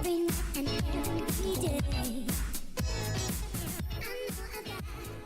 every night and every day. I know I got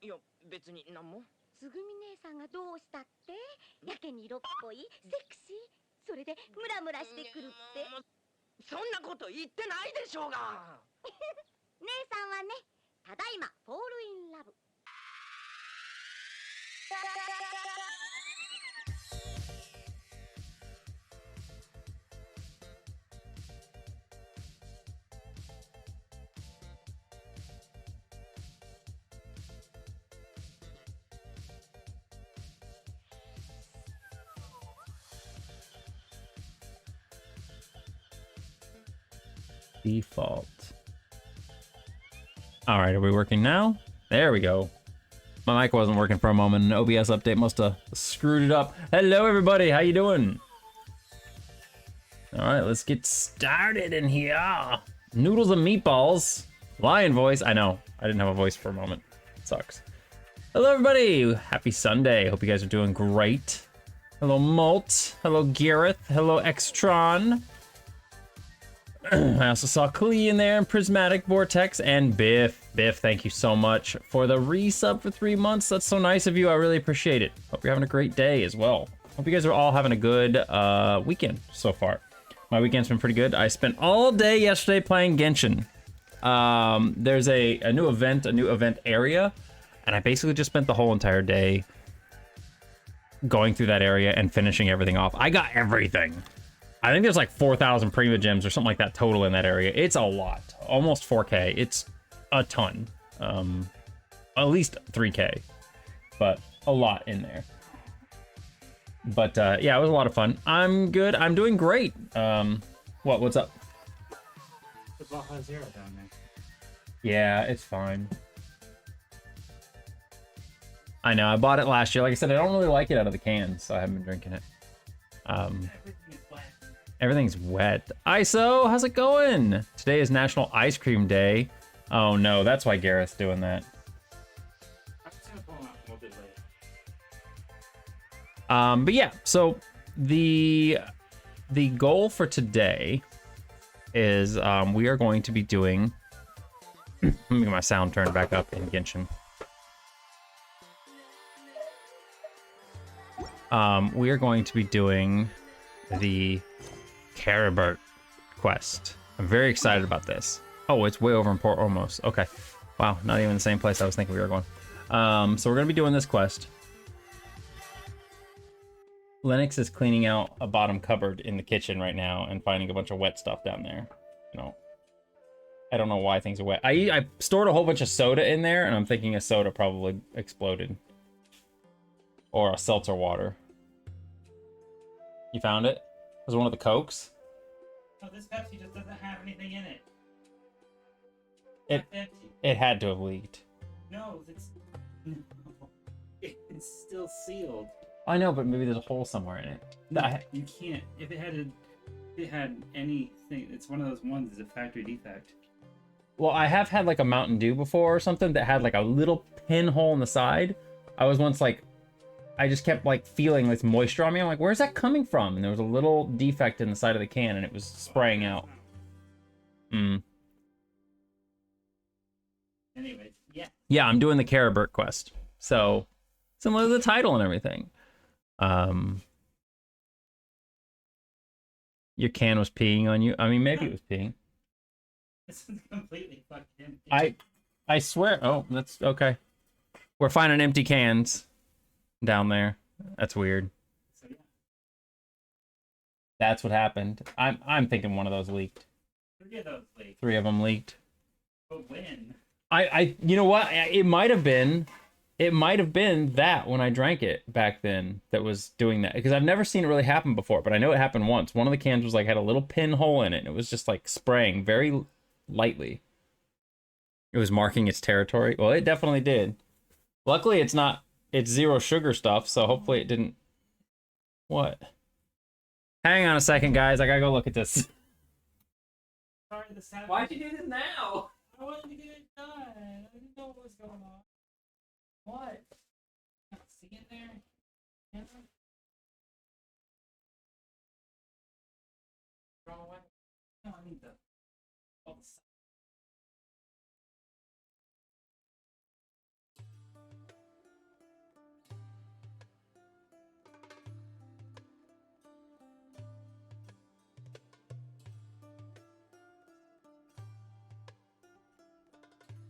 いや別に何も。つぐみ姉さんがどうしたって？やけに色っぽい、セクシー、それでムラムラしてくるって。そんなこと言ってないでしょうが。姉さんはね、ただいまフォールインラブ。Default. All right, are we working now? There we go. My mic wasn't working for a moment. An OBS update must have screwed it up. Hello, everybody. How you doing? All right, let's get started in here. Noodles and meatballs. Lion voice. I know. I didn't have a voice for a moment. It sucks. Hello, everybody. Happy Sunday. Hope you guys are doing great. Hello, Molt. Hello, Gareth. Hello, Extron. I also saw Klee in there, and Prismatic Vortex, and Biff. Biff, thank you so much for the resub for 3 months. That's so nice of you. I really appreciate it. Hope you're having a great day as well. Hope you guys are all having a good weekend so far. My weekend's been pretty good. I spent all day yesterday playing Genshin. There's a new event area, and I basically just spent the whole entire day going through that area and finishing everything off. I got everything. I think there's like 4,000 Prima Gems or something like that total in that area. It's a lot. Almost 4K. It's a ton. At least 3K. But a lot in there. But yeah, it was a lot of fun. I'm good. I'm doing great. What's up? The Baja Zero down there. Yeah, it's fine. I know, I bought it last year. Like I said, I don't really like it out of the can, so I haven't been drinking it. Everything's wet. ISO, how's it going? Today is National Ice Cream Day. Oh no, that's why Gareth's doing that. But yeah, so the goal for today is we are going to be doing. Let me get my sound turned back up in Genshin. We are going to be doing the Caribert quest. I'm very excited about this. Oh, it's way over in Port Ormos. Okay. Wow, not even the same place I was thinking we were going. So we're gonna be doing this quest. Lennox is cleaning out a bottom cupboard in the kitchen right now and finding a bunch of wet stuff down there. You know, I don't know why things are wet. I stored a whole bunch of soda in there, and I'm thinking a soda probably exploded. Or a seltzer water. You found it? Was it one of the Cokes? No, this Pepsi just doesn't have anything in it. It Empty. it had to have leaked. No, it's still sealed. I know, but maybe there's a hole somewhere in it. You can't. If it had anything, it's one of those ones. It's a factory defect. Well, I have had like a Mountain Dew before or something that had like a little pinhole in the side. I was once like, I just kept like feeling this moisture on me. I'm like, where's that coming from? And there was a little defect in the side of the can, and it was spraying out. Anyways, yeah. Yeah, I'm doing the Caribert quest. So, similar to the title and everything. Your can was peeing on you. I mean, maybe it was peeing. This is completely fucked empty. I swear. Oh, that's okay. We're finding empty cans down there. That's weird. So yeah, That's what happened. I'm thinking one of those leaked. 3 of those leaks. 3 of them leaked. But when? You know what? It might have been that when I drank it back then that was doing that, because I've never seen it really happen before, but I know it happened once. One of the cans was like had a little pinhole in it, and it was just like spraying very lightly. It was marking its territory. Well, it definitely did. Luckily, it's zero sugar stuff, so hopefully it didn't. What? Hang on a second, guys. I gotta go look at this. Sorry, the sound. Why'd you do this now? I wanted to get it done. I didn't know what was going on. What? Can't see it there. Camera? Throw away. No, I need the. Oh, the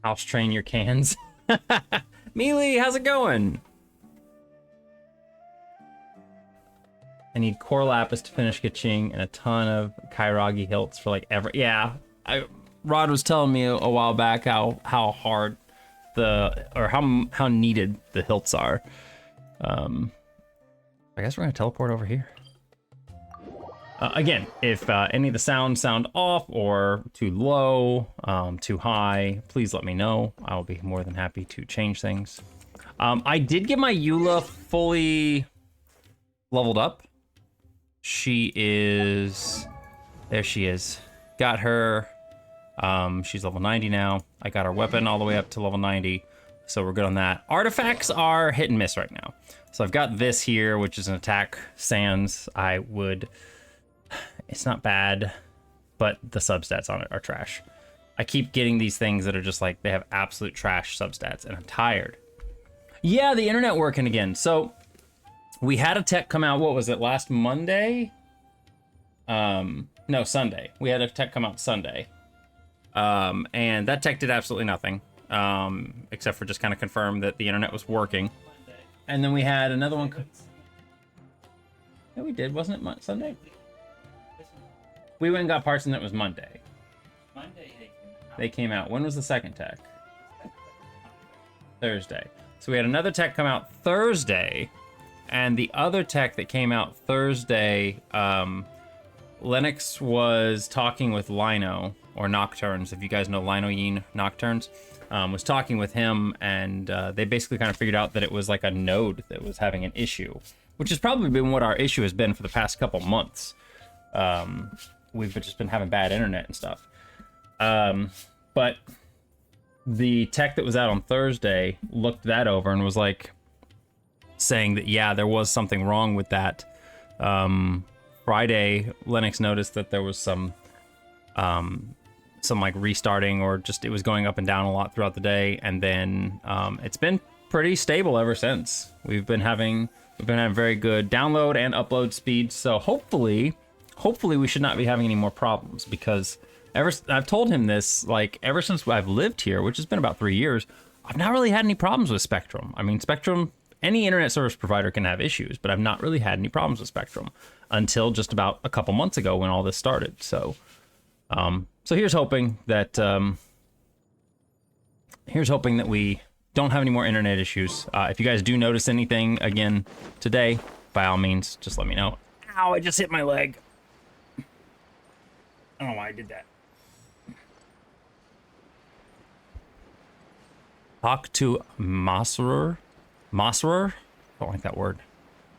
House train your cans. Mealy, how's it going? I need core lapis to finish Kaching and a ton of Kairagi hilts for like ever. Yeah, Rod was telling me a while back how hard how needed the hilts are. I guess we're gonna teleport over here. Again, if any of the sounds sound off or too low, too high, please let me know. I'll be more than happy to change things. I did get my Eula fully leveled up. There she is. Got her. She's level 90 now. I got her weapon all the way up to level 90, so we're good on that. Artifacts are hit and miss right now. So I've got this here, which is an attack sans. It's not bad, but the substats on it are trash. I keep getting these things that are just like, they have absolute trash substats, and I'm tired. Yeah, the internet working again. So we had a tech come out, what was it, last Monday? No, Sunday. We had a tech come out Sunday. And that tech did absolutely nothing, except for just kind of confirm that the internet was working. And then we had another one. Yeah, we did, wasn't it Sunday? We went and got parts and it was Monday. Monday They came out. When was the second tech? Thursday. So we had another tech come out Thursday, and the other tech that came out Thursday, Lennox was talking with Lino, or Nocturnes, if you guys know Lino Yin Nocturnes, was talking with him, and they basically kind of figured out that it was like a node that was having an issue, which has probably been what our issue has been for the past couple months. We've just been having bad internet and stuff. But the tech that was out on Thursday looked that over and was like saying that, yeah, there was something wrong with that. Friday, Lennox noticed that there was some like restarting, or just it was going up and down a lot throughout the day. And then it's been pretty stable ever since. We've been having very good download and upload speeds. So hopefully we should not be having any more problems, because I've told him this, like, ever since I've lived here, which has been about 3 years, I've not really had any problems with Spectrum. I mean, Spectrum, any internet service provider can have issues, but I've not really had any problems with Spectrum until just about a couple months ago when all this started. So, so here's hoping that we don't have any more internet issues. If you guys do notice anything again today, by all means, just let me know. Ow, I just hit my leg. I don't know why I did that. Talk to Masrer? Masrer? I don't like that word.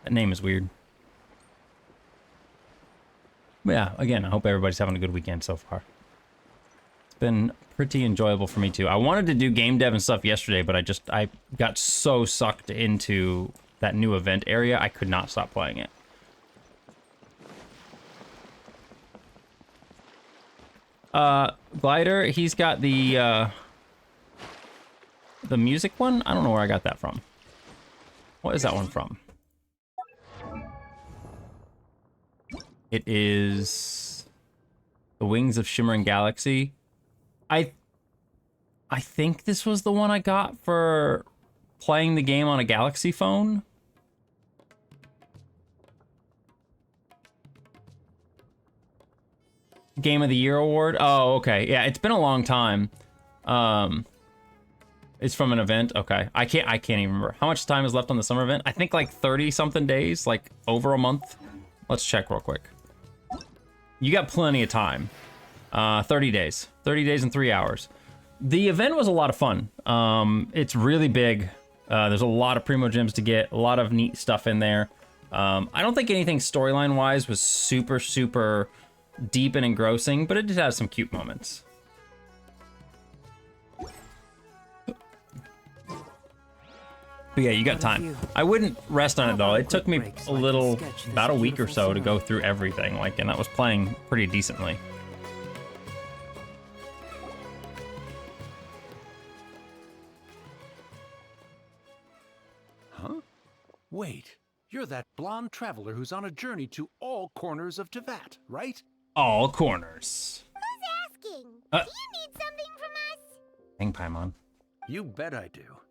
That name is weird. But yeah, again, I hope everybody's having a good weekend so far. It's been pretty enjoyable for me too. I wanted to do game dev and stuff yesterday, but I got so sucked into that new event area, I could not stop playing it. Glider, he's got the music one? I don't know where I got that from. What is that one from? It is The Wings of Shimmering Galaxy. I think this was the one I got for playing the game on a Galaxy phone. Game of the Year award? Oh, okay. Yeah, it's been a long time. It's from an event. Okay. I can't even remember. How much time is left on the summer event? I think like 30 something days, like over a month. Let's check real quick. You got plenty of time. 30 days. 30 days and 3 hours. The event was a lot of fun. It's really big. There's a lot of Primo Gems to get, a lot of neat stuff in there. I don't think anything storyline-wise was super, super deep and engrossing, but it did have some cute moments. But yeah, you got time. I wouldn't rest on it though. It took me a little, about a week or so to go through everything, like, and I was playing pretty decently. Huh? Wait, you're that blonde traveler who's on a journey to all corners of Tevat, right? All corners. Who's asking? Do you need something from us? Dang, Paimon. You bet I do.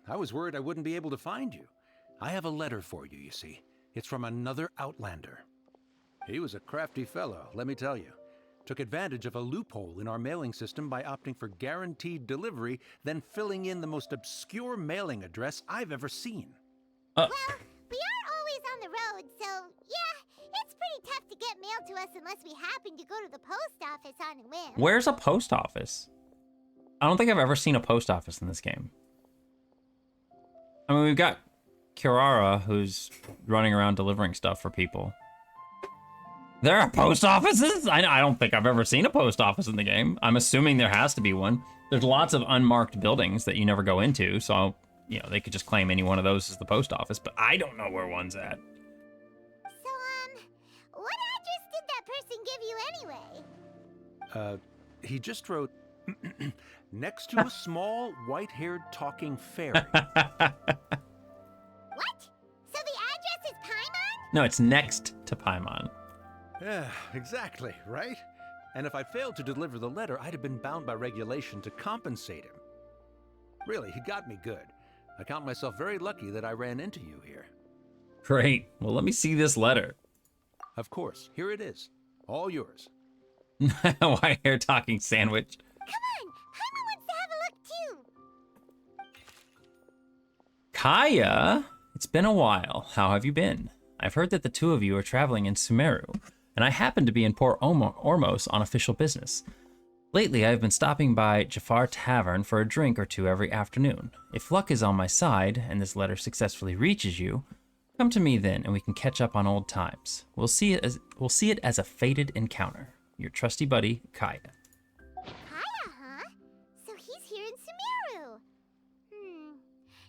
I was worried I wouldn't be able to find you. I have a letter for you, you see. It's from another Outlander. He was a crafty fellow, let me tell you. Took advantage of a loophole in our mailing system by opting for guaranteed delivery, then filling in the most obscure mailing address I've ever seen. Well, we are always on the road, so yeah, it's pretty tough to get mail to us unless we happen to go to the post office on a whim. Where's a post office? I don't think I've ever seen a post office in this game. I mean, we've got Kirara, who's running around delivering stuff for people. There are post offices? I don't think I've ever seen a post office in the game. I'm assuming there has to be one. There's lots of unmarked buildings that you never go into, so, you know, they could just claim any one of those as the post office, but I don't know where one's at. So, what address did that person give you anyway? He just wrote, next to a small, white-haired talking fairy. What? So the address is Paimon? No, it's next to Paimon. Yeah, exactly, right? And if I failed to deliver the letter, I'd have been bound by regulation to compensate him. Really, he got me good. I count myself very lucky that I ran into you here. Great. Well, let me see this letter. Of course, here it is. All yours. White hair talking sandwich. Come on, Paimon wants to have a look too. Kaya, it's been a while. How have you been? I've heard that the two of you are traveling in Sumeru, and I happen to be in Port Ormos on official business. Lately, I've been stopping by Jafar Tavern for a drink or two every afternoon. If luck is on my side, and this letter successfully reaches you, come to me then, and we can catch up on old times. We'll see it as a fated encounter. Your trusty buddy, Kaya. Kaya, huh? So he's here in Sumeru.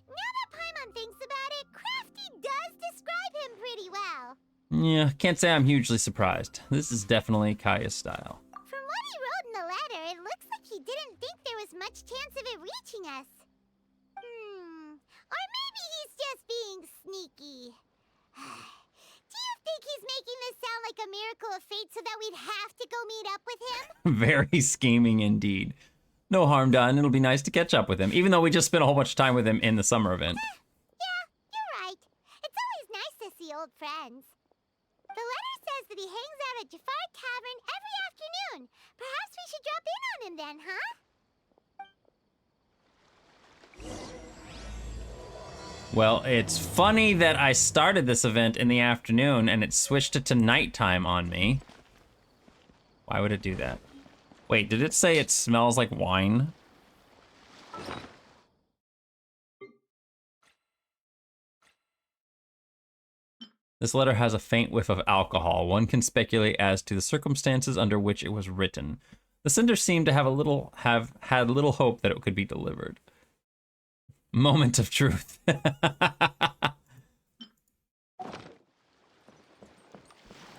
Now that Paimon thinks about it, Crafty does describe him pretty well. Yeah, can't say I'm hugely surprised. This is definitely Kaya's style. From what he wrote in the letter, it looks like he didn't think there was much chance of it reaching us. Or maybe he's just being sneaky. Do you think he's making this sound like a miracle of fate so that we'd have to go meet up with him? Very scheming indeed. No harm done. It'll be nice to catch up with him, even though we just spent a whole bunch of time with him in the summer event. Yeah, you're right. It's always nice to see old friends. The letter says that he hangs out at Jafar Tavern every afternoon. Perhaps we should drop in on him then, huh? Well, it's funny that I started this event in the afternoon and it switched it to nighttime on me. Why would it do that? Wait, did it say it smells like wine? This letter has a faint whiff of alcohol. One can speculate as to the circumstances under which it was written. The sender seemed to have had little hope that it could be delivered. Moment of truth.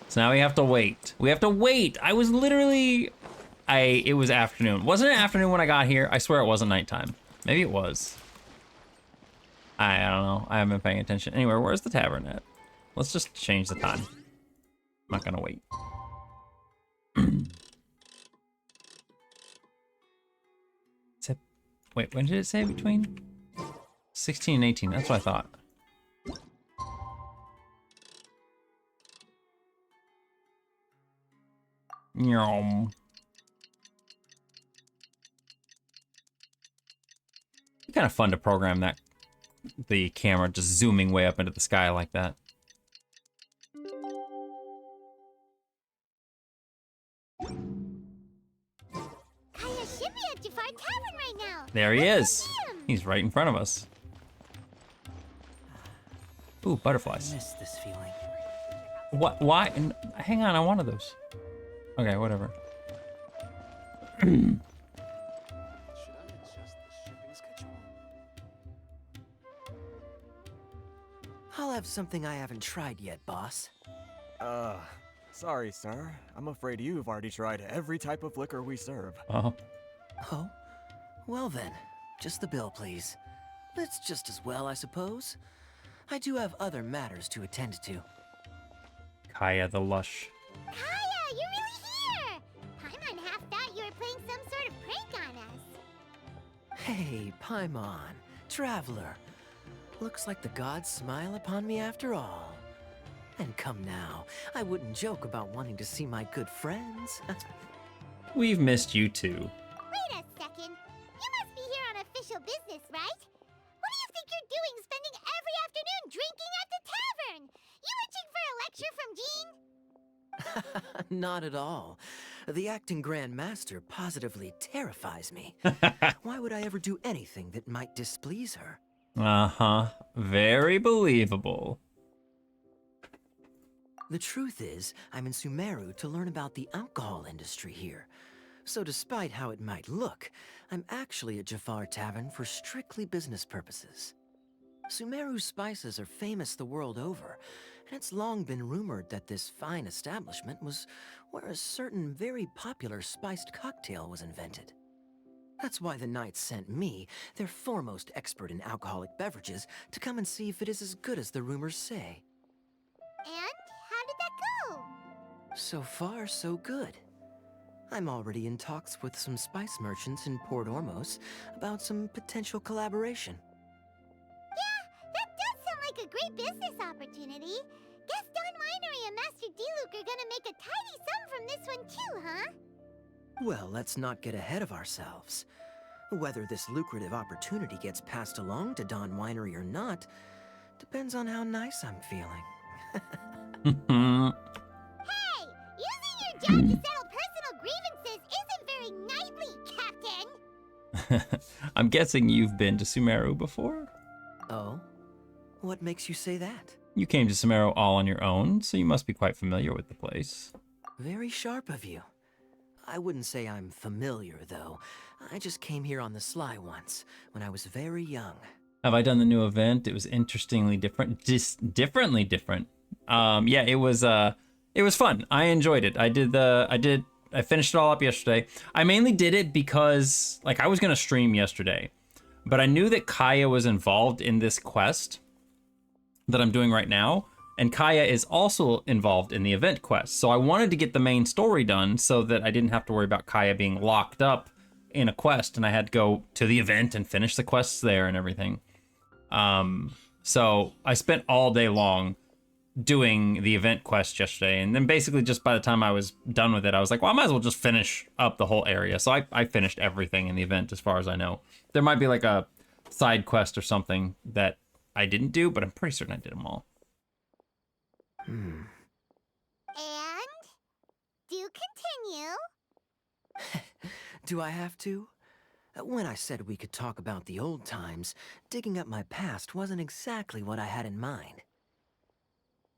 So now we have to wait. We have to wait. I was literally... It was afternoon. Wasn't it afternoon when I got here? I swear it wasn't nighttime. Maybe it was. I don't know. I haven't been paying attention. Anyway, where's the tavern at? Let's just change the time. I'm not gonna wait. Wait, when did it say between? 16 and 18, that's what I thought. Yum. Kind of fun to program that, the camera just zooming way up into the sky like that. Kaya should be at Jafar Tavern right now. There he Let's is. go see him. He's right in front of us. Ooh, butterflies. I miss this feeling. What? Why? Hang on, I wanted those. Okay, whatever. Should I adjust the shipping schedule? I'll have something I haven't tried yet, boss. Sorry, sir. I'm afraid you've already tried every type of liquor we serve. Oh. Oh? Well then, just the bill, please. That's just as well, I suppose. I do have other matters to attend to. Kaya the Lush. Kaya, you're really here! Paimon half thought you were playing some sort of prank on us. Hey, Paimon, traveler. Looks like the gods smile upon me after all. And come now, I wouldn't joke about wanting to see my good friends. We've missed you too. Wait a second. You must be here on official business, right? What do you think you're doing spending every afternoon drinking at the tavern? You itching for a lecture from Jean? Not at all. The acting Grand Master positively terrifies me. Why would I ever do anything that might displease her? Uh-huh. Very believable. The truth is, I'm in Sumeru to learn about the alcohol industry here. So despite how it might look, I'm actually at Jafar Tavern for strictly business purposes. Sumeru's spices are famous the world over, and it's long been rumored that this fine establishment was where a certain very popular spiced cocktail was invented. That's why the Knights sent me, their foremost expert in alcoholic beverages, to come and see if it is as good as the rumors say. And how did that go? So far, so good. I'm already in talks with some spice merchants in Port Ormos about some potential collaboration. Yeah, that does sound like a great business opportunity. Guess Don Winery and Master D-Luke are gonna make a tidy sum from this one too, huh? Well, let's not get ahead of ourselves. Whether this lucrative opportunity gets passed along to Don Winery or not depends on how nice I'm feeling. Hey, using your job to settle personal grievances isn't very knightly, Captain. I'm guessing you've been to Sumeru before? Oh? What makes you say that? You came to Sumeru all on your own, so you must be quite familiar with the place. Very sharp of you. I wouldn't say I'm familiar, though. I just came here on the sly once, when I was very young. Have I done the new event? It was interestingly different. Just differently different. Yeah, it was fun. I enjoyed it. I finished it all up yesterday. I mainly did it because, like, I was gonna stream yesterday, but I knew that Kaya was involved in this quest that I'm doing right now, and Kaya is also involved in the event quest. So I wanted to get the main story done so that I didn't have to worry about Kaya being locked up in a quest, and I had to go to the event and finish the quests there and everything. So I spent all day long doing the event quest yesterday, and then basically just by the time I was done with it, I was like, well, I might as well just finish up the whole area. So I finished everything in the event as far as I know. There might be like a side quest or something that I didn't do, but I'm pretty certain I did them all. And do continue. Do I have to? When I said we could talk about the old times, digging up my past wasn't exactly what I had in mind.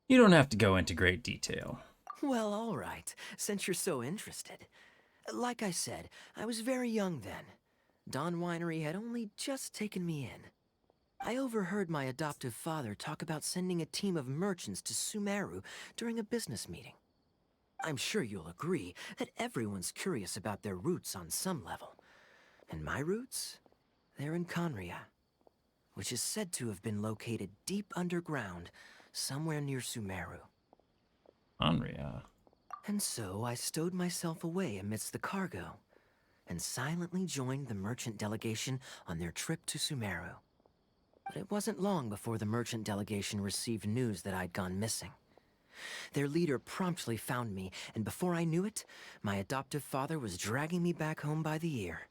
You don't have to go into great detail. Well, all right, since you're so interested. Like I said, I was very young then. Dawn Winery had only just taken me in. I overheard my adoptive father talk about sending a team of merchants to Sumeru during a business meeting. I'm sure you'll agree that everyone's curious about their roots on some level. And my roots? They're in Conria, which is said to have been located deep underground, somewhere near Sumeru. Conria. And so I stowed myself away amidst the cargo, and silently joined the merchant delegation on their trip to Sumeru. But it wasn't long before the merchant delegation received news that I'd gone missing. Their leader promptly found me, and before I knew it, my adoptive father was dragging me back home by the ear.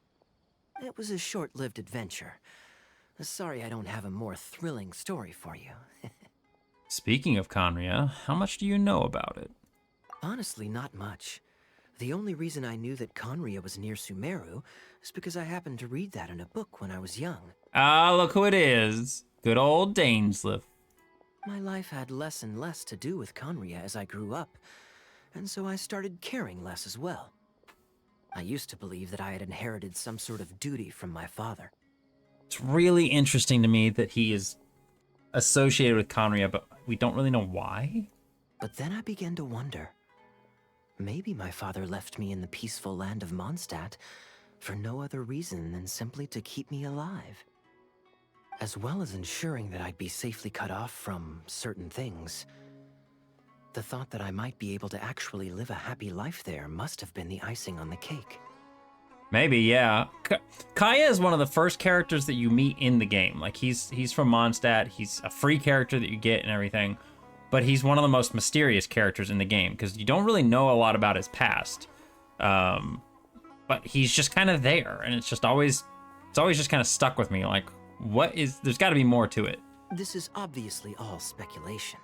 It was a short-lived adventure. Sorry I don't have a more thrilling story for you. Speaking of Conria, how much do you know about it? Honestly, not much. The only reason I knew that Conria was near Sumeru is because I happened to read that in a book when I was young. Ah, look who it is. Good old Dainsleif. My life had less and less to do with Conria as I grew up, and so I started caring less as well. I used to believe that I had inherited some sort of duty from my father. It's really interesting to me that he is associated with Conria, but we don't really know why. But then I began to wonder. Maybe my father left me in the peaceful land of Mondstadt for no other reason than simply to keep me alive. As well as ensuring that I'd be safely cut off from certain things. The thought that I might be able to actually live a happy life there must have been the icing on the cake. Maybe, yeah. Kaya is one of the first characters that you meet in the game. Like, he's from Mondstadt. He's a free character that you get and everything. But he's one of the most mysterious characters in the game because you don't really know a lot about his past. But he's just kind of there, and it's always just kind of stuck with me. Like, there's got to be more to it. This is obviously all speculation.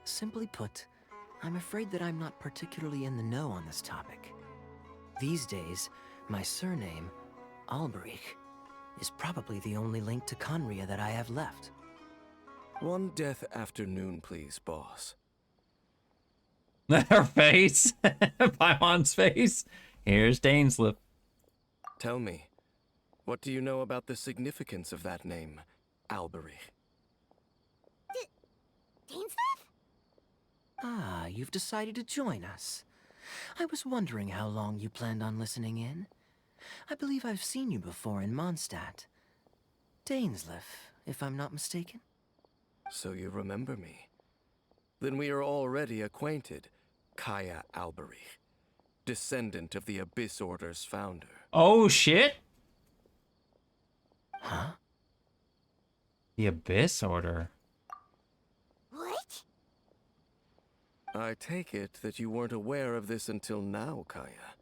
Simply put, I'm afraid that I'm not particularly in the know on this topic. These days, my surname, Alberich, is probably the only link to Conria that I have left. One death afternoon, please, boss. Her face. Paimon's face. Here's Dainsleif. Tell me, what do you know about the significance of that name, Alberich? Dainsleif? Ah, you've decided to join us. I was wondering how long you planned on listening in. I believe I've seen you before in Mondstadt. Dainsleif, if I'm not mistaken. So you remember me. Then we are already acquainted, Kaya Alberich, descendant of the Abyss Order's founder. Oh, shit. Huh? The Abyss Order. What? I take it that you weren't aware of this until now, Kaya.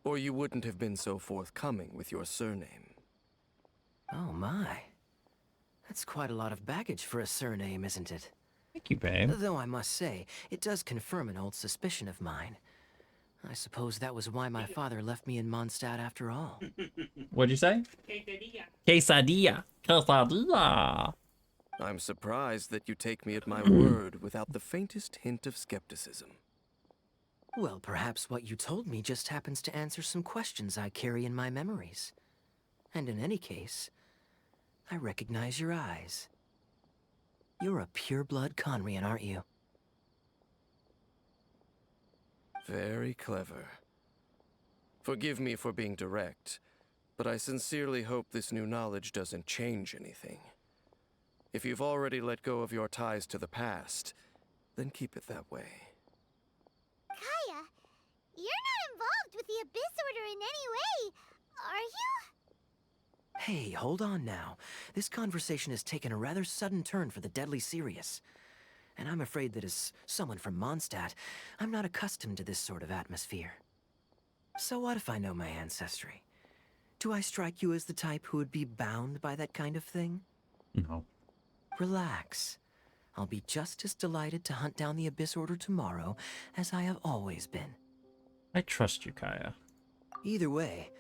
Or you wouldn't have been so forthcoming with your surname. Oh my. That's quite a lot of baggage for a surname, isn't it? Thank you, babe. Though I must say, it does confirm an old suspicion of mine. I suppose that was why my father left me in Mondstadt after all. What'd you say? Quesadilla. Quesadilla. I'm surprised that you take me at my word without the faintest hint of skepticism. Well, perhaps what you told me just happens to answer some questions I carry in my memories. And in any case, I recognize your eyes. You're a pure-blood Conrian, aren't you? Very clever. Forgive me for being direct, but I sincerely hope this new knowledge doesn't change anything. If you've already let go of your ties to the past, then keep it that way. Kaya, you're not involved with the Abyss Order in any way, Are you? Hey, hold on now. This conversation has taken a rather sudden turn for the deadly serious. And I'm afraid that as someone from Mondstadt, I'm not accustomed to this sort of atmosphere. So what if I know my ancestry? Do I strike you as the type who would be bound by that kind of thing? No. Relax. I'll be just as delighted to hunt down the Abyss Order tomorrow as I have always been. I trust you, Kaya. Either way,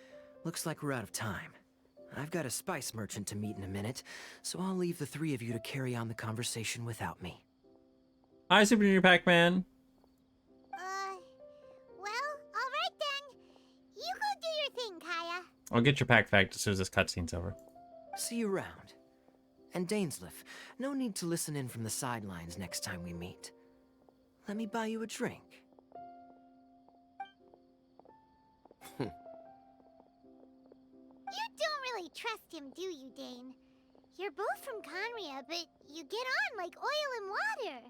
looks like we're out of time. I've got a spice merchant to meet in a minute, so I'll leave the three of you to carry on the conversation without me. Hi, Super Junior Pac-Man. Well, alright then. You go do your thing, Kaya. I'll get your pack fact as soon as this cutscene's over. See you around. And Dainsleif, no need to listen in from the sidelines next time we meet. Let me buy you a drink. You don't really trust him, do you, Dane? You're both from Conria, but you get on like oil and water.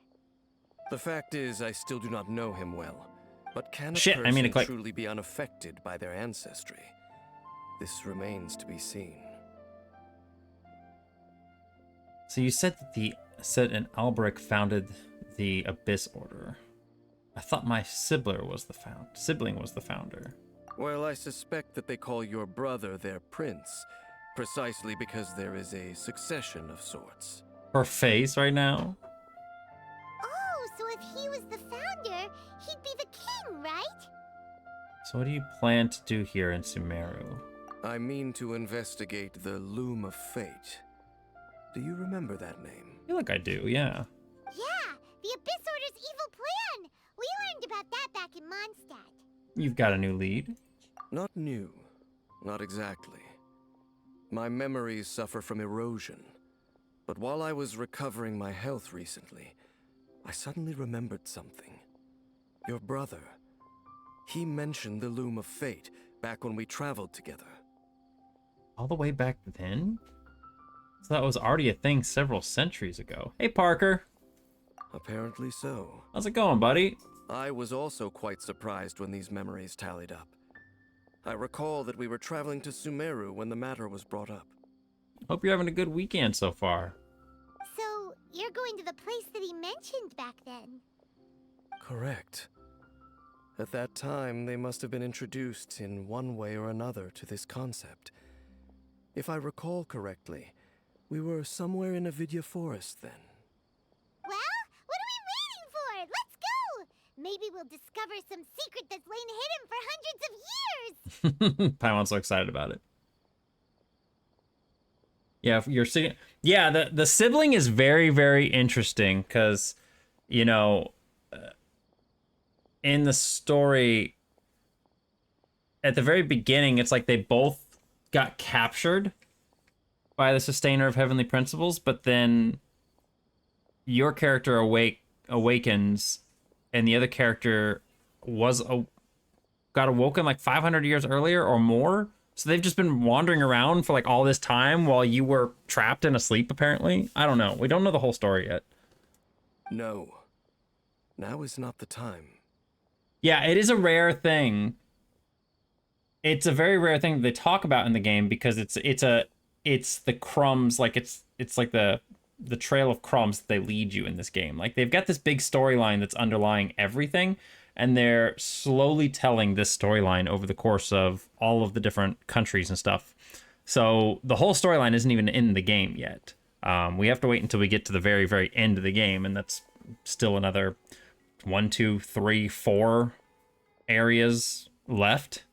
The fact is, I still do not know him well. But can a Shit, I mean to person click. truly be unaffected by their ancestry? This remains to be seen. So you said that an Albrecht founded the Abyss Order. I thought my sibling was the founder. Well, I suspect that they call your brother their prince, precisely because there is a succession of sorts. Her face right now. Oh, so if he was the founder, he'd be the king, right? So what do you plan to do here in Sumeru? I mean to investigate the Loom of Fate. Do you remember that name? I feel like I do, yeah. Yeah, the Abyss Order's evil plan. We learned about that back in Mondstadt. You've got a new lead. Not new. Not exactly. My memories suffer from erosion. But while I was recovering my health recently, I suddenly remembered something. Your brother. He mentioned the Loom of Fate back when we traveled together. All the way back then? So that was already a thing several centuries ago. Hey, Parker. Apparently so. How's it going, buddy? I was also quite surprised when these memories tallied up. I recall that we were traveling to Sumeru when the matter was brought up. Hope you're having a good weekend so far. So, you're going to the place that he mentioned back then? Correct. At that time, they must have been introduced in one way or another to this concept. If I recall correctly, we were somewhere in Avidya Forest then. Well, what are we waiting for? Let's go! Maybe we'll discover some secret that's lain hidden for hundreds of years! Paimon's so excited about it. Yeah, if you're seeing... Yeah, the sibling is very, very interesting because, you know, in the story, at the very beginning, it's like they both got captured by the Sustainer of Heavenly Principles, but then your character awakens, and the other character got awoken like 500 years earlier or more. So they've just been wandering around for like all this time while you were trapped and asleep, apparently. I don't know. We don't know the whole story yet. No. Now is not the time. Yeah, it is a rare thing. It's a very rare thing that they talk about in the game because it's the crumbs, like it's like the trail of crumbs that they lead you in this game. Like they've got this big storyline that's underlying everything, and they're slowly telling this storyline over the course of all of the different countries and stuff. So the whole storyline isn't even in the game yet. We have to wait until we get to the very, very end of the game, and that's still another 1, 2, 3, 4 areas left.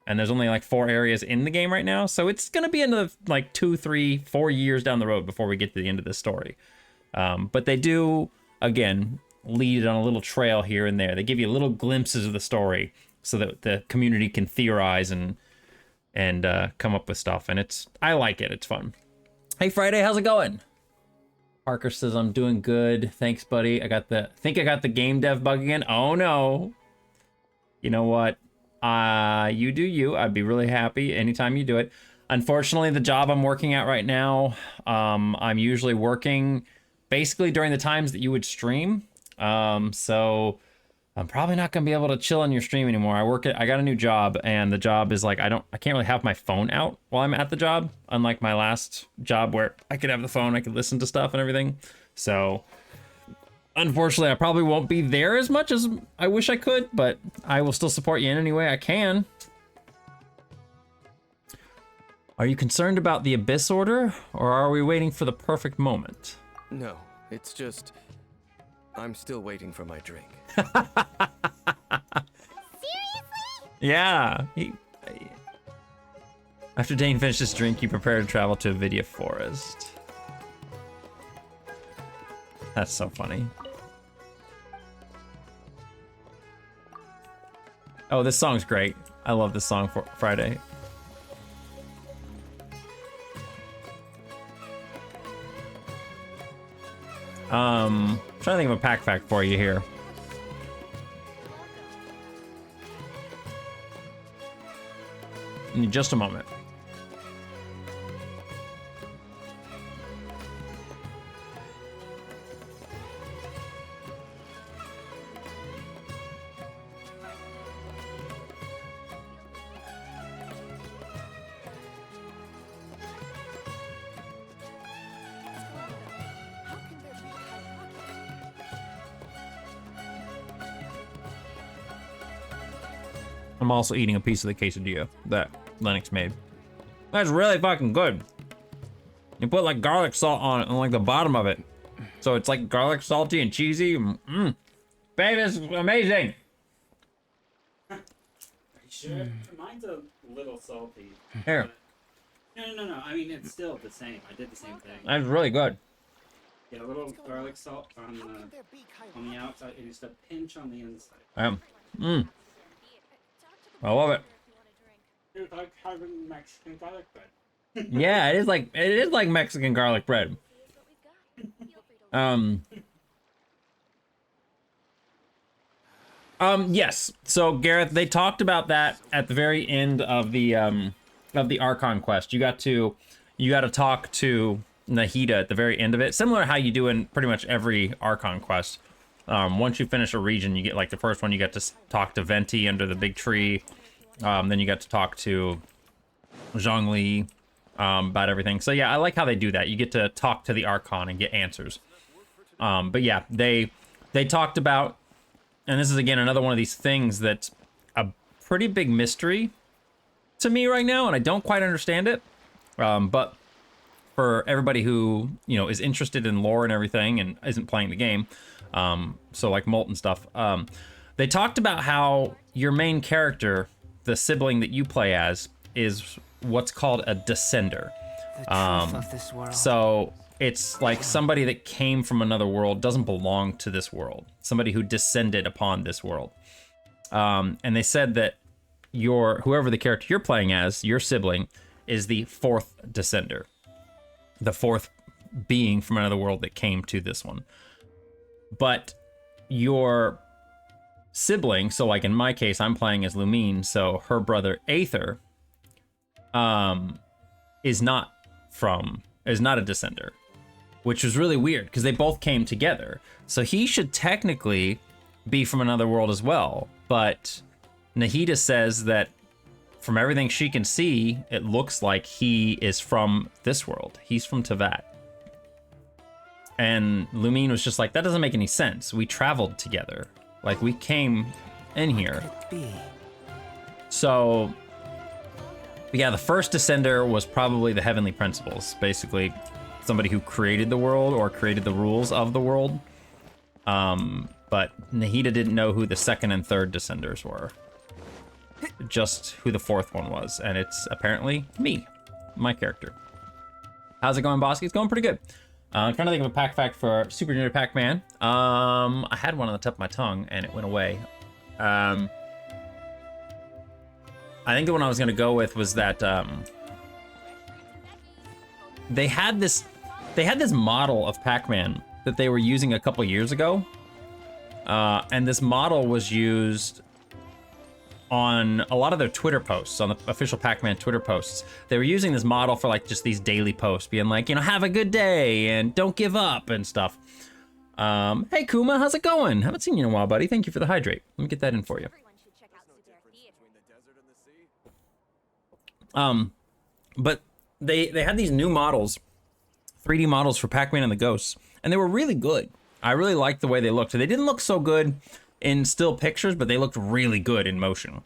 And there's only like 4 areas in the game right now. So it's going to be another like 2, 3, 4 years down the road before we get to the end of this story. But they do, again, lead on a little trail here and there. They give you little glimpses of the story so that the community can theorize and come up with stuff. And I like it. It's fun. Hey, Friday, how's it going? Parker says, I'm doing good. Thanks, buddy. I got the game dev bug again. Oh, no. You know what? You do you. I'd be really happy anytime you do it. Unfortunately, the job I'm working at right now, I'm usually working basically during the times that you would stream. So I'm probably not gonna be able to chill on your stream anymore. I got a new job, and the job is like I can't really have my phone out while I'm at the job, unlike my last job where I could have the phone, I could listen to stuff and everything. So unfortunately, I probably won't be there as much as I wish I could, but I will still support you in any way I can. Are you concerned about the Abyss Order, or are we waiting for the perfect moment? No, it's just I'm still waiting for my drink. Seriously? Yeah. After Dane finished his drink, you prepare to travel to Avidia Forest. That's so funny. Oh, this song's great. I love this song for Friday. Trying to think of a pack fact for you here. In just a moment. I'm also eating a piece of the quesadilla that Lennox made. That's really fucking good. You put like garlic salt on it on like the bottom of it. So it's like garlic salty and cheesy. Babe, this is amazing. Are you sure? Mine's a little salty. Here. No. I mean, it's still the same. I did the same thing. That's really good. Yeah, a little garlic salt on the outside and just a pinch on the inside. I love it. It's like having Mexican garlic bread. Yeah, it is like Mexican garlic bread. Yes. So Gareth, they talked about that at the very end of the Archon quest. You got to talk to Nahida at the very end of it. Similar to how you do in pretty much every Archon quest. Once you finish a region, you get like the first one, you get to talk to Venti under the big tree. Then you got to talk to Zhongli about everything. So yeah, I like how they do that. You get to talk to the Archon and get answers. But yeah, they talked about, and this is again another one of these things that's a pretty big mystery to me right now, and I don't quite understand it. But for everybody who is interested in lore and everything and isn't playing the game, so like Molt and stuff, they talked about how your main character, the sibling that you play as, is what's called a descender. The truth of this world. So it's like somebody that came from another world, doesn't belong to this world. Somebody who descended upon this world. And they said that whoever the character you're playing as, your sibling, is the fourth descender. The fourth being from another world that came to this one. But your sibling, so like in my case, I'm playing as Lumine, so her brother Aether is not a descender, which was really weird because they both came together. So he should technically be from another world as well, but Nahida says that from everything she can see, it looks like he is from this world. He's from Teyvat. And Lumine was just like, that doesn't make any sense. We traveled together. Like, we came in here. So, yeah, the first descender was probably the Heavenly Principles. Basically, somebody who created the world or created the rules of the world. But Nahida didn't know who the second and third descenders were. Just who the fourth one was. And it's apparently me, my character. How's it going, Bosky? It's going pretty good. I'm trying to think of a pack fact for Super Junior Pac-Man. I had one on the tip of my tongue and it went away. I think the one I was going to go with was that they had this model of Pac-Man that they were using a couple years ago. And this model was used on a lot of their Twitter posts, on the official Pac-Man Twitter posts. They were using this model for like just these daily posts, being like, have a good day and don't give up and stuff. Hey Kuma, how's it going? Haven't seen you in a while, buddy. Thank you for the hydrate. Let me get that in for you. But they had these new models, 3D models for Pac-Man and the Ghosts, and they were really good. I really liked the way they looked. They didn't look so good in still pictures, but they looked really good in motion.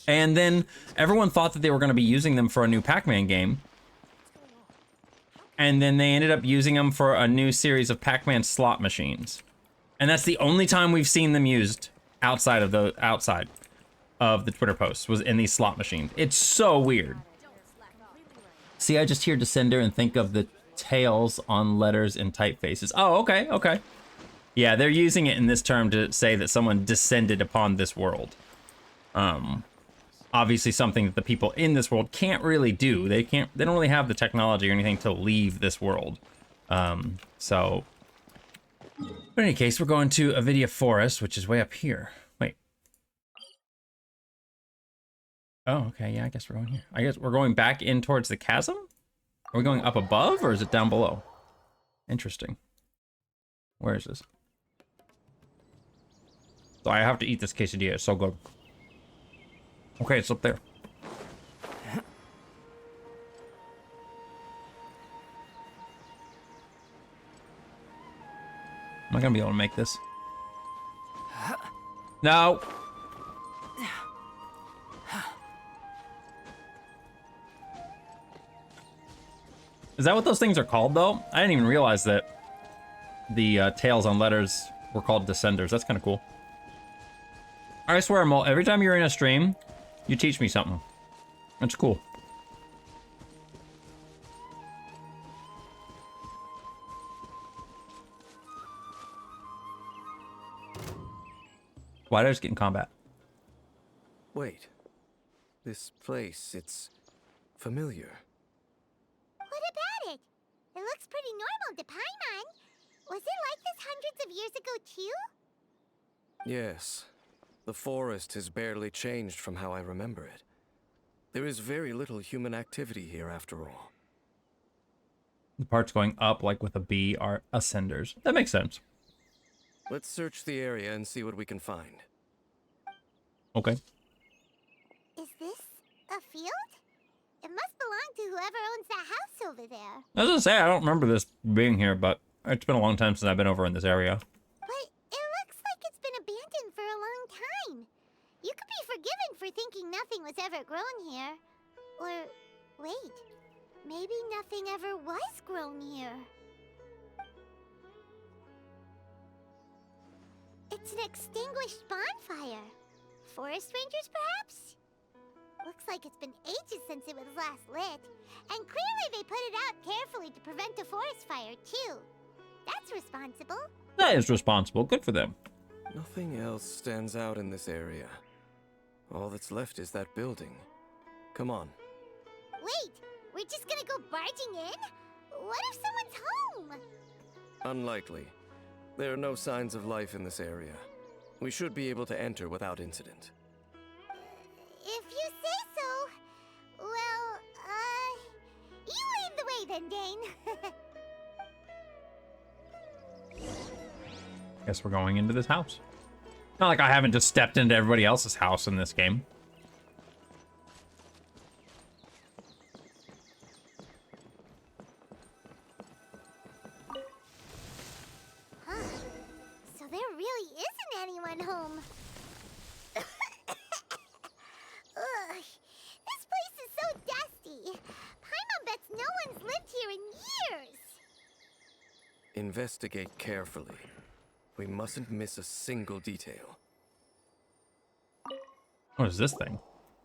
And then everyone thought that they were going to be using them for a new Pac-Man game. And then they ended up using them for a new series of Pac-Man slot machines. And that's the only time we've seen them used outside of the Twitter posts, was in these slot machines. It's so weird. See, I just hear Descender and think of the tails on letters in typefaces. Oh, okay, okay. Yeah, they're using it in this term to say that someone descended upon this world. Obviously something that the people in this world can't really do. They don't really have the technology or anything to leave this world. So, in any case, we're going to Avidia Forest, which is way up here. Wait. Oh, okay, yeah, I guess we're going here. I guess we're going back in towards the chasm? Are we going up above, or is it down below? Interesting. Where is this? So I have to eat this quesadilla, it's so good. Okay, it's up there. Am I gonna be able to make this? No! Is that what those things are called, though? I didn't even realize that the tails on letters were called descenders. That's kind of cool. I swear, Mole, every time you're in a stream, you teach me something. That's cool. Why did I just get in combat? Wait. This place, it's familiar. What about it? It looks pretty normal to Paimon. Was it like this hundreds of years ago, too? Yes. The forest has barely changed from how I remember it. There is very little human activity here after all. The parts going up, like with a B, are ascenders. That makes sense. Let's search the area and see what we can find. Okay. Is this a field? It must belong to whoever owns that house over there. I was gonna say, I don't remember this being here, but it's been a long time since I've been over in this area. But it looks like it's been abandoned for a long time. You could be forgiven for thinking nothing was ever grown here. Or, wait, maybe nothing ever was grown here. It's an extinguished bonfire. Forest rangers, perhaps? Looks like it's been ages since it was last lit. And clearly they put it out carefully to prevent a forest fire, too. That's responsible. That is responsible. Good for them. Nothing else stands out in this area. All that's left is that building. Come on. Wait, we're just gonna go barging in? What if someone's home? Unlikely. There are no signs of life in this area. We should be able to enter without incident. If you say so. Well, you lead the way then, Dane. Guess we're going into this house. Not like I haven't just stepped into everybody else's house in this game. Huh. So there really isn't anyone home. Ugh, this place is so dusty. Paimon bets no one's lived here in years. Investigate carefully. We mustn't miss a single detail. What is this thing?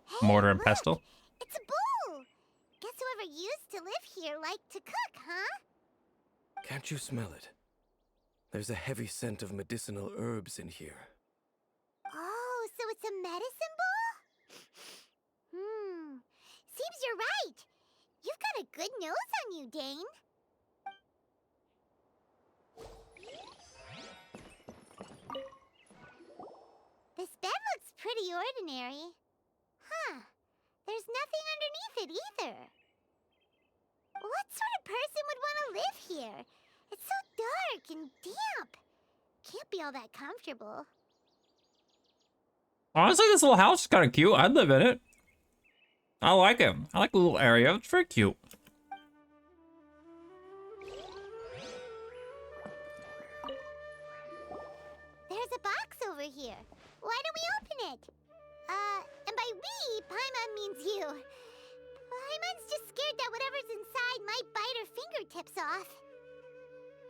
Hey, Mortar and look, pestle? It's a bowl. Guess whoever used to live here liked to cook, huh? Can't you smell it? There's a heavy scent of medicinal herbs in here. Oh, so it's a medicine bowl? Seems you're right. You've got a good nose on you, Dane. This bed looks pretty ordinary. Huh. There's nothing underneath it either. What sort of person would want to live here? It's so dark and damp. be all that comfortable. Honestly, this little house is kind of cute. I'd live in it. I like it. I like the little area. It's very cute. There's a box over here. Why don't we open it? And by we, Paimon means you. Paimon's just scared that whatever's inside might bite her fingertips off.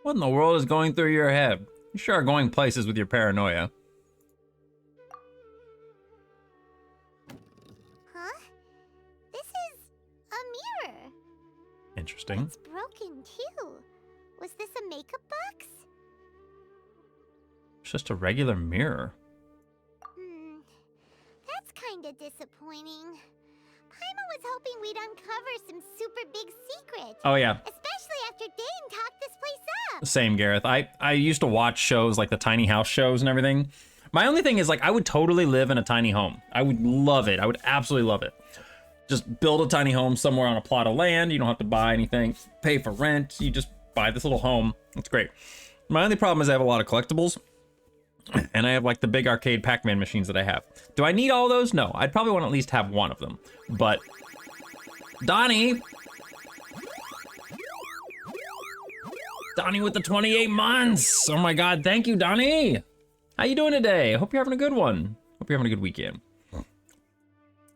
What in the world is going through your head? You sure are going places with your paranoia. Huh? This is a mirror. Interesting. It's broken too. Was this a makeup box? It's just a regular mirror. That's kinda disappointing. Paimon was hoping we'd uncover some super big secret. Oh yeah. Especially after Dane talked this place up. Same, Gareth. I used to watch shows like the tiny house shows and everything. My only thing is, like, I would totally live in a tiny home. I would love it. I would absolutely love it. Just build a tiny home somewhere on a plot of land. You don't have to buy anything, pay for rent. You just buy this little home. It's great. My only problem is I have a lot of collectibles. And I have like the big arcade Pac-Man machines that I have. Do I need all those? No. I'd probably want to at least have one of them. But Donnie! Donnie with the 28 months! Oh my god, thank you, Donnie! How you doing today? I hope you're having a good one. Hope you're having a good weekend.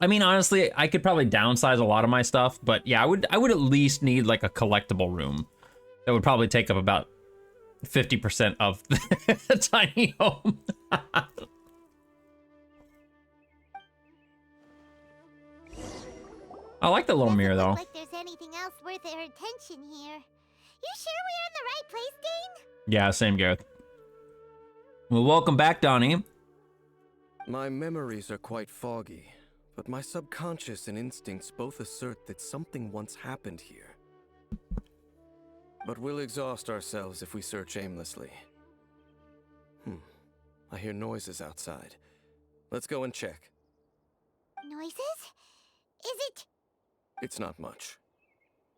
I mean, honestly, I could probably downsize a lot of my stuff, but yeah, I would at least need like a collectible room. That would probably take up about 50% of the tiny home. I like the little mirror though. Like there's anything else worth our attention here. You sure we're in the right place, Dane? Yeah, same, Gareth. Well, welcome back, Donnie. My memories are quite foggy, but my subconscious and instincts both assert that something once happened here. But we'll exhaust ourselves if we search aimlessly. I hear noises outside. Let's go and check. Noises? Is it? It's not much.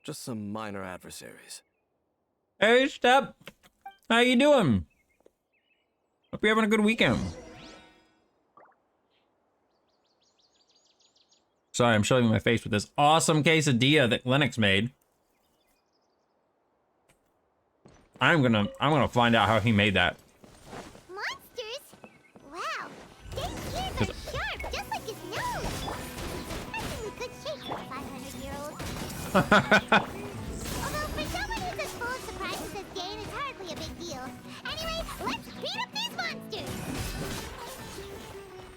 Just some minor adversaries. Hey, Step. How you doing? Hope you're having a good weekend. Sorry, I'm showing you my face with this awesome quesadilla that Lennox made. I'm gonna find out how he made that. Monsters? Wow. Dane's ears are sharp, just like his nose. That's in good shape for a 500-year-old. Although for someone who's as full of surprises as Dane, it's hardly a big deal. Anyway, let's beat up these monsters.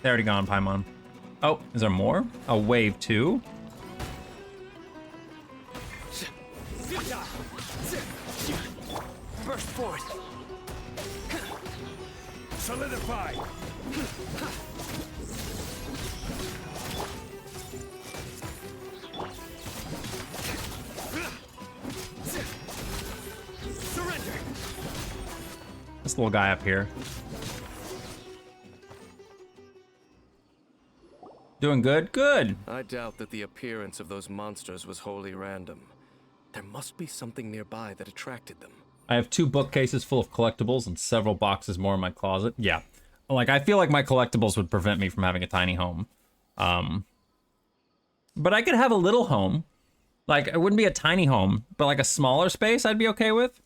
They're already gone, Paimon. Oh, is there more? A wave 2? Burst forth. Solidify. Surrender. This little guy up here. Doing good? Good. I doubt that the appearance of those monsters was wholly random. There must be something nearby that attracted them. I have 2 bookcases full of collectibles and several boxes more in my closet. Yeah. Like, I feel like my collectibles would prevent me from having a tiny home. But I could have a little home. Like, it wouldn't be a tiny home, but like a smaller space I'd be okay with.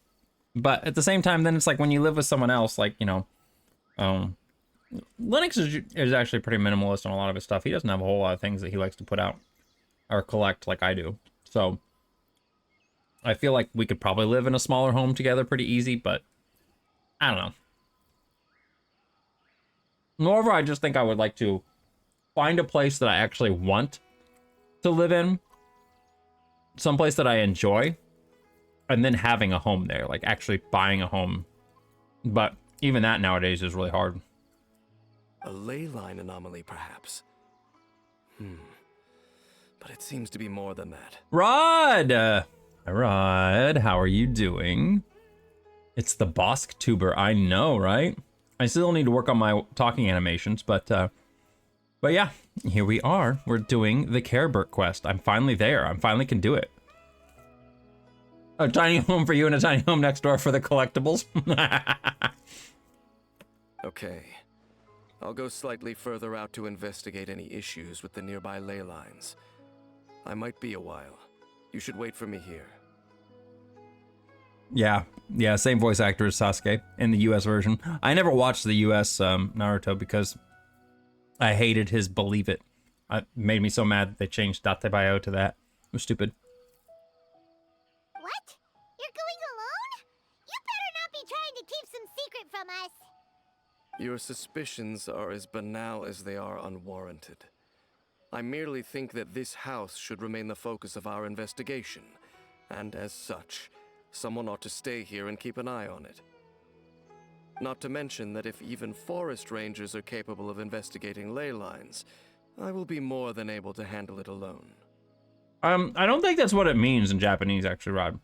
But at the same time, then it's like when you live with someone else, like, you know, Lennox is actually pretty minimalist on a lot of his stuff. He doesn't have a whole lot of things that he likes to put out or collect like I do. So I feel like we could probably live in a smaller home together pretty easy, but I don't know. Moreover, I just think I would like to find a place that I actually want to live in, someplace that I enjoy, and then having a home there, like actually buying a home. But even that nowadays is really hard. A ley line anomaly, perhaps. But it seems to be more than that. Rod! Rod, how are you doing? It's the Bosk tuber, I know, right? I still need to work on my talking animations, but yeah, here we are. We're doing the Caribert quest. I'm finally there. I finally can do it. A tiny home for you and a tiny home next door for the collectibles. Okay. I'll go slightly further out to investigate any issues with the nearby ley lines. I might be a while. You should wait for me here. Yeah, same voice actor as Sasuke in the US version. I never watched the US Naruto because I hated his Believe It. It made me so mad that they changed Datebayo to that. It was stupid. What? You're going alone? You better not be trying to keep some secret from us. Your suspicions are as banal as they are unwarranted. I merely think that this house should remain the focus of our investigation, and as such, someone ought to stay here and keep an eye on it. Not to mention that if even forest rangers are capable of investigating ley lines, I will be more than able to handle it alone. I don't think that's what it means in Japanese, actually, Rod.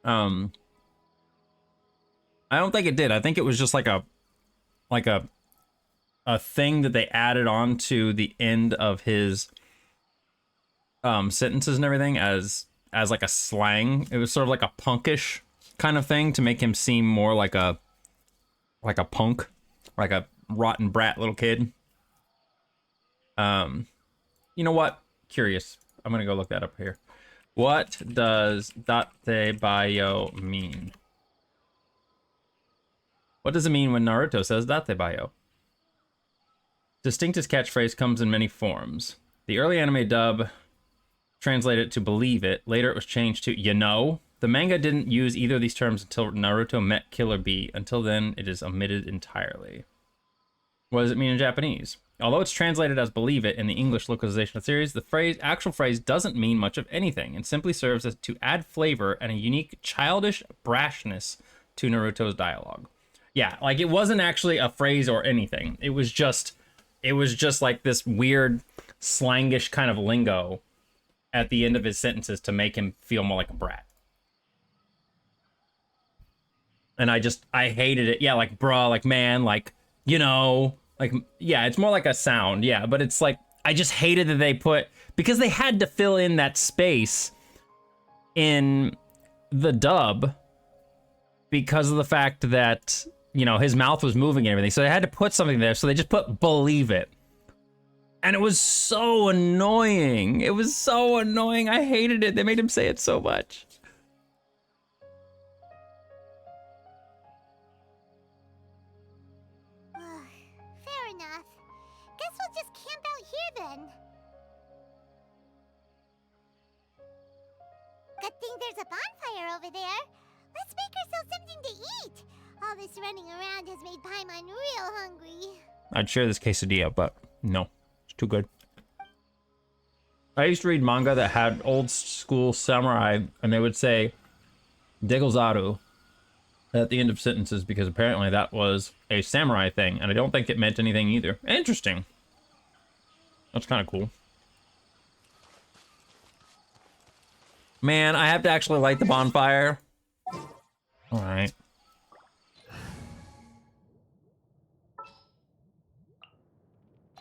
I don't think it did. I think it was just like a thing that they added on to the end of his sentences and everything as like a slang. It was sort of like a punkish kind of thing to make him seem more like a punk, like a rotten brat little kid. You know what? Curious. I'm gonna go look that up here. What does Datebayo mean? What does it mean when Naruto says Datebayo? Distinct as catchphrase comes in many forms. The early anime dub translated to believe it. Later it was changed to you know. The manga didn't use either of these terms until Naruto met Killer Bee. Until then, it is omitted entirely. What does it mean in Japanese? Although it's translated as believe it in the English localization of the series, the actual phrase doesn't mean much of anything and simply serves as to add flavor and a unique childish brashness to Naruto's dialogue. Yeah, like it wasn't actually a phrase or anything. It was just like this weird slangish kind of lingo at the end of his sentences to make him feel more like a brat. And I hated it. Yeah, like bruh, like man, like, you know, like, yeah, it's more like a sound. Yeah, but it's like, I just hated that they put, because they had to fill in that space in the dub because of the fact that, you know, his mouth was moving and everything. So they had to put something there. So they just put believe it. And it was so annoying. It was so annoying. I hated it. They made him say it so much. Fair enough. Guess we'll just camp out here then. Good thing there's a bonfire over there. Let's make ourselves something to eat. All this running around has made Paimon real hungry. I'd share this quesadilla, but no, it's too good. I used to read manga that had old school samurai, and they would say Degozaru at the end of sentences because apparently that was a samurai thing, and I don't think it meant anything either. Interesting. That's kind of cool. Man, I have to actually light the bonfire. All right.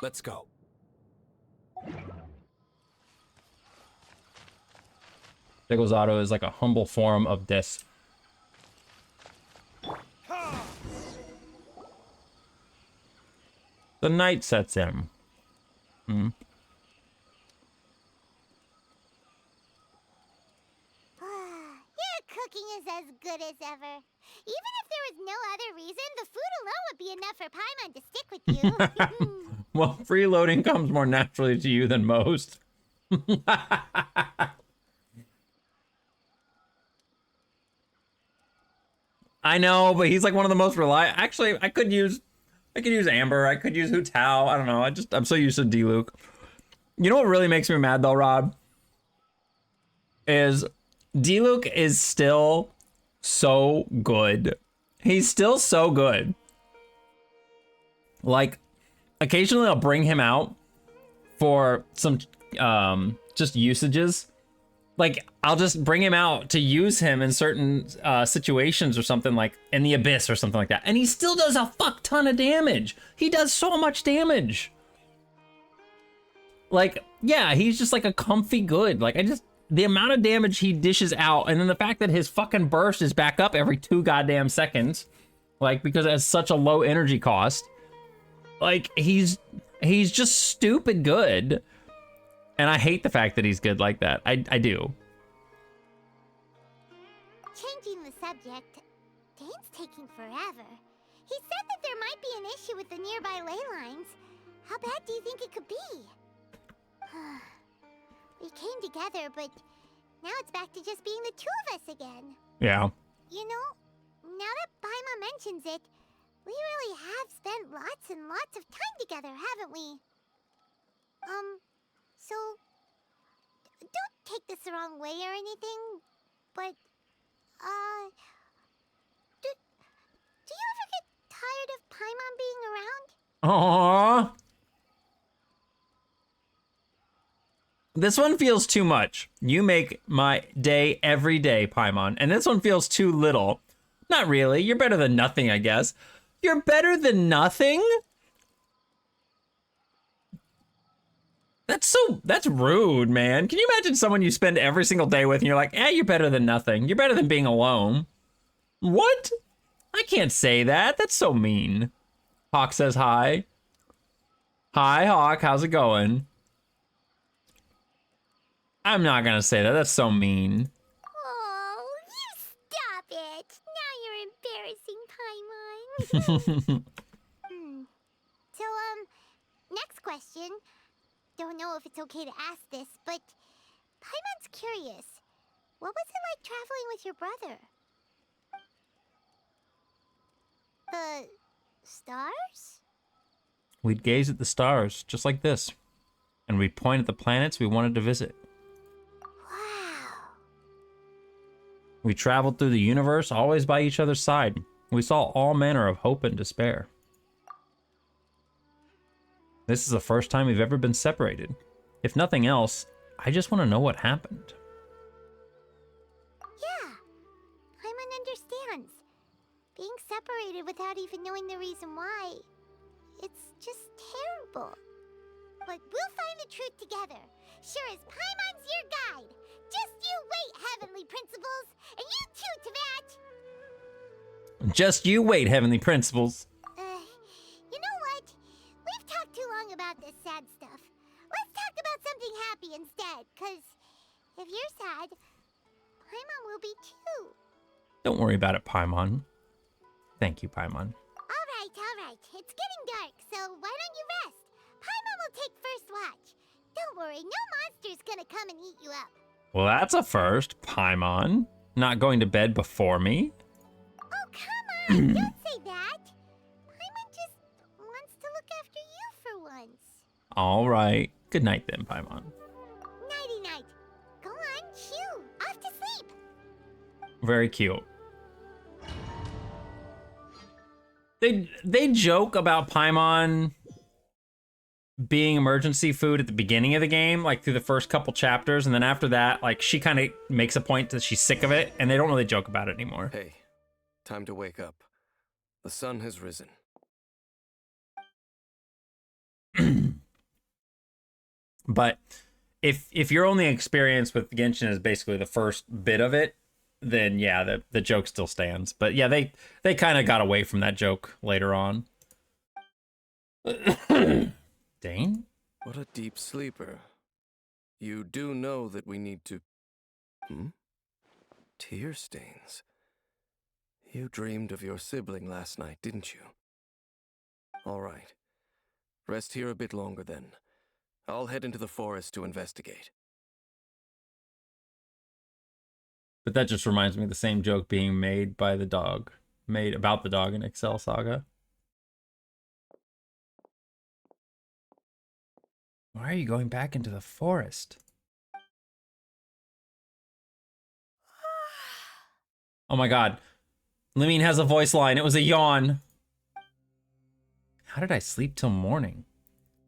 Let's go. Degozaru is like a humble form of this. The night sets in. Your cooking is as good as ever. Even if there was no other reason, the food alone would be enough for Paimon to stick with you. Well, freeloading comes more naturally to you than most. I know, but he's like one of the most reliable. Actually, I could use Amber. I could use Hu Tao. I don't know. I'm so used to D-Luke. You know what really makes me mad though, Rob? Is D-Luke is still so good. He's still so good. Like, occasionally I'll bring him out for some just usages. Like, I'll just bring him out to use him in certain situations or something, like in the Abyss or something like that. And he still does a fuck ton of damage. He does so much damage. Like, yeah, he's just like a comfy good. Like, the amount of damage he dishes out, and then the fact that his fucking burst is back up every 2 goddamn seconds. Like, because it has such a low energy cost. Like, he's just stupid good. And I hate the fact that he's good like that. I do. Changing the subject, Dane's taking forever. He said that there might be an issue with the nearby ley lines. How bad do you think it could be? We came together, but now it's back to just being the two of us again. Yeah. You know, now that Paimon mentions it, we really have spent lots and lots of time together, haven't we? So, don't take this the wrong way or anything, but, do you ever get tired of Paimon being around? Aww. This one feels too much. You make my day every day, Paimon. And this one feels too little. Not really. You're better than nothing, I guess. You're better than nothing? That's rude, man. Can you imagine someone you spend every single day with and you're like, you're better than nothing. You're better than being alone. What? I can't say that. That's so mean. Hawk says hi. Hi, Hawk. How's it going? I'm not gonna say that. That's so mean. Oh, you stop it. Now you're embarrassing, Paimon. So, next question. Don't know if it's okay to ask this, but Paimon's curious. What was it like traveling with your brother? The stars? We'd gaze at the stars, just like this. And we'd point at the planets we wanted to visit. Wow. We traveled through the universe, always by each other's side. We saw all manner of hope and despair. This is the first time we've ever been separated. If nothing else, I just want to know what happened. Yeah, Paimon understands. Being separated without even knowing the reason why, it's just terrible. But we'll find the truth together. Sure as Paimon's your guide. Just you wait, Heavenly Principles, and you too, Teyvat. Just you wait, Heavenly Principles. You know what? We've talked too long about this sad stuff. Let's talk about something happy instead, because if you're sad, Paimon will be too. Don't worry about it, Paimon. Thank you, Paimon. All right. It's getting dark, so why don't you rest? Paimon will take first watch. Don't worry, no monster's gonna come and eat you up. Well, that's a first, Paimon. Not going to bed before me? Oh, come on, don't say that. Paimon just wants to look after you for once. All right. Good night then, Paimon. Nighty-night. Go on, shoo, off to sleep. Very cute. They joke about Paimon being emergency food at the beginning of the game, like through the first couple chapters, and then after that, like she kind of makes a point that she's sick of it, and they don't really joke about it anymore. Hey, time to wake up. The sun has risen. But if your only experience with Genshin is basically the first bit of it, then yeah, the joke still stands. But yeah, they kind of got away from that joke later on. Dane? What a deep sleeper. You do know that we need to... Tear stains. You dreamed of your sibling last night, didn't you? All right. Rest here a bit longer then. I'll head into the forest to investigate. But that just reminds me of the same joke being made by the dog. Made about the dog in Excel Saga. Why are you going back into the forest? Oh my god. Limine has a voice line. It was a yawn. How did I sleep till morning?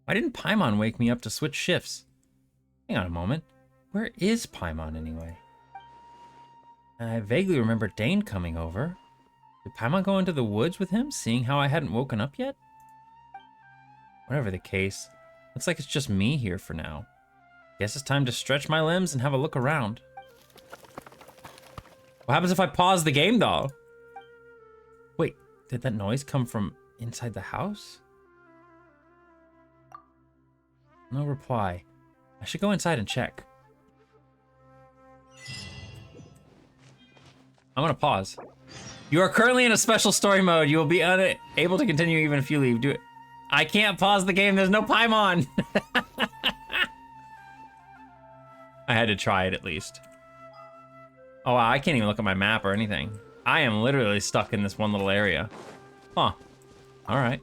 Why didn't Paimon wake me up to switch shifts? Hang on a moment. Where is Paimon anyway? I vaguely remember Dane coming over. Did Paimon go into the woods with him, seeing how I hadn't woken up yet? Whatever the case, looks like it's just me here for now. Guess it's time to stretch my limbs and have a look around. What happens if I pause the game, though? Wait, Did that noise come from inside the house? No reply. I should go inside and check. I'm gonna pause. You are currently in a special story mode. You will be unable to continue even if you leave. Do it. I can't pause the game. There's no Paimon. I had to try it at least. Oh, wow, I can't even look at my map or anything. I am literally stuck in this one little area. Huh. All right.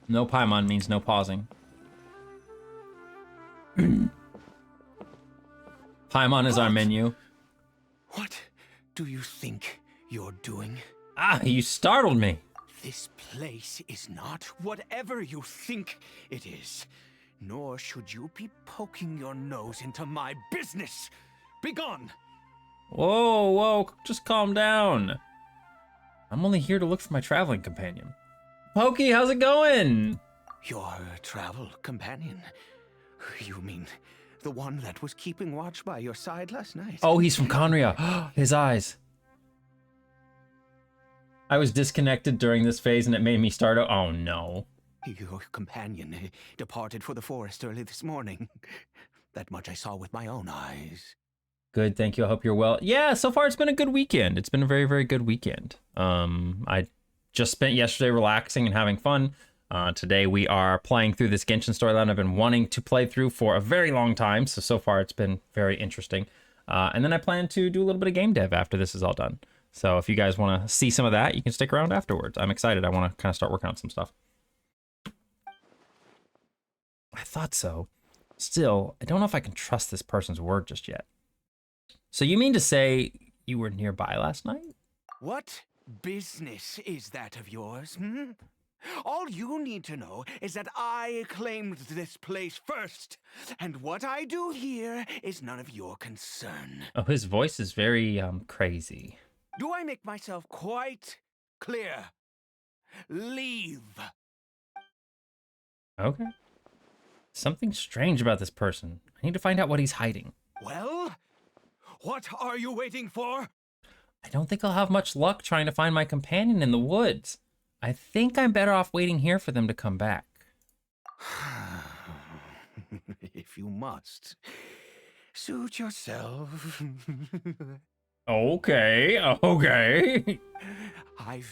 No Paimon means no pausing. Paimon is our menu. What do you think you're doing? Ah, you startled me. This place is not whatever you think it is. Nor should you be poking your nose into my business. Begone! Whoa, whoa, just calm down. I'm only here to look for my traveling companion. Pokey, how's it going? Your travel companion? You mean the one that was keeping watch by your side last night? Oh, he's from Conria. His eyes. I was disconnected during this phase and it made me start. Oh no. Your companion departed for the forest early this morning. That much I saw with my own eyes. Good, thank you. I hope you're well. Yeah, so far it's been a good weekend. It's been a very, very good weekend. I just spent yesterday relaxing and having fun. Today we are playing through this Genshin storyline I've been wanting to play through for a very long time. So far it's been very interesting. And then I plan to do a little bit of game dev after this is all done. So if you guys want to see some of that, you can stick around afterwards. I'm excited. I want to kind of start working on some stuff. I thought so. Still, I don't know if I can trust this person's word just yet. So you mean to say you were nearby last night? What business is that of yours, hmm? All you need to know is that I claimed this place first, and what I do here is none of your concern. Oh, his voice is very, crazy. Do I make myself quite clear? Leave. Okay. Something strange about this person. I need to find out what he's hiding. Well, what are you waiting for? I don't think I'll have much luck trying to find my companion in the woods. I think I'm better off waiting here for them to come back. If you must, suit yourself. Okay, okay. I've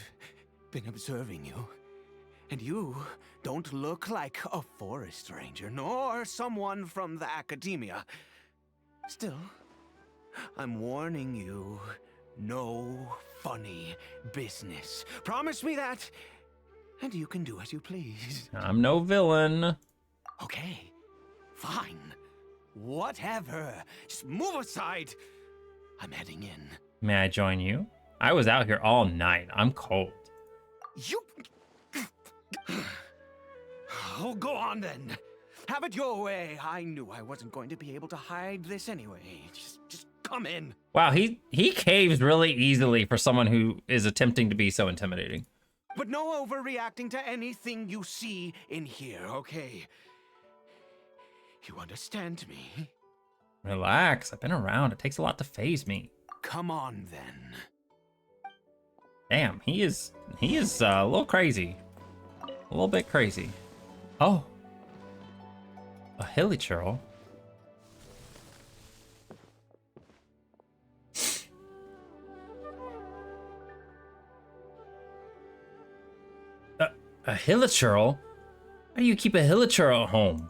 been observing you, and you don't look like a forest ranger, nor someone from the academia. Still, I'm warning you, no funny business. Promise me that, and you can do as you please. I'm no villain. Okay, fine. Whatever. Just move aside. I'm heading in. May I join you? I was out here all night. I'm cold. You... Oh, go on then. Have it your way. I knew I wasn't going to be able to hide this anyway. Just come in. Wow, he caves really easily for someone who is attempting to be so intimidating. But no overreacting to anything you see in here, okay? You understand me? Relax, I've been around. It takes a lot to phase me. Come on then. Damn, he is a little crazy. A little bit crazy. Oh. A hilly churl. A hilichurl? How do you keep a hilichurl at home?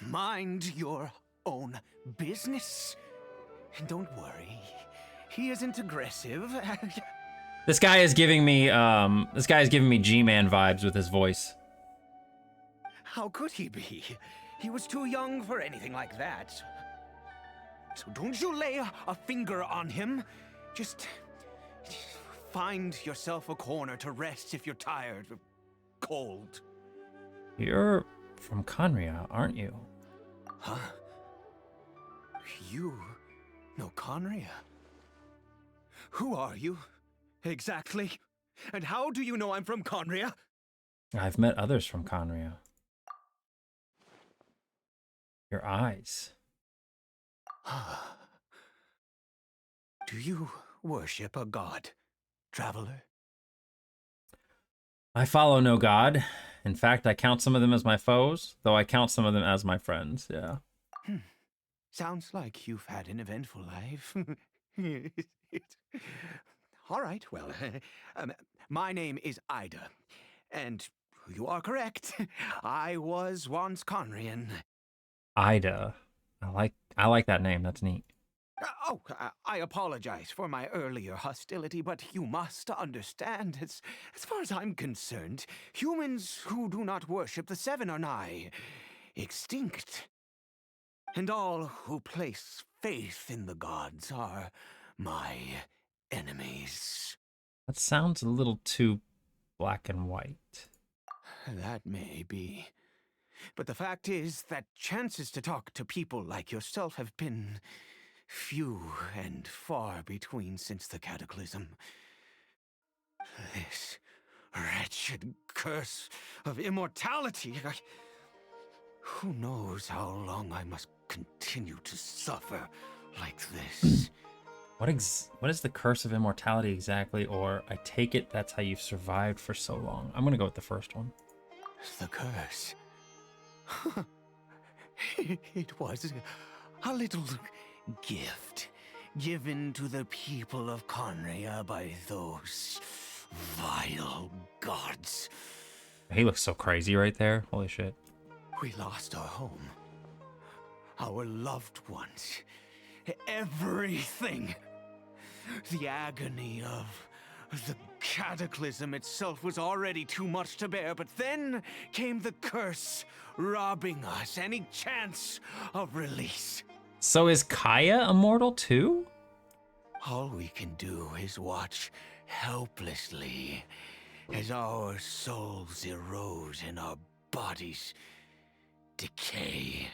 Mind your own business. And don't worry, he isn't aggressive. This guy is giving me G-Man vibes with his voice. How could he be? He was too young for anything like that. So don't you lay a finger on him. Just find yourself a corner to rest if you're tired or cold. You're from Conria, aren't you? Huh? You know Conria? Who are you, exactly? And how do you know I'm from Conria? I've met others from Conria. Your eyes. Do you worship a god, traveler? I follow no god. In fact, I count some of them as my foes, though I count some of them as my friends, yeah. Sounds like you've had an eventful life. All right, well, my name is Ida, and you are correct. I was once Conrian. Ida. I like that name. That's neat. I apologize for my earlier hostility, but you must understand, as far as I'm concerned, humans who do not worship the Seven are nigh extinct. And all who place faith in the gods are my enemies. That sounds a little too black and white. That may be. But the fact is that chances to talk to people like yourself have been few and far between since the cataclysm. This wretched curse of immortality. Who knows how long I must continue to suffer like this? What is the curse of immortality exactly? Or I take it that's how you've survived for so long. I'm gonna go with the first one. The curse. It was a little gift given to the people of Conria by those vile gods. He looks so crazy right there. Holy shit. We lost our home, our loved ones, everything. The agony of the cataclysm itself was already too much to bear, but then came the curse, robbing us any chance of release. So is Kaya immortal too? All we can do is watch helplessly as our souls erode and our bodies decay.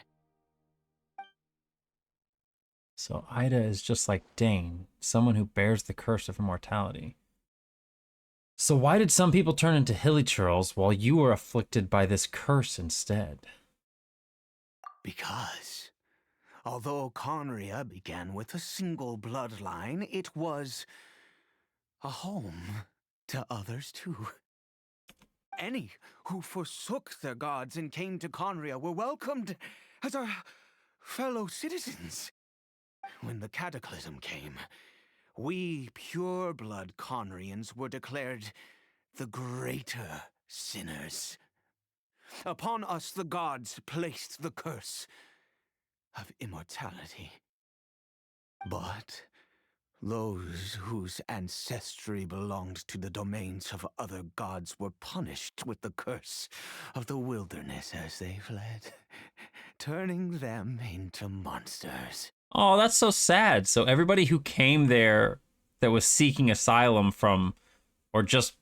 So Ida is just like Dane, someone who bears the curse of immortality. So why did some people turn into hilly churls while you were afflicted by this curse instead? Because, although Conria began with a single bloodline, it was a home to others too. Any who forsook their gods and came to Conria were welcomed as our fellow citizens. When the cataclysm came, we pure-blood Conrians were declared the greater sinners. Upon us the gods placed the curse of immortality. But those whose ancestry belonged to the domains of other gods were punished with the curse of the wilderness as they fled, turning them into monsters. Oh, that's so sad. So everybody who came there that was seeking asylum from, or just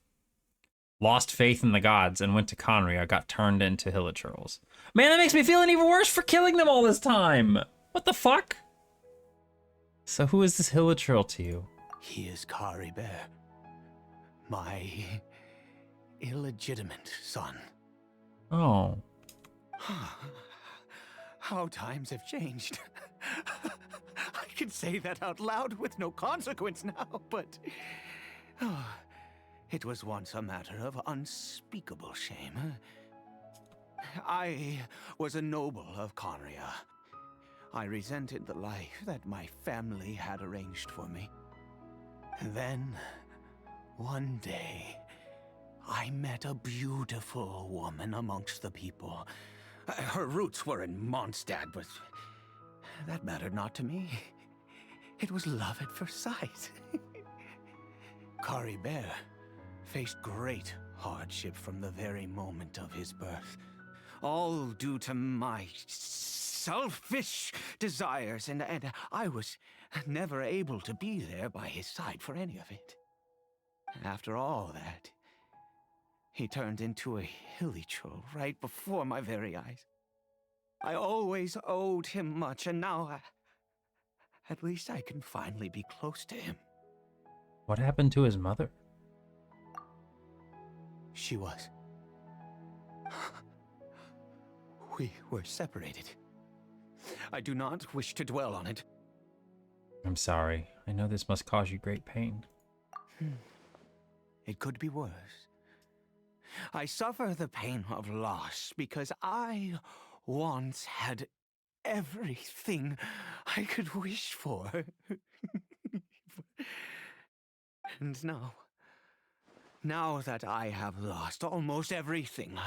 lost faith in the gods and went to Conria got turned into Hilichurls. Man, that makes me feel even worse for killing them all this time. What the fuck? So who is this Hilichurl to you? He is Caribert, my illegitimate son. Oh. How times have changed. I can say that out loud with no consequence now, but it was once a matter of unspeakable shame. I was a noble of Conria. I resented the life that my family had arranged for me. Then, one day, I met a beautiful woman amongst the people. Her roots were in Mondstadt, but that mattered not to me. It was love at first sight. Caribert faced great hardship from the very moment of his birth. All due to my selfish desires, and I was never able to be there by his side for any of it. After all that, he turned into a Hilichurl right before my very eyes. I always owed him much, and now at least I can finally be close to him. What happened to his mother? She was. We were separated. I do not wish to dwell on it. I'm sorry. I know this must cause you great pain. It could be worse. I suffer the pain of loss because I once had everything I could wish for. And now that I have lost almost everything,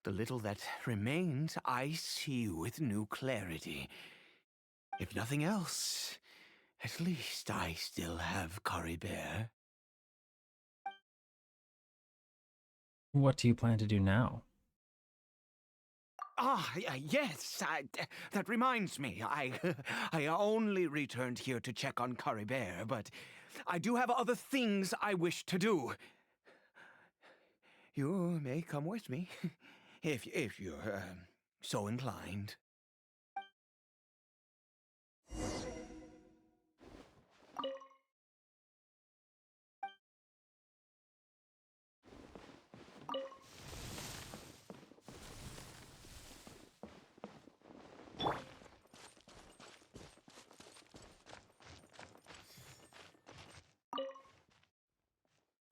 the little that remains I see with new clarity. If nothing else, at least I still have Caribert. What do you plan to do now? Yes, that reminds me. I only returned here to check on Caribert, but I do have other things I wish to do. You may come with me, if you're so inclined.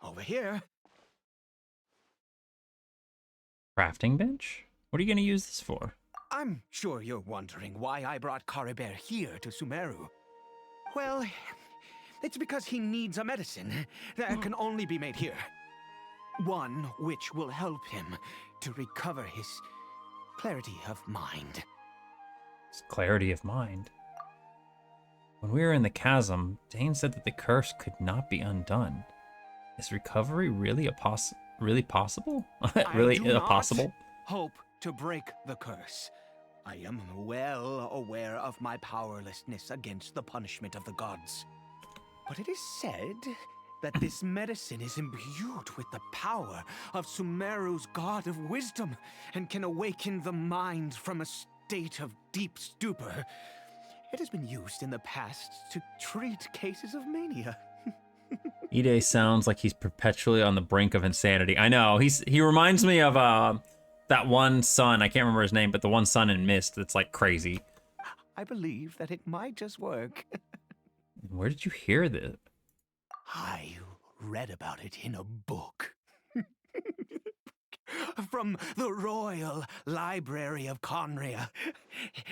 Over here. Crafting bench? What are you going to use this for? I'm sure you're wondering why I brought Caribert here to Sumeru. Well, it's because he needs a medicine that can only be made here. One which will help him to recover his clarity of mind. It's clarity of mind. When we were in the chasm, Dane said that the curse could not be undone. Is recovery really really possible? Really I do possible? not hope to break the curse. I am well aware of my powerlessness against the punishment of the gods. But it is said that this medicine is imbued with the power of Sumeru's god of wisdom and can awaken the mind from a state of deep stupor. It has been used in the past to treat cases of mania. Ide sounds like he's perpetually on the brink of insanity. I know, he reminds me of that one son, I can't remember his name, but the one son in Mist that's like crazy. I believe that it might just work. Where did you hear this? I read about it in a book. From the Royal Library of Conria.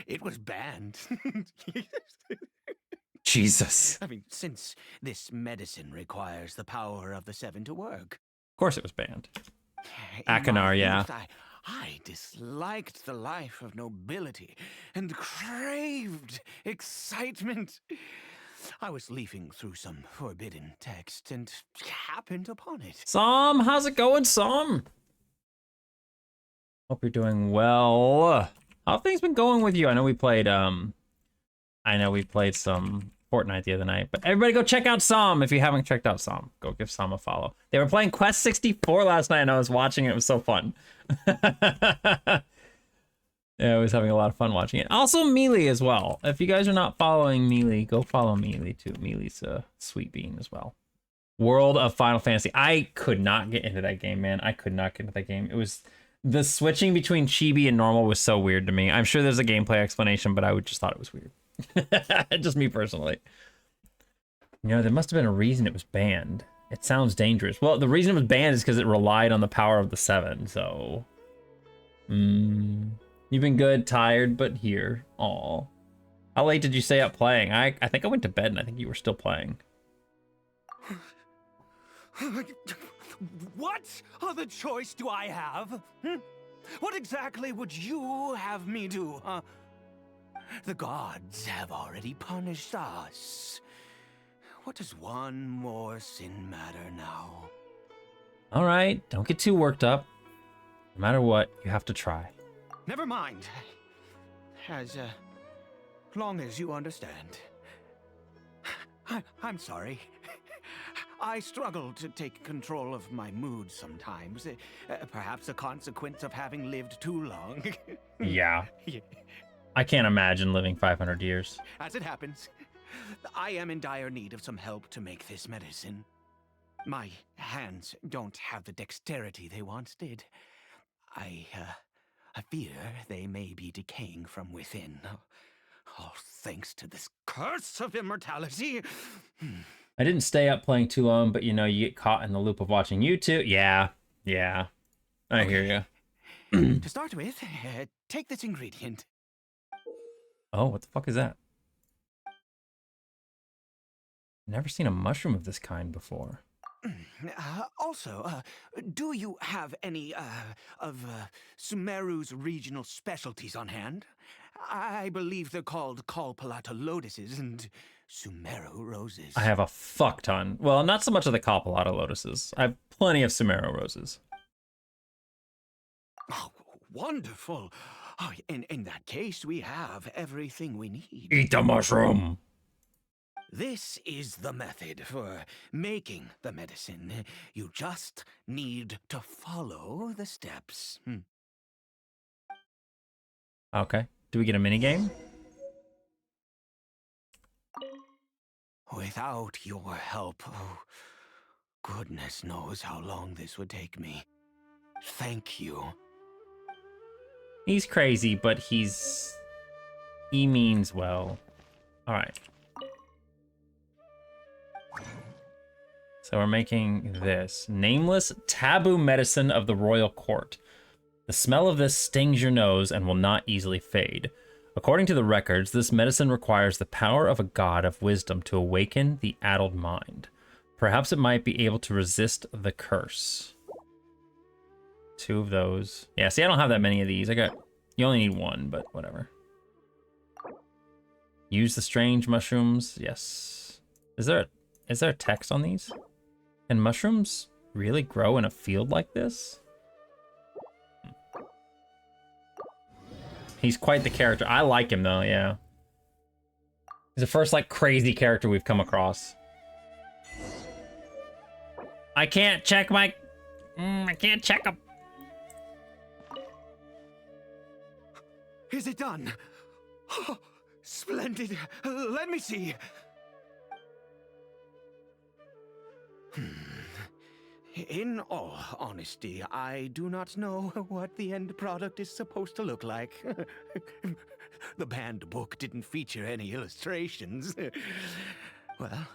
It was banned. Jesus. I mean, since this medicine requires the power of the Seven to work. Of course it was banned. In my Akanar, yeah. youth, I disliked the life of nobility and craved excitement. I was leafing through some forbidden text and happened upon it. Som, how's it going, Som? Hope you're doing well. How have things been going with you? I know we played some Fortnite the other night, but everybody go check out Som if you haven't checked out Som. Go give Som a follow. They were playing Quest 64 last night and I was watching it. It was so fun. Yeah, I was having a lot of fun watching it. Also Melee as well. If you guys are not following Melee, go follow Melee too. Melee's a sweet bean as well. World of Final Fantasy. I could not get into that game, man. I could not get into that game. It was the switching between chibi and normal was so weird to me. I'm sure there's a gameplay explanation, but I would just thought it was weird. Just me personally. You know, there must have been a reason it was banned. It sounds dangerous. Well, the reason it was banned is because it relied on the power of the Seven, so... You've been good, tired, but here. Aw. How late did you stay up playing? I think I went to bed and I think you were still playing. What other choice do I have? What exactly would you have me do, huh? The gods have already punished us. What does one more sin matter now? All right, don't get too worked up. No matter what, you have to try. Never mind. As long as you understand. I'm sorry. I struggle to take control of my mood sometimes. Perhaps a consequence of having lived too long. Yeah. I can't imagine living 500 years. As it happens, I am in dire need of some help to make this medicine. My hands don't have the dexterity they once did. I fear they may be decaying from within. All thanks to this curse of immortality. I didn't stay up playing too long, but you know, you get caught in the loop of watching YouTube. Yeah. I hear you. To start with, take this ingredient. Oh, what the fuck is that? Never seen a mushroom of this kind before. Also, do you have any of Sumeru's regional specialties on hand? I believe they're called Kalpalata lotuses and Sumeru roses. I have a fuck ton. Well, not so much of the Kalpalata lotuses. I have plenty of Sumeru roses. Oh, wonderful. Oh, in that case, we have everything we need. Eat the mushroom! This is the method for making the medicine. You just need to follow the steps. Okay. Do we get a minigame? Without your help, oh, goodness knows how long this would take me. Thank you. He's crazy, but he means well. Alright. So we're making this. Nameless taboo medicine of the royal court. The smell of this stings your nose and will not easily fade. According to the records, this medicine requires the power of a god of wisdom to awaken the addled mind. Perhaps it might be able to resist the curse. 2 of those. Yeah, see, I don't have that many of these. You only need 1, but whatever. Use the strange mushrooms. Yes. Is there a text on these? Can mushrooms really grow in a field like this? He's quite the character. I like him though, yeah. He's the first like crazy character we've come across. I can't check my... I can't check him. Is it done? Oh, splendid. Let me see. In all honesty, I do not know what the end product is supposed to look like. The banned book didn't feature any illustrations. Well,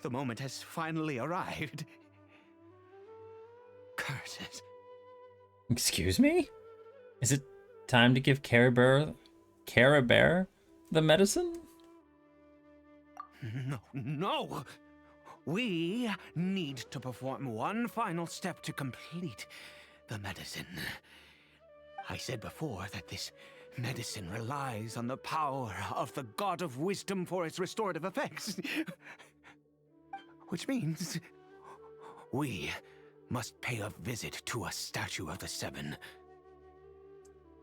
the moment has finally arrived. Curses. Excuse me? Is it time to give Caribert the medicine? No. We need to perform one final step to complete the medicine. I said before that this medicine relies on the power of the God of Wisdom for its restorative effects. Which means we must pay a visit to a statue of the Seven.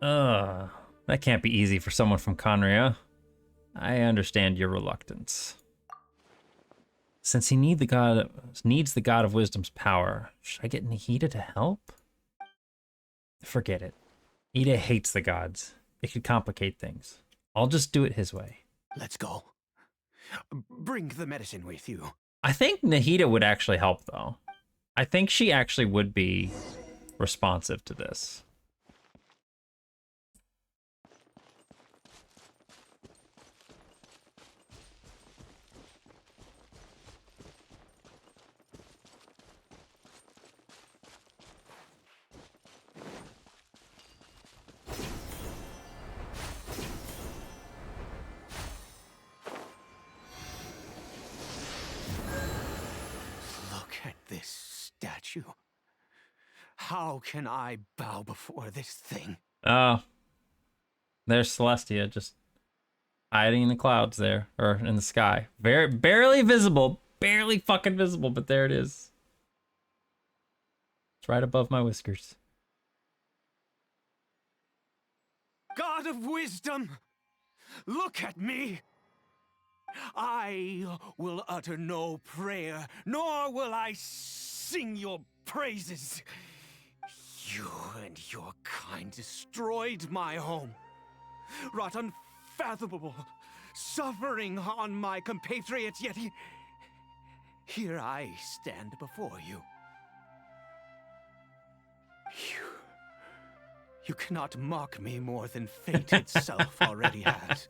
That can't be easy for someone from Conria. I understand your reluctance. Since he needs the God of Wisdom's power, should I get Nahida to help? Forget it. Ida hates the gods. It could complicate things. I'll just do it his way. Let's go. Bring the medicine with you. I think Nahida would actually help, though. I think she actually would be responsive to this. This statue. How can I bow before this thing? Oh. There's Celestia just hiding in the clouds there, or in the sky. Barely visible, barely fucking visible, but there it is. It's right above my whiskers. God of Wisdom, look at me. I will utter no prayer, nor will I sing your praises. You and your kind destroyed my home, wrought unfathomable suffering on my compatriots, yet here I stand before you. You cannot mock me more than fate itself already has.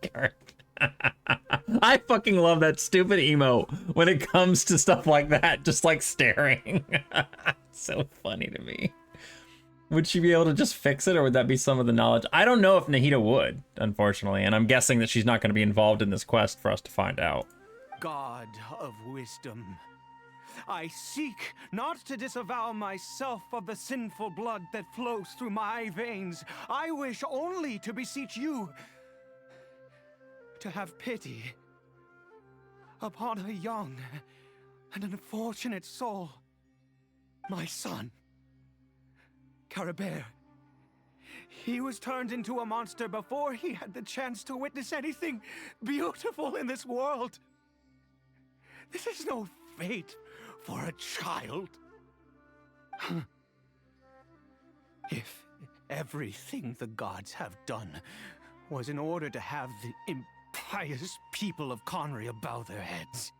I fucking love that stupid emo when it comes to stuff like that, just like staring. So funny to me. Would she be able to just fix it, or would that be some of the knowledge? I don't know if Nahida would, unfortunately, and I'm guessing that she's not going to be involved in this quest for us to find out. God of wisdom, I seek not to disavow myself of the sinful blood that flows through my veins. I wish only to beseech you to have pity upon a young and unfortunate soul, my son, Caribert. He was turned into a monster before he had the chance to witness anything beautiful in this world. This is no fate for a child. If everything the gods have done was in order to have the impious people of Conria bow their heads,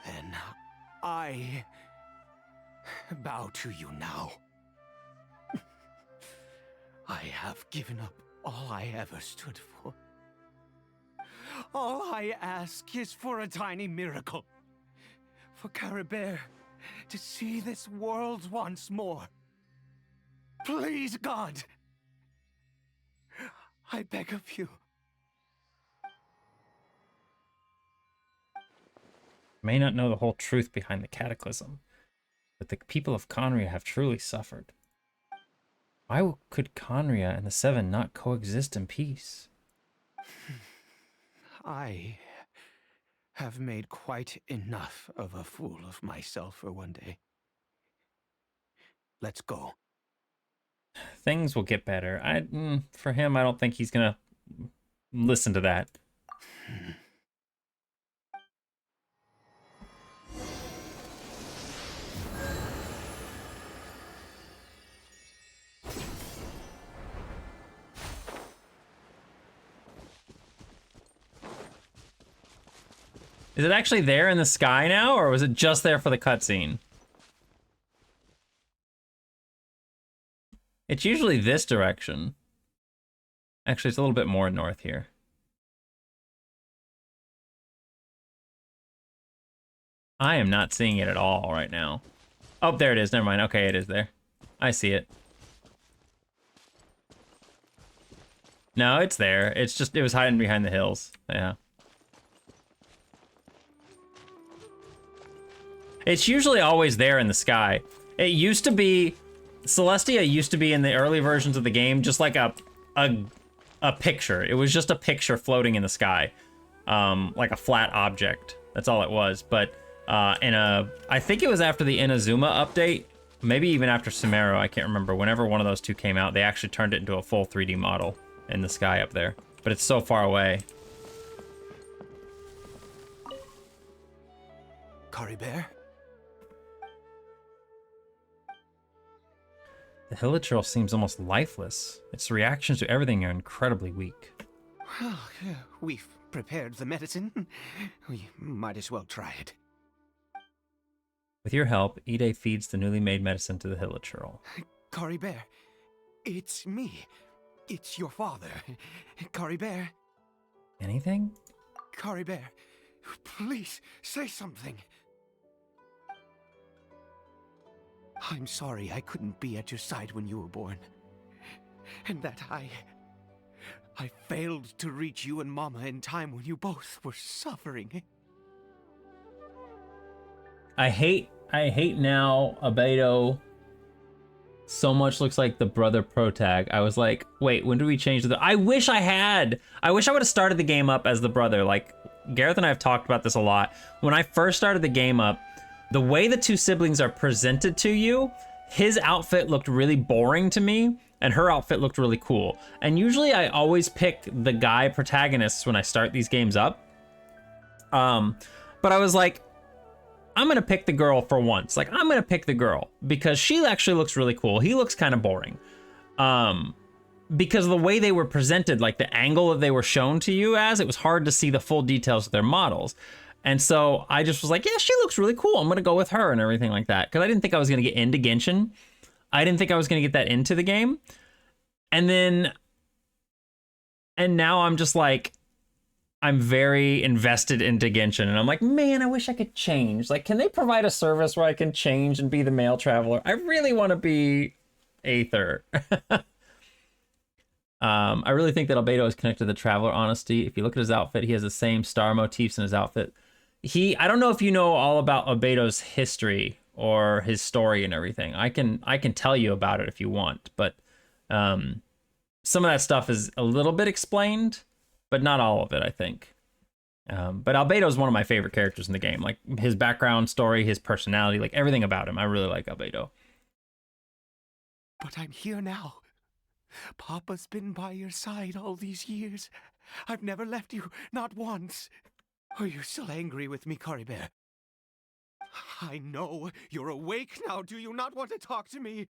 then I bow to you now. I have given up all I ever stood for. All I ask is for a tiny miracle. For Caribert to see this world once more. Please, God. I beg of you. May not know the whole truth behind the cataclysm, but the people of Conria have truly suffered. Why could Conria and the Seven not coexist in peace? I have made quite enough of a fool of myself for one day. Let's go. Things will get better. For him, I don't think he's gonna listen to that. Is it actually there in the sky now, or was it just there for the cutscene? It's usually this direction. Actually, it's a little bit more north here. I am not seeing it at all right now. Oh, there it is. Never mind. Okay, it is there. I see it. No, it's there. It's just, it was hiding behind the hills. Yeah. It's usually always there in the sky. It used to be, Celestia used to be in the early versions of the game just like a picture. It was just a picture floating in the sky, like a flat object. That's all it was. But I think it was after the Inazuma update, maybe even after Sumeru, I can't remember. Whenever one of those two came out, they actually turned it into a full 3D model in the sky up there. But it's so far away. Caribert? The hilichurl seems almost lifeless. Its reactions to everything are incredibly weak. Well, we've prepared the medicine. We might as well try it. With your help, Ide feeds the newly made medicine to the hilichurl. Caribert, it's me. It's your father. Caribert. Anything? Caribert, please say something. I'm sorry I couldn't be at your side when you were born. And that I failed to reach you and Mama in time when you both were suffering. I hate now Abedo so much looks like the brother protag. I was like, wait, when do we change the... I wish I would have started the game up as the brother. Like, Gareth and I have talked about this a lot. When I first started the game up, the way the two siblings are presented to you, his outfit looked really boring to me, and her outfit looked really cool. And usually I always pick the guy protagonists when I start these games up. But I was like, I'm gonna pick the girl for once. Like, I'm gonna pick the girl because she actually looks really cool. He looks kind of boring. Because of the way they were presented, like the angle that they were shown to you as, it was hard to see the full details of their models. And so I just was like, yeah, she looks really cool. I'm going to go with her and everything like that. Because I didn't think I was going to get into Genshin. I didn't think I was going to get that into the game. And then, and now I'm just like, I'm very invested into Genshin, and I'm like, man, I wish I could change. Like, can they provide a service where I can change and be the male traveler? I really want to be Aether. I really think that Albedo is connected to the Traveler Honesty. If you look at his outfit, he has the same star motifs in his outfit. I don't know if you know all about Albedo's history or his story and everything. I can tell you about it if you want, but some of that stuff is a little bit explained, but not all of it, I think. But Albedo is one of my favorite characters in the game. Like, his background story, his personality, like everything about him. I really like Albedo. But I'm here now. Papa's been by your side all these years. I've never left you, not once. Are you still angry with me, Caribert? I know you're awake now. Do you not want to talk to me?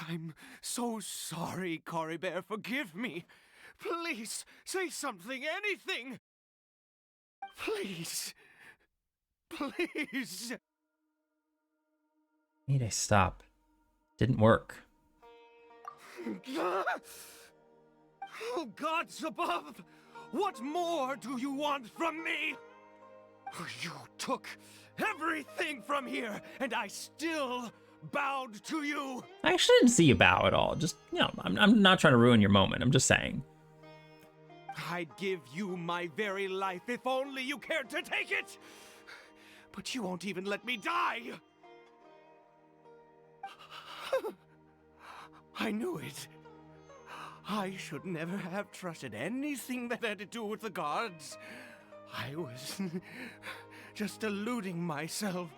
I'm so sorry, Caribert. Forgive me. Please, say something, anything. Please. Please. Need a stop. Didn't work. Oh, gods above! What more do you want from me? You took everything from here, and I still bowed to you. I actually didn't see you bow at all. Just, you know, I'm not trying to ruin your moment. I'm just saying. I'd give you my very life if only you cared to take it. But you won't even let me die. I knew it. I should never have trusted anything that had to do with the gods. I was just deluding myself.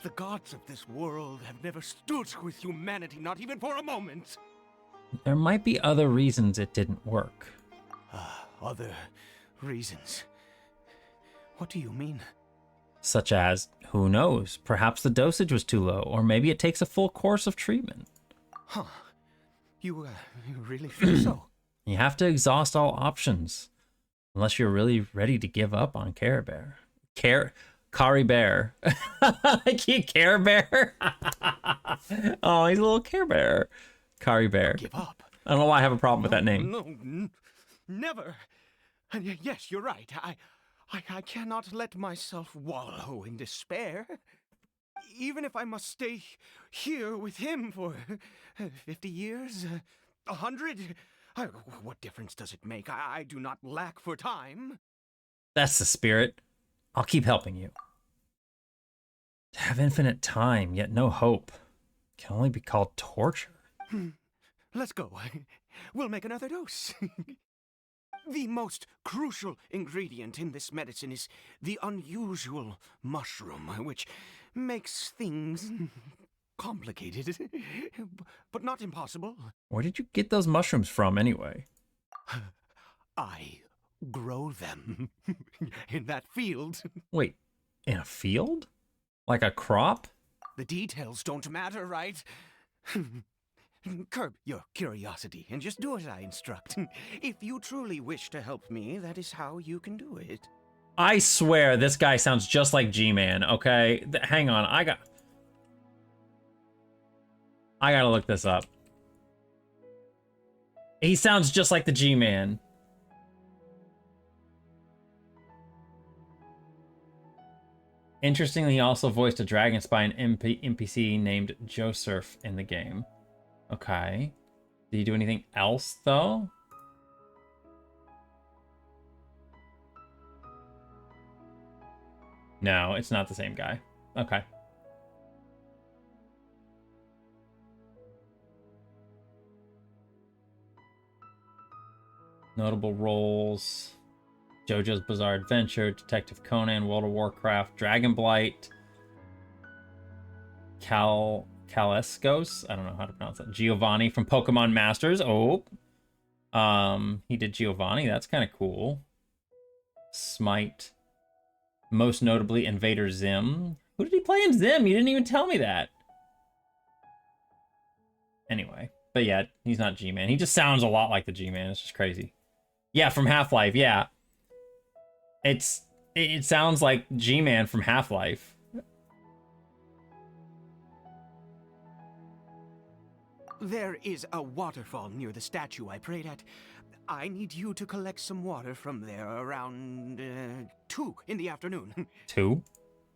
The gods of this world have never stood with humanity, not even for a moment. There might be other reasons it didn't work. Other reasons? What do you mean? Such as, who knows, perhaps the dosage was too low, or maybe it takes a full course of treatment. Huh. You really feel so? You have to exhaust all options, unless you're really ready to give up on Caribert. Caribert. Caribert? Oh, he's a little Caribert. Caribert. Give up? I don't know why I have a problem with that name. No, never. And yes, you're right. I cannot let myself wallow in despair. Even if I must stay here with him for 50 years, 100, what difference does it make? I do not lack for time. That's the spirit. I'll keep helping you. To have infinite time, yet no hope, can only be called torture. Let's go. We'll make another dose. The most crucial ingredient in this medicine is the unusual mushroom, which makes things complicated, but not impossible. Where did you get those mushrooms from, anyway? I grow them in that field. Wait, in a field? Like a crop? The details don't matter, right? Curb your curiosity and just do as I instruct. If you truly wish to help me, that is how you can do it. I swear this guy sounds just like G-Man, okay? Hang on, I gotta look this up. He sounds just like the G-Man. Interestingly, he also voiced a dragon spy and NPC named Joseph in the game. Okay. Did he do anything else, though? No, it's not the same guy. Okay. Notable roles: JoJo's Bizarre Adventure, Detective Conan, World of Warcraft, Dragonblight, Kaleskos, I don't know how to pronounce that. Giovanni from Pokemon Masters. Oh. He did Giovanni. That's kind of cool. Smite. Most notably, Invader Zim. Who did he play in Zim? You didn't even tell me that. Anyway. But yeah, he's not G-Man. He just sounds a lot like the G-Man. It's just crazy. Yeah, from Half-Life, yeah. It sounds like G-Man from Half-Life. There is a waterfall near the statue I prayed at. I need you to collect some water from there around 2 in the afternoon. 2?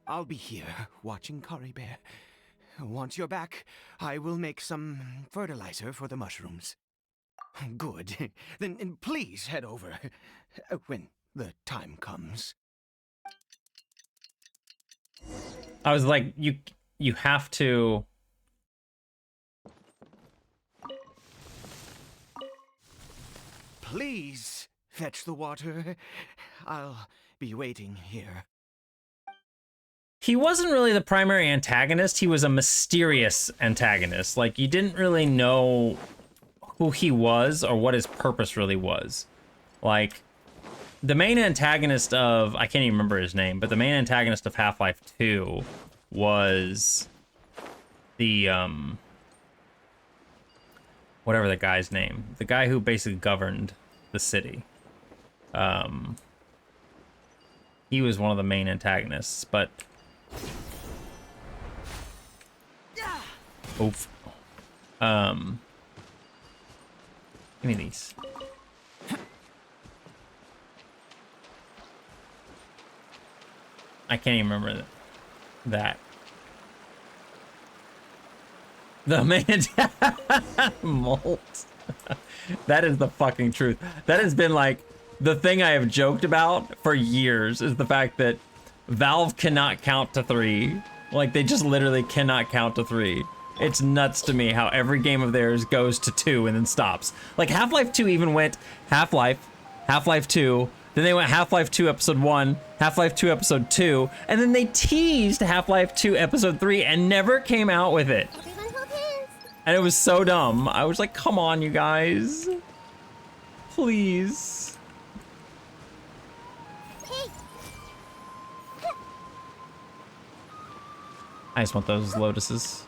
I'll be here watching Caribert. Once you're back, I will make some fertilizer for the mushrooms. Good. Then please head over when the time comes. I was like, you have to. Please fetch the water. I'll be waiting here. He wasn't really the primary antagonist. He was a mysterious antagonist. Like, you didn't really know who he was or what his purpose really was. Like, the main antagonist of, I can't even remember his name, but the main antagonist of Half-Life 2 was the, whatever the guy's name. The guy who basically governed the city. He was one of the main antagonists, but... Oof. Give me these. I can't even remember that. The man molt. That is the fucking truth. That has been like the thing I have joked about for years, is the fact that Valve cannot count to 3. Like, they just literally cannot count to 3. It's nuts to me how every game of theirs goes to 2 and then stops. Like, Half-Life 2 even went Half-Life, Half-Life 2, then they went Half-Life 2 Episode 1, Half-Life 2 Episode 2, and then they teased Half-Life 2 Episode 3 and never came out with it. And it was so dumb. I was like, come on, you guys. Please. I just want those lotuses.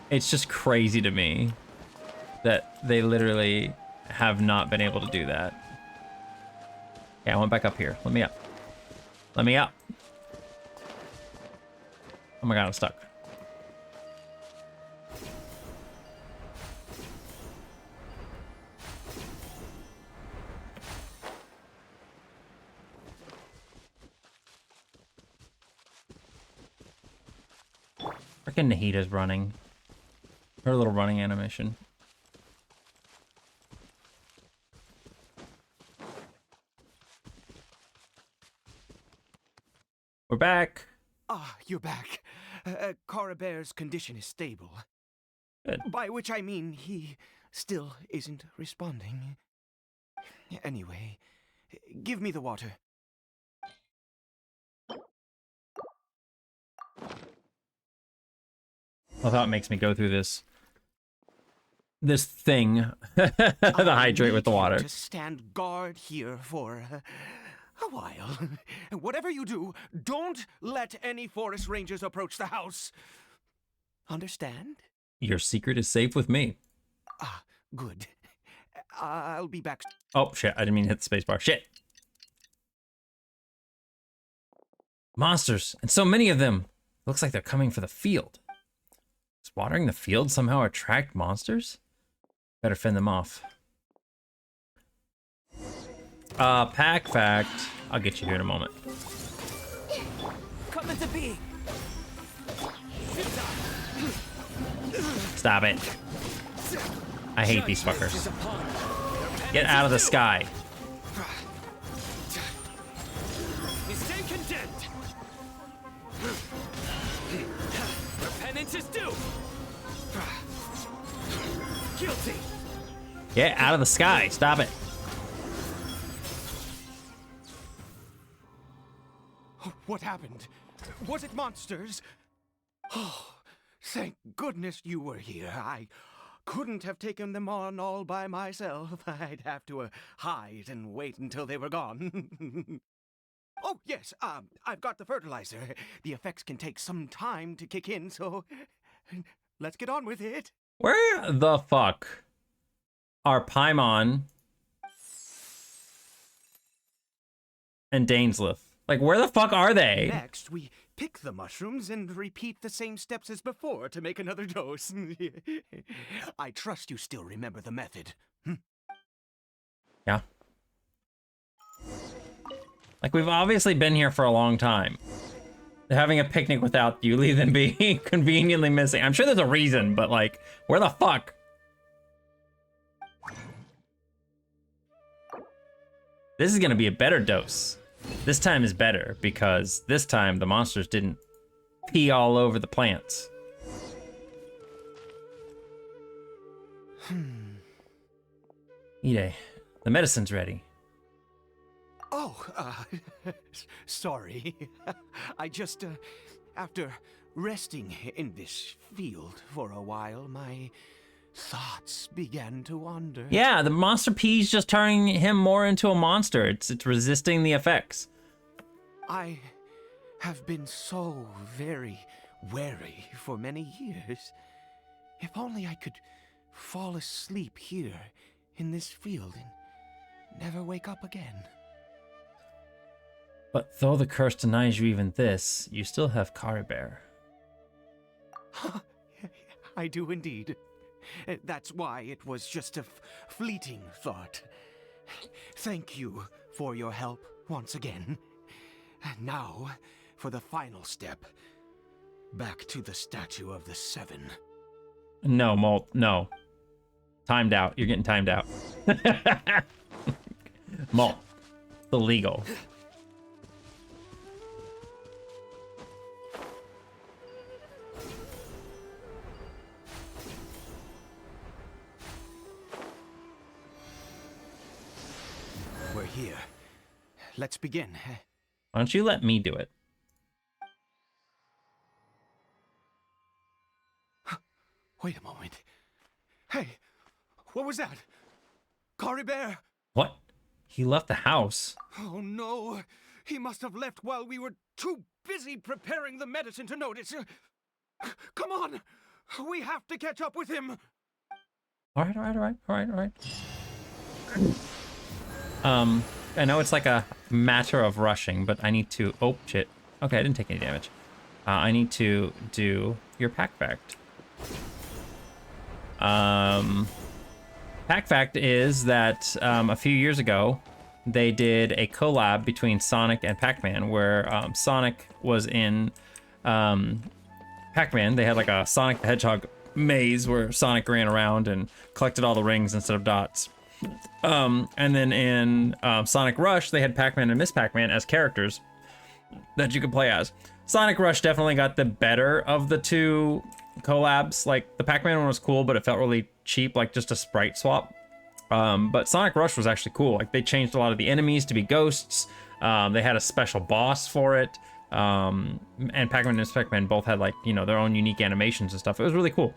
It's just crazy to me that they literally have not been able to do that. Yeah, I went back up here. Let me up. Let me up. Oh my god, I'm stuck. Freaking Nahita's running. Her little running animation. We're back. Ah, you're back. Caribert's condition is stable. Good. By which I mean he still isn't responding. Anyway, give me the water. I thought it makes me go through this thing. The hydrate with the water. To stand guard here for a while. Whatever you do, don't let any forest rangers approach the house. Understand? Your secret is safe with me. Ah, good. I'll be back. Oh, shit. I didn't mean to hit the spacebar. Shit. Monsters, and so many of them. Looks like they're coming for the field. Does watering the field somehow attract monsters? Better fend them off. Pack fact. I'll get you here in a moment. Come into being. Stop it. I hate these fuckers. Get out of the sky. Stay condemned. Repentance is due. Guilty. Get out of the sky. Stop it. What happened? Was it monsters? Oh, thank goodness you were here. I couldn't have taken them on all by myself. I'd have to hide and wait until they were gone. Oh, yes, I've got the fertilizer. The effects can take some time to kick in, so let's get on with it. Where the fuck are Paimon and Dainsleif? Like, where the fuck are they? Next, we pick the mushrooms and repeat the same steps as before to make another dose. I trust you still remember the method. Yeah. Like, we've obviously been here for a long time. Having a picnic without you, leave them being conveniently missing. I'm sure there's a reason, but like, where the fuck? This is gonna be a better dose. This time is better because this time the monsters didn't pee all over the plants. Ide, the medicine's ready. Oh, sorry. I just, after resting in this field for a while, my thoughts began to wander. Yeah, the monster pee's just turning him more into a monster. It's resisting the effects. I have been so very wary for many years. If only I could fall asleep here in this field and never wake up again. But though the curse denies you even this, you still have Caribert. I do indeed. That's why it was just a fleeting thought. Thank you for your help once again. And now, for the final step. Back to the statue of the Seven. No, Molt, no. Timed out. You're getting timed out. Molt, it's illegal. We're here. Let's begin. Why don't you let me do it? Wait a moment. Hey, what was that? Caribert! What? He left the house. Oh no! He must have left while we were too busy preparing the medicine to notice. Come on! We have to catch up with him! All right. I know it's like a matter of rushing, but I need to... Oh, shit. Okay, I didn't take any damage. I need to do your pack fact. Pack fact is that a few years ago, they did a collab between Sonic and Pac-Man where Sonic was in Pac-Man. They had like a Sonic the Hedgehog maze where Sonic ran around and collected all the rings instead of dots. And then in Sonic Rush, they had Pac-Man and Miss Pac-Man as characters that you could play as. Sonic Rush definitely got the better of the two collabs. Like, the Pac-Man one was cool, but it felt really cheap, like just a sprite swap. But Sonic Rush was actually cool. Like, they changed a lot of the enemies to be ghosts. They had a special boss for it. And Pac-Man and Miss Pac-Man both had, like, you know, their own unique animations and stuff. It was really cool.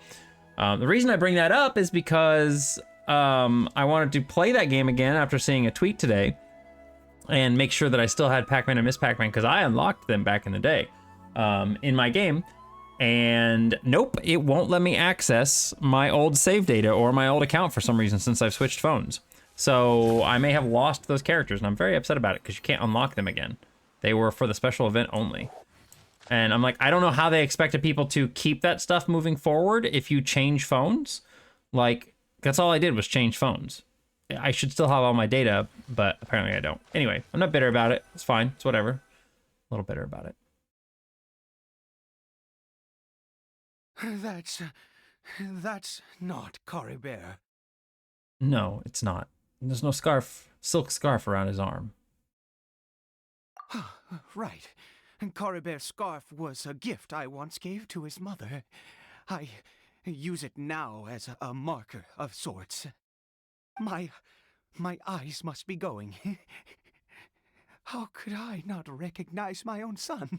The reason I bring that up is because I wanted to play that game again after seeing a tweet today and make sure that I still had Pac-Man and Miss Pac-Man because I unlocked them back in the day in my game. And nope, it won't let me access my old save data or my old account for some reason since I've switched phones. So I may have lost those characters, and I'm very upset about it because you can't unlock them again. They were for the special event only. And I'm like, I don't know how they expected people to keep that stuff moving forward if you change phones. Like, that's all I did was change phones. I should still have all my data, but apparently I don't. Anyway, I'm not bitter about it. It's fine. It's whatever. A little bitter about it. That's not Caribert. No, it's not. There's no silk scarf around his arm. Right. Caribert's scarf was a gift I once gave to his mother. I use it now as a marker of sorts. My eyes must be going. How could I not recognize my own son?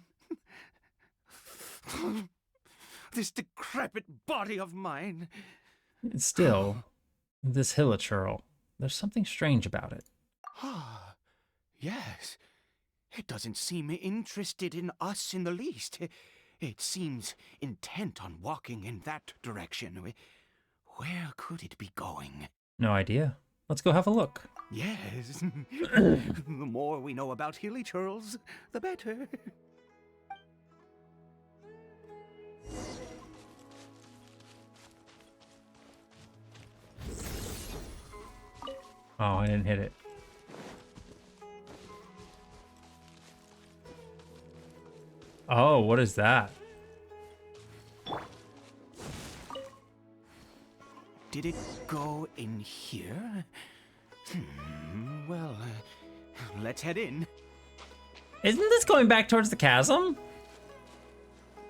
This decrepit body of mine. Still, this hilichurl, there's something strange about it. Ah, yes. It doesn't seem interested in us in the least. It seems intent on walking in that direction. Where could it be going? No idea. Let's go have a look. Yes. The more we know about hilichurls, the better. Oh, I didn't hit it. Oh, what is that? Did it go in here? Well, let's head in. Isn't this going back towards the chasm?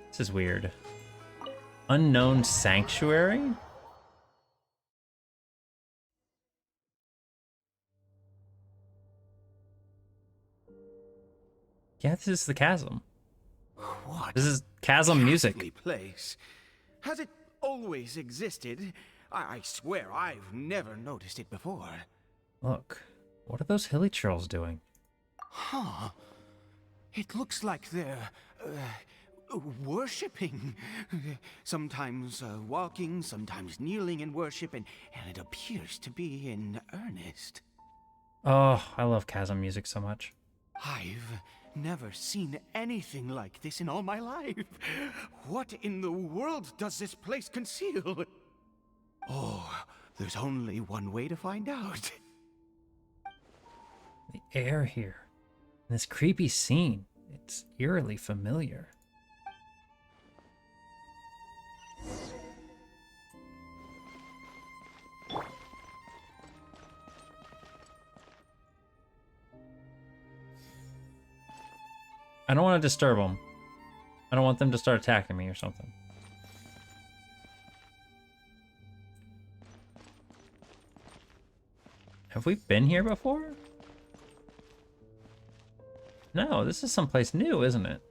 This is weird. Unknown sanctuary? Yeah, this is the chasm. What? This is chasm music. Ghastly place. Has it always existed? I swear I've never noticed it before. Look, what are those hilly trolls doing? Huh. It looks like they're worshipping. Sometimes walking, sometimes kneeling in worship, and it appears to be in earnest. Oh, I love chasm music so much. I've never seen anything like this in all my life. What in the world does this place conceal? Oh, there's only one way to find out. The air here. This creepy scene. It's eerily familiar. I don't want to disturb them. I don't want them to start attacking me or something. Have we been here before? No, this is someplace new, isn't it?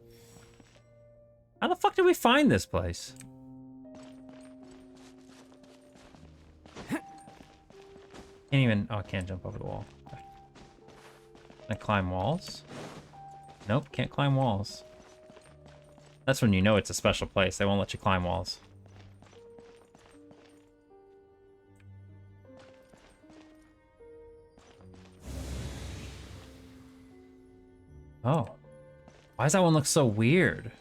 How the fuck did we find this place? Can't even... Oh, I can't jump over the wall. Can I climb walls? Nope, can't climb walls. That's when you know it's a special place. They won't let you climb walls. Oh. Why does that one look so weird?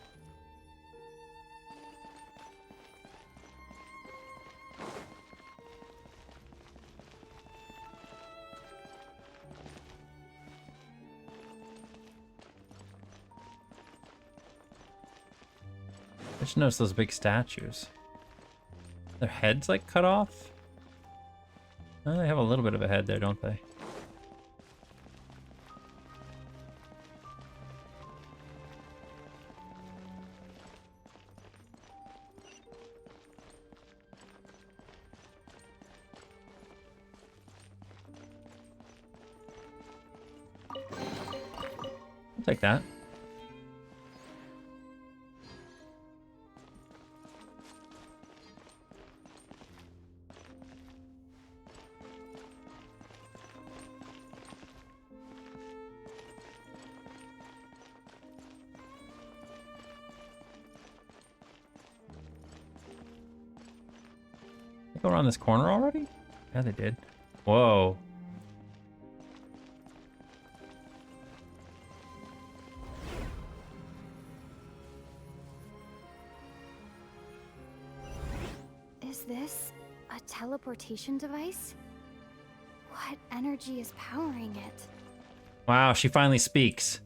I just noticed those big statues. Their heads like cut off? Oh, they have a little bit of a head there, don't they? I'll take that. They go around this corner already? Yeah, they did. Whoa. Is this a teleportation device? What energy is powering it? Wow, she finally speaks.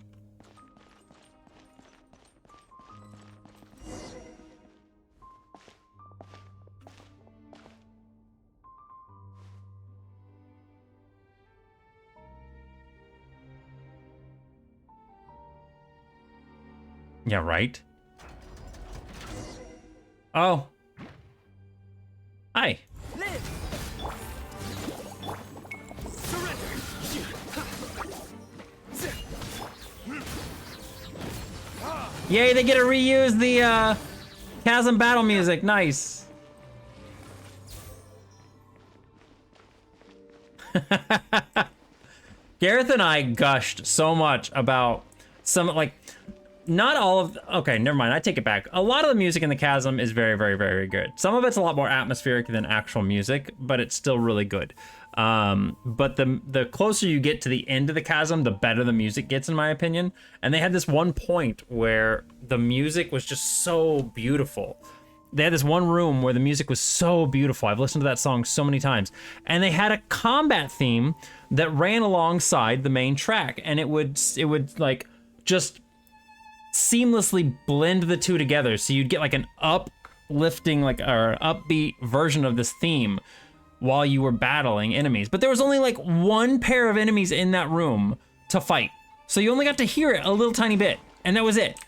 Yeah, right? Oh. Hi. Yay, they get to reuse the chasm battle music. Nice. Gareth and I gushed so much about some, like, not all of... Okay, never mind. I take it back. A lot of the music in the chasm is very, very, very good. Some of it's a lot more atmospheric than actual music, but it's still really good. But the closer you get to the end of the chasm, the better the music gets, in my opinion. And they had this one point where the music was just so beautiful. they had this one room where the music was so beautiful. I've listened to that song so many times. And they had a combat theme that ran alongside the main track, and it would like just seamlessly blend the two together. So you'd get like an uplifting, like, or upbeat version of this theme while you were battling enemies. But there was only like one pair of enemies in that room to fight. So you only got to hear it a little tiny bit, and that was it.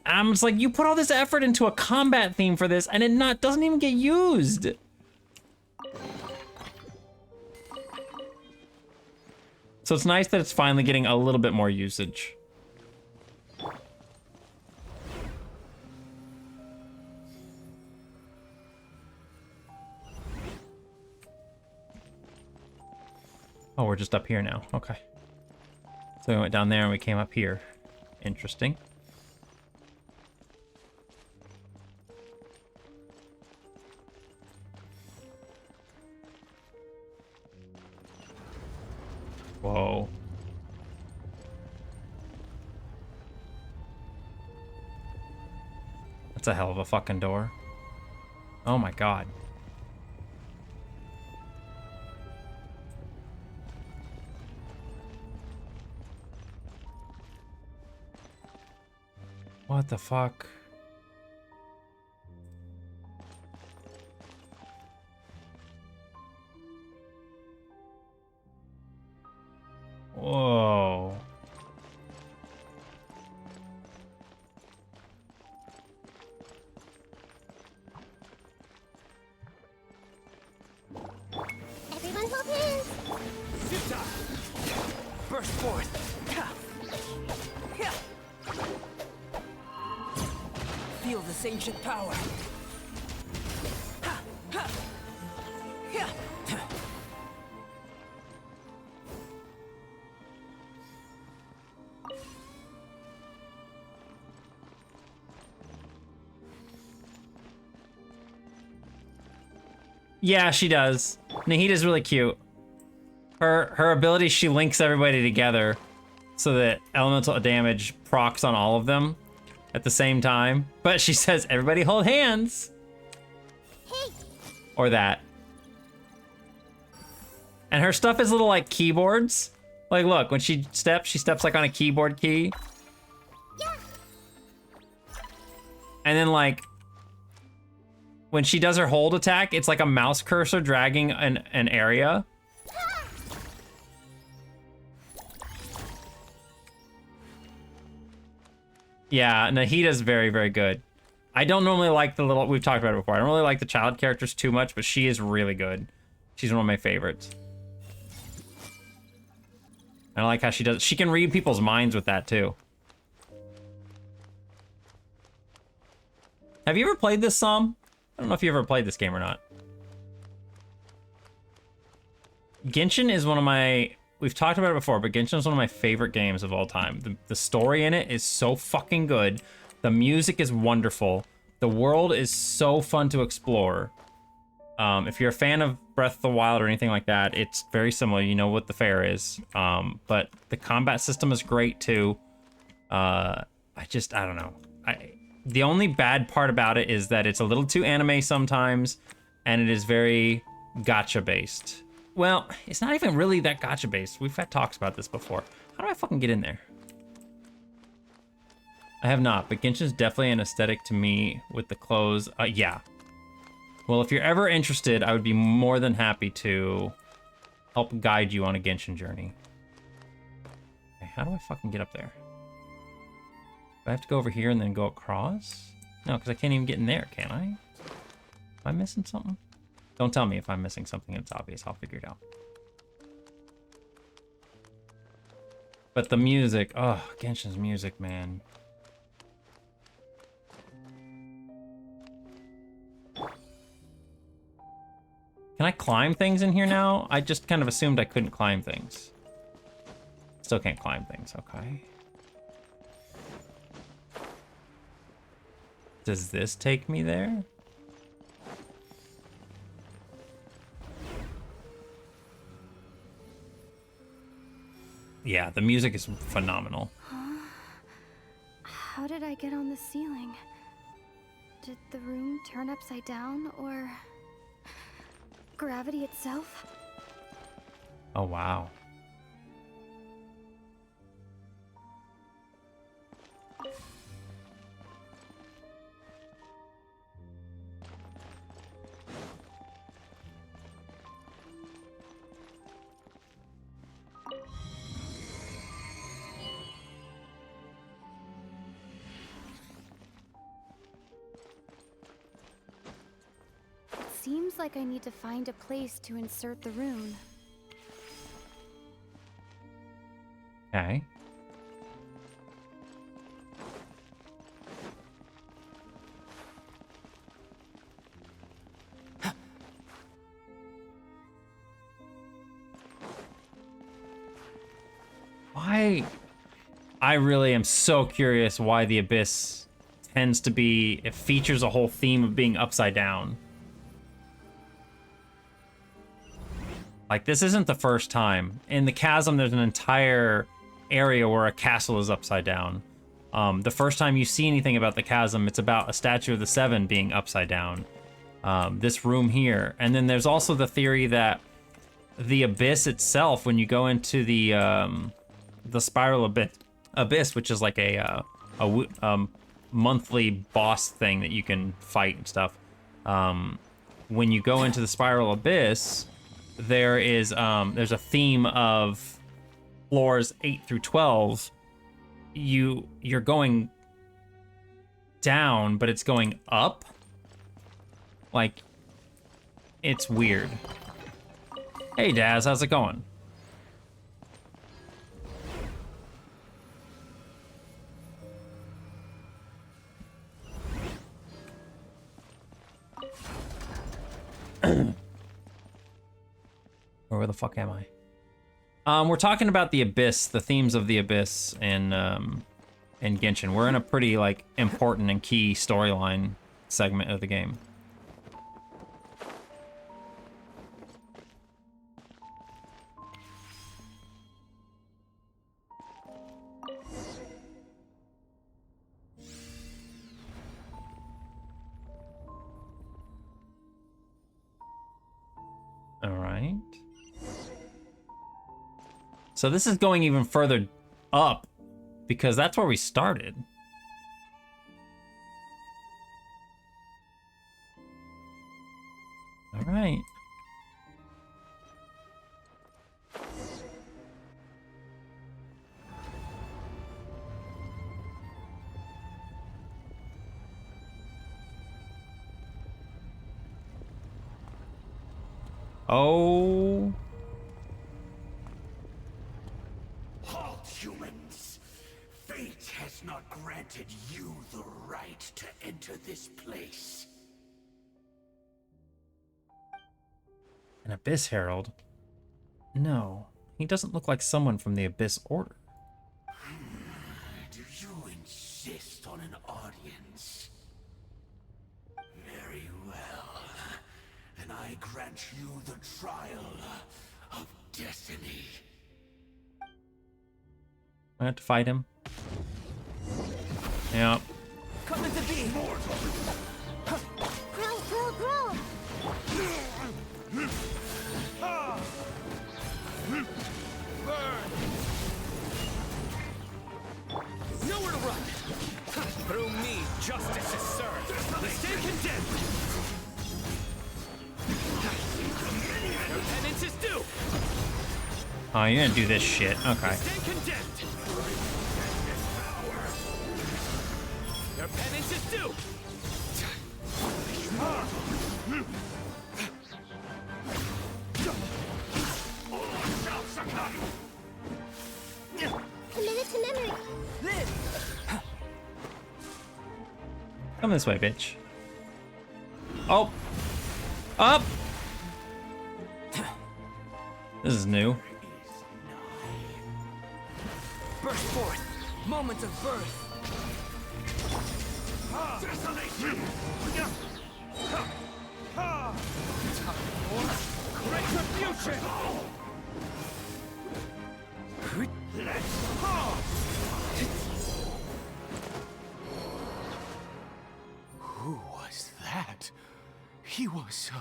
And I'm just like, you put all this effort into a combat theme for this, and it doesn't even get used. So it's nice that it's finally getting a little bit more usage. Oh, we're just up here now. Okay. So we went down there and we came up here. Interesting. Whoa. That's a hell of a fucking door. Oh my god. What the fuck? Whoa. Everyone hold hands. Zita! Burst forth! Ha! Ha! Feel this ancient power! Ha! Ha! Ha! Ha! Yeah, she does. Nahita's really cute. Her ability, she links everybody together so that elemental damage procs on all of them at the same time. But she says, everybody hold hands. Hey. Or that. And her stuff is little like keyboards. Like look, when she steps like on a keyboard key. Yeah. And then like when she does her hold attack, it's like a mouse cursor dragging an area. Yeah, Nahita's very, very good. I don't normally like the little, we've talked about it before. I don't really like the child characters too much, but she is really good. She's one of my favorites. I like how she can read people's minds with that too. Have you ever played this, Sam? I don't know if you ever played this game or not. Genshin is one of my, we've talked about it before, but Genshin is one of my favorite games of all time. The story in it is so fucking good. The music is wonderful. The world is so fun to explore. If you're a fan of Breath of the Wild or anything like that, it's very similar. You know what the fare is. But the combat system is great too. I don't know. The only bad part about it is that it's a little too anime sometimes, and it is very gacha based. Well, it's not even really that gacha based. We've had talks about this before. How do I fucking get in there? I have not, but Genshin's definitely an aesthetic to me with the clothes. Yeah. Well, if you're ever interested, I would be more than happy to help guide you on a Genshin journey. Okay, how do I fucking get up there? Do I have to go over here and then go across? No, because I can't even get in there, can I? Am I missing something? Don't tell me if I'm missing something and it's obvious. I'll figure it out. But the music, oh, Genshin's music, man. Can I climb things in here now? I just kind of assumed I couldn't climb things. Still can't climb things, okay. Does this take me there? Yeah, the music is phenomenal. Huh? How did I get on the ceiling? Did the room turn upside down, or gravity itself? Oh, wow. Seems like I need to find a place to insert the rune. Okay. Why? I really am so curious why the Abyss tends to be, it features a whole theme of being upside down. Like, this isn't the first time. In the Chasm, there's an entire area where a castle is upside down. The first time you see anything about the Chasm, it's about a statue of the Seven being upside down. This room here. And then there's also the theory that the Abyss itself, when you go into the Spiral Abyss, which is like a monthly boss thing that you can fight and stuff. When you go into the Spiral Abyss, there's a theme of floors 8 through 12. You're going down, but it's going up. Like, it's weird. Hey Daz, how's it going? Where the fuck am I? We're talking about the Abyss, the themes of the Abyss in Genshin. We're in a pretty, like, important and key storyline segment of the game. All right. So this is going even further up because that's where we started. All right. Oh. Halt, humans! Fate has not granted you the right to enter this place. An Abyss Herald? No, he doesn't look like someone from the Abyss Order. Do you insist on an audience? Very well. Then I grant you the trial of destiny. I have to fight him. Yep. Come into being! Grow, grow, grow! Nowhere to run! Through me, justice is served. Stay condemned! Your penance is due! Oh, you're gonna do this shit. Okay. Stay condemned! Your penance is due! Committed to memory. Come this way, bitch. Oh. Up. This is new. Burst forth! Moment of birth! Desolation! Retribution! Who He was...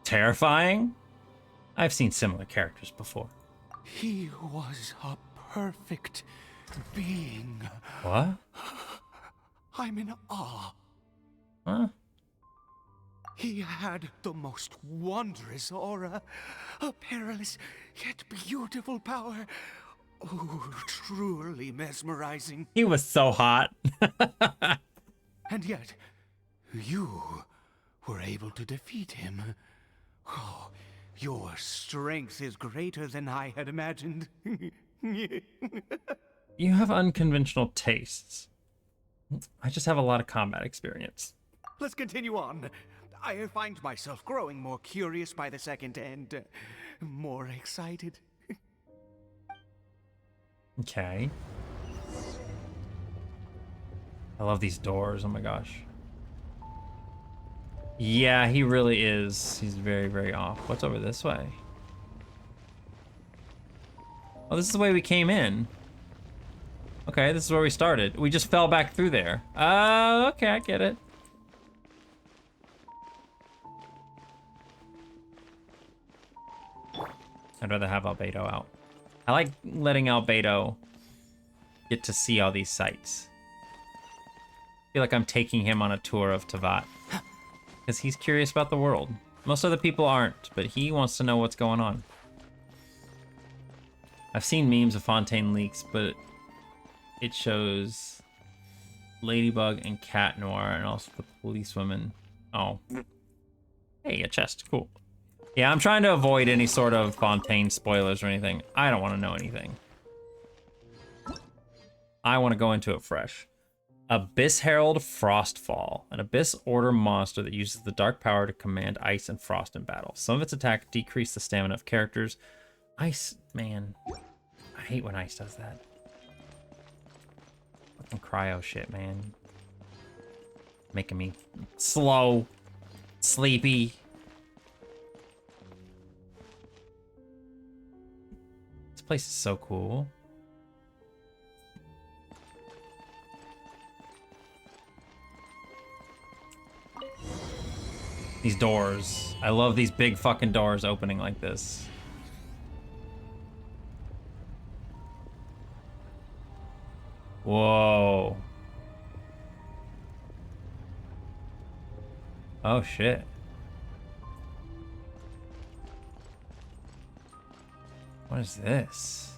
Terrifying? I've seen similar characters before. He was a perfect being. What? I'm in awe. Huh? He had the most wondrous aura, a perilous yet beautiful power. Oh, truly mesmerizing. He was so hot. And yet, you were able to defeat him. Oh, your strength is greater than I had imagined. You have unconventional tastes. I just have a lot of combat experience. Let's continue on. I find myself growing more curious by the second and more excited. Okay. I love these doors. Oh my gosh. Yeah, he really is. He's very, very off. What's over this way? Oh, this is the way we came in. Okay, this is where we started. We just fell back through there. Okay, I get it. I'd rather have Albedo out. I like letting Albedo get to see all these sights. I feel like I'm taking him on a tour of Tavat. Because he's curious about the world. Most other people aren't, but he wants to know what's going on. I've seen memes of Fontaine leaks, but it shows Ladybug and Cat Noir and also the policewoman. Oh. Hey, a chest. Cool. Yeah, I'm trying to avoid any sort of Fontaine spoilers or anything. I don't want to know anything. I want to go into it fresh. Abyss Herald Frostfall, an Abyss Order monster that uses the dark power to command ice and frost in battle. Some of its attacks decrease the stamina of characters. Ice, man. I hate when ice does that. Fucking cryo shit, man. Making me slow, sleepy. This place is so cool. These doors. I love these big fucking doors opening like this. Whoa. Oh shit. What is this?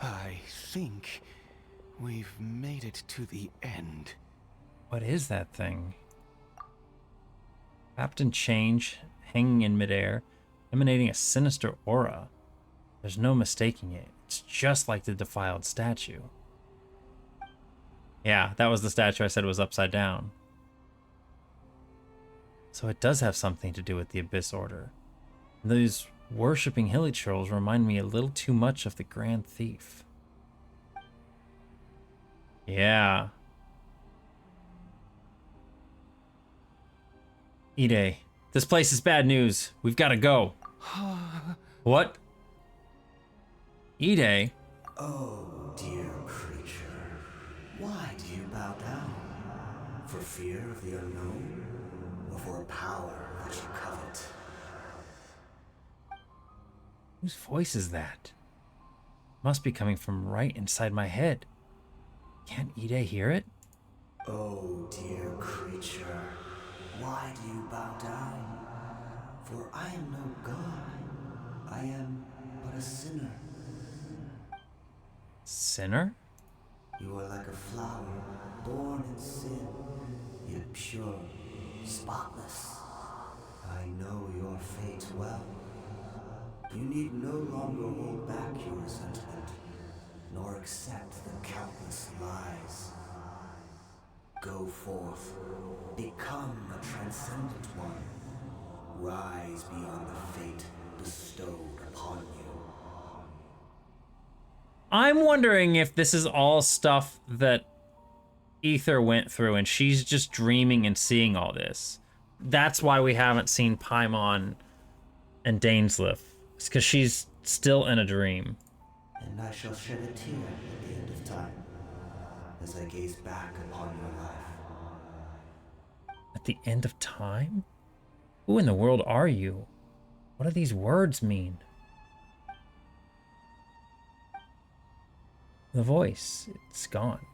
I think we've made it to the end. What is that thing? Captain Change hanging in midair, emanating a sinister aura. There's no mistaking it. It's just like the defiled statue. Yeah, that was the statue I said was upside down. So it does have something to do with the Abyss Order. Those worshipping hilly trolls remind me a little too much of the Grand Thief. Yeah. Ide, this place is bad news. We've got to go. What? Ide? Oh, dear creature. Why do you bow down? For fear of the unknown? Or for a power that you covet? Whose voice is that? Must be coming from right inside my head. Can't Ide hear it? Oh, dear creature. Why do you bow down? For I am no god. I am but a sinner. Sinner? You are like a flower, born in sin, yet pure, spotless. I know your fate well. You need no longer hold back your resentment, nor accept the countless lies. Go forth, become a transcendent one. Rise beyond the fate bestowed upon you. I'm wondering if this is all stuff that Ether went through and she's just dreaming and seeing all this. That's why we haven't seen Paimon and Dainsleif. It's because she's still in a dream. and I shall shed a tear at the end of time, as I gaze back upon your life. At the end of time? Who in the world are you? What do these words mean? The voice, it's gone.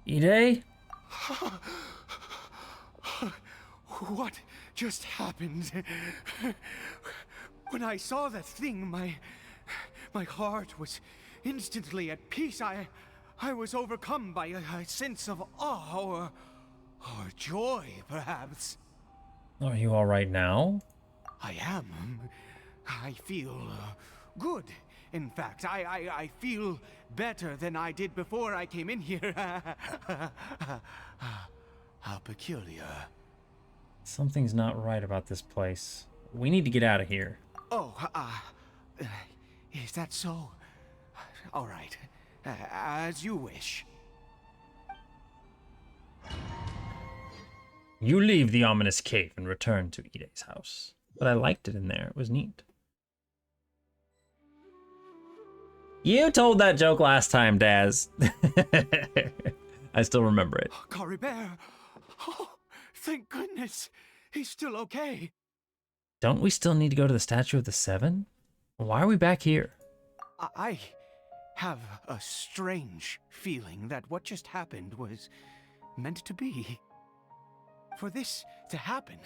Ide? What just happened? When I saw that thing, my heart was instantly at peace. I was overcome by a sense of awe or joy, perhaps. Are you all right now? I am. I feel good. In fact, I feel better than I did before I came in here. How peculiar. Something's not right about this place. We need to get out of here. Oh, is that so? All right. As you wish. You leave the ominous cave and return to Ide's house. But I liked it in there. It was neat. You told that joke last time, Daz. I still remember it. Caribert! Oh, thank goodness. He's still okay. Don't we still need to go to the Statue of the Seven? Why are we back here? I have a strange feeling that what just happened was meant to be. For this to happen,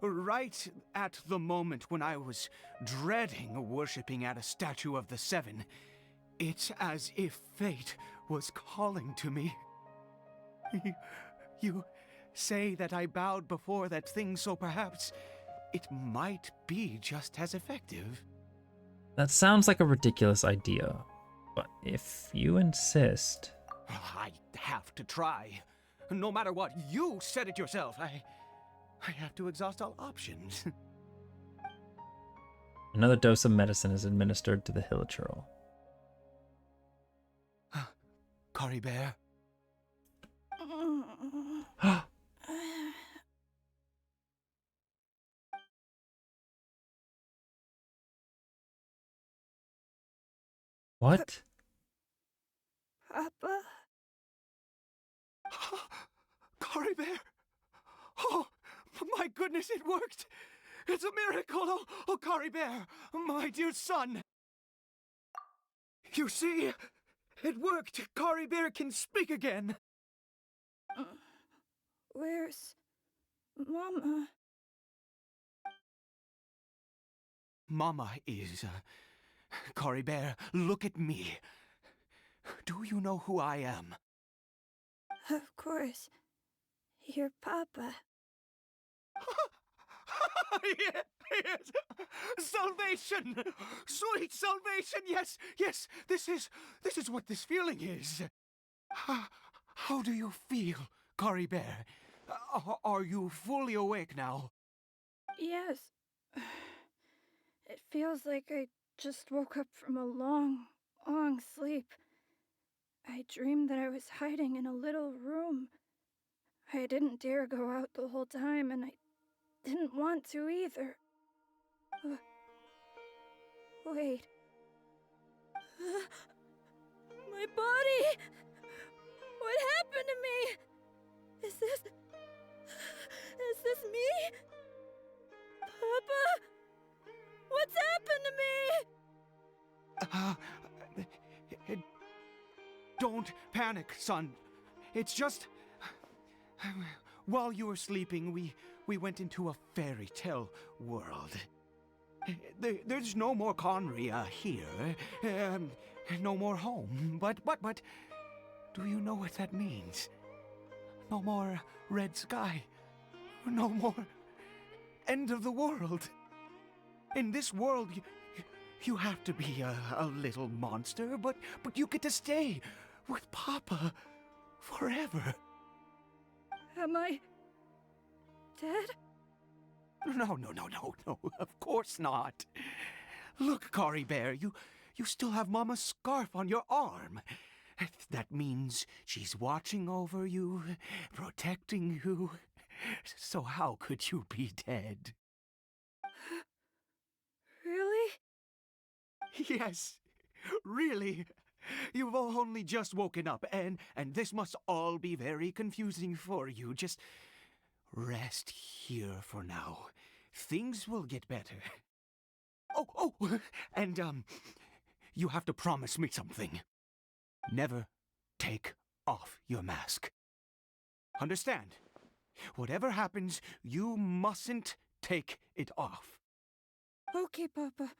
right at the moment when I was dreading worshipping at a statue of the Seven, it's as if fate was calling to me. You say that I bowed before that thing, so perhaps it might be just as effective. That sounds like a ridiculous idea, but if you insist... I have to try. No matter what, you said it yourself. I have to exhaust all options. Another dose of medicine is administered to the hilichurl. Caribert. What? Papa? Caribert! Oh, my goodness, it worked! It's a miracle! Oh, Caribert, my dear son! You see, it worked! Caribert can speak again! Where's Mama? Mama is... Caribert, look at me. Do you know who I am? Of course. Your Papa. Yes! Salvation! Sweet salvation! Yes, yes! This is what this feeling is. How do you feel, Caribert? Are you fully awake now? Yes. It feels like I just woke up from a long, long sleep. I dreamed that I was hiding in a little room. I didn't dare go out the whole time, and I didn't want to either. Wait. My body! What happened to me? Is this me? Papa? What's happened to me? Don't panic, son. It's just... While you were sleeping, we went into a fairy tale world. There's no more Conria here. No more home. But, do you know what that means? No more red sky. No more end of the world. In this world, you have to be a little monster, but you get to stay with Papa forever. Am I dead? No, of course not. Look, Caribert, you still have Mama's scarf on your arm. That means she's watching over you, protecting you. So how could you be dead? Really? Yes, really. You've only just woken up, and this must all be very confusing for you. Just rest here for now. Things will get better. Oh, and you have to promise me something. Never take off your mask. Understand? Whatever happens, you mustn't take it off. Okay, Papa.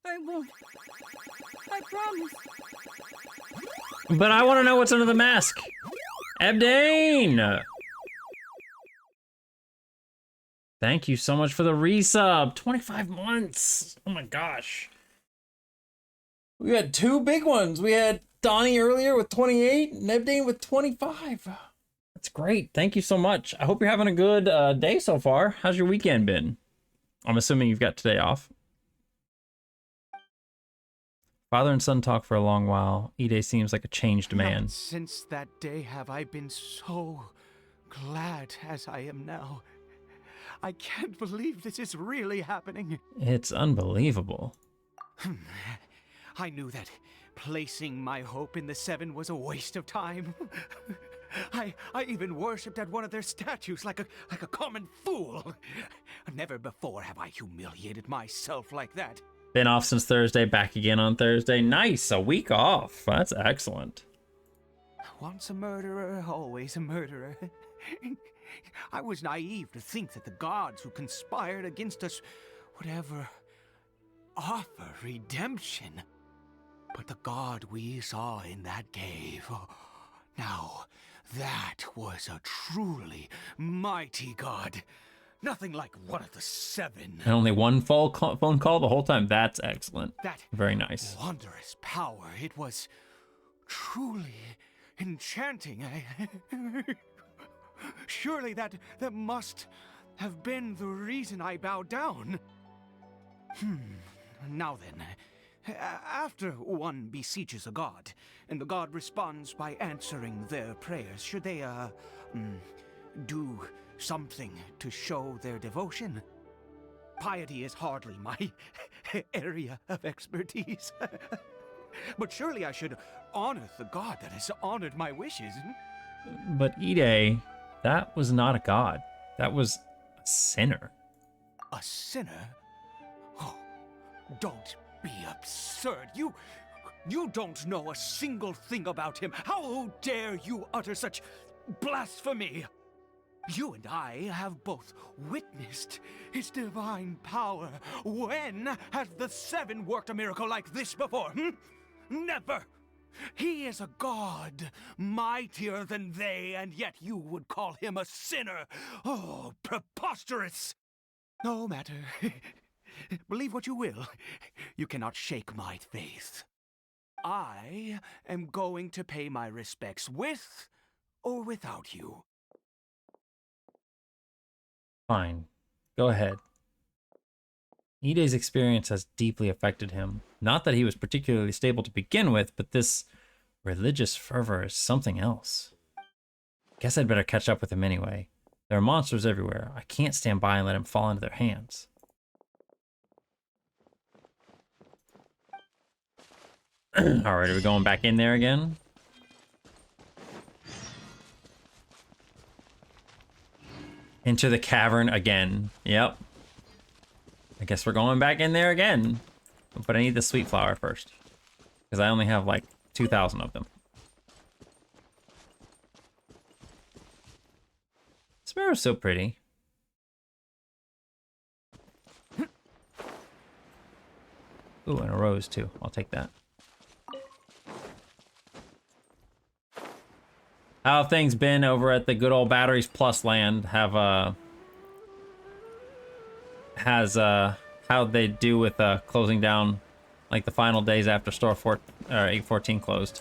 I won't. I promise. But I want to know what's under the mask. Ebdane! Thank you so much for the resub. 25 months. Oh my gosh. We had two big ones. We had Donnie earlier with 28 and Ebdane with 25. That's great. Thank you so much. I hope you're having a good day so far. How's your weekend been? I'm assuming you've got today off. Father and son talk for a long while. Ide seems like a changed man. Not since that day have I been so glad as I am now. I can't believe this is really happening. It's unbelievable. I knew that placing my hope in the Seven was a waste of time. I even worshipped at one of their statues like a common fool. Never before have I humiliated myself like that. Been off since Thursday, back again on Thursday. Nice, a week off. That's excellent. Once a murderer, always a murderer. I was naive to think that the gods who conspired against us would ever offer redemption. But the god we saw in that cave, now that was a truly mighty god. Nothing like one of the Seven. And only one phone call the whole time. That's excellent. That very nice. Wondrous power. It was truly enchanting. Surely that must have been the reason I bowed down. Now then, after one beseeches a god, and the god responds by answering their prayers, should they, do something to show their devotion? Piety is hardly my area of expertise. But surely I should honor the god that has honored my wishes. But Ide, that was not a god. That was a sinner. A sinner? Oh, don't be absurd. You don't know a single thing about him. How dare you utter such blasphemy? You and I have both witnessed his divine power. When has the Seven worked a miracle like this before? Never! He is a god, mightier than they, and yet you would call him a sinner. Oh, preposterous! No matter. Believe what you will. You cannot shake my faith. I am going to pay my respects with or without you. Fine. Go ahead. Ide's experience has deeply affected him. Not that he was particularly stable to begin with, but this religious fervor is something else. Guess I'd better catch up with him anyway. There are monsters everywhere. I can't stand by and let him fall into their hands. Alright, are we going back in there again? Into the cavern again. Yep. I guess we're going back in there again. But I need the sweet flower first. Because I only have like 2,000 of them. Sparrow's so pretty. Ooh, and a rose too. I'll take that. How have things been over at the good old Batteries Plus land? How'd they do with closing down like the final days after store 814 closed?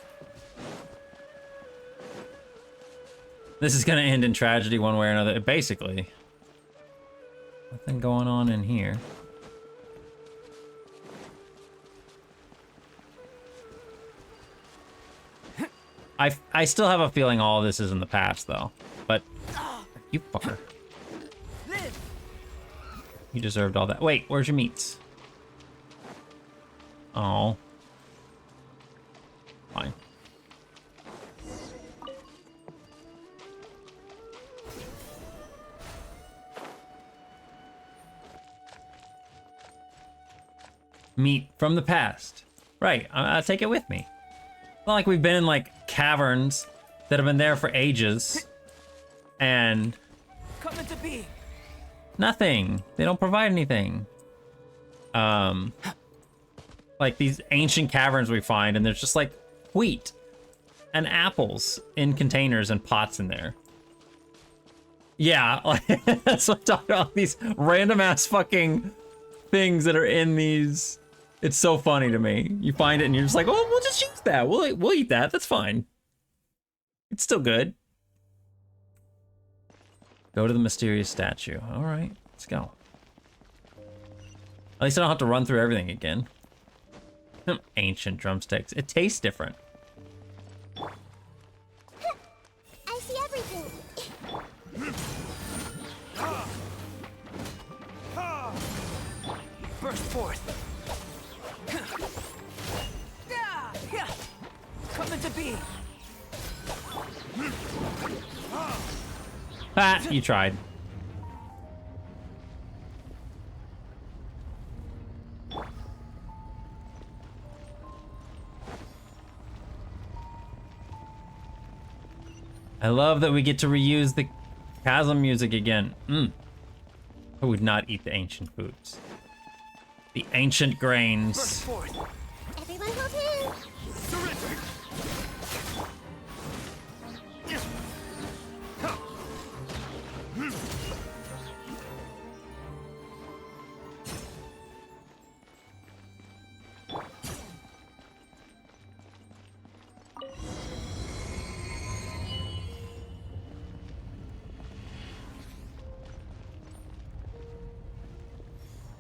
This is gonna end in tragedy one way or another, basically. Nothing going on in here. I still have a feeling all of this is in the past, though. But you fucker. You deserved all that. Wait, where's your meats? Oh. Fine. Meat from the past. Right, I'll take it with me. It's not like we've been in, like, caverns that have been there for ages. And... Come into being. Nothing. They don't provide anything. Like these ancient caverns we find, and there's just like wheat and apples in containers and pots in there. Yeah, like, that's what I'm talking about. These random ass fucking things that are in these. It's so funny to me. You find it and you're just like, oh, we'll just use that. We'll eat that. That's fine. It's still good. Go to the mysterious statue. All right, let's go. At least I don't have to run through everything again. Ancient drumsticks. It tastes different. I see everything. Burst forth. Come into being. Ah, you tried. I love that we get to reuse the chasm music again. I would not eat the ancient foods. The ancient grains. Everyone hold hands. Surrender.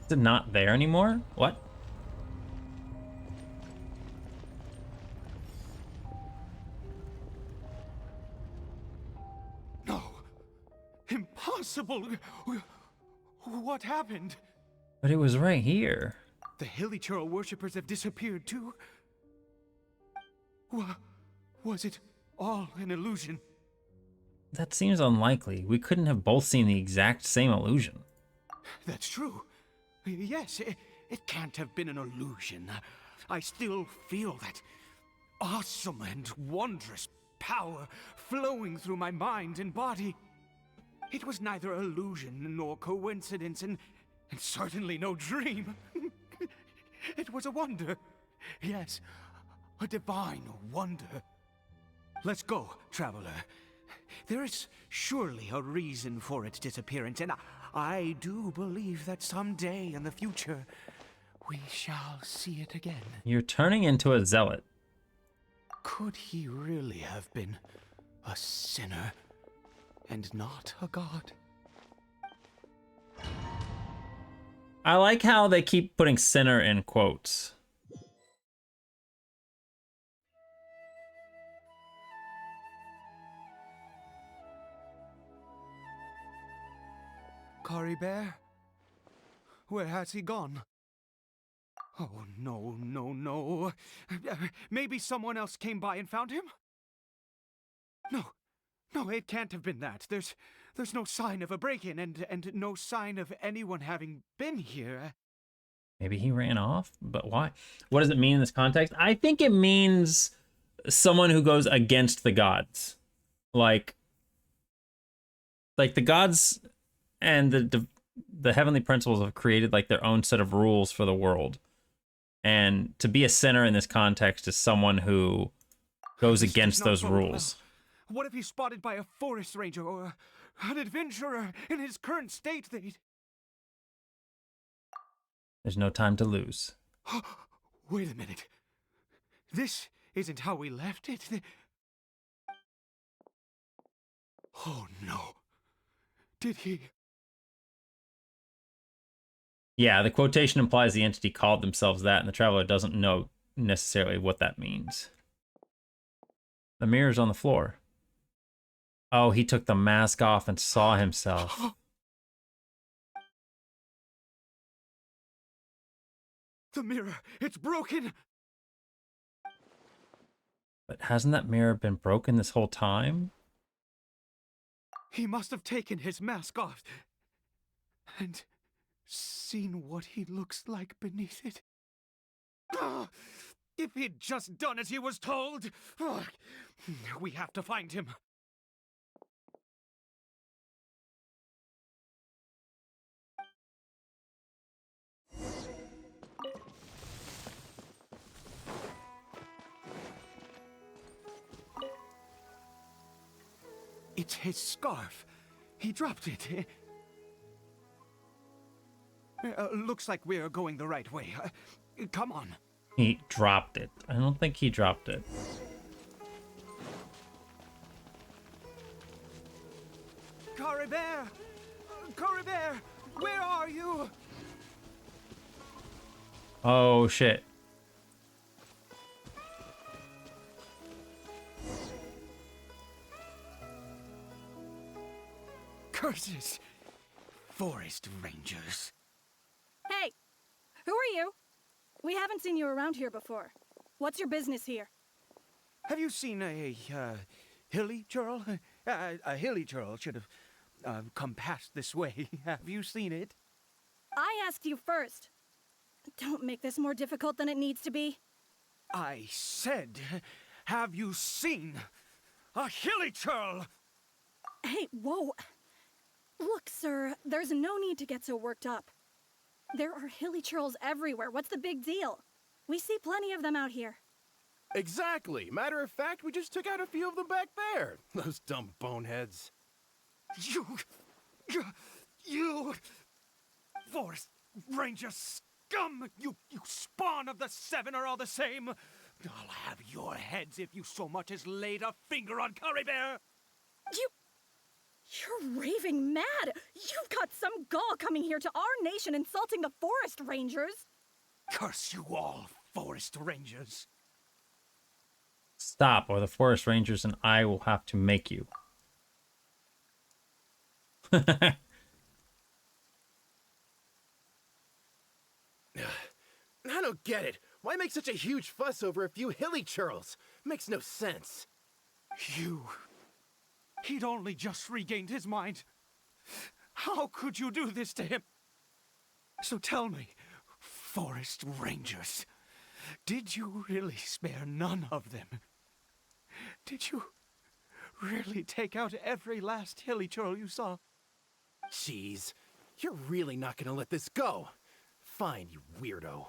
Is it not there anymore? What? No. Impossible. What happened? But it was right here. The Hilichurl worshippers have disappeared too? Was it all an illusion? That seems unlikely. We couldn't have both seen the exact same illusion. That's true. Yes, it can't have been an illusion. I still feel that awesome and wondrous power flowing through my mind and body. It was neither illusion nor coincidence, and certainly no dream. It was a wonder. Yes, a divine wonder. Let's go, traveler. There is surely a reason for its disappearance, and I do believe that someday in the future, we shall see it again. You're turning into a zealot. Could he really have been a sinner and not a god? I like how they keep putting sinner in quotes. Caribert? Where has he gone? Oh, no, no, no. Maybe someone else came by and found him? No, it can't have been that. There's no sign of a break-in and no sign of anyone having been here. Maybe he ran off, but why? What does it mean in this context? I think it means someone who goes against the gods. Like the gods and the heavenly principles have created like their own set of rules for the world. And to be a sinner in this context is someone who goes against those rules. What if he's spotted by a forest ranger or an adventurer in his current state? There's no time to lose. Wait a minute. This isn't how we left it. Oh no. Did he? Yeah, the quotation implies the entity called themselves that, and the traveler doesn't know necessarily what that means. The mirror's on the floor. Oh, he took the mask off and saw himself. The mirror, it's broken! But hasn't that mirror been broken this whole time? He must have taken his mask off and seen what he looks like beneath it. Ah, if he'd just done as he was told! Ah, we have to find him. It's his scarf. He dropped it. Looks like we're going the right way. Come on. He dropped it. I don't think he dropped it. Caribert! Caribert! Where are you? Oh, shit. Curses! Forest rangers. Hey! Who are you? We haven't seen you around here before. What's your business here? Have you seen a hilly churl? A hilly churl should have come past this way. Have you seen it? I asked you first. Don't make this more difficult than it needs to be. I said, have you seen a hilly churl? Hey, whoa. Look, sir, there's no need to get so worked up. There are hilly churls everywhere. What's the big deal? We see plenty of them out here. Exactly. Matter of fact, we just took out a few of them back there. Those dumb boneheads. You Forest Ranger scum! You spawn of the Seven are all the same. I'll have your heads if you so much as laid a finger on Caribert. You're raving mad! You've got some gall coming here to our nation insulting the Forest Rangers! Curse you all, Forest Rangers! Stop, or the Forest Rangers and I will have to make you. I don't get it. Why make such a huge fuss over a few hilly churls? Makes no sense. He'd only just regained his mind. How could you do this to him? So tell me, Forest Rangers, did you really spare none of them? Did you really take out every last hilly churl you saw? Jeez, you're really not gonna let this go. Fine, you weirdo.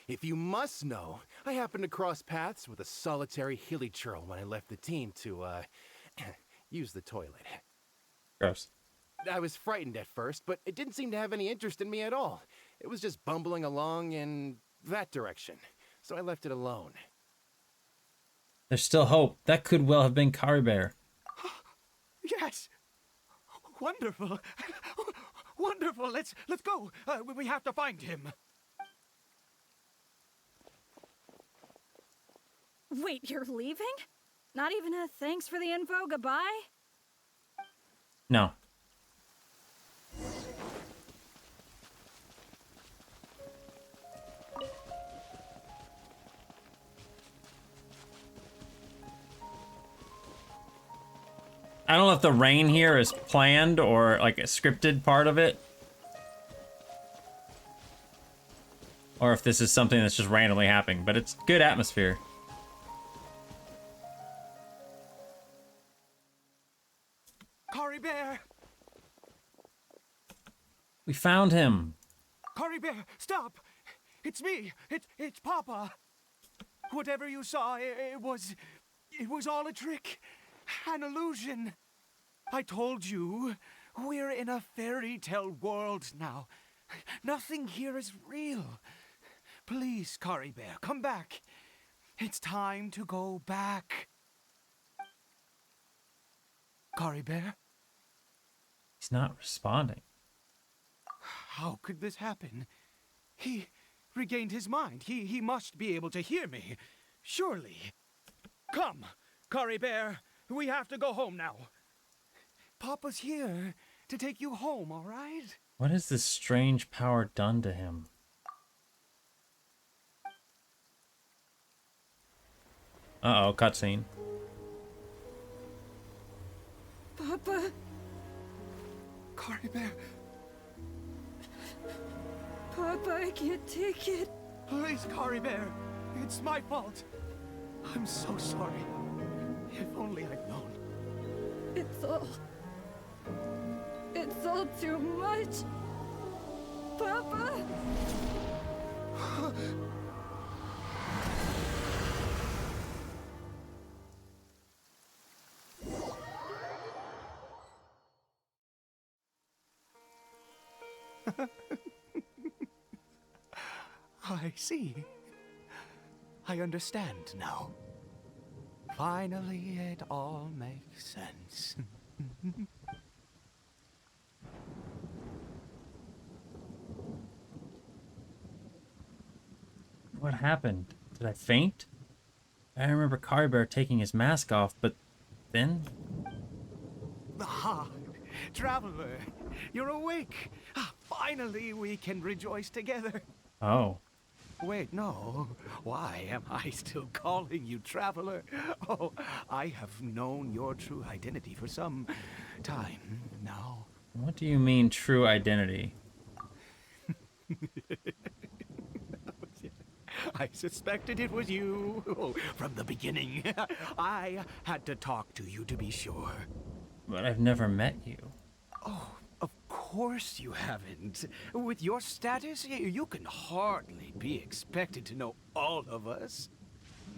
If you must know, I happened to cross paths with a solitary hilly churl when I left the team to, use the toilet. Gross. I was frightened at first, but it didn't seem to have any interest in me at all. It was just bumbling along in that direction, so I left it alone. There's still hope. That could well have been Caribert. Yes! Wonderful! Wonderful! Let's go! We have to find him! Wait, you're leaving? Not even a thanks for the info, goodbye? No. I don't know if the rain here is planned or like a scripted part of it. Or if this is something that's just randomly happening, but it's good atmosphere. Caribert! We found him. Caribert, stop! It's me! It's Papa! Whatever you saw, it was all a trick. An illusion. I told you, we're in a fairy tale world now. Nothing here is real. Please, Caribert, come back. It's time to go back. Caribert? He's not responding. How could this happen? He regained his mind. He must be able to hear me. Surely. Come, Caribert, we have to go home now. Papa's here to take you home, all right? What has this strange power done to him? Uh-oh, cutscene. Papa. Caribert. Papa, I can't take it. Please, Caribert. It's my fault. I'm so sorry. If only I'd known. It's all too much. Papa! I see. I understand now. Finally, it all makes sense. What happened? Did I faint? I remember Caribert taking his mask off, but then... Ah, traveler, you're awake. Finally, we can rejoice together. Oh. Wait, no. Why am I still calling you traveler? Oh, I have known your true identity for some time now. What do you mean, true identity? I suspected it was you from the beginning. I had to talk to you to be sure. But I've never met you. Oh, of course you haven't. With your status, you can hardly be expected to know all of us.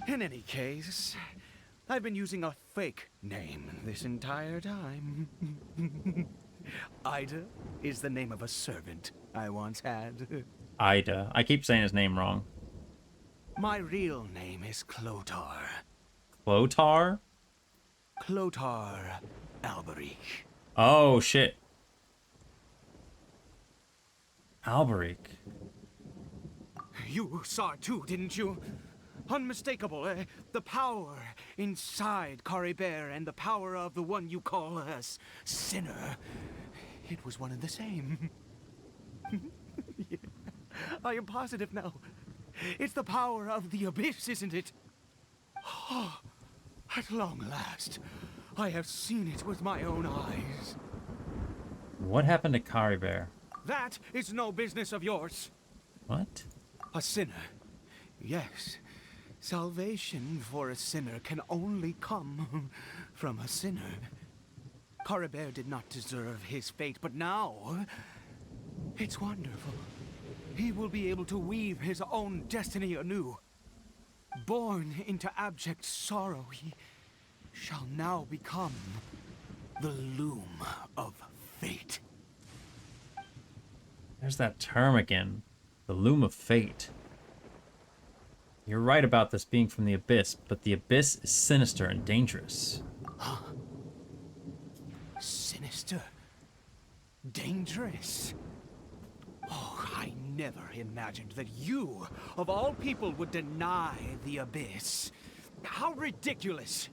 In any case, I've been using a fake name this entire time. Ida is the name of a servant I once had. Ida. I keep saying his name wrong. My real name is Clotar. Clotar? Clotar Alberic. Oh, shit. Alberic. You saw it too, didn't you? Unmistakable, the power inside Caribert and the power of the one you call a sinner. It was one and the same. Yeah. I am positive now. It's the power of the abyss, isn't it? Oh, at long last, I have seen it with my own eyes. What happened to Caribert? That is no business of yours. What? A sinner. Yes. Salvation for a sinner can only come from a sinner. Caribert did not deserve his fate, but now it's wonderful. He will be able to weave his own destiny anew. Born into abject sorrow, he shall now become the loom of fate. There's that term again. The loom of fate. You're right about this being from the abyss, but the abyss is sinister and dangerous. Huh? Sinister? Dangerous? Oh, I never imagined that you, of all people, would deny the abyss. How ridiculous!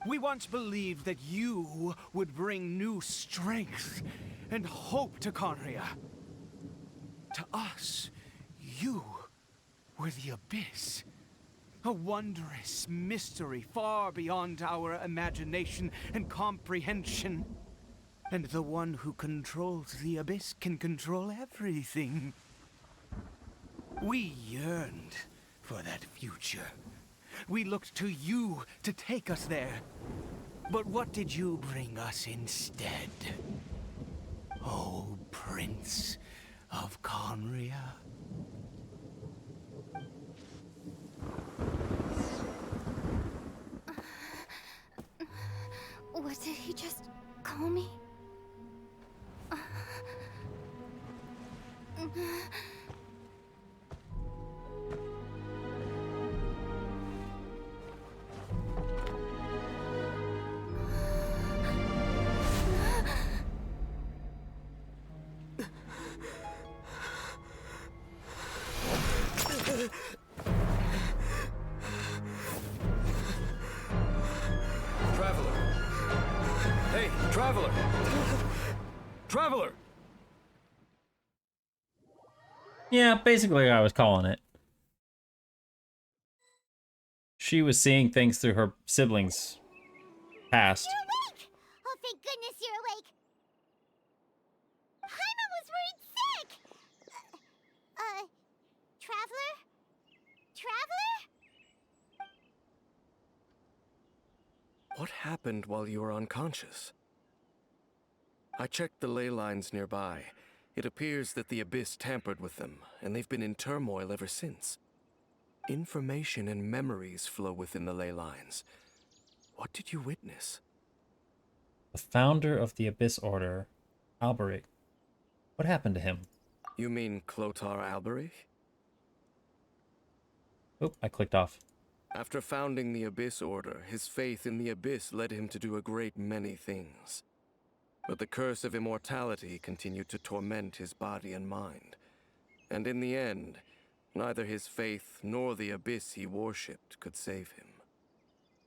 We once believed that you would bring new strength and hope to Conria. To us, you were the abyss. A wondrous mystery far beyond our imagination and comprehension. And the one who controls the abyss can control everything. We yearned for that future. We looked to you to take us there. But what did you bring us instead? Oh, Prince of Conria. What did he just call me? Traveler! Traveler! Yeah, basically I was calling it. She was seeing things through her siblings' past. You're awake! Oh, thank goodness you're awake. Paimon was worried sick! Traveler? Traveler? What happened while you were unconscious? I checked the ley lines nearby. It appears that the Abyss tampered with them, and they've been in turmoil ever since. Information and memories flow within the ley lines. What did you witness? The founder of the Abyss Order, Alberic. What happened to him? You mean Clotar Alberic? Oop, I clicked off. After founding the Abyss Order, his faith in the Abyss led him to do a great many things. But the curse of immortality continued to torment his body and mind. And in the end, neither his faith nor the Abyss he worshipped could save him.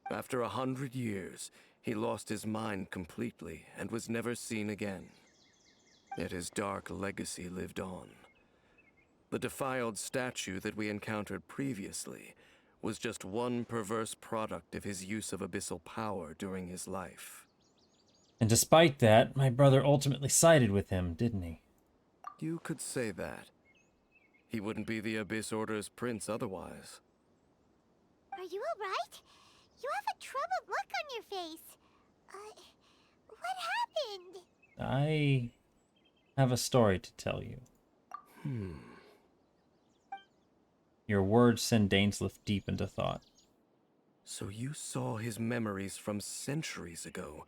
After 100 years, he lost his mind completely and was never seen again. Yet his dark legacy lived on. The defiled statue that we encountered previously was just one perverse product of his use of abyssal power during his life. And despite that, my brother ultimately sided with him, didn't he? You could say that. He wouldn't be the Abyss Order's prince otherwise. Are you alright? You have a troubled look on your face. What happened? I have a story to tell you. Your words send Dainsleif deep into thought. So you saw his memories from centuries ago,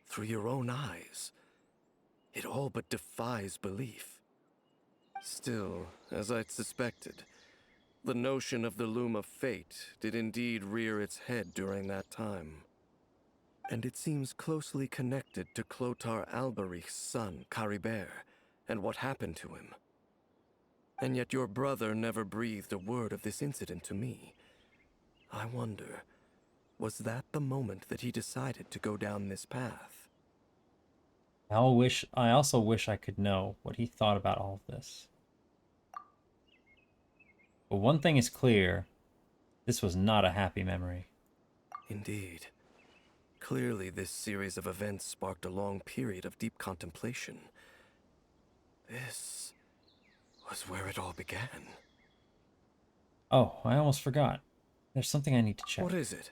through your own eyes. It all but defies belief. Still, as I'd suspected, the notion of the Loom of Fate did indeed rear its head during that time. And it seems closely connected to Clotar Alberic's son, Caribert, and what happened to him. And yet your brother never breathed a word of this incident to me. I wonder, was that the moment that he decided to go down this path? I also wish I could know what he thought about all of this. But one thing is clear, this was not a happy memory. Indeed. Clearly, this series of events sparked a long period of deep contemplation. This was where it all began. Oh, I almost forgot. There's something I need to check. What is it?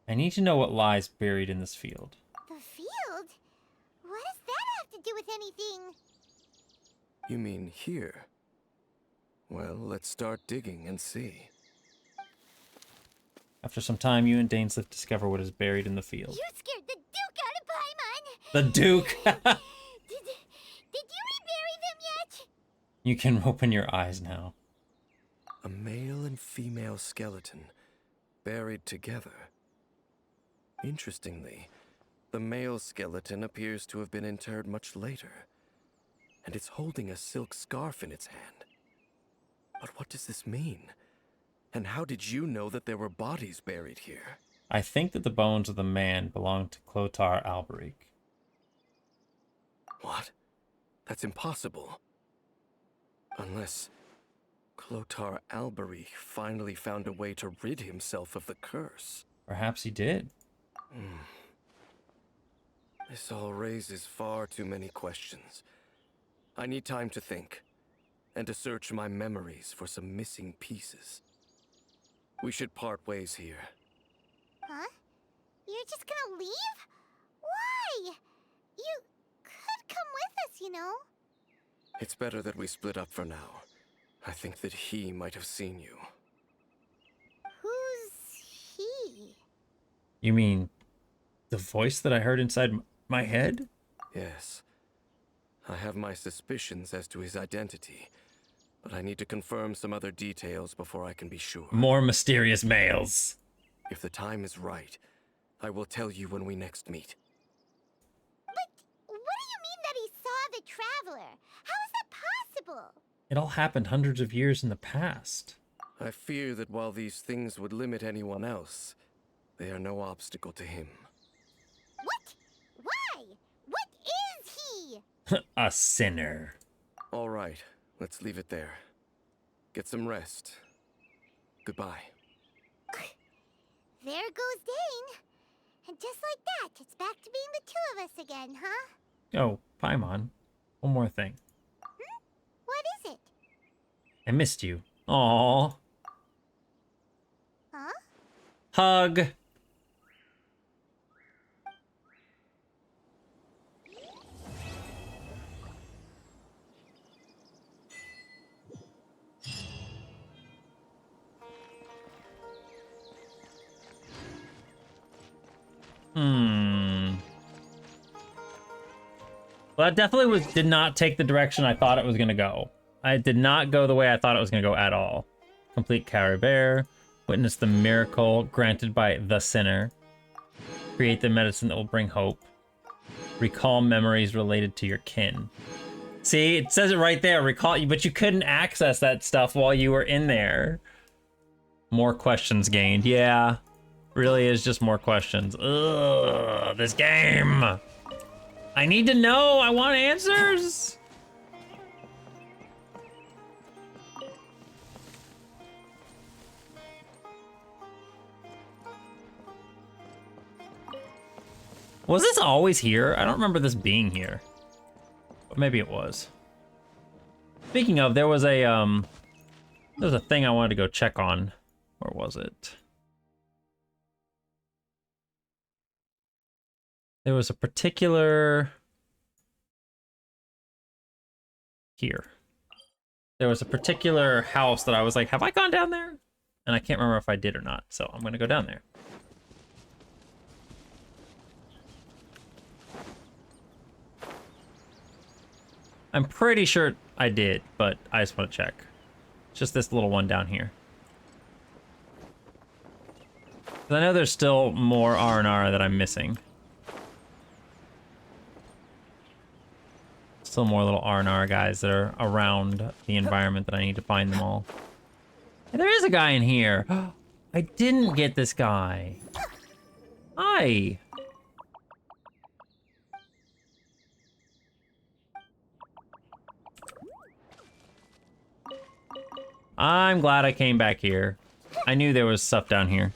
I need to know what lies buried in this field. The field? What does that have to do with anything? You mean here? Well, let's start digging and see. After some time, you and Dainsleif discover what is buried in the field. You scared the Duke out of Paimon! The Duke! Did you rebury them yet? You can open your eyes now. A male and female skeleton, buried together. Interestingly, the male skeleton appears to have been interred much later, and it's holding a silk scarf in its hand. But what does this mean? And how did you know that there were bodies buried here? I think that the bones of the man belong to Clotar Alberic. What? That's impossible. Unless Clotar Alberic finally found a way to rid himself of the curse. Perhaps he did. This all raises far too many questions. I need time to think, and to search my memories for some missing pieces. We should part ways here. Huh? You're just gonna leave? Why? You could come with us, you know? It's better that we split up for now. I think that he might have seen you. Who's he? You mean the voice that I heard inside my head? Yes. I have my suspicions as to his identity, but I need to confirm some other details before I can be sure. More mysterious males. If the time is right, I will tell you when we next meet. But what do you mean that he saw the Traveler? How is that possible? It all happened hundreds of years in the past. I fear that while these things would limit anyone else, they are no obstacle to him. What? Why? A sinner. All right, let's leave it there. Get some rest. Goodbye. There goes Dane. And just like that, it's back to being the two of us again, huh? Oh, Paimon. One more thing. What is it? I missed you. Aww. Huh? Hug. Well, that definitely did not take the direction I thought it was gonna go. It did not go the way I thought it was gonna go at all. Complete Caribert. Witness the miracle granted by the sinner. Create the medicine that will bring hope. Recall memories related to your kin. See, it says it right there, recall, but you couldn't access that stuff while you were in there. More questions gained. Yeah, really is just more questions. Ugh, this game. I need to know, I want answers. Was this always here? I don't remember this being here. But maybe it was. Speaking of, there was a thing I wanted to go check on. Where was it? There was a particular... Here. There was a particular house that I was like, have I gone down there? And I can't remember if I did or not, so I'm gonna go down there. I'm pretty sure I did, but I just want to check. It's just this little one down here. 'Cause I know there's still more R&R that I'm missing. Still more little R&R guys that are around the environment that I need to find them all. And there is a guy in here. I didn't get this guy. Hi. I'm glad I came back here. I knew there was stuff down here.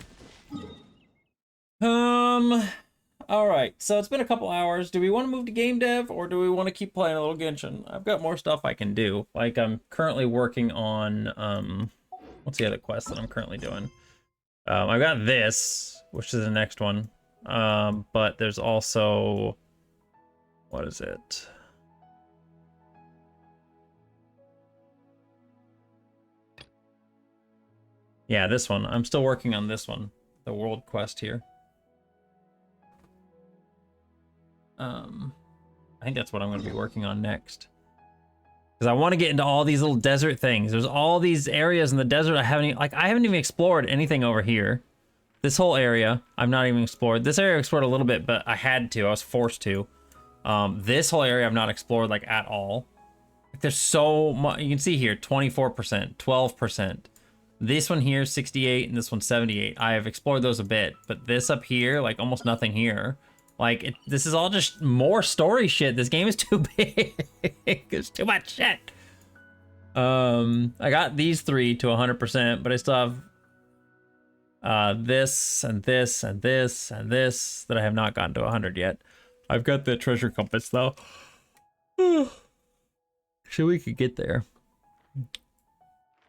Alright, so it's been a couple hours. Do we want to move to game dev, or do we want to keep playing a little Genshin? I've got more stuff I can do. Like, I'm currently working on, what's the other quest that I'm currently doing? I've got this, which is the next one. But there's also, what is it? Yeah, this one. I'm still working on this one. The world quest here. I think that's what I'm going to be working on next. Because I want to get into all these little desert things. There's all these areas in the desert I haven't even explored anything over here. This whole area, I've not even explored. This area I explored a little bit, but I had to. I was forced to. This whole area I've not explored, like, at all. Like, there's so much. You can see here, 24%, 12%. This one here, 68, and this one, 78. I have explored those a bit, but this up here, like, almost nothing here. Like, this is all just more story shit. This game is too big. It's too much shit. I got these 3 to 100%, but I still have this and this and this and this that I have not gotten to 100 yet. I've got the treasure compass, though. So we could get there.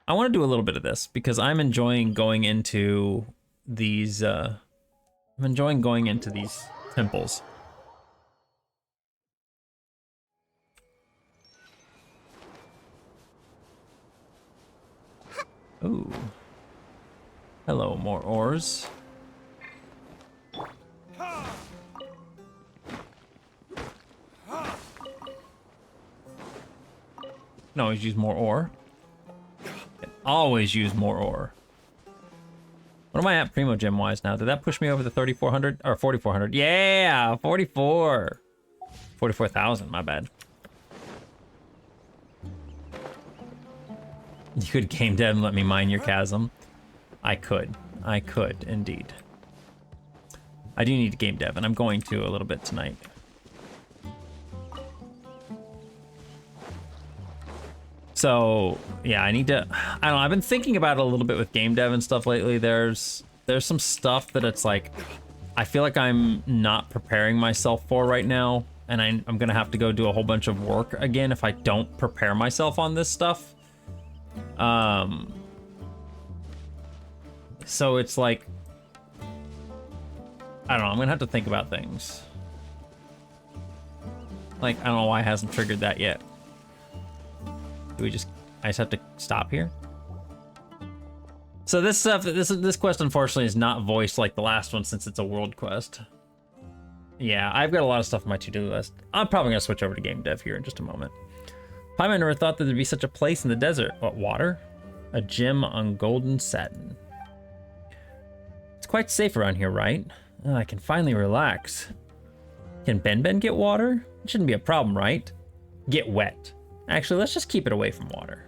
I want to do a little bit of this because I'm enjoying going into these, temples. Ooh. Hello, more ores. Can always use more ore. Can always use more ore. What am I at Primo Gem wise now? Did that push me over the 3,400 or 4,400? Yeah, 44. 44,000, my bad. You could game dev and let me mine your chasm. I could indeed. I do need to game dev, and I'm going to a little bit tonight. So yeah, I need to, I don't know, I've been thinking about it a little bit with game dev and stuff lately. There's some stuff that it's like, I feel like I'm not preparing myself for right now. And I'm gonna have to go do a whole bunch of work again if I don't prepare myself on this stuff. So it's like, I don't know, I'm gonna have to think about things. Like, I don't know why it hasn't triggered that yet. Do we just, I just have to stop here? So this stuff, this quest unfortunately is not voiced like the last one since it's a world quest. Yeah, I've got a lot of stuff on my to-do list. I'm probably gonna switch over to game dev here in just a moment. Paimon never thought that there'd be such a place in the desert. What, water? A gem on golden satin. It's quite safe around here, right? I can finally relax. Can Ben get water? It shouldn't be a problem, right? Get wet. Actually, let's just keep it away from water.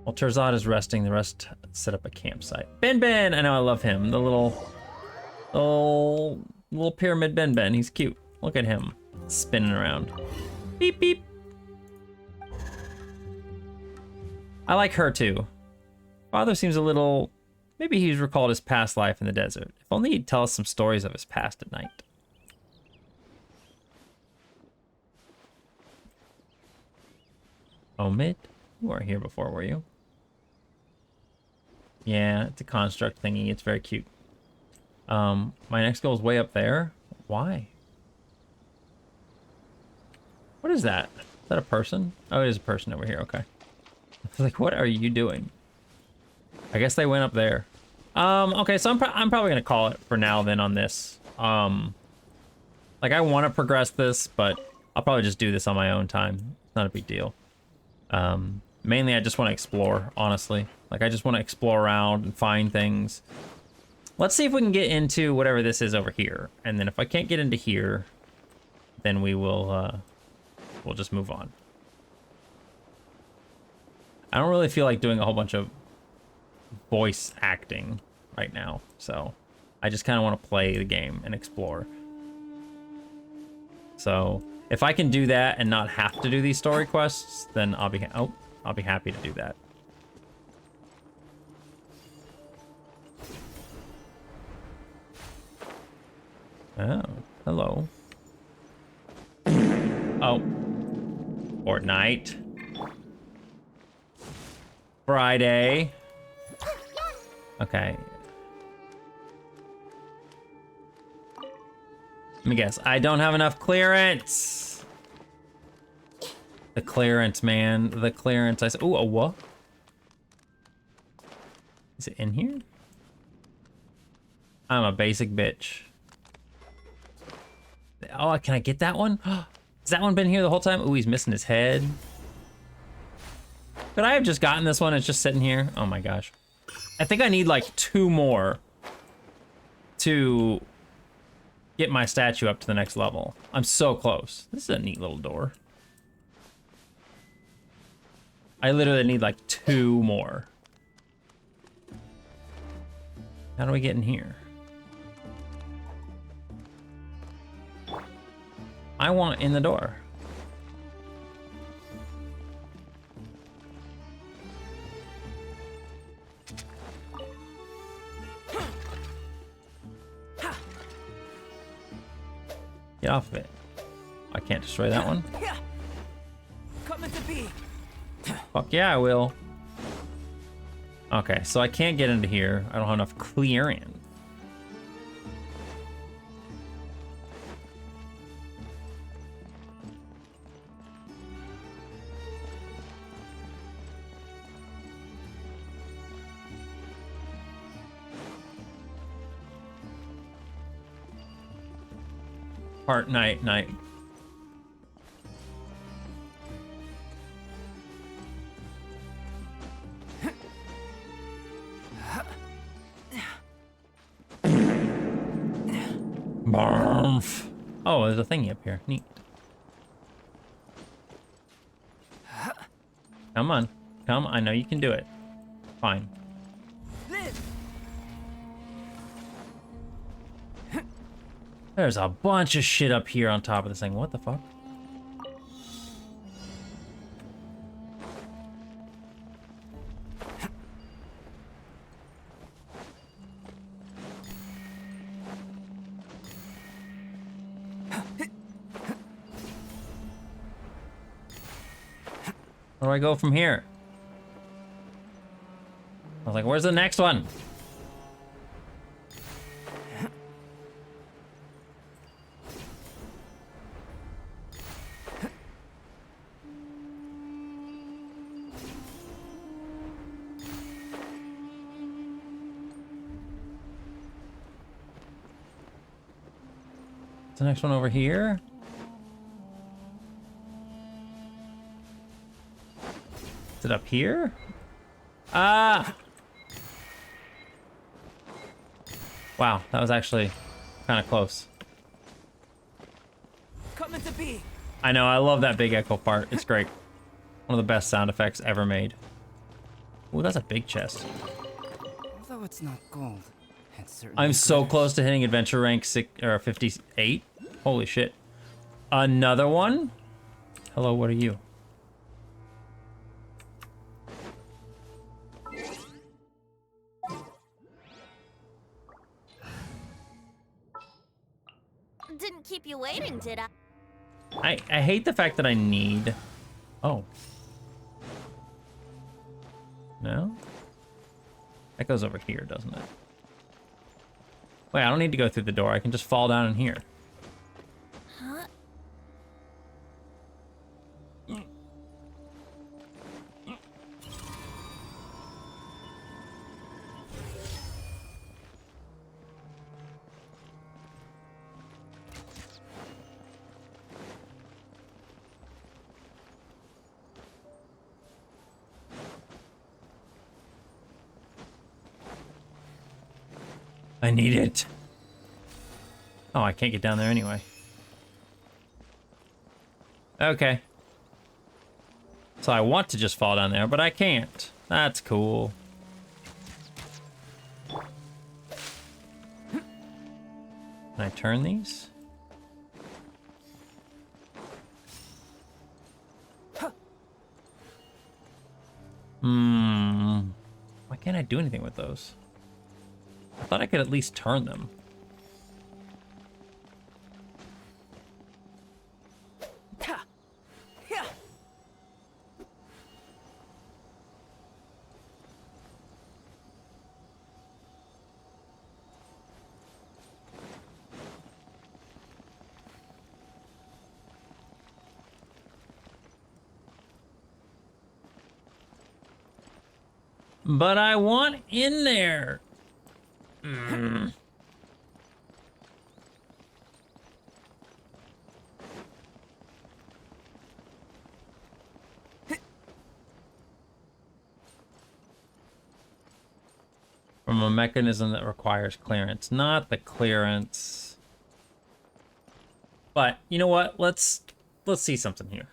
While Terzad is resting, the rest set up a campsite. Ben, I know, I love him. The little pyramid Ben. He's cute. Look at him spinning around. Beep, beep. I like her too. Father seems a little, maybe he's recalled his past life in the desert. If only he'd tell us some stories of his past at night. Omid? You weren't here before, were you? Yeah, it's a construct thingy. It's very cute. My next goal is way up there. Why? What is that? Is that a person? Oh, it is a person over here. Okay. I was like, what are you doing? I guess they went up there. Okay, so I'm probably gonna call it for now then on this. Like I want to progress this, but I'll probably just do this on my own time. It's not a big deal. Mainly I just want to explore, honestly. Like I just want to explore around and find things. Let's see if we can get into whatever this is over here. And then if I can't get into here, then we will, we'll just move on. I don't really feel like doing a whole bunch of voice acting right now. So I just kind of want to play the game and explore. So if I can do that and not have to do these story quests, then I'll be happy to do that. Oh, hello. Oh. Fortnite. Friday. Okay. Let me guess. I don't have enough clearance. The clearance, man. The clearance. Ooh, a what? Is it in here? I'm a basic bitch. Oh, can I get that one? Has that one been here the whole time? Ooh, he's missing his head. Could I have just gotten this one? It's just sitting here. Oh my gosh. I think I need like 2 more to get my statue up to the next level. I'm so close. This is a neat little door. I literally need like 2 more. How do we get in here? I want in the door. Get off of it. I can't destroy that one. Coming to be. Fuck yeah, I will. Okay, so I can't get into here. I don't have enough clearance. Part night. Barf. Oh, there's a thingy up here. Neat. Come on. Come. I know you can do it. Fine. There's a bunch of shit up here on top of this thing. What the fuck? Where do I go from here? I was like, where's the next one? The next one over here. Is it up here? Ah! Wow, that was actually kind of close. Coming to be. I know, I love that big echo part. It's great. One of the best sound effects ever made. Ooh, that's a big chest. Although it's not gold, it's certainly I'm so glitters. close to hitting adventure rank 58. Holy shit. Another one? Hello, what are you? Didn't keep you waiting, did I? I hate the fact that I need... Oh. No? That goes over here, doesn't it? Wait, I don't need to go through the door. I can just fall down in here. Huh? I need it. Oh, I can't get down there anyway. Okay. So I want to just fall down there, but I can't. That's cool. Can I turn these? Why can't I do anything with those? I thought I could at least turn them. But I want in there. From a mechanism that requires clearance, not the clearance. But you know what? Let's see something here.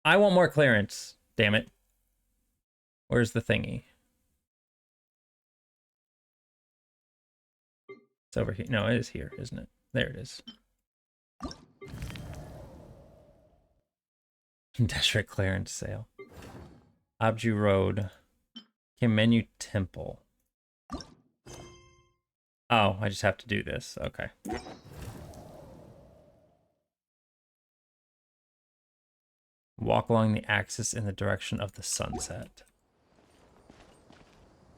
I want more clearance. Damn it. Where's the thingy? It's over here. No, it is here, isn't it? There it is. District clearance sale. Abju Road. Okay, menu temple. Oh, I just have to do this. Okay. Walk along the axis in the direction of the sunset.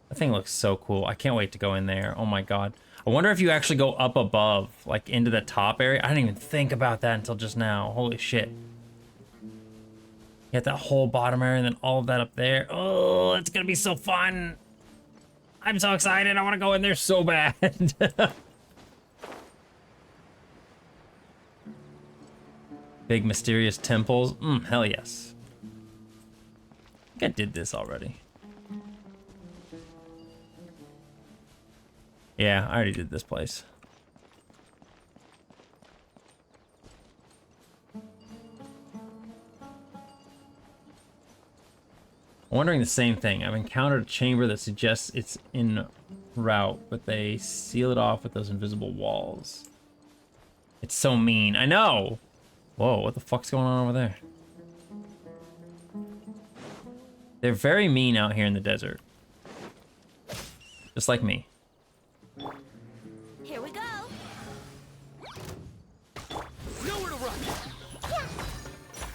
That thing looks so cool. I can't wait to go in there. Oh my god. I wonder if you actually go up above, like into the top area. I didn't even think about that until just now. Holy shit. You got that whole bottom area and then all of that up there. Oh, it's gonna be so fun. I'm so excited. I want to go in there so bad. Big mysterious temples. Hell yes. I think I did this already. Yeah, I already did this place. I'm wondering the same thing. I've encountered a chamber that suggests it's en route, but they seal it off with those invisible walls. It's so mean. I know! Whoa, what the fuck's going on over there? They're very mean out here in the desert. Just like me. Here we go. Nowhere to run.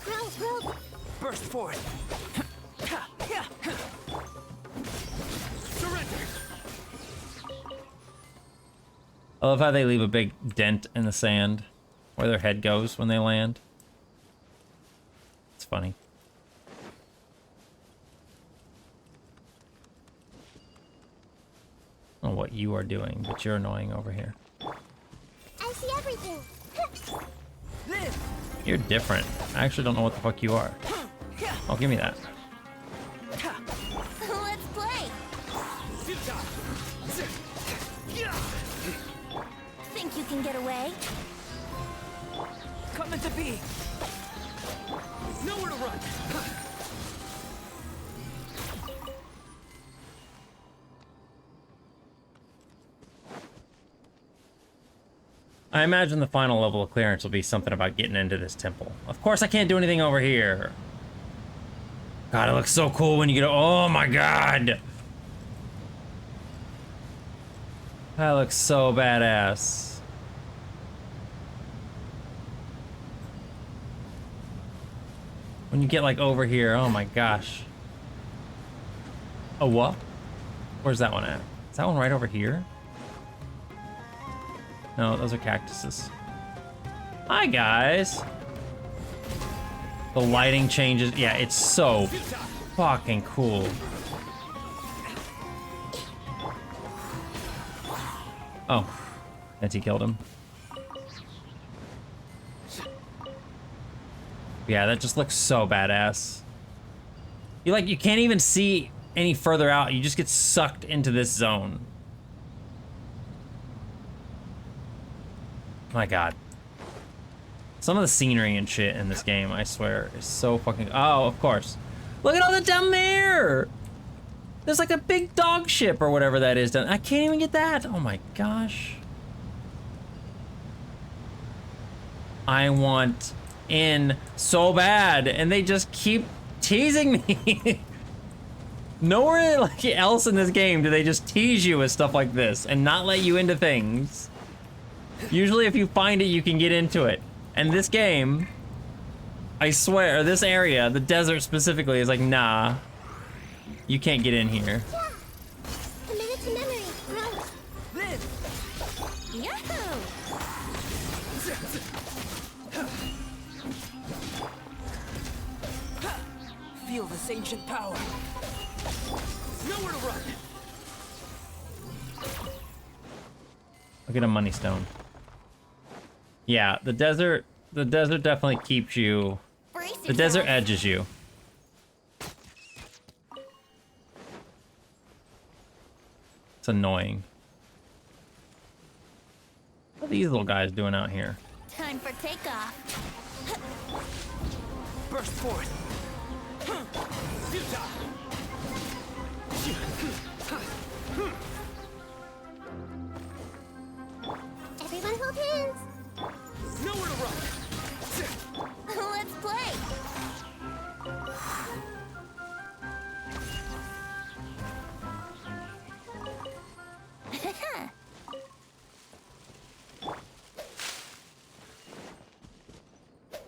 Ground, Burst forth. Surrender. I love how they leave a big dent in the sand where their head goes when they land. It's funny. I don't know what you are doing, but you're annoying over here. I see everything. You're different. I actually don't know what the fuck you are. Oh, give me that. Let's play. Think you can get away? Coming to be. Nowhere to run. I imagine the final level of clearance will be something about getting into this temple. Of course, I can't do anything over here. God, it looks so cool when you get... Oh my god! That looks so badass. When you get, like, over here, oh my gosh. Oh, what? Where's that one at? Is that one right over here? No, those are cactuses. Hi, guys. The lighting changes. Yeah, it's so fucking cool. Oh, and he killed him. Yeah, that just looks so badass. You can't even see any further out. You just get sucked into this zone. My god. Some of the scenery and shit in this game, I swear, is so fucking... Oh, of course. Look at all that down there! There's like a big dog ship or whatever that is down. I can't even get that. Oh my gosh. I want in so bad, and they just keep teasing me. Nowhere like else in this game do they just tease you with stuff like this and not let you into things. Usually if you find it, you can get into it. And this game, I swear, this area, the desert specifically, is like, nah, you can't get in here. Commit it to memory. Yahoo! Feel this ancient power. Nowhere to run. I'll get a money stone. Yeah, the desert definitely keeps you... The desert edges you. It's annoying. What are these little guys doing out here? Time for takeoff. Burst forth. Everyone hold hands. Nowhere to run. Let's play.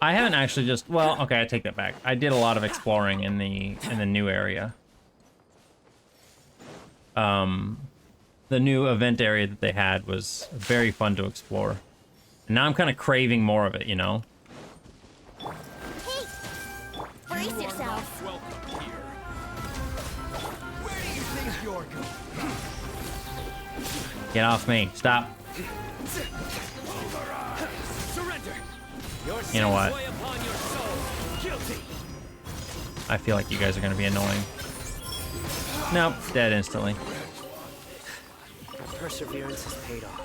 I haven't actually just... Well, okay, I take that back. I did a lot of exploring in the new area. The new event area that they had was very fun to explore. And now I'm kind of craving more of it, you know? Hey, brace yourself. Welcome here. Where do you think you're going? Get off me. Stop. Surrender. You know what? I feel like you guys are going to be annoying. Nope, dead instantly. Perseverance has paid off.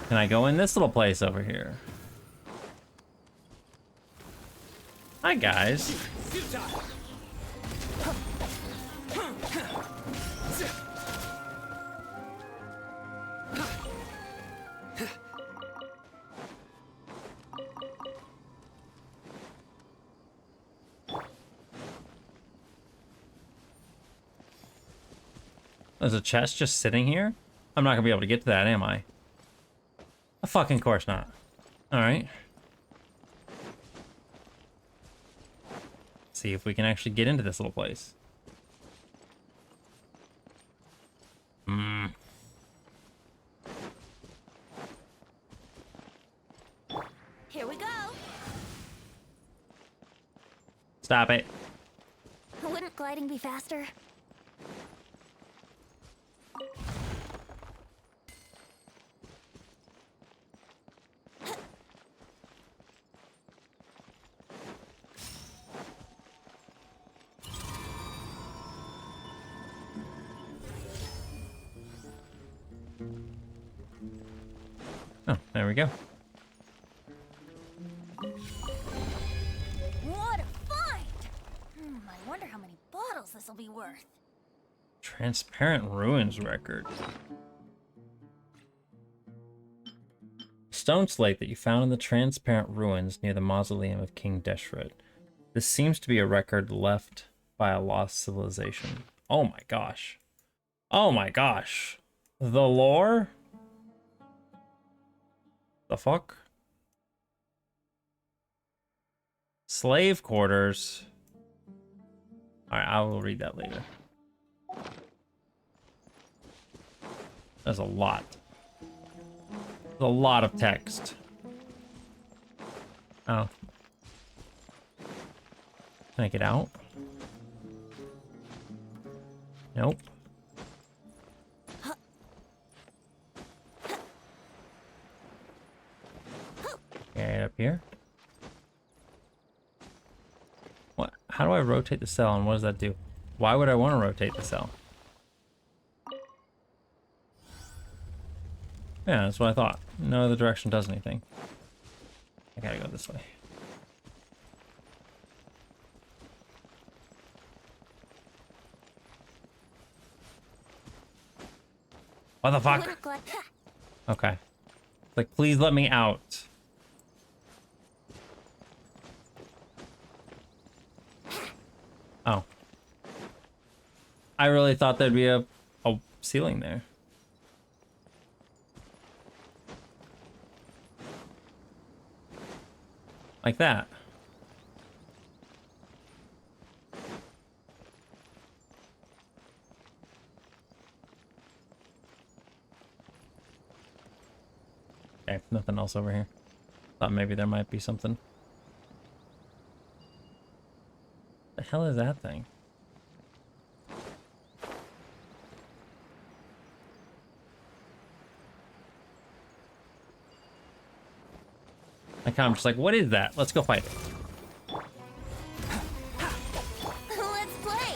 Can I go in this little place over here? Hi, guys. There's a chest just sitting here? I'm not gonna be able to get to that, am I? A fucking course not. Alright. See if we can actually get into this little place. Here we go. Stop it. Wouldn't gliding be faster? Oh, there we go. What a find! I wonder how many bottles this will be worth. Transparent Ruins record. Stone slate that you found in the transparent ruins near the mausoleum of King Deshret. This seems to be a record left by a lost civilization. Oh my gosh. Oh my gosh. The lore? The fuck? Slave quarters. Alright, I will read that later. There's a lot. There's a lot of text. Oh. Can I get out? Nope. Get up here. What? How do I rotate the cell and what does that do? Why would I want to rotate the cell? Yeah, that's what I thought. No other direction does anything. I gotta go this way. What the fuck? Okay. Like, please let me out. Oh. I really thought there'd be a ceiling there. Like that. Okay, nothing else over here. Thought maybe there might be something. The hell is that thing? Like, I'm just like, what is that? Let's go fight it. Let's play.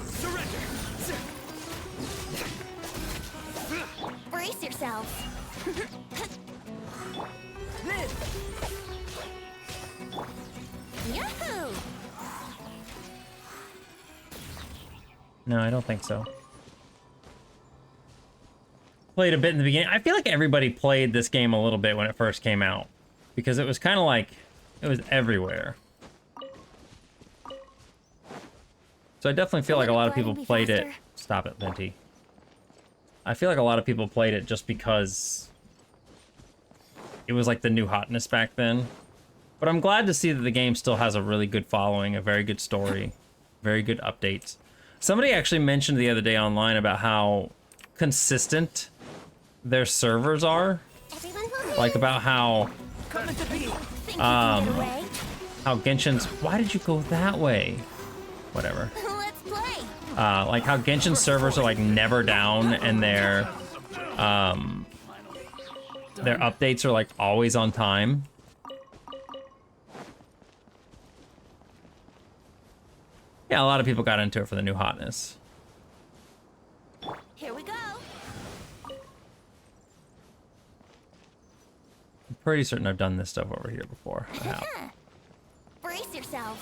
Surrender. Brace yourselves. Yahoo! No, I don't think so. Played a bit in the beginning. I feel like everybody played this game a little bit when it first came out because it was kind of like it was everywhere. So I definitely feel like a lot of people played it. Stop it, Venti. I feel like a lot of people played it just because it was like the new hotness back then. But I'm glad to see that the game still has a really good following, a very good story, very good updates. Somebody actually mentioned the other day online about how consistent their servers are. Like about how how Genshin's, why did you go that way? Whatever. Let's play. Like how Genshin's servers are like never down and their updates are like always on time. Yeah, a lot of people got into it for the new hotness. Here we go. I'm pretty certain I've done this stuff over here before. I have. Brace yourselves.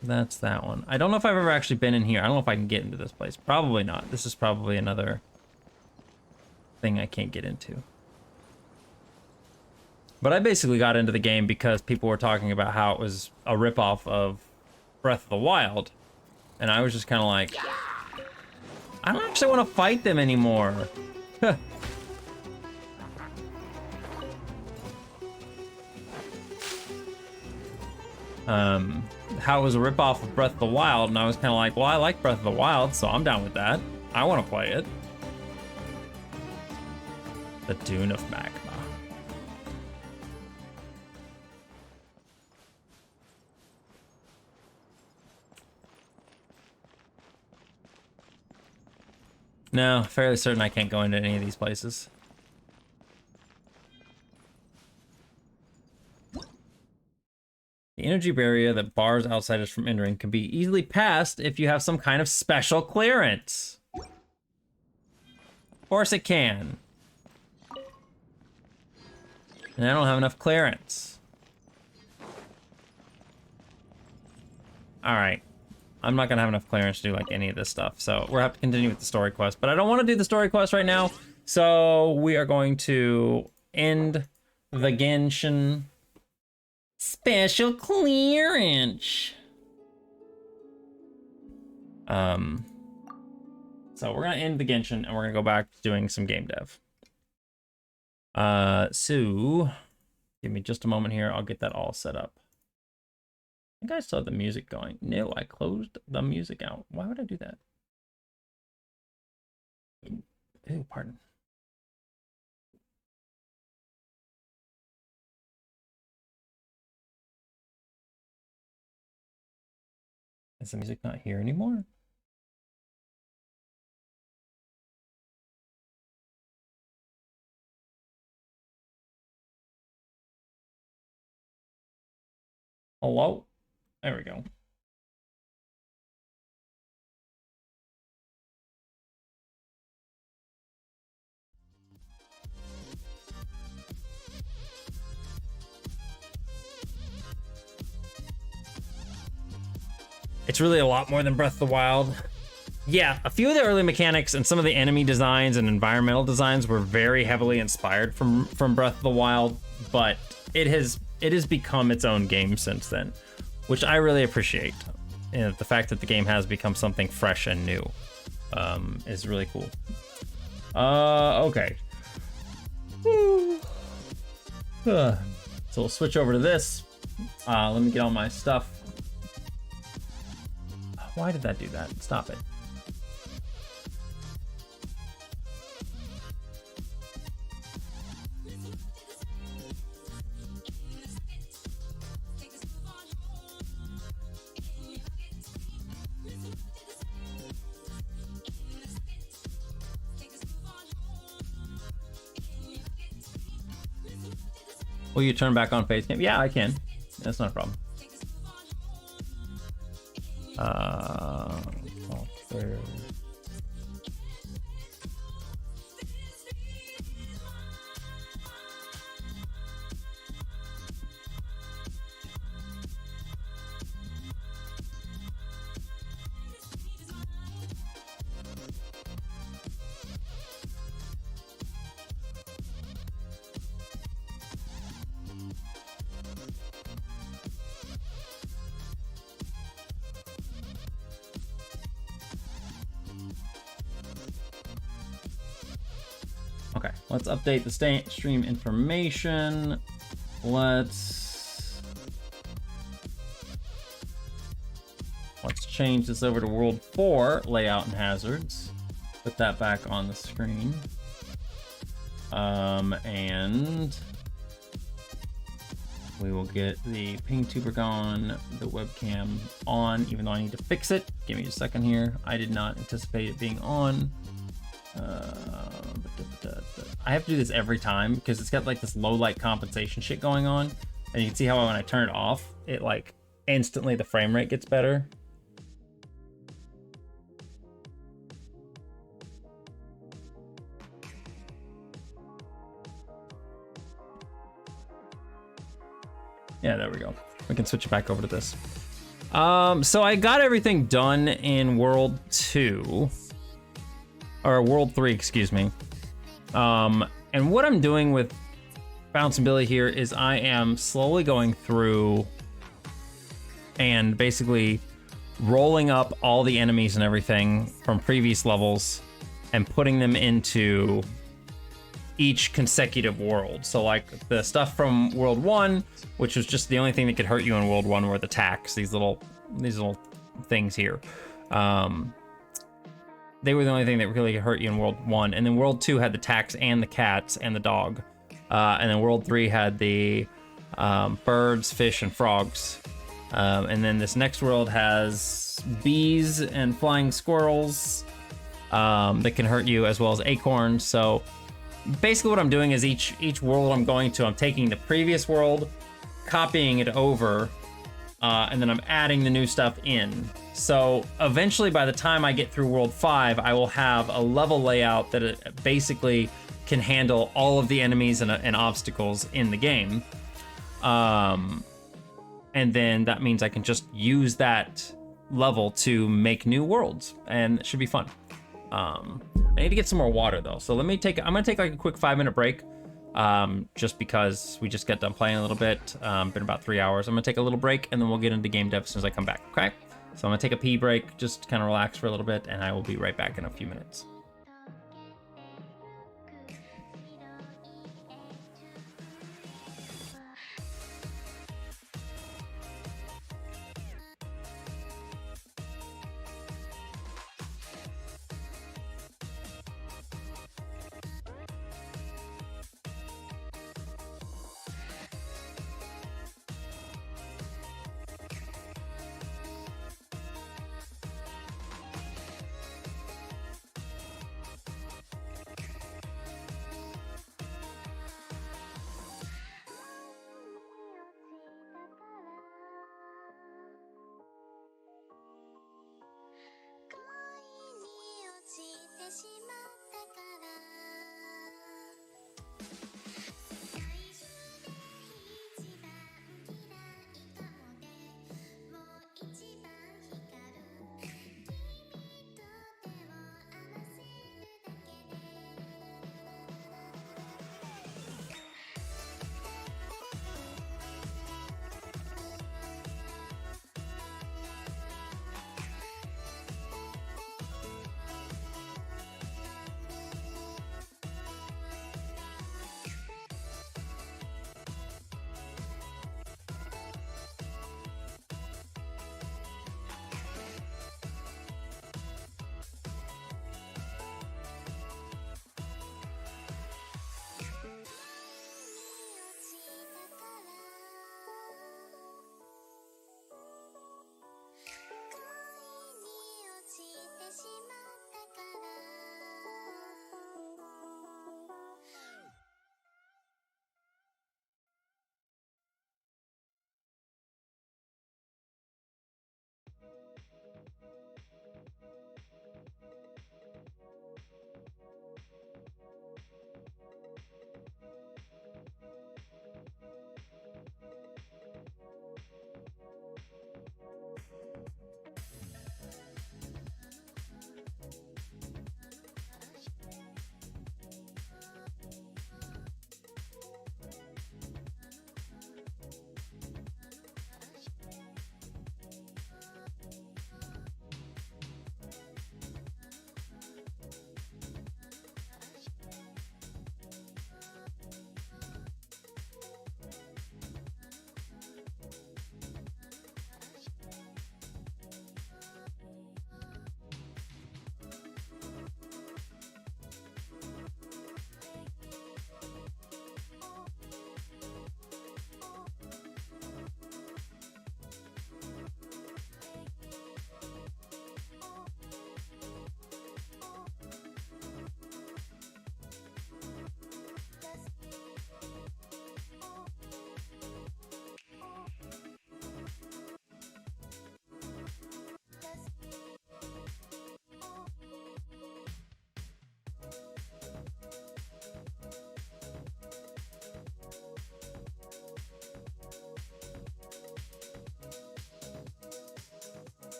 That's that one. I don't know if I've ever actually been in here. I don't know if I can get into this place. Probably not. This is probably another thing I can't get into. But I basically got into the game because people were talking about how it was a ripoff of Breath of the Wild. And I was just kind of like, I don't actually want to fight them anymore. How it was a ripoff of Breath of the Wild, and I was kind of like, well, I like Breath of the Wild, so I'm down with that. I want to play it. The Dune of Magma. No, fairly certain I can't go into any of these places. The energy barrier that bars outsiders from entering can be easily passed if you have some kind of special clearance. Of course it can. And I don't have enough clearance. All right. I'm not gonna have enough clearance to do like any of this stuff. So we'll have to continue with the story quest, but I don't want to do the story quest right now. So we are going to end the Genshin special clearance. So we're gonna end the Genshin and we're gonna go back to doing some game dev. So give me just a moment here. I'll get that all set up. I think I still have the music going. No, I closed the music out. Why would I do that? Ew, pardon. Is the music not here anymore? Hello? There we go. It's really a lot more than Breath of the Wild. Yeah, a few of the early mechanics and some of the enemy designs and environmental designs were very heavily inspired from Breath of the Wild, but it has become its own game since then, which I really appreciate. And the fact that the game has become something fresh and new is really cool. Okay. So we'll switch over to this. Let me get all my stuff. Why did that do that? Stop it. Will you turn back on face cam? Yeah, I can. That's not a problem. Software. Okay, let's update the stream information. Let's change this over to World 4, layout and hazards. Put that back on the screen. And we will get the ping tuber gone, the webcam on, even though I need to fix it. Give me a second here. I did not anticipate it being on. I have to do this every time because it's got like this low light compensation shit going on, and you can see how when I turn it off, it like instantly the frame rate gets better. Yeah, there we go. We can switch it back over to this. So I got everything done in World 2. Or World 3, excuse me. And what I'm doing with Bounce and Billy here is I am slowly going through and basically rolling up all the enemies and everything from previous levels and putting them into each consecutive world. So like the stuff from World 1, which was just the only thing that could hurt you in World 1 were the tacks, these little things here. They were the only thing that really hurt you in World 1. And then World 2 had the tacks and the cats and the dog. And then World 3 had the birds, fish, and frogs. And then this next world has bees and flying squirrels that can hurt you, as well as acorns. So basically what I'm doing is each world I'm going to, I'm taking the previous world, copying it over, and then I'm adding the new stuff in. So eventually, by the time I get through World 5, I will have a level layout that it basically can handle all of the enemies and obstacles in the game. And then that means I can just use that level to make new worlds, and it should be fun. I need to get some more water though, so I'm gonna take like a quick 5-minute break, just because we just got done playing a little bit. Been about 3 hours. I'm gonna take a little break, and then we'll get into game dev as soon as I come back. Okay, so I'm gonna take a pee break, just kind of relax for a little bit, and I will be right back in a few minutes.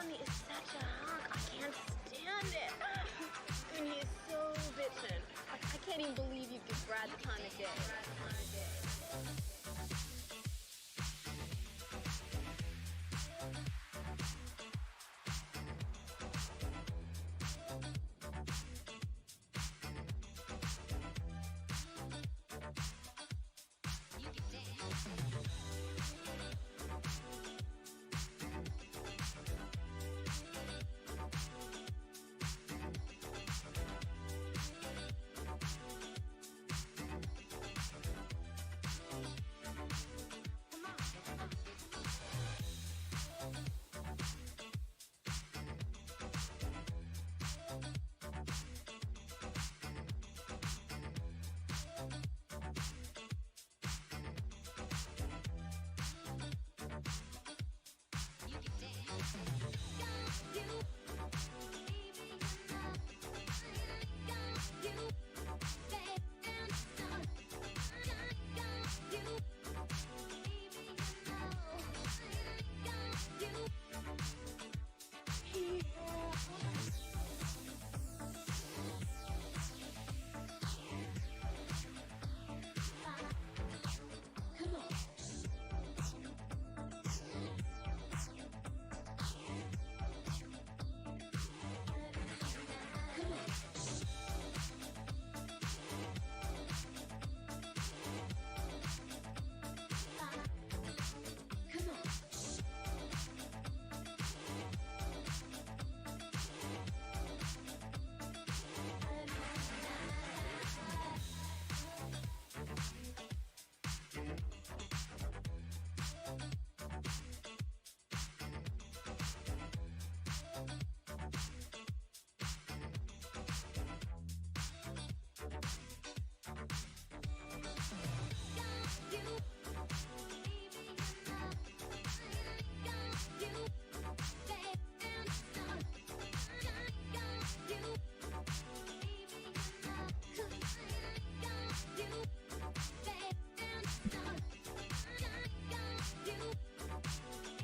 Tommy is such a hunk. I can't stand it. And he is so bitchin'. I can't even believe you give Brad the time of day.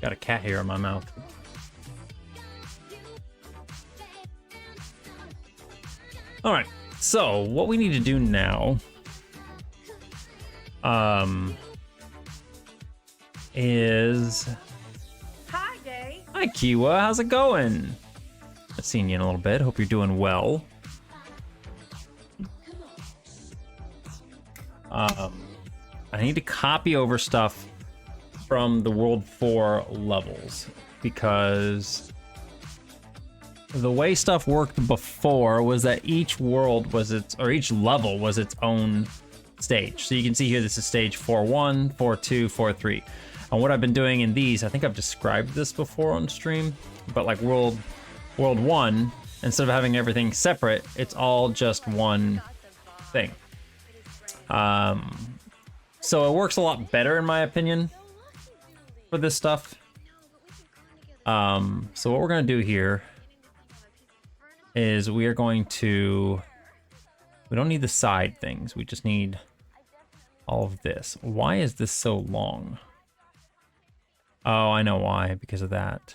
Got a cat hair in my mouth. All right, so what we need to do now is... Hi, Day. Hi, Kiwa. How's it going? I've seen you in a little bit. Hope you're doing well. I need to copy over stuff from the World 4 levels because the way stuff worked before was that each world was each level was its own stage. So you can see here, this is stage 4-1, 4-2, 4-3. And what I've been doing in these, I think I've described this before on stream, but like World 1, instead of having everything separate, it's all just one thing. So it works a lot better in my opinion for this stuff. So what we're gonna do here is we are going to, we don't need the side things, we just need all of this. Why is this so long? Oh, I know why, because of that.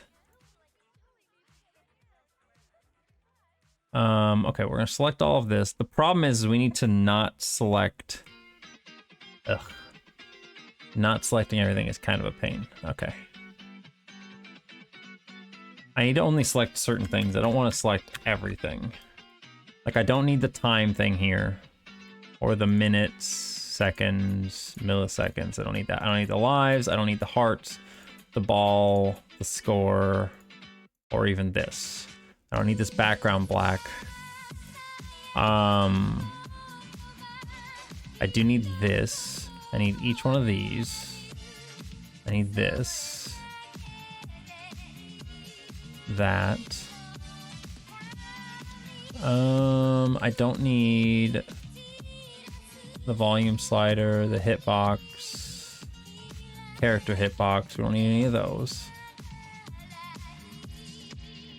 Okay, we're gonna select all of this. The problem is we need to not select, not selecting everything is kind of a pain. Okay. I need to only select certain things. I don't want to select everything. Like I don't need the time thing here or the minutes, seconds, milliseconds. I don't need that. I don't need the lives. I don't need the hearts, the ball, the score, or even this. I don't need this background black. I do need this. I need each one of these. I need this. That. I don't need the volume slider, the hitbox, character hitbox. We don't need any of those.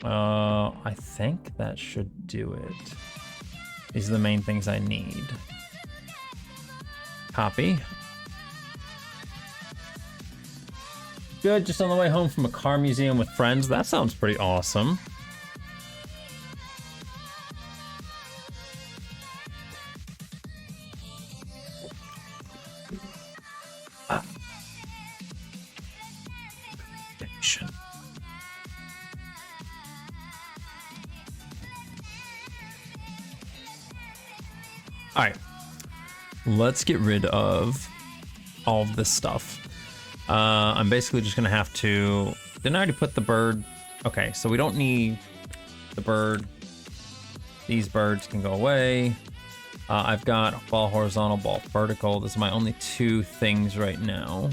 I think that should do it. These are the main things I need. Copy. Good, just on the way home from a car museum with friends. That sounds pretty awesome. All right, let's get rid of all of this stuff. I'm basically just gonna have to, didn't I already put the bird? Okay, so we don't need the bird. These birds can go away. I've got ball horizontal, ball vertical. Those are my only two things right now.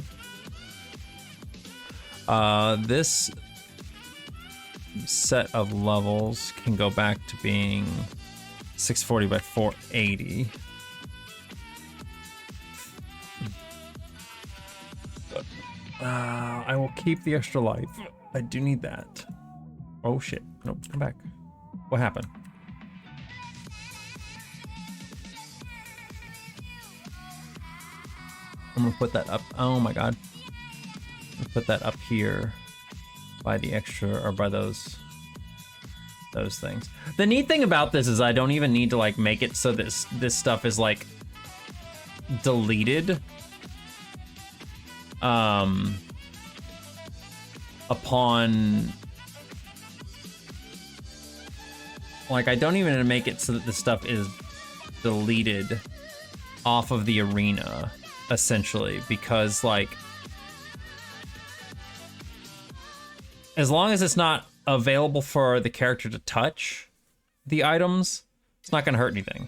This set of levels can go back to being 640 by 480. I will keep the extra life. I do need that. Oh shit. Nope, come back. What happened? I'm gonna put that up. Oh my god. I'm gonna put that up here by the extra, or by those things. The neat thing about this is I don't even need to like make it so this stuff is like deleted upon, like, I don't even make it so that the stuff is deleted off of the arena, essentially, because like as long as it's not available for the character to touch the items, it's not going to hurt anything.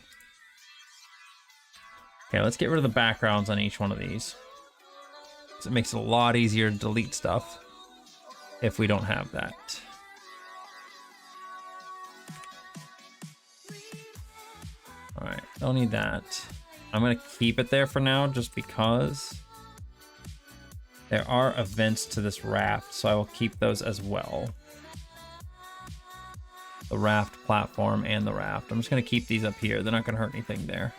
Okay, let's get rid of the backgrounds on each one of these. So it makes it a lot easier to delete stuff if we don't have that. All right, don't need that. I'm going to keep it there for now just because there are events to this raft, so I will keep those as well. The raft platform and the raft. I'm just going to keep these up here. They're not going to hurt anything there.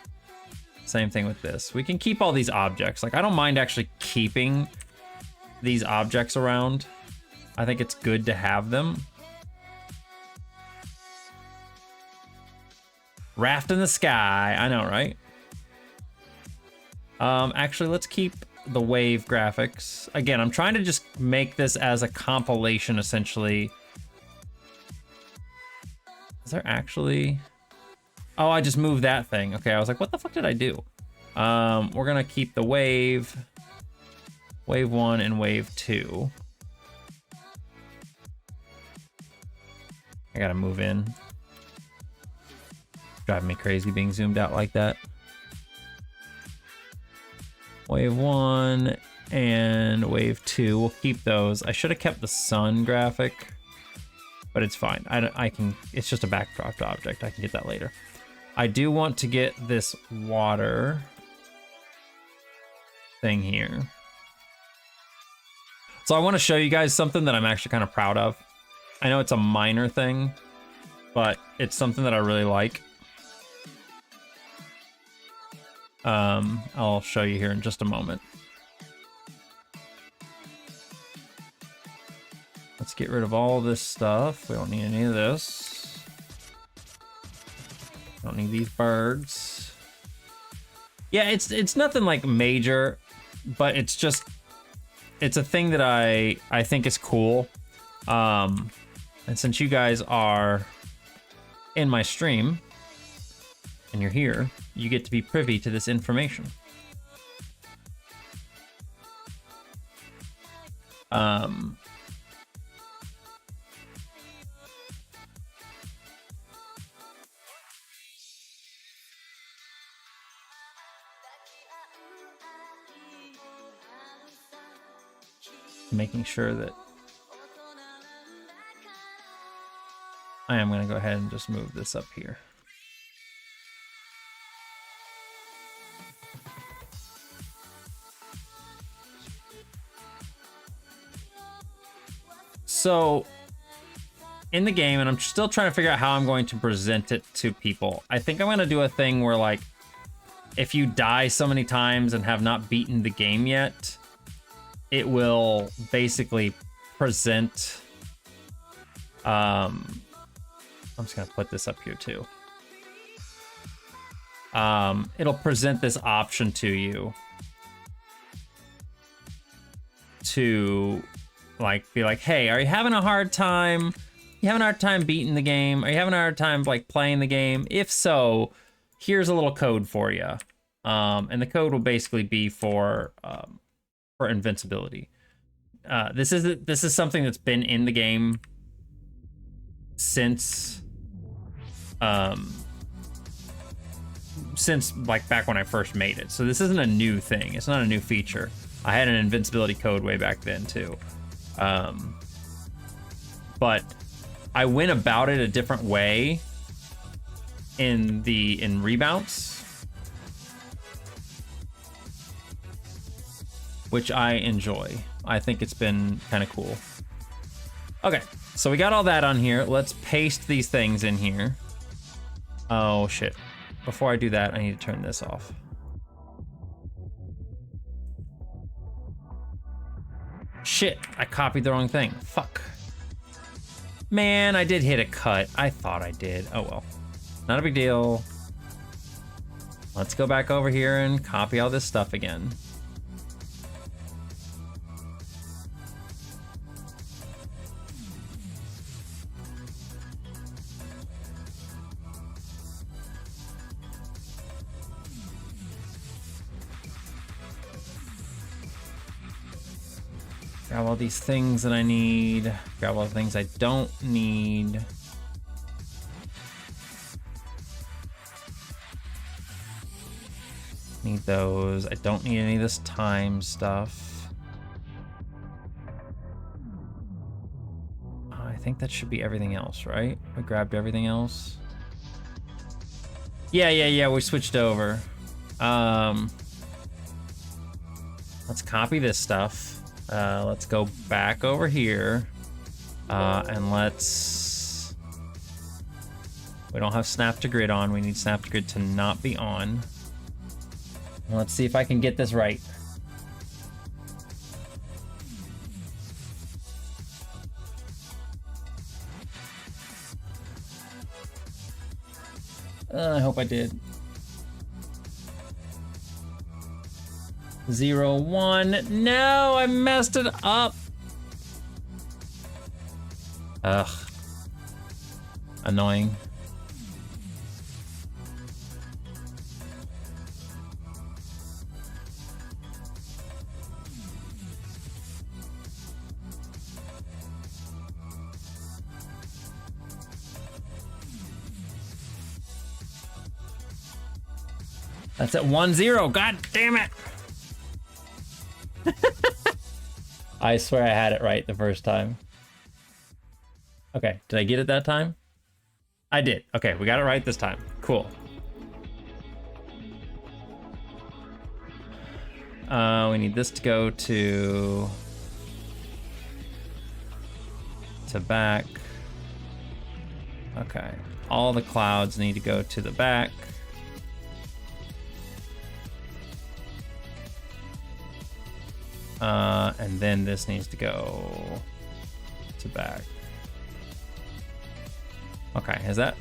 Same thing with this. We can keep all these objects. Like, I don't mind actually keeping these objects around. I think it's good to have them. Raft in the sky. I know, right? Actually, let's keep the wave graphics. Again, I'm trying to just make this as a compilation, essentially. Is there actually... Oh, I just moved that thing. Okay, I was like, what the fuck did I do? We're gonna keep the wave 1 and wave 2. I gotta move in. Driving me crazy being zoomed out like that. Wave 1 and wave 2. We'll keep those. I should have kept the sun graphic, but it's fine. I can. It's just a backdrop object. I can get that later. I do want to get this water thing here. So I want to show you guys something that I'm actually kind of proud of. I know it's a minor thing, but it's something that I really like. I'll show you here in just a moment. Let's get rid of all this stuff. We don't need any of this. Don't need these birds. Yeah, it's nothing like major, but it's just, it's a thing that I think is cool. And since you guys are in my stream and you're here, you get to be privy to this information. Making sure that I am going to go ahead and just move this up here. So in the game, and I'm still trying to figure out how I'm going to present it to people. I think I'm going to do a thing where, like, if you die so many times and have not beaten the game yet, it will basically present, I'm just gonna put this up here too. It'll present this option to you to like be like, hey, are you having a hard time? You having a hard time beating the game? Are you having a hard time like playing the game? If so, here's a little code for you. And the code will basically be for invincibility. This is something that's been in the game since like back when I first made it. So this isn't a new thing. It's not a new feature. I had an invincibility code way back then too. But I went about it a different way in rebounds, which I enjoy. I think it's been kind of cool. Okay, so we got all that on here. Let's paste these things in here. Oh shit. Before I do that, I need to turn this off. Shit, I copied the wrong thing. Fuck. Man, I did hit a cut. I thought I did. Oh well. Not a big deal. Let's go back over here and copy all this stuff again. Grab all these things that I need. Grab all the things I don't need. Need those. I don't need any of this time stuff. I think that should be everything else, right? We grabbed everything else. Yeah, we switched over. Let's copy this stuff. Let's go back over here. And let's... We don't have snap to grid on. We need snap to grid to not be on. Let's see if I can get this right. I hope I did. 0, 1. No, I messed it up. Ugh. Annoying. That's at 1-0. God damn it. I swear I had it right the first time. Okay, did I get it that time? I did. Okay, we got it right this time. Cool. We need this to go to back. Okay, all the clouds need to go to the back. And then this needs to go to back. Okay, that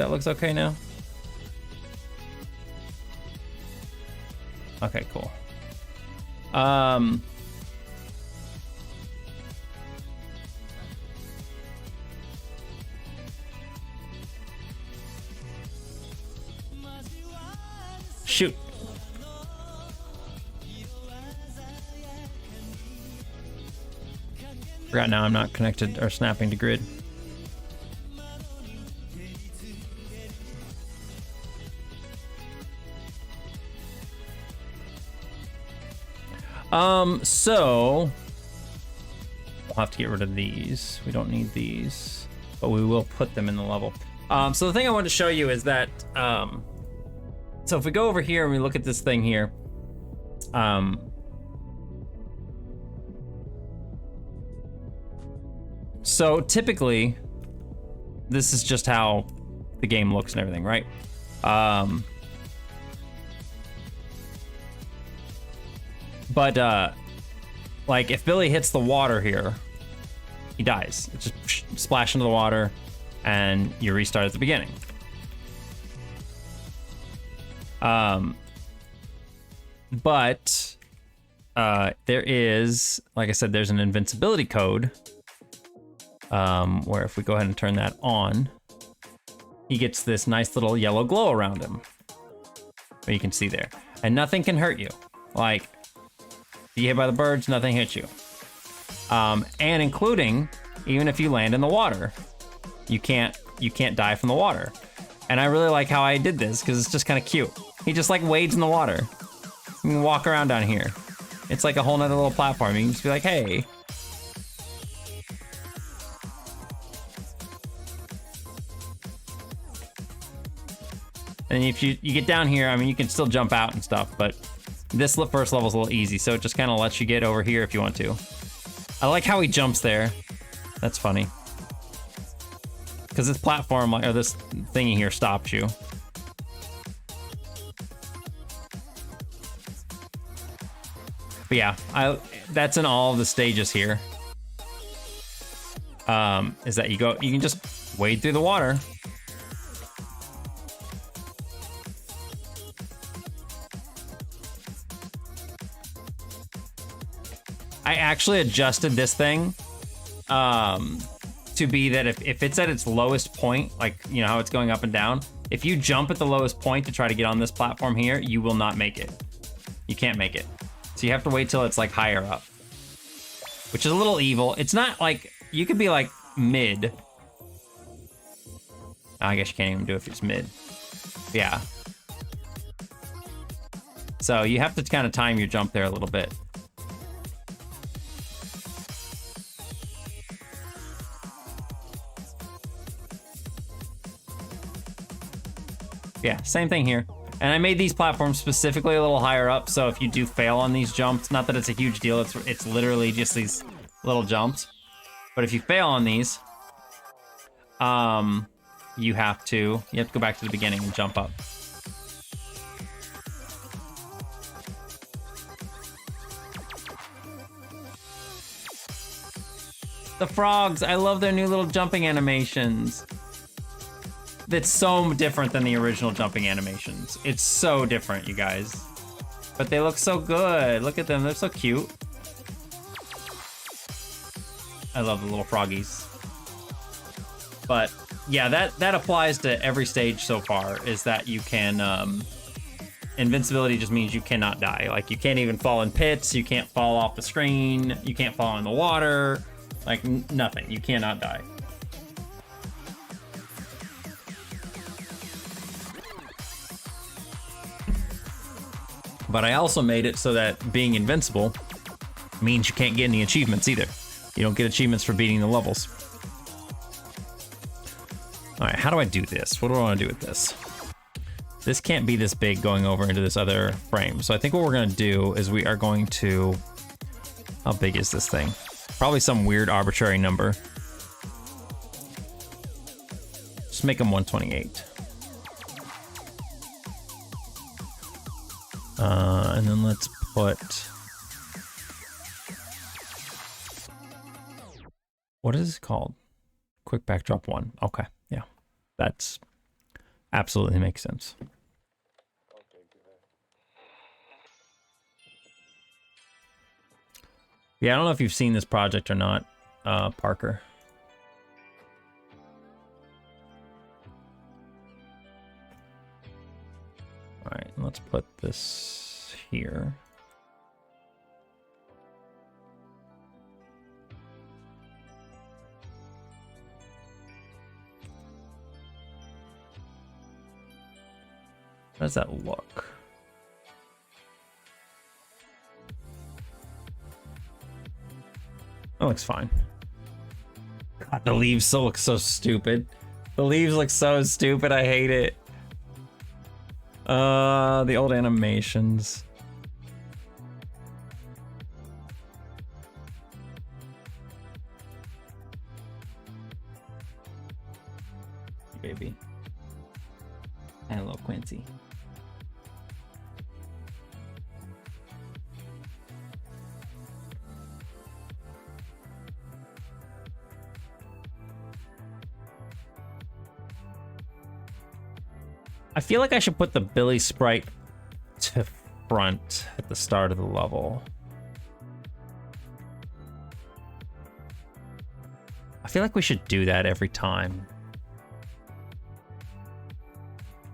looks okay now? Okay, cool. Shoot. Forgot now I'm not connected or snapping to grid. So we'll have to get rid of these. We don't need these, but we will put them in the level. So the thing I wanted to show you is that, so if we go over here and we look at this thing here, so typically, this is just how the game looks and everything, right? But like if Billy hits the water here, he dies. It just splash into the water and you restart at the beginning. But there is, like I said, there's an invincibility code where if we go ahead and turn that on, he gets this nice little yellow glow around him. You can see there. And nothing can hurt you. Like, if you get hit by the birds, nothing hits you. And including, even if you land in the water, you can't die from the water. And I really like how I did this, because it's just kind of cute. He just like wades in the water. You can walk around down here. It's like a whole nother little platform. You can just be like, hey. And if you get down here, I mean, you can still jump out and stuff, but this first level is a little easy, so it just kind of lets you get over here if you want to. I like how he jumps there. That's funny. Because this platform, or this thingy here, stops you. But yeah, that's in all of the stages here. Is that you can just wade through the water. I actually adjusted this thing to be that if it's at its lowest point, like, you know how it's going up and down, if you jump at the lowest point to try to get on this platform here, you will not make it. You can't make it. So you have to wait till it's like higher up, which is a little evil. It's not like, you could be like mid. I guess you can't even do it if it's mid. Yeah. So you have to kind of time your jump there a little bit. Yeah, same thing here. And I made these platforms specifically a little higher up, so if you do fail on these jumps, not that it's a huge deal, it's literally just these little jumps. But if you fail on these, you have to go back to the beginning and jump up. The frogs, I love their new little jumping animations. That's so different than the original jumping animations. It's so different, you guys. But they look so good. Look at them, they're so cute. I love the little froggies. But yeah, that applies to every stage so far, is that you can, invincibility just means you cannot die. Like, you can't even fall in pits, you can't fall off the screen, you can't fall in the water, like nothing, you cannot die. But I also made it so that being invincible means you can't get any achievements either. You don't get achievements for beating the levels. All right, how do I do this? What do I want to do with this? This can't be this big going over into this other frame. So I think what we're going to do is we are going to... How big is this thing? Probably some weird arbitrary number. Just make them 128. And then let's put... What is this called? Quick backdrop 1. Okay, yeah. That's absolutely makes sense. Yeah, I don't know if you've seen this project or not, Parker. All right, let's put this here. How does that look? That looks fine. God, the leaves still look so stupid. The leaves look so stupid, I hate it. The old animations. Baby. Hello, Quincy. I feel like I should put the Billy sprite to front at the start of the level. I feel like we should do that every time.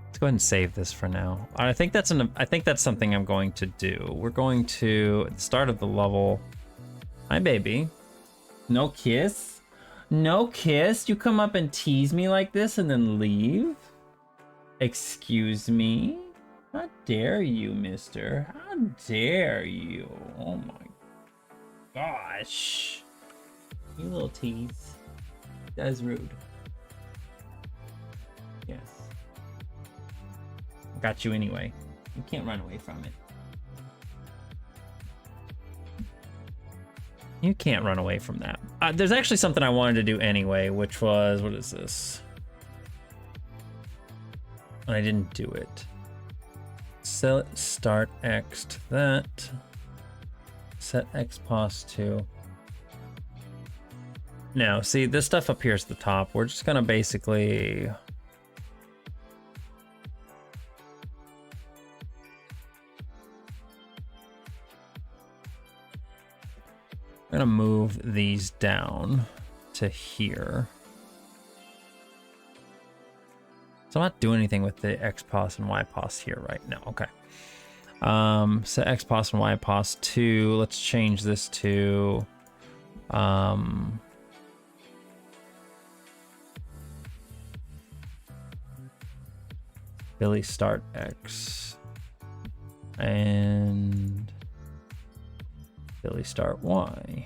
Let's go ahead and save this for now. I think that's something I'm going to do. We're going to, at the start of the level, hi baby. No kiss? No kiss? You come up and tease me like this and then leave? Excuse me? How dare you, mister? How dare you? Oh my gosh. You little tease. That is rude. Yes. I got you anyway. You can't run away from it. You can't run away from that. There's actually something I wanted to do anyway, which was, what is this? And I didn't do it. Set start X to that. Set X pos to. Now, see, this stuff up here is the top. We're just gonna basically. I'm gonna move these down to here. So I'm not doing anything with the XPOS and YPOS here right now. Okay. So XPOS and YPOS 2. Let's change this to Billy start X and Billy start Y.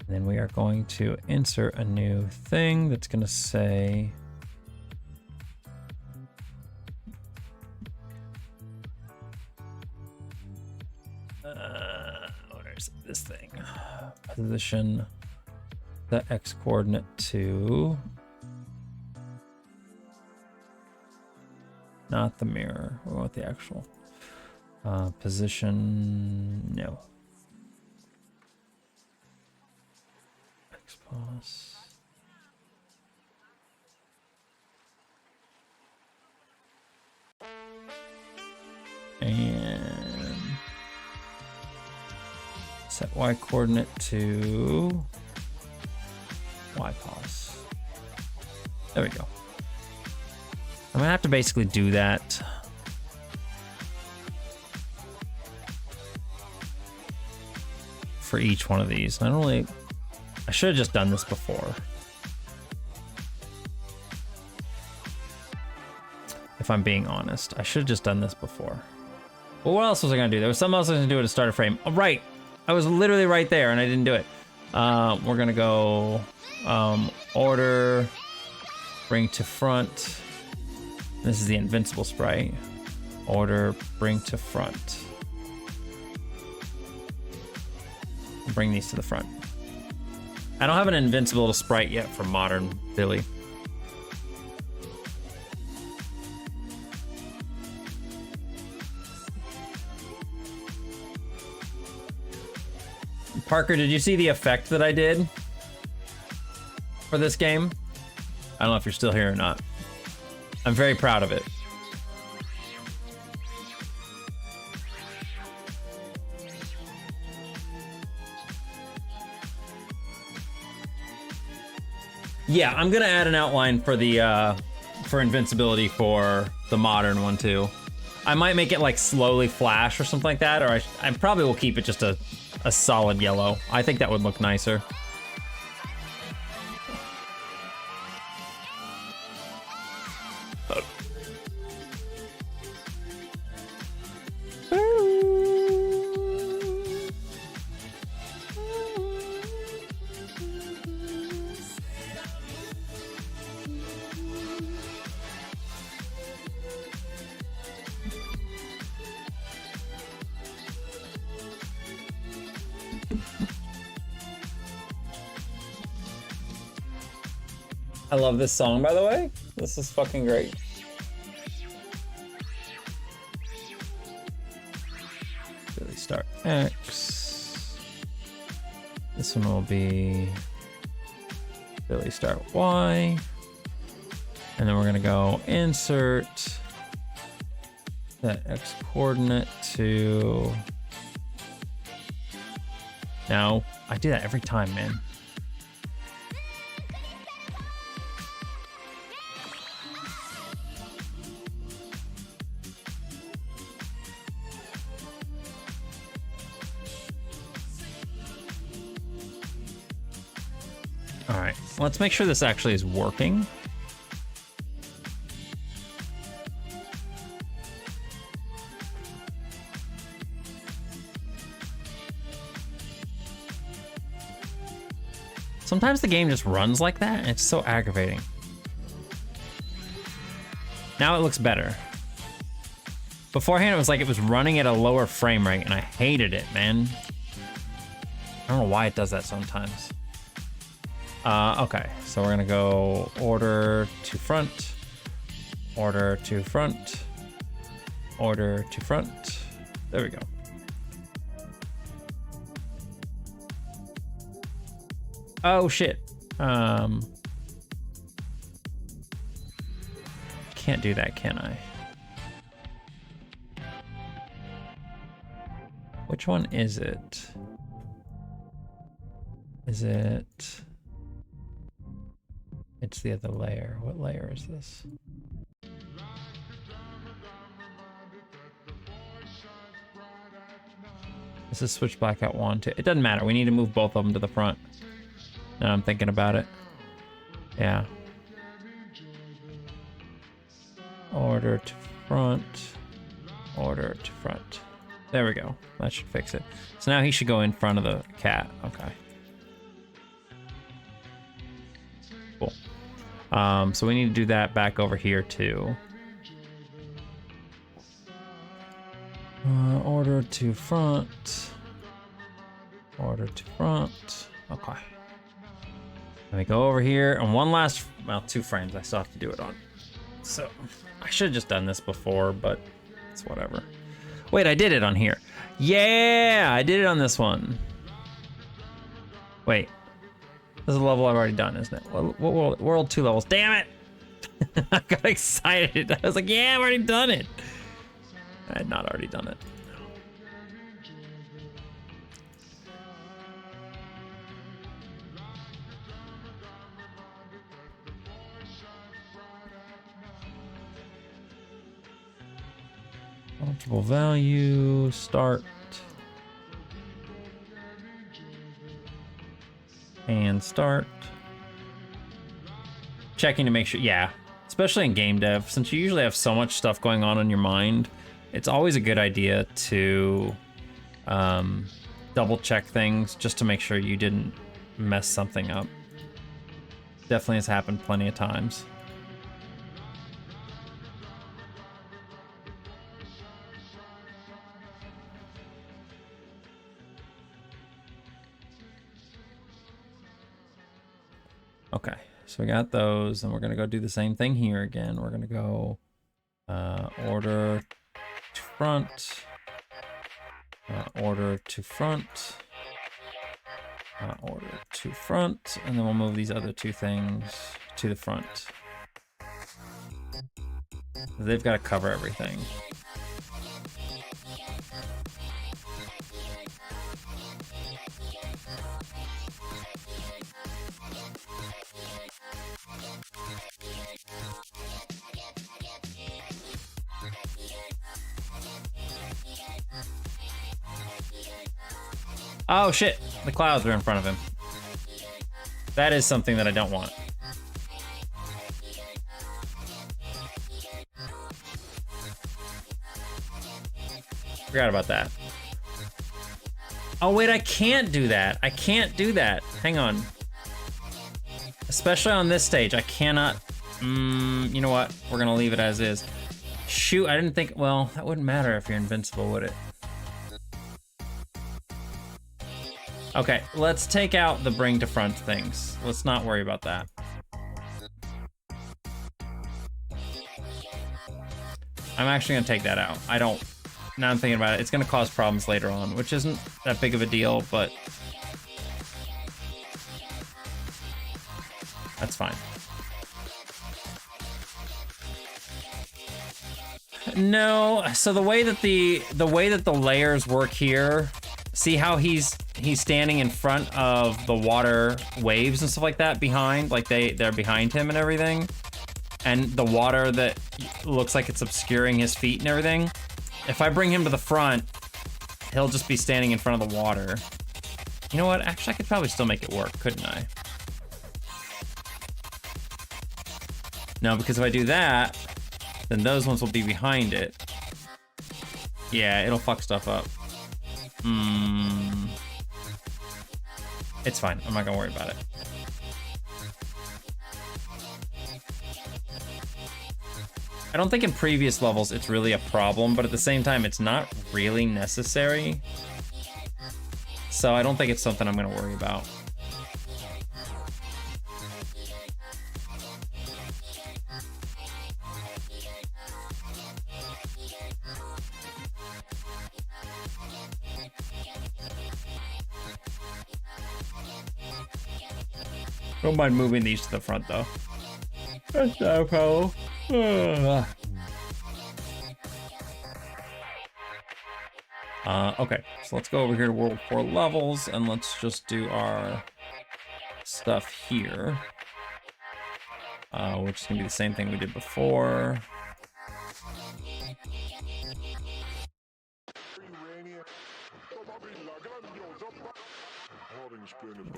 And then we are going to insert a new thing that's going to say where's this thing? Position the X coordinate to not the mirror. We want the actual position. No. XPOS. And set Y coordinate to YPOS. There we go. I'm gonna have to basically do that. For each one of these. I should have just done this before. If I'm being honest, I should have just done this before. Well, what else was I gonna do? There was something else I was gonna do to start a frame. Oh, right. I was literally right there and I didn't do it. We're gonna go order, bring to front. This is the invincible sprite. Order, bring to front. Bring these to the front. I don't have an invincible sprite yet for modern Billy. Parker, did you see the effect that I did for this game? I don't know if you're still here or not. I'm very proud of it. Yeah, I'm gonna add an outline for the for invincibility for the modern one too. I might make it like slowly flash or something like that, or I probably will keep it just a solid yellow. I think that would look nicer. I love this song, by the way. This is fucking great. Billy start X. This one will be Billy start Y. And then we're gonna go insert That X coordinate to... No, I do that every time, man. All right, let's make sure this actually is working. Sometimes the game just runs like that, and it's so aggravating. Now it looks better. Beforehand, it was like it was running at a lower frame rate, and I hated it, man. I don't know why it does that sometimes. Okay, so we're gonna go order to front, order to front, order to front. There we go. Oh shit. Can't do that, can I? Which one is it? Is it? It's the other layer. What layer is this? This is switch blackout 1, 2. It doesn't matter. We need to move both of them to the front. Now I'm thinking about it. Yeah. Order to front. Order to front. There we go. That should fix it. So now he should go in front of the cat. Okay. Cool. So we need to do that back over here too. Order to front. Order to front. Okay. Let me go over here and one last, well, 2 frames I still have to do it on. So I should have just done this before, but it's whatever. Wait, I did it on here. Yeah, I did it on this one. Wait, this is a level I've already done, isn't it? What world 2 levels? Damn it! I got excited. I was like, yeah, I've already done it. I had not already done it. Multiple value, start. And start. Checking to make sure, yeah. Especially in game dev, since you usually have so much stuff going on in your mind, it's always a good idea to double check things just to make sure you didn't mess something up. Definitely has happened plenty of times. Okay, so we got those, and we're gonna go do the same thing here again. We're gonna go order to front, order to front, order to front, and then we'll move these other 2 things to the front. They've got to cover everything. Oh shit, the clouds are in front of him. That is something that I don't want. Forgot about that. Oh wait, I can't do that. I can't do that. Hang on. Especially on this stage, I cannot. You know what? We're gonna leave it as is. Shoot, I didn't think, well, that wouldn't matter if you're invincible, would it? Okay, let's take out the bring to front things. Let's not worry about that. I'm actually gonna take that out. Now I'm thinking about it, it's gonna cause problems later on, which isn't that big of a deal, but that's fine. No. So the way that the layers work here, see how he's standing in front of the water waves and stuff like that behind, like they're behind him and everything, and the water that looks like it's obscuring his feet and everything. If I bring him to the front, he'll just be standing in front of the water. You know what? Actually, I could probably still make it work, couldn't I? No, because if I do that, then those ones will be behind it. Yeah, it'll fuck stuff up. It's fine. I'm not gonna worry about it. I don't think in previous levels it's really a problem, but at the same time, it's not really necessary. So I don't think it's something I'm gonna worry about. Don't mind moving these to the front though. That's not a problem. Okay, so let's go over here to World 4 levels and let's just do our stuff here. Which is gonna be the same thing we did before.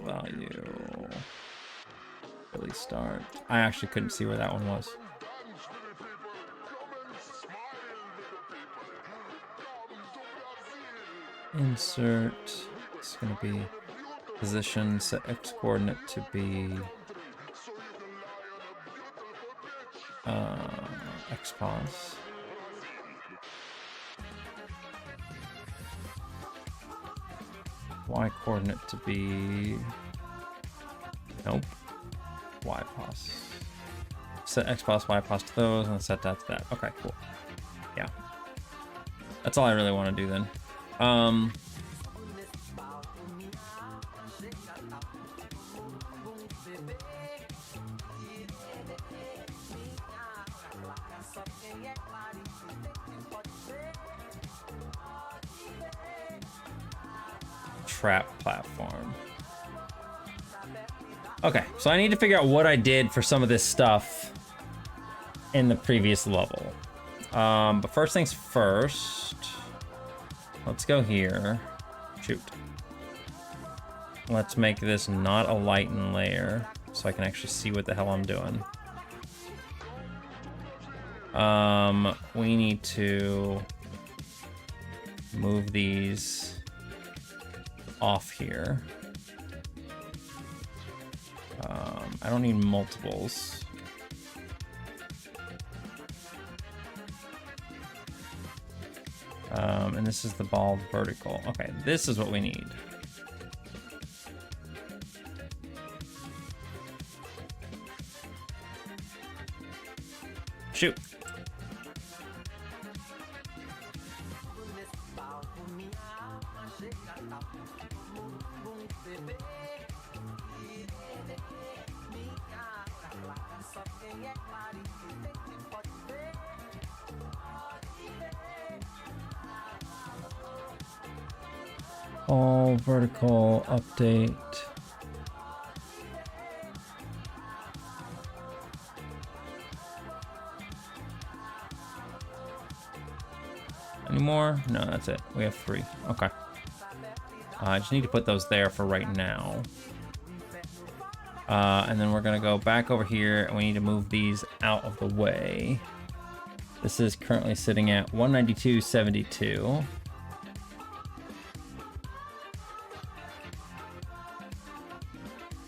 Value. Really start. I actually couldn't see where that one was. Insert. It's gonna be position, set X coordinate to be X pause. Y coordinate to be, nope, Y pause. Set X pause, Y pause to those, and set that to that. Okay, cool. Yeah, that's all I really want to do then. Trap platform. Okay, so I need to figure out what I did for some of this stuff in the previous level. But first things first, let's go here. Shoot. Let's make this not a lighten layer so I can actually see what the hell I'm doing. We need to move these off here. I don't need multiples. And this is the ball vertical. Okay, this is what we need. Shoot. All vertical update. Any more? No, that's it. We have 3. Okay. I just need to put those there for right now. And then we're gonna go back over here and we need to move these out of the way. This is currently sitting at 192.72.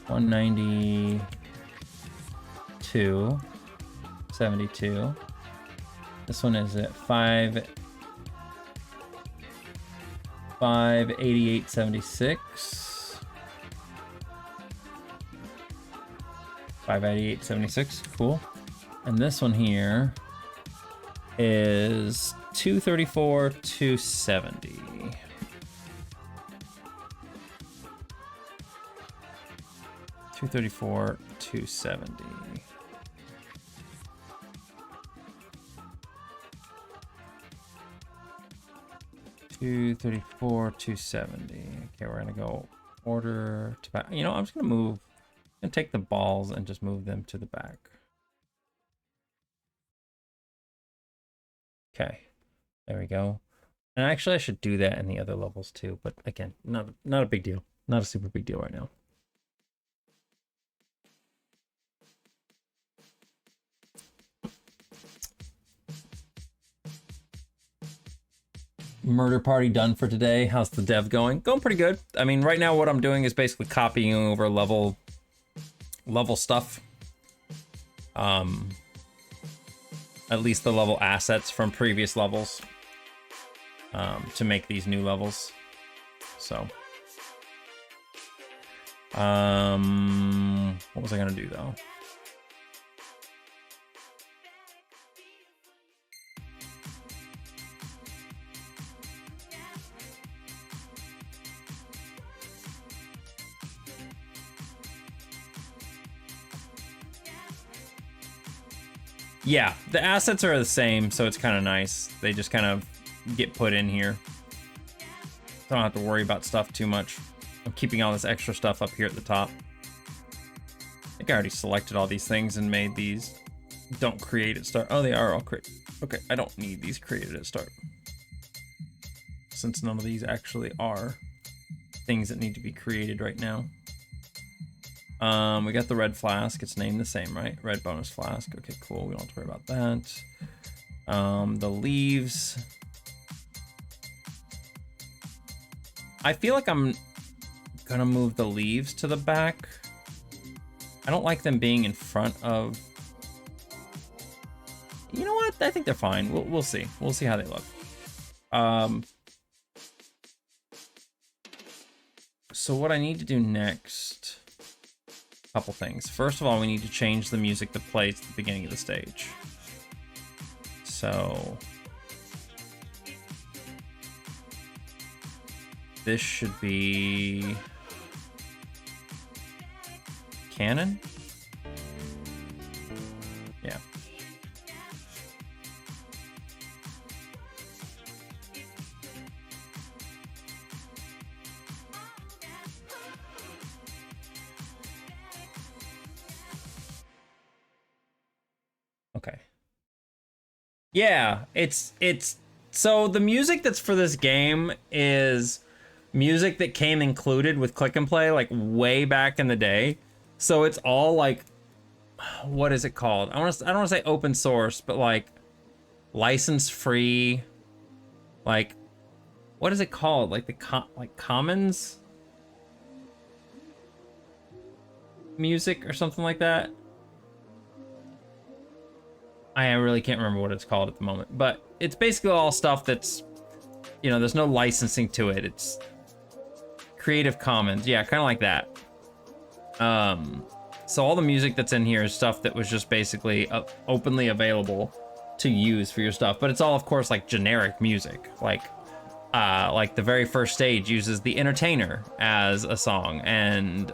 $192.72. This one is at 588.76. 588.76. Cool. And this one here is 234.270. $234.270. 234, 270. Okay, we're gonna go order to back. You know, I'm just gonna move. I'm gonna take the balls and just move them to the back. Okay, there we go. And actually, I should do that in the other levels too. But again, not a big deal. Not a super big deal right now. Murder party done for today. How's the dev going? Going pretty good. I mean, right now what I'm doing is basically copying over level stuff. At least the level assets from previous levels. To make these new levels. So. What was I gonna do though? Yeah, the assets are the same, so it's kind of nice. They just kind of get put in here. So I don't have to worry about stuff too much. I'm keeping all this extra stuff up here at the top. I think I already selected all these things and made these. Don't create at start. Oh, they are all created. Okay, I don't need these created at start. Since none of these actually are things that need to be created right now. We got the red flask. It's named the same, right? Red bonus flask. Okay, cool. We don't have to worry about that. The leaves. I feel like I'm gonna move the leaves to the back. I don't like them being in front of... You know what? I think they're fine. We'll see. We'll see how they look. So what I need to do next... Couple things. First of all, we need to change the music that plays at the beginning of the stage. So this should be canon. Yeah. Okay. Yeah, it's so the music that's for this game is music that came included with Click and Play like way back in the day. So it's all like, what is it called? I don't want to say open source, but like license free. Like, what is it called? Like the commons music or something like that. I really can't remember what it's called at the moment, but it's basically all stuff that's, you know, there's no licensing to it. It's Creative Commons. Yeah, kind of like that. So all the music that's in here is stuff that was just basically openly available to use for your stuff, but it's all, of course, like generic music. Like the very first stage uses The Entertainer as a song, and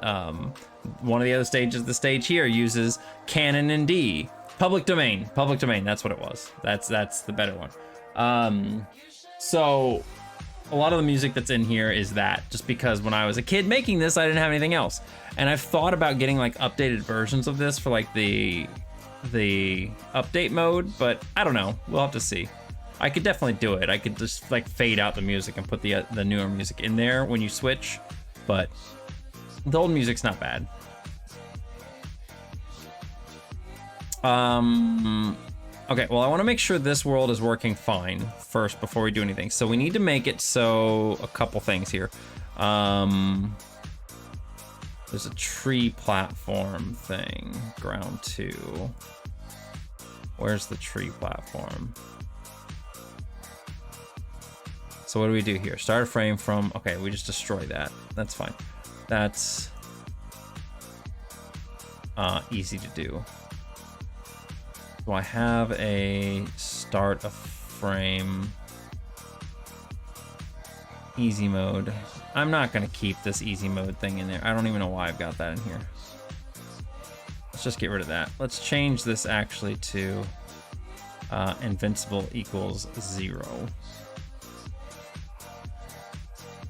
one of the other stages, the stage here, uses Canon in D. Public domain, that's what it was. That's the better one. So a lot of the music that's in here is that, just because when I was a kid making this, I didn't have anything else. And I've thought about getting like updated versions of this for like the update mode, but I don't know. We'll have to see. I could definitely do it. I could just like fade out the music and put the newer music in there when you switch, but the old music's not bad. Okay, well, I want to make sure this world is working fine first before we do anything. So we need to make it so a couple things here. There's a tree platform thing, ground 2. Where's the tree platform? So what do we do here? Start a frame from, okay, we just destroy that. That's fine. That's easy to do. So I have a start a frame easy mode. I'm not gonna keep this easy mode thing in there. I don't even know why I've got that in here. Let's just get rid of that. Let's change this actually to invincible equals 0.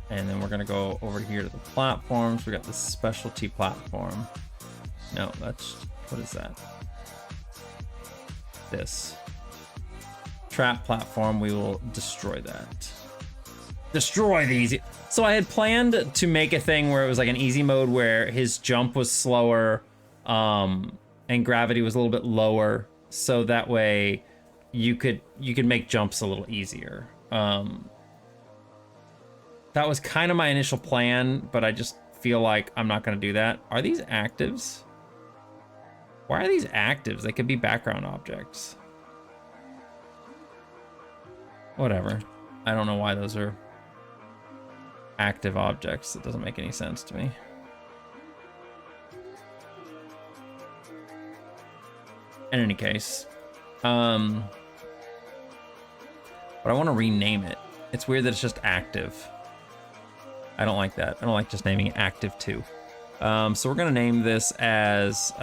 And then we're gonna go over here to the platforms. We got this specialty platform. No, that's, what is that? This. Trap platform, we will destroy that. Destroy the easy. So I had planned to make a thing where it was like an easy mode where his jump was slower, and gravity was a little bit lower, so that way you could make jumps a little easier. That was kind of my initial plan, but I just feel like I'm not gonna do that. Are these actives? Why are these actives? They could be background objects. Whatever. I don't know why those are active objects. It doesn't make any sense to me. In any case, but I want to rename it. It's weird that it's just active. I don't like that. I don't like just naming it active 2. So we're gonna name this as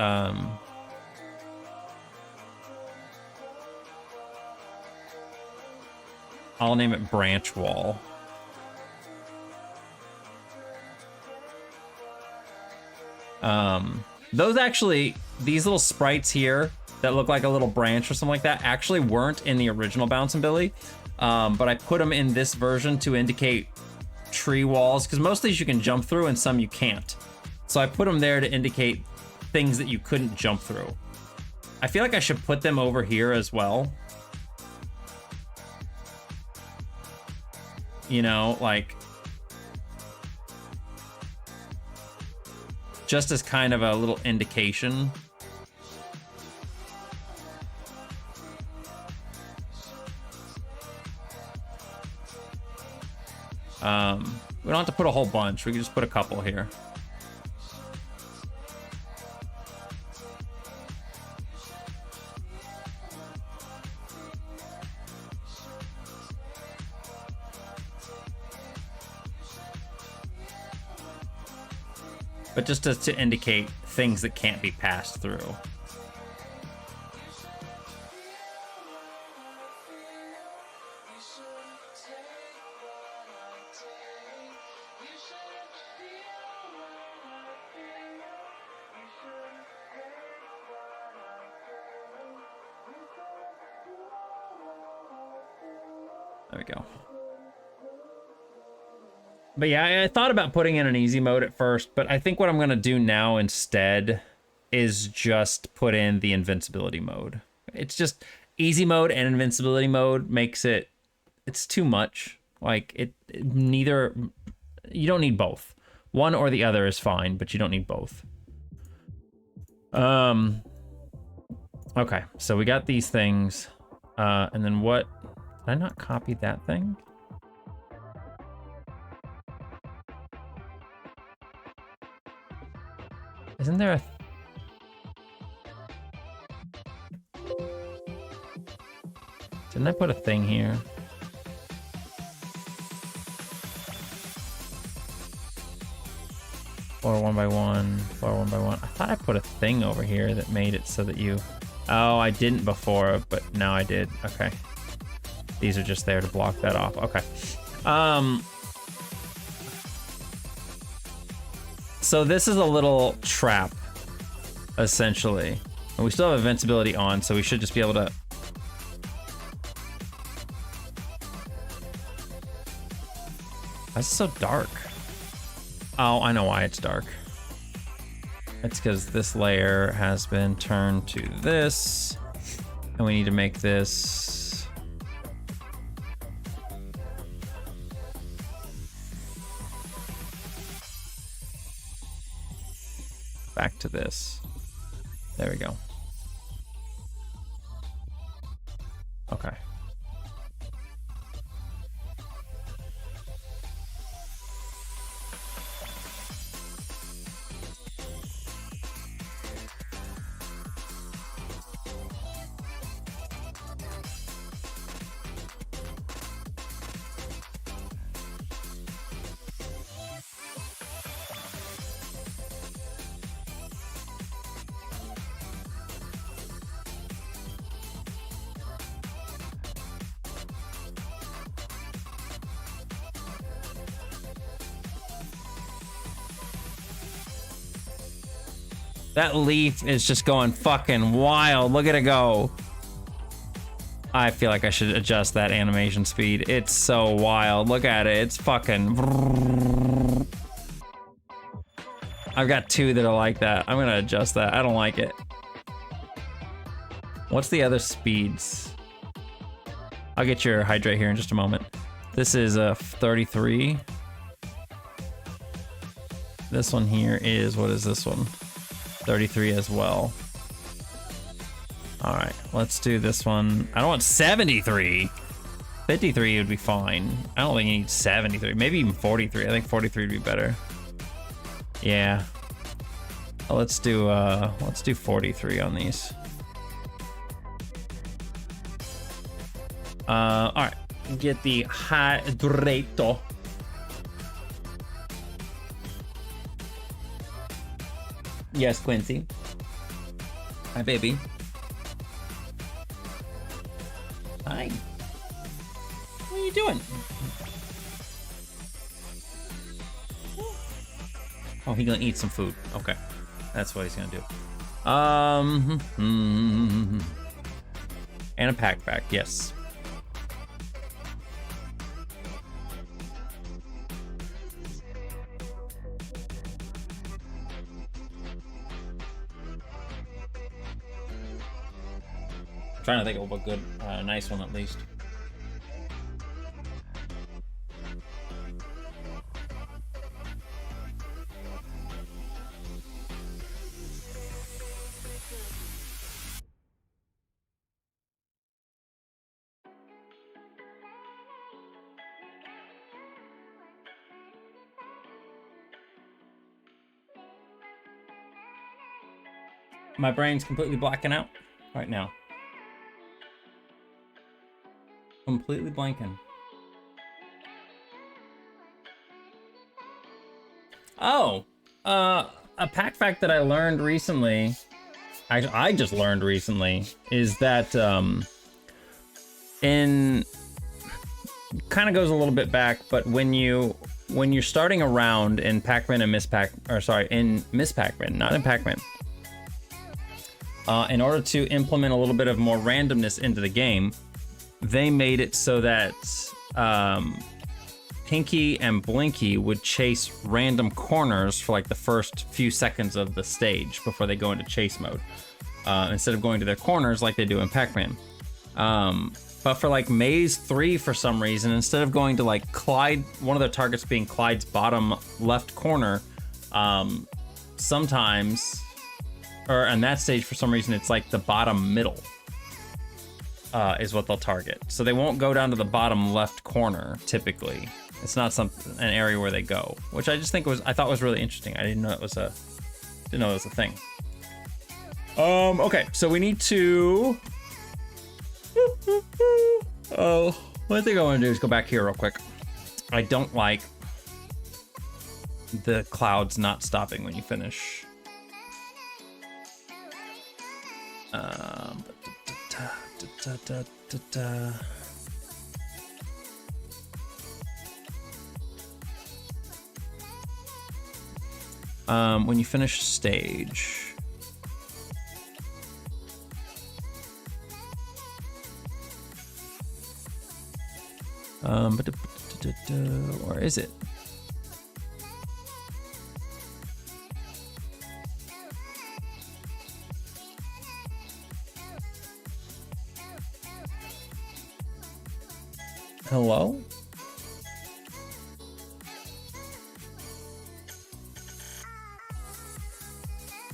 I'll name it branch wall. Those actually, these little sprites here that look like a little branch or something like that actually weren't in the original Bounce and Billy, but I put them in this version to indicate tree walls, because most of these you can jump through and some you can't. So I put them there to indicate things that you couldn't jump through. I feel like I should put them over here as well. You know, like, just as kind of a little indication. We don't have to put a whole bunch. We can just put a couple here. But just to indicate things that can't be passed through. There we go. But yeah, I thought about putting in an easy mode at first, but I think what I'm going to do now instead is just put in the invincibility mode. It's just easy mode and invincibility mode makes it, it's too much. Like neither, you don't need both. One or the other is fine, but you don't need both. Okay, so we got these things. And then what, did I not copy that thing? Isn't there a... Didn't I put a thing here? Floor 1 by 1, floor 1 by 1. I thought I put a thing over here that made it so that you... Oh, I didn't before, but now I did. Okay. These are just there to block that off. Okay. So this is a little trap, essentially. And we still have invincibility on, so we should just be able to... Why is it so dark? Oh, I know why it's dark. It's because this layer has been turned to this, and we need to make this... back to this. There we go. Okay. That leaf is just going fucking wild. Look at it go. I feel like I should adjust that animation speed. It's so wild. Look at it. It's fucking... I've got 2 that are like that. I'm gonna adjust that. I don't like it. What's the other speeds? I'll get your hydrate here in just a moment. This is a 33. This one here is, what is this one? 33 as well. All right, let's do this one. I don't want 73. 53 would be fine. I don't think you need 73. Maybe even 43. I think 43 would be better. Yeah. Let's do 43 on these. All right, get the hydrato. Yes, Quincy. Hi, baby. Hi. What are you doing? Oh, he's gonna eat some food. Okay, that's what he's gonna do. And a pack back, yes. I'm trying to think of a good, nice one at least. My brain's completely blacking out right now. Completely blanking. Oh, a pack fact that I learned recently, I just learned recently, is that in, kind of goes a little bit back, but when you're starting a round in Pac-Man and Miss Pac-Man, not in Pac-Man. In order to implement a little bit of more randomness into the game, they made it so that Pinky and Blinky would chase random corners for like the first few seconds of the stage before they go into chase mode, instead of going to their corners like they do in Pac-Man. But for like Maze 3, for some reason, instead of going to like Clyde, one of their targets being Clyde's bottom left corner, sometimes, or in that stage for some reason, it's like the bottom middle. Is what they'll target. So they won't go down to the bottom left corner, typically. It's not an area where they go, which I just think I thought was really interesting. I didn't know it was a thing. Okay, so we need to, what I think I want to do is go back here real quick. I don't like the clouds not stopping when you finish. When you finish stage, where is it? Hello?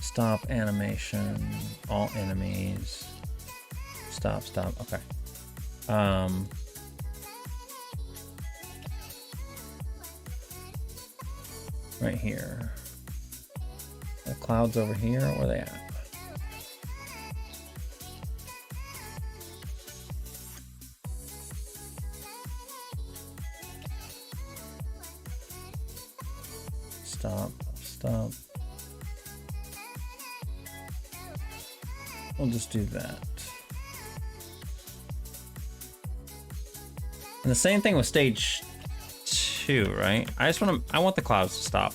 Stop animation, all enemies. Stop, okay. Right here. The clouds over here, where are they at? Stop. We'll just do that. And the same thing with stage 2, right? I want the clouds to stop.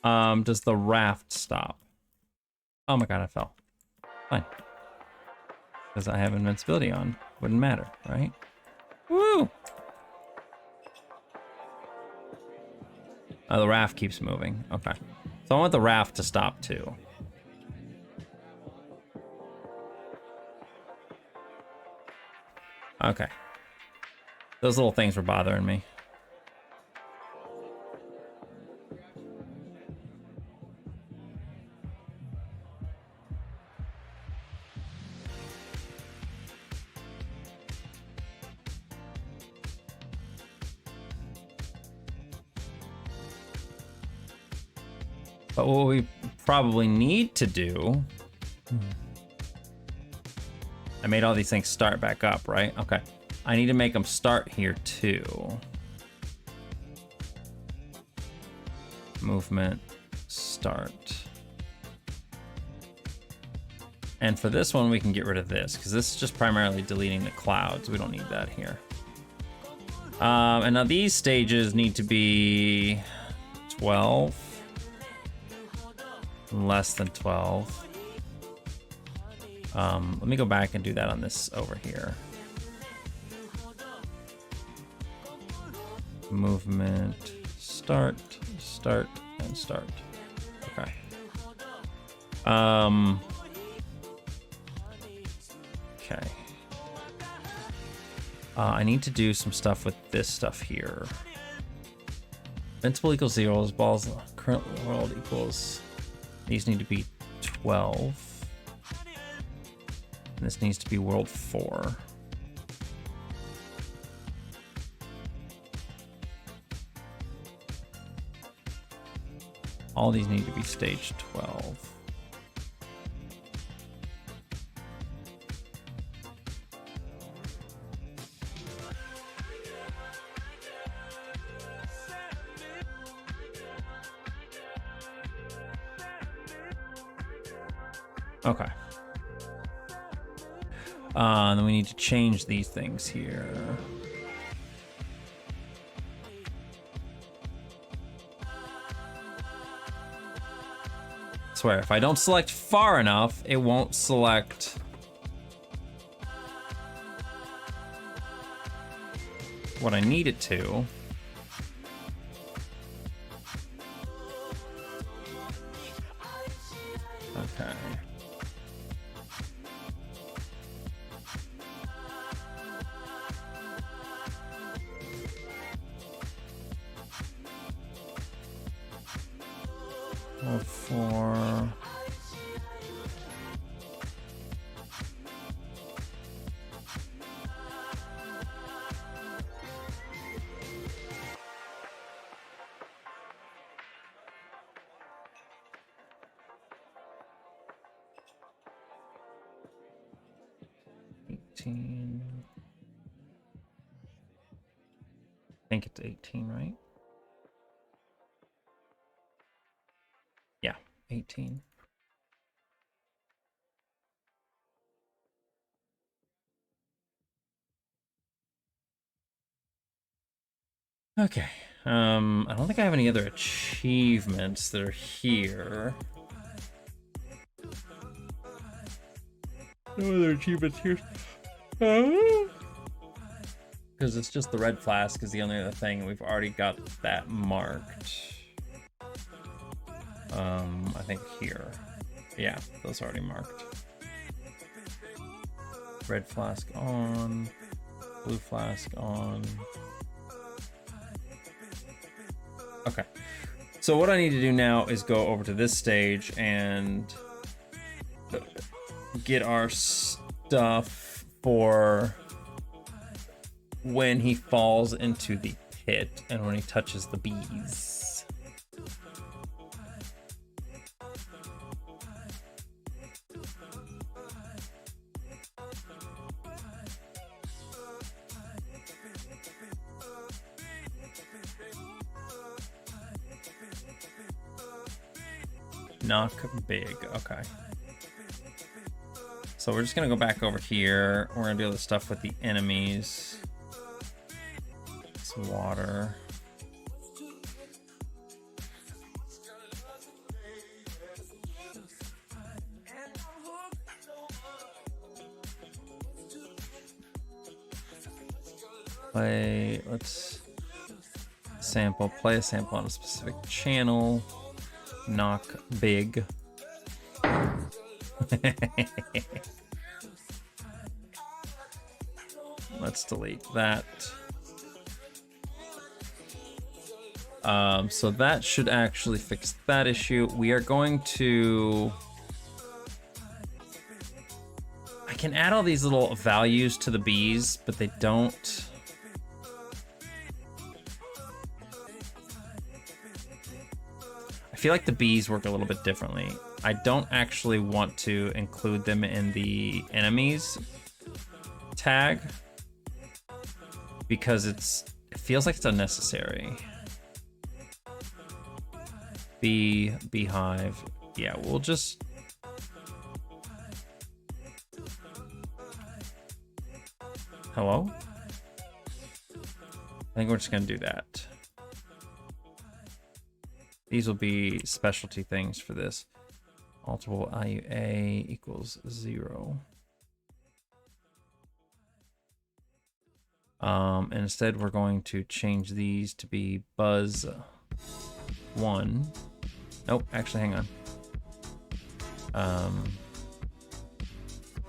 Does the raft stop? Oh my god, I fell. Fine. Because I have invincibility on. Wouldn't matter, right? Woo! Oh, the raft keeps moving. Okay. So I want the raft to stop too. Okay. Those little things were bothering me. But what we probably need to do... I made all these things start back up, right? Okay. I need to make them start here too. Movement, start. And for this one, we can get rid of this because this is just primarily deleting the clouds. We don't need that here. And now these stages need to be 12. Less than 12. Let me go back and do that on this over here. Movement, start, start, and start. Okay. Okay. I need to do some stuff with this stuff here. Invincible equals 0. Balls current world equals... These need to be 12. And this needs to be world 4. All these need to be stage 12. Okay. And then we need to change these things here. I swear, if I don't select far enough, it won't select what I need it to. Okay. Well, 4. I think it's 18, right? Yeah, 18. Okay. I don't think I have any other achievements that are here. No other achievements here. Because it's just the red flask is the only other thing, and we've already got that marked. I think here. Yeah, those are already marked. Red flask on. Blue flask on. Okay. So what I need to do now is go over to this stage and get our stuff for when he falls into the pit and when he touches the bees. Knock big, okay. So we're just gonna go back over here. We're gonna do all the stuff with the enemies. Some water. Let's sample, play a sample on a specific channel. Knock big. Let's delete that. So that should actually fix that issue. We are going to... I can add all these little values to the bees, but they don't... I feel like the bees work a little bit differently. I don't actually want to include them in the enemies tag because it feels like it's unnecessary. Beehive. Yeah, we'll just... Hello? I think we're just gonna do that. These will be specialty things for this. Alterable IUA equals 0. And instead we're going to change these to be buzz 1. Nope, actually hang on.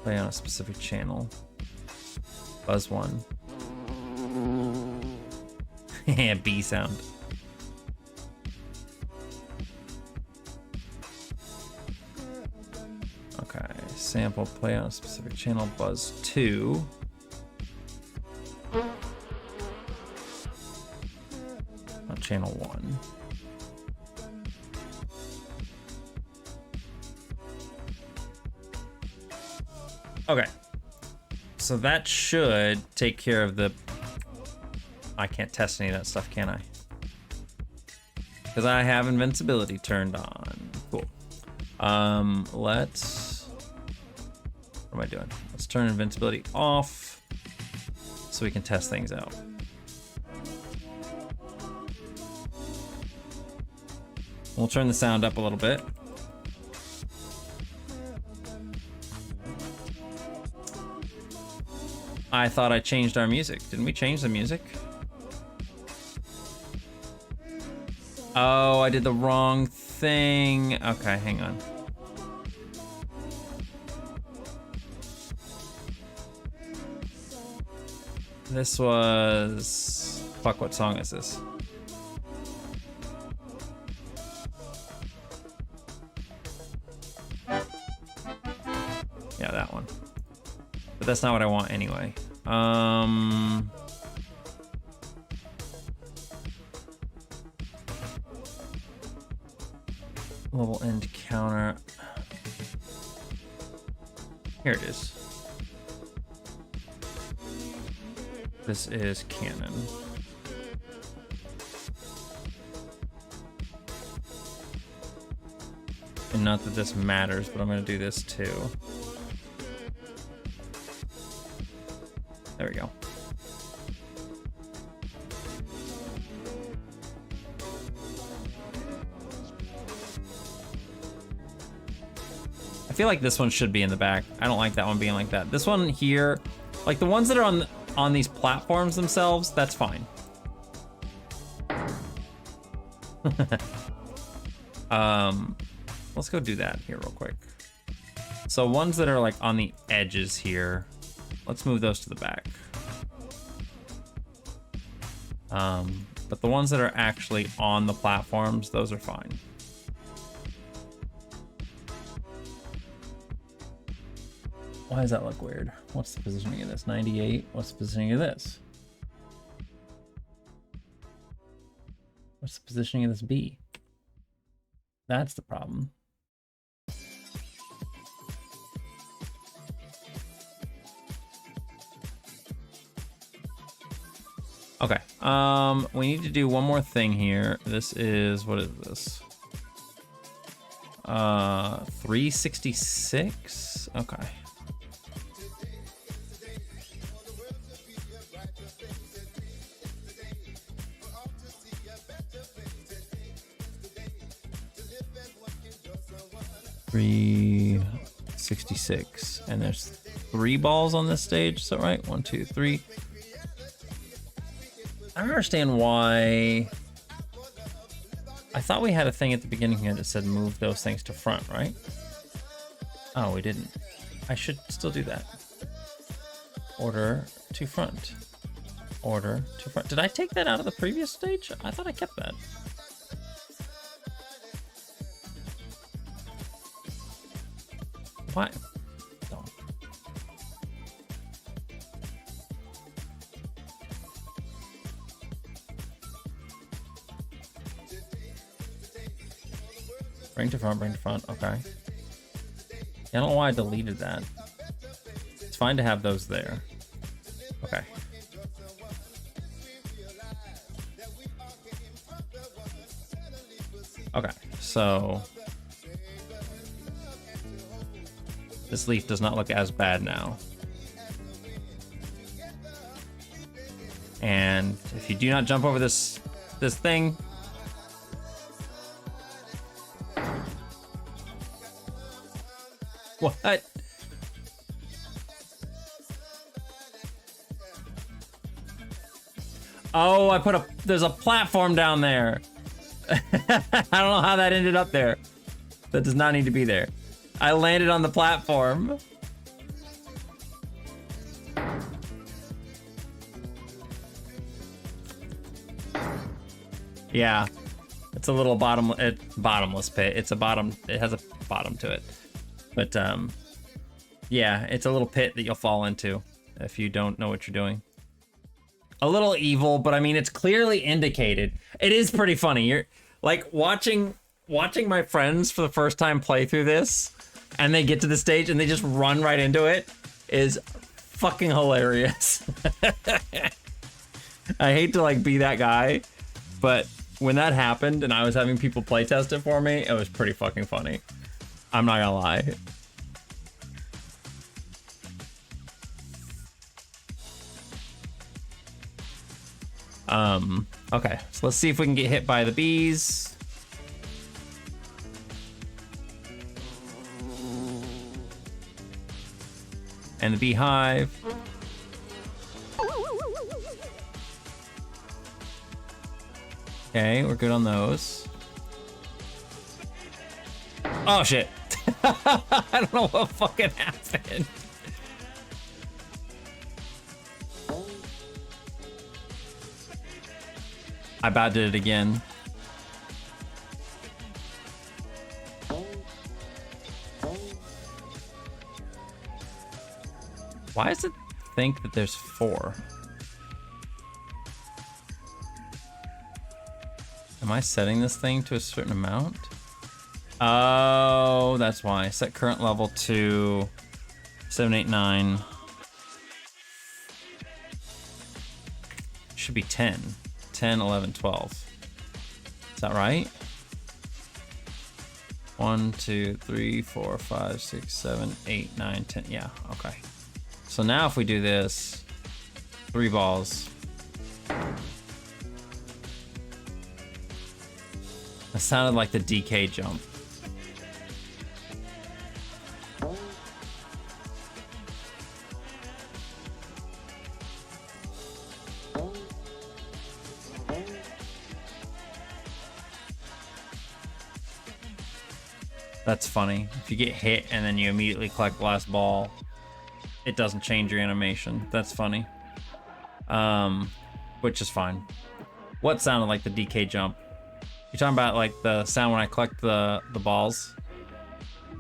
Play on a specific channel. Buzz 1. Yeah, B sound. Okay, sample, play on a specific channel, buzz 2. On channel 1. Okay. So that should take care of the... I can't test any of that stuff, can I? Because I have invincibility turned on. Cool. Let's... What am I doing? Let's turn invincibility off so we can test things out. We'll turn the sound up a little bit. I thought I changed our music. Didn't we change the music? Oh, I did the wrong thing. Okay, hang on. This was... Fuck, what song is this? Yeah, that one. But that's not what I want anyway. Level end counter. Here it is. This is canon. And not that this matters, but I'm gonna do this too. There we go. I feel like this one should be in the back. I don't like that one being like that. This one here, like the ones that are on these platforms themselves, that's fine. Let's go do that here real quick. So ones that are like on the edges here, let's move those to the back. But the ones that are actually on the platforms, those are fine. Why does that look weird? What's the positioning of this? 98? What's the positioning of this? What's the positioning of this B? That's the problem. Okay, we need to do one more thing here. This is, what is this? 366? Okay. $366, and there's 3 balls on this stage. Is that right? 1, 2, 3. I don't understand why. I thought we had a thing at the beginning here that said move those things to front, right? Oh, we didn't. I should still do that. Order to front. Order to front. Did I take that out of the previous stage? I thought I kept that. Why? No. Bring to front, bring to front. Okay. I don't know why I deleted that. It's fine to have those there. Okay. Okay, so this leaf does not look as bad now. And if you do not jump over this thing, what? Oh, there's a platform down there. I don't know how that ended up there. That does not need to be there. I landed on the platform. Yeah. It's a little bottomless pit. It has a bottom to it. But yeah, it's a little pit that you'll fall into if you don't know what you're doing. A little evil, but I mean, it's clearly indicated. It is pretty funny. You're like watching my friends for the first time play through this, and they get to the stage and they just run right into it is fucking hilarious. I hate to like be that guy, but when that happened and I was having people play test it for me, it was pretty fucking funny. I'm not gonna lie. Okay, so let's see if we can get hit by the bees. And the beehive. Okay, we're good on those. Oh shit. I don't know what fucking happened. I about did it again. Why does it think that there's 4? Am I setting this thing to a certain amount? Oh, that's why. Set current level to 789. Should be 10. 10, 11, 12. Is that right? 1, 2, 3, 4, 5, 6, 7, 8, 9, 10. Yeah, okay. So now if we do this, 3 balls. That sounded like the DK jump. That's funny. If you get hit and then you immediately collect the last ball, it doesn't change your animation. That's funny. Which is fine. What sounded like the DK jump? You're talking about like the sound when I collect the balls?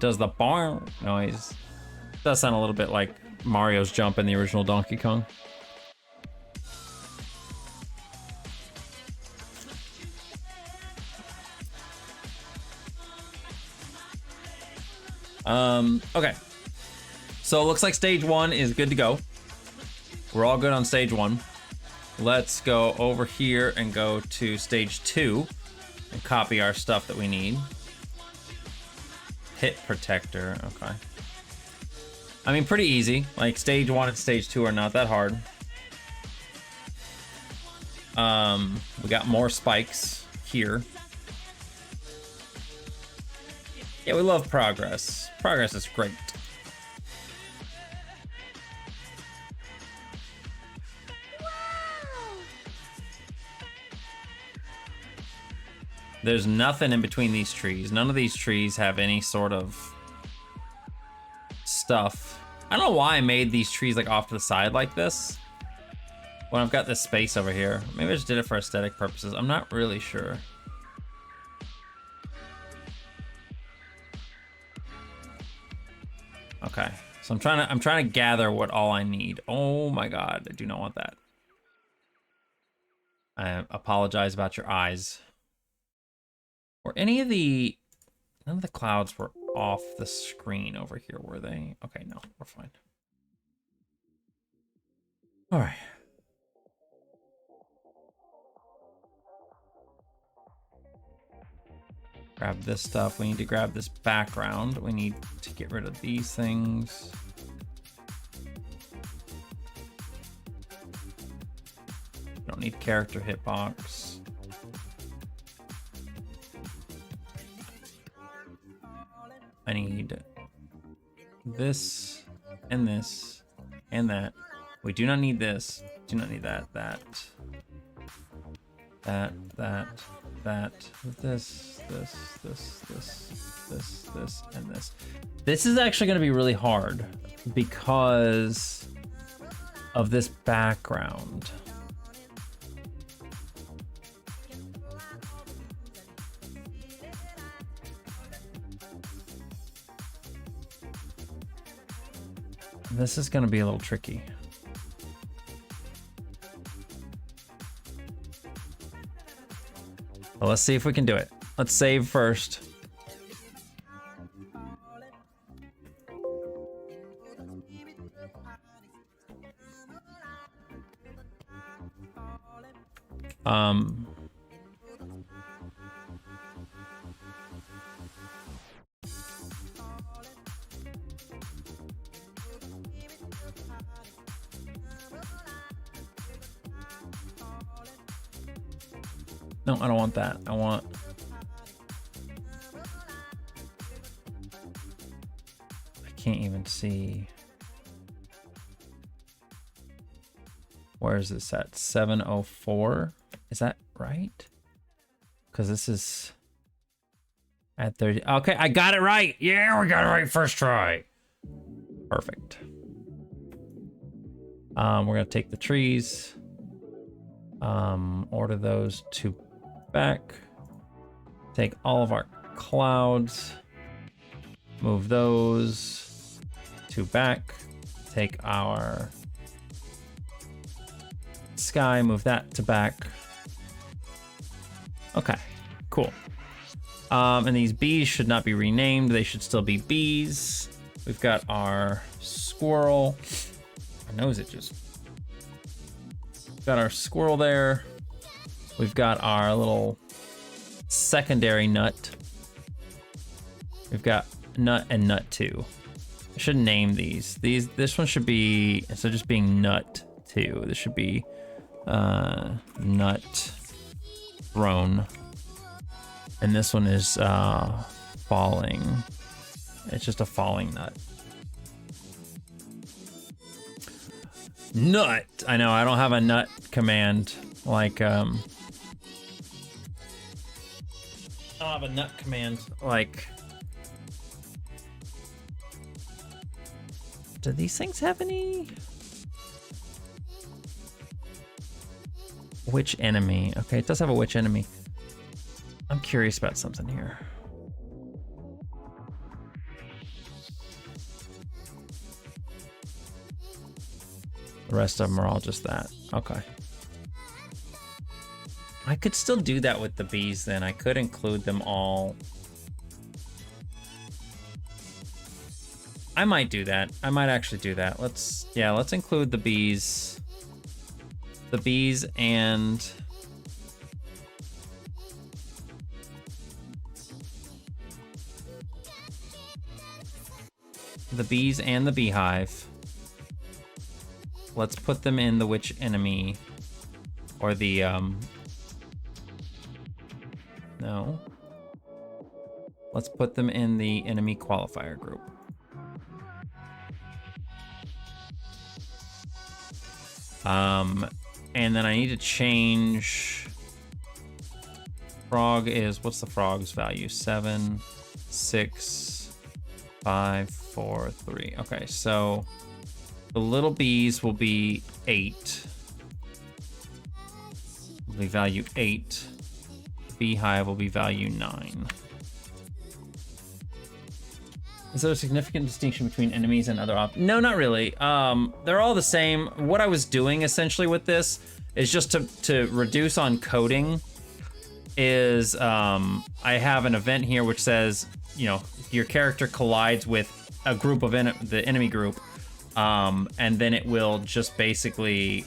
Does the bar noise? It does sound a little bit like Mario's jump in the original Donkey Kong. Okay. So it looks like stage 1 is good to go. We're all good on stage 1. Let's go over here and go to stage 2 and copy our stuff that we need. Pit protector, okay. I mean, pretty easy. Like stage 1 and stage 2 are not that hard. We got more spikes here. Yeah, we love progress. Progress is great. There's nothing in between these trees. None of these trees have any sort of stuff. I don't know why I made these trees like off to the side like this when I've got this space over here. Maybe I just did it for aesthetic purposes. I'm not really sure. Okay, so I'm trying to gather what all I need. Oh my god, I do not want that. I apologize about your eyes. Were any of the... None of the clouds were off the screen over here, were they? Okay, no, we're fine. All right. Grab this stuff. We need to grab this background. We need to get rid of these things. Don't need character hitbox. I need this and this and that. We do not need this. Do not need that. This, and this. This is actually going to be really hard because of this background. This is going to be a little tricky. Well, let's see if we can do it. Let's save first. No, I don't want that. I want... I can't even see... Where is this at? 704? Is that right? Because this is... At 30... Okay, I got it right! Yeah, we got it right first try! Perfect. We're gonna take the trees. Order those to back. Take all of our clouds. Move those to back. Take our sky, move that to back. Okay, cool. And these bees should not be renamed. They should still be bees. We've got our squirrel. My nose itches. Got our squirrel there. We've got our little secondary nut. We've got nut and nut 2. I should name these. This one should be, instead of just being nut 2, this should be nut throne. And this one is falling. It's just a falling nut. Nut. I know I don't have a nut command like I don't have a nut command like. Do these things have any? Witch enemy. Okay, it does have a witch enemy. I'm curious about something here. The rest of them are all just that. Okay. I could still do that with the bees then. I could include them all. I might do that. I might actually do that. Let's include the bees. The bees and... the bees and the beehive. Let's put them in the witch enemy, or the, no. Let's put them in the enemy qualifier group. And then I need to change frog is, what's the frog's value? 7, 6, 5, 4, 3. Okay, so the little bees will be 8. Will be value 8. Beehive will be value 9. Is there a significant distinction between enemies and other No, not really. They're all the same. What I was doing essentially with this is just to reduce on coding is I have an event here which says, you know, your character collides with a group of the enemy group, and then it will just basically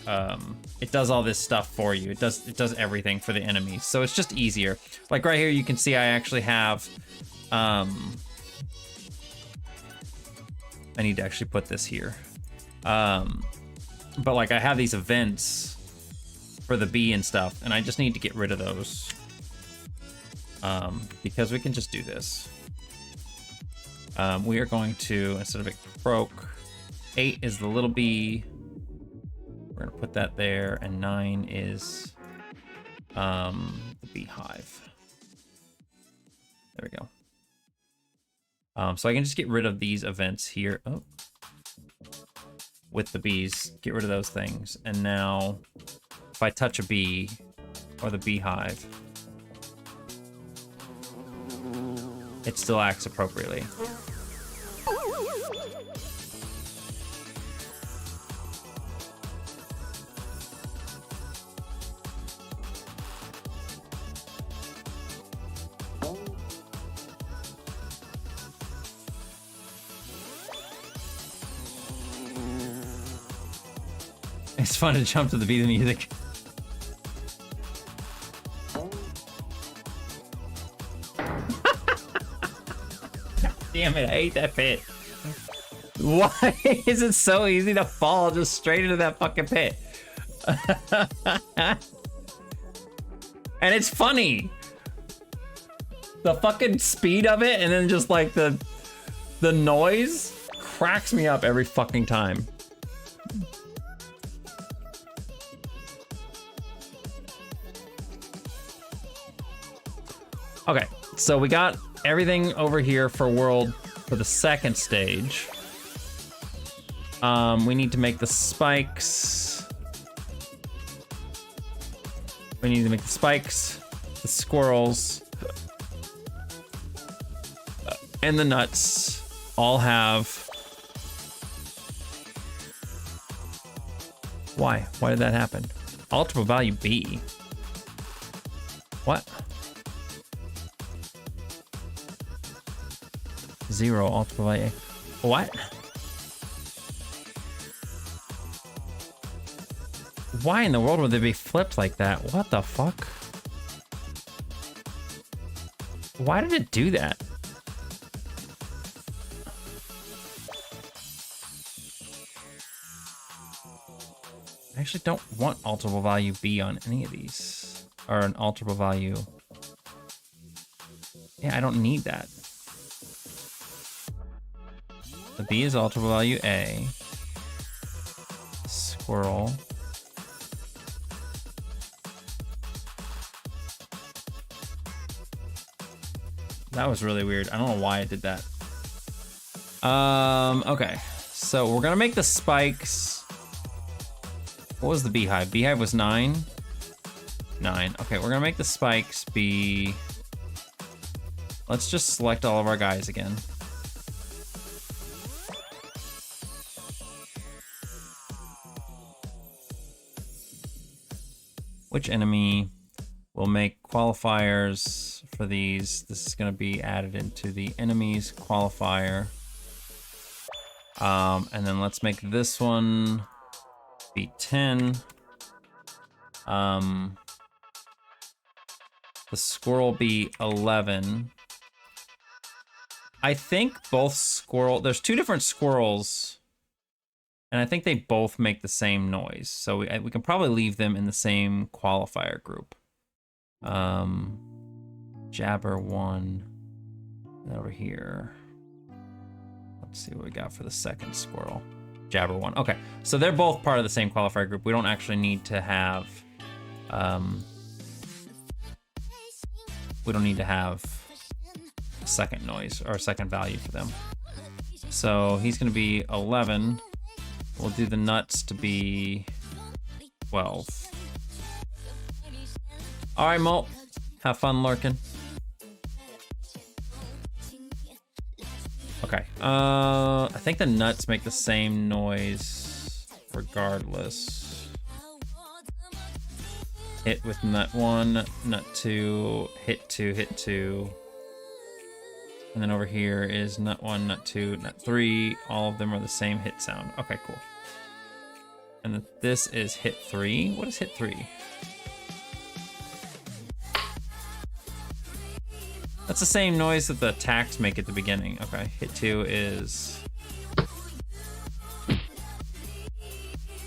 it does all this stuff for you. It does everything for the enemies, so it's just easier. Like right here, you can see I actually have I need to actually put this here. But like I have these events for the bee and stuff, and I just need to get rid of those. Because we can just do this. We are going to, instead of it croak, 8 is the little bee. We're gonna put that there, and 9 is the beehive. There we go. So I can just get rid of these events here. Oh. With the bees, get rid of those things. And now, if I touch a bee, or the beehive, it still acts appropriately. It's fun to jump to the beat of the music. Damn it, I hate that pit. Why is it so easy to fall just straight into that fucking pit? And it's funny. The fucking speed of it, and then just like the noise cracks me up every fucking time. Okay, so we got everything over here for the second stage. We need to make the spikes. We need to make the spikes, the squirrels, and the nuts all have... Why? Why did that happen? Ultimate value B. What? 0 ultimate value A. What? Why in the world would they be flipped like that? What the fuck? Why did it do that? I actually don't want alterable value B on any of these. Or an alterable value. Yeah, I don't need that. The B is alterable value A. Squirrel. That was really weird. I don't know why it did that. Okay. So we're gonna make the spikes. What was the beehive? Beehive was 9. 9. Okay, we're gonna make the spikes be... Let's just select all of our guys again. Which enemy will make qualifiers for these? This is going to be added into the enemies qualifier. And then let's make this one be 10. The squirrel be 11. I think both there's 2 different squirrels. And I think they both make the same noise. So we can probably leave them in the same qualifier group. Jabber 1. And over here. Let's see what we got for the second squirrel. Jabber 1. Okay, so they're both part of the same qualifier group. We don't actually need to have... we don't need to have a second noise or a second value for them. So he's going to be 11. We'll do the nuts to be 12. All right, Molt. Have fun lurking. Okay. I think the nuts make the same noise regardless. Hit with nut 1, nut 2, hit 2, hit 2. And then over here is nut 1, nut 2, nut 3. All of them are the same hit sound. Okay, cool. And then this is hit 3. What is hit 3? That's the same noise that the attacks make at the beginning. Okay, hit 2 is...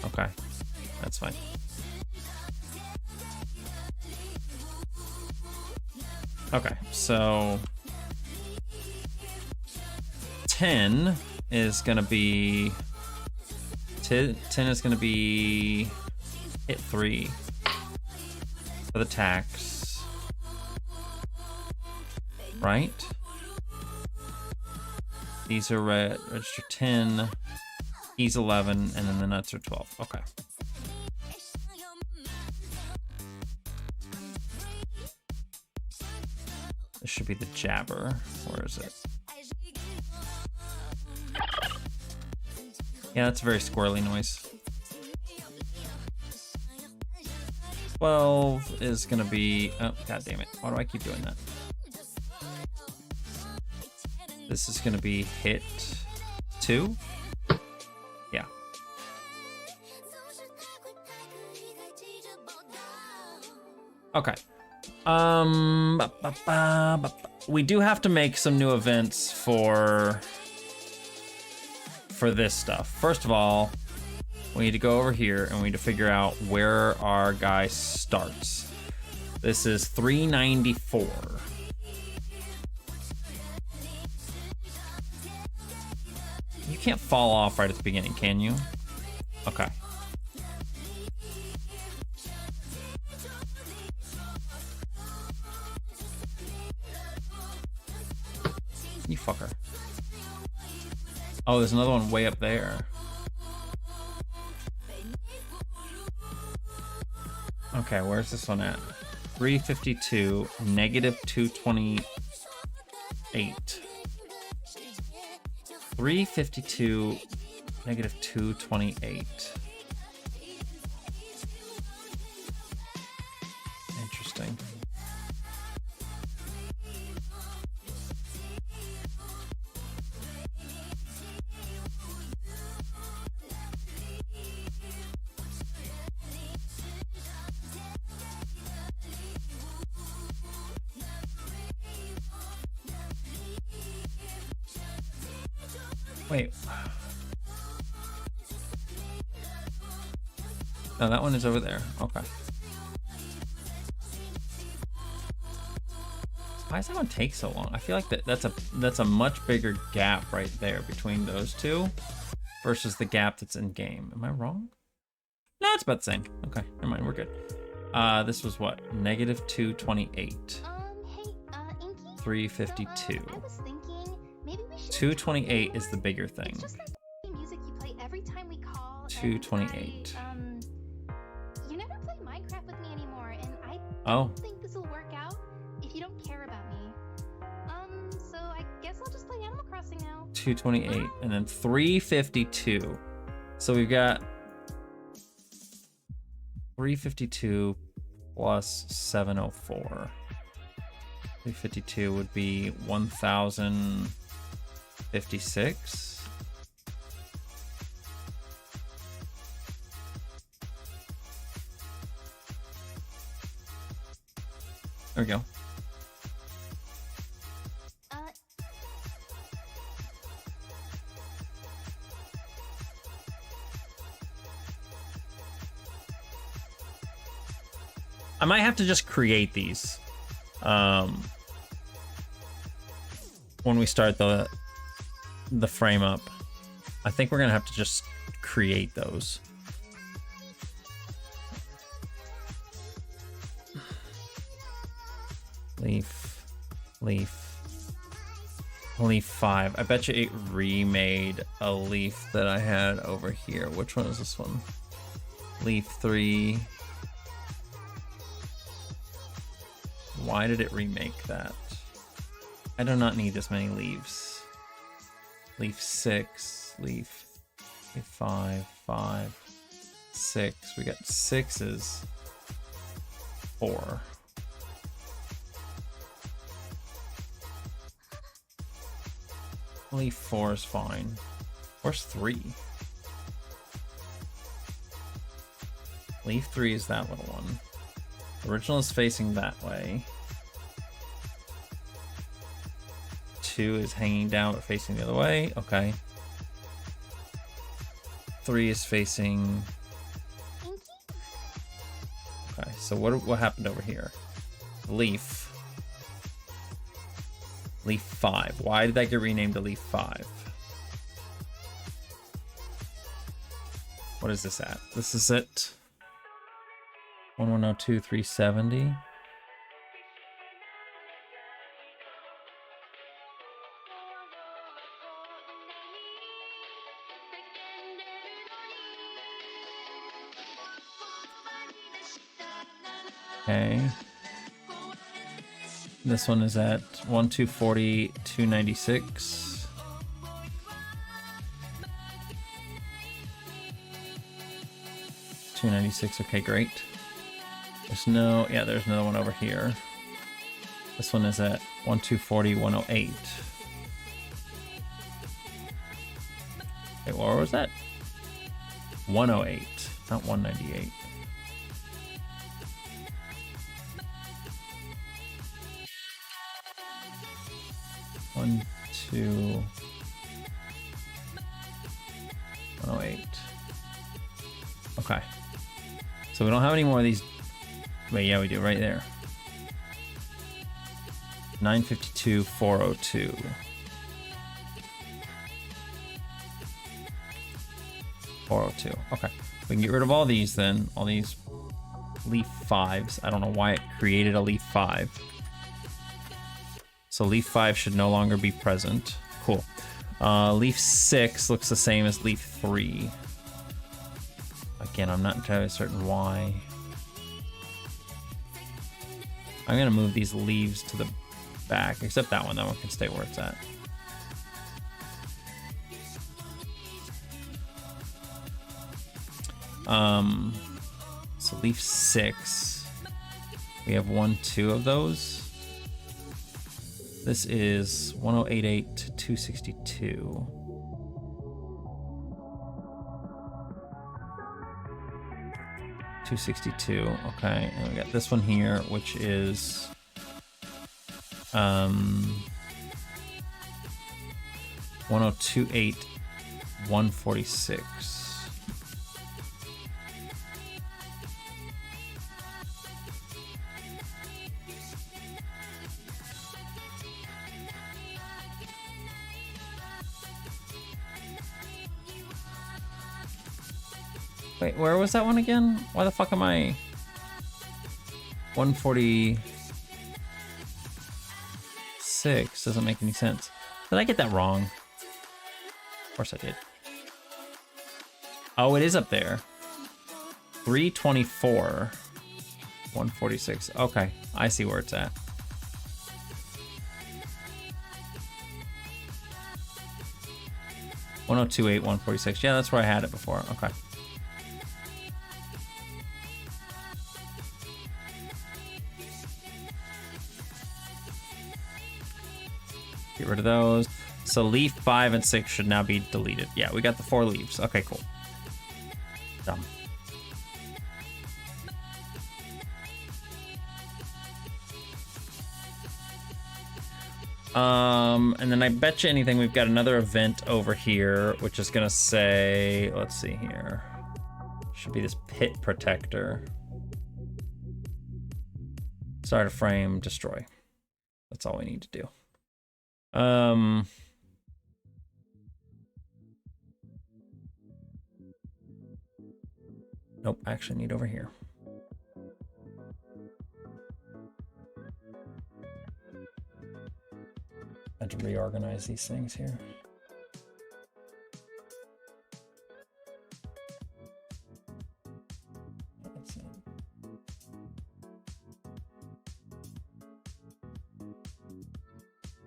Okay, that's fine. Okay, so... 10 is gonna be... 10 is gonna be... hit 3 for the attacks. Right? These are red, register 10, he's 11, and then the nuts are 12. Okay. This should be the jabber. Where is it? Yeah, that's a very squirrely noise. 12 is gonna be, oh, god damn it. Why do I keep doing that? This is gonna be hit 2. Yeah. Okay. We do have to make some new events for this stuff. First of all, we need to go over here and we need to figure out where our guy starts. This is 394. You can't fall off right at the beginning, can you? Okay. You fucker. Oh, there's another one way up there. Okay, where's this one at? 352, negative 228. 352, negative 228. Interesting. Wait. No, that one is over there. Okay. Why does that one take so long? I feel like that's a much bigger gap right there between those two versus the gap that's in game. Am I wrong? No, it's about the same. Okay, never mind. We're good. This was what? Negative 228. Hey, Inky? 352. I was thinking maybe we should 228 is the bigger thing. It's just that music you play every time we call. 228. You never play Minecraft with me anymore, and I Oh. don't think this will work out if you don't care about me. So I guess I'll just play Animal Crossing now. 228 and then 352. So we've got 352 plus 704. 352 would be 1056. There we go. I might have to just create these when we start the frame up. I think we're gonna have to just create those. Leaf, leaf, leaf 5. I bet you it remade a leaf that I had over here. Which one is this one? Leaf 3. Why did it remake that? I do not need this many leaves. Leaf 6, leaf 5, 5, 6. We got 6s. 4. Leaf 4 is fine. Where's 3? Leaf 3 is that little one. Original is facing that way. 2 is hanging down but facing the other way. Okay. 3 is facing... Okay, so what happened over here? Leaf. Leaf 5. Why did that get renamed to Leaf 5? What is this at? This is at 1102, 370. Okay. This one is at 1240, 296. Okay, great. There's no, yeah, there's another one over here. This one is at 1240, 108. Wait, where was that? 108, not 198. One, 2, 108. Okay. So we don't have any more of these. Wait, yeah, we do right there. 952, 402. 402. Okay. We can get rid of all these then. All these leaf 5s. I don't know why it created a leaf 5. So leaf 5 should no longer be present. Cool. Leaf 6 looks the same as leaf 3. Again, I'm not entirely certain why. I'm gonna move these leaves to the back, except that one. That one can stay where it's at. So leaf 6. We have 1, 2 of those. This is 1088 to 262. Okay, and we got this one here, which is 1028, 146. Wait, where was that one again? Why the fuck am I 146? Doesn't make any sense. Did I get that wrong? Of course I did. Oh, it is up there. 324, 146. Okay, I see where it's at. (1028, 146). Yeah, that's where I had it before. Okay. Get rid of those. So leaf 5 and 6 should now be deleted. Yeah, we got the 4 leaves. Okay, cool. Dumb. And then I bet you anything we've got another event over here, which is gonna say, let's see here. Should be this pit protector. Start a frame, destroy. That's all we need to do. Nope, I actually need over here. reorganize these things here.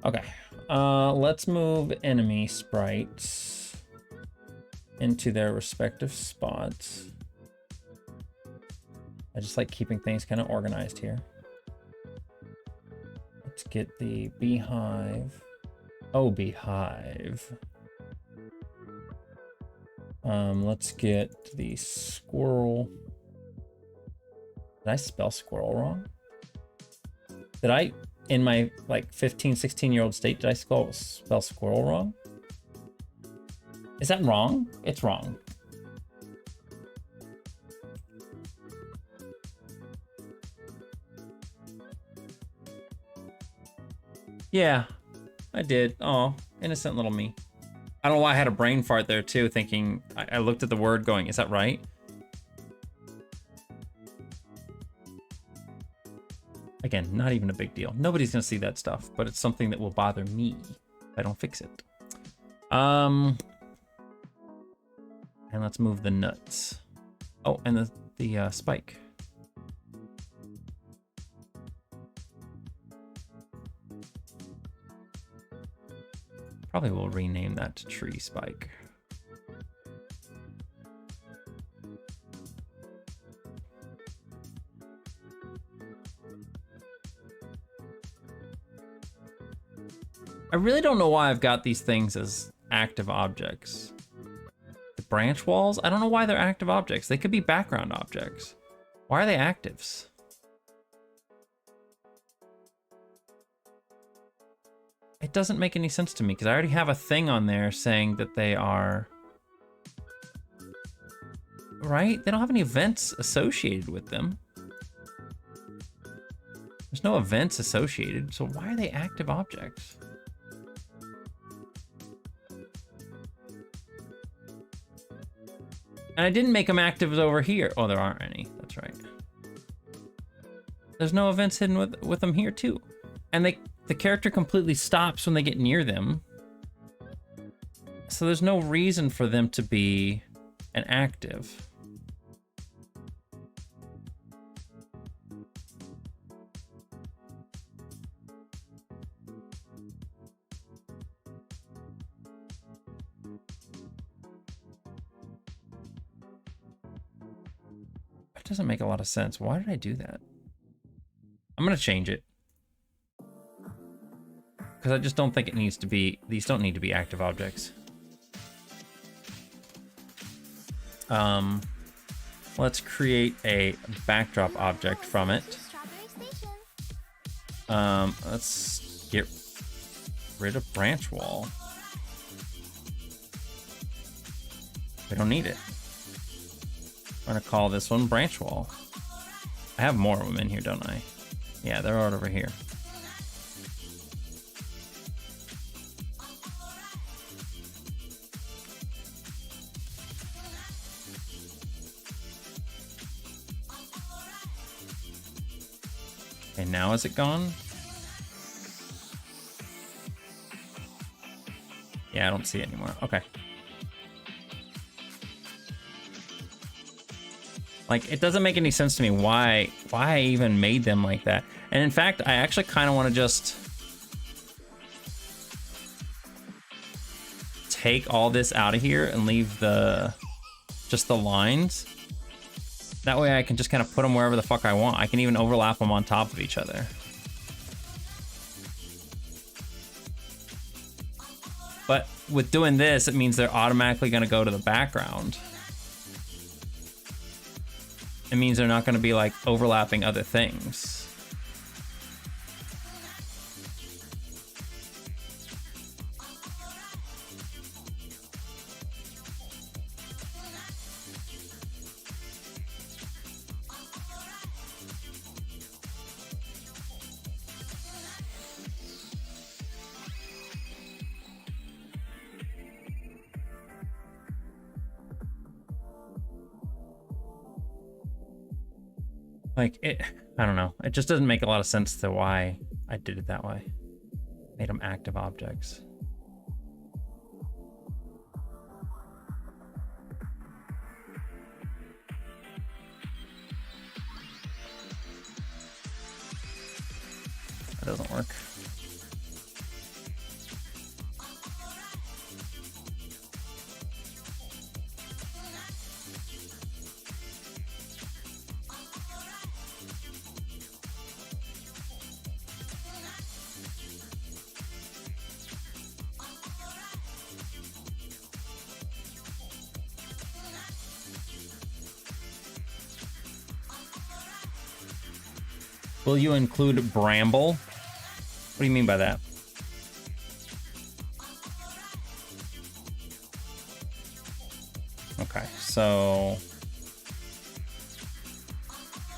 Okay, let's move enemy sprites into their respective spots. I just like keeping things kind of organized here. Let's get the beehive. Oh, beehive. Let's get the squirrel. Did I spell squirrel wrong? Did I, in my like 15, 16-year-old state, did I spell squirrel wrong? Is that wrong? It's wrong. Yeah, I did. Oh, innocent little me. I don't know why I had a brain fart there too, thinking, I looked at the word going, is that right? Again, not even a big deal. Nobody's gonna see that stuff, but it's something that will bother me if I don't fix it. And let's move the nuts. Oh, and the spike. Probably will rename that to tree spike. I really don't know why I've got these things as active objects. The branch walls, I don't know why they're active objects. They could be background objects. Why are they actives? It doesn't make any sense to me because I already have a thing on there saying that they are, right? They don't have any events associated with them. There's no events associated, so why are they active objects? And I didn't make them active over here. Oh, there aren't any. That's right. There's no events hidden with them here too. And the character completely stops when they get near them. So there's no reason for them to be an active. It doesn't make a lot of sense. Why did I do that? I'm gonna change it. Because I just don't think it needs to be, these don't need to be active objects. Let's create a backdrop object from it. Let's get rid of branch wall. We don't need it. I'm gonna call this one branch wall. I have more of them in here, don't I? Yeah, they're right over here. Okay, now is it gone? Yeah, I don't see it anymore. Okay. Like, it doesn't make any sense to me why I even made them like that. And in fact, I actually kind of want to just take all this out of here and leave just the lines. That way I can just kind of put them wherever the fuck I want. I can even overlap them on top of each other. But with doing this, it means they're automatically going to go to the background. It means they're not going to be like overlapping other things. Like, I don't know. It just doesn't make a lot of sense to why I did it that way. Made them active objects. That doesn't work. Will you include Bramble? What do you mean by that? Okay, so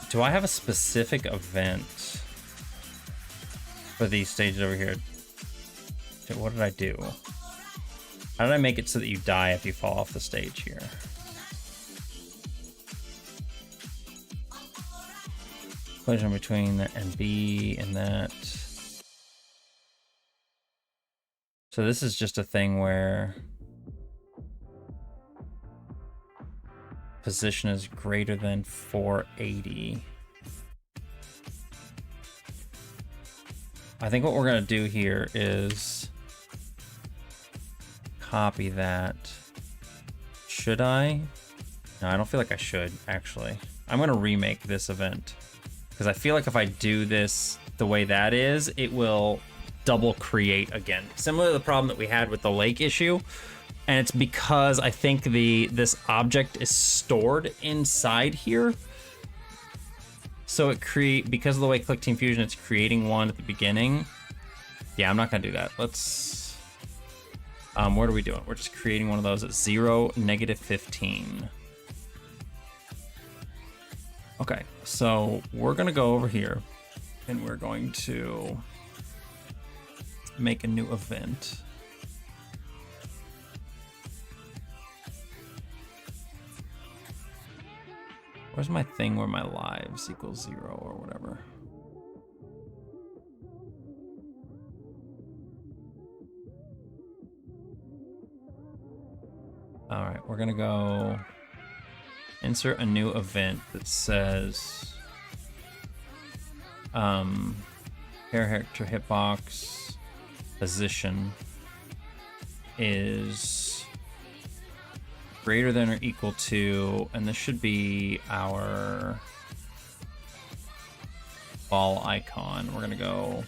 do I have a specific event for these stages over here? What did I do? How did I make it so that you die if you fall off the stage here? Collision between the and B and that. So this is just a thing where position is greater than 480. I think what we're gonna do here is copy that. Should I? No, I don't feel like I should, actually. I'm gonna remake this event. Because I feel like if I do this the way that is, it will double create again. Similar to the problem that we had with the lake issue. And it's because I think this object is stored inside here. So it because of the way Click Team Fusion, it's creating one at the beginning. Yeah, I'm not gonna do that. Let's, what are we doing? We're just creating one of those at 0, -15. Okay, so we're gonna go over here and we're going to make a new event. Where's my thing where my lives equals 0 or whatever? All right, we're gonna go insert a new event that says character hitbox position is greater than or equal to, and this should be our ball icon. We're gonna go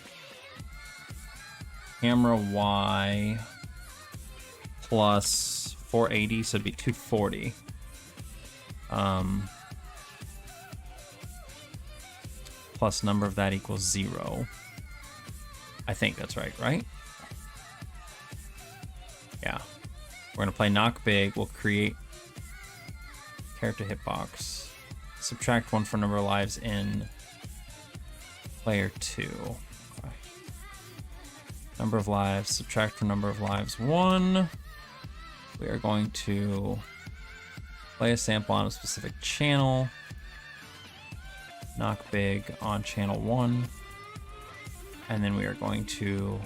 camera Y plus 480, so it'd be 240. Plus number of that equals 0. I think that's right? Yeah. We're gonna play knock big. We'll create character hitbox. Subtract 1 for number of lives in player 2. Okay. Number of lives, subtract from number of lives 1. We are going to play a sample on a specific channel. Knock big on channel 1. And then we are going to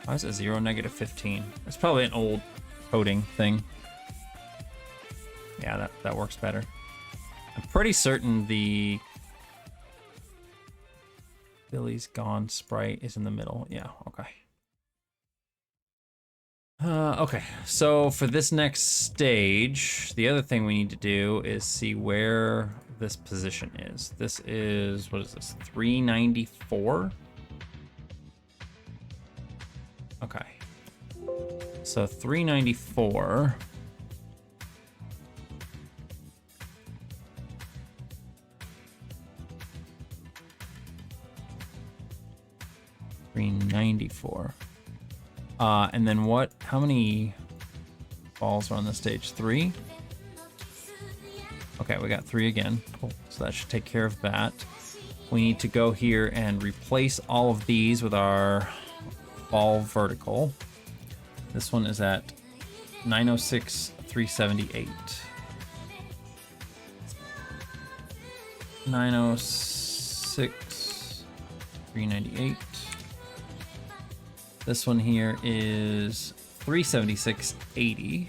why is it 0, -15? It's probably an old coding thing. Yeah, that works better. I'm pretty certain the Billy's Gone sprite is in the middle. Yeah, okay. Okay, so for this next stage, the other thing we need to do is see where this position is. This is, what is this, 394? Okay. So 394. And then what, how many balls are on this stage? 3? Okay, we got 3 again. Cool. So that should take care of that. We need to go here and replace all of these with our ball vertical. This one is at 906, 378. 906, 398. This one here is 376.80.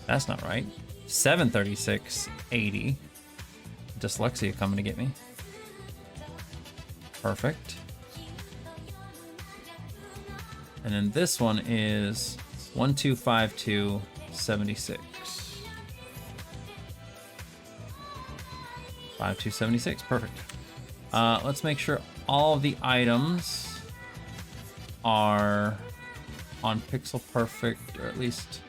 That's not right. 736.80. Dyslexia coming to get me. Perfect. And then this one is 1252.76. 5276, perfect. Let's make sure all of the items are on pixel perfect, or at least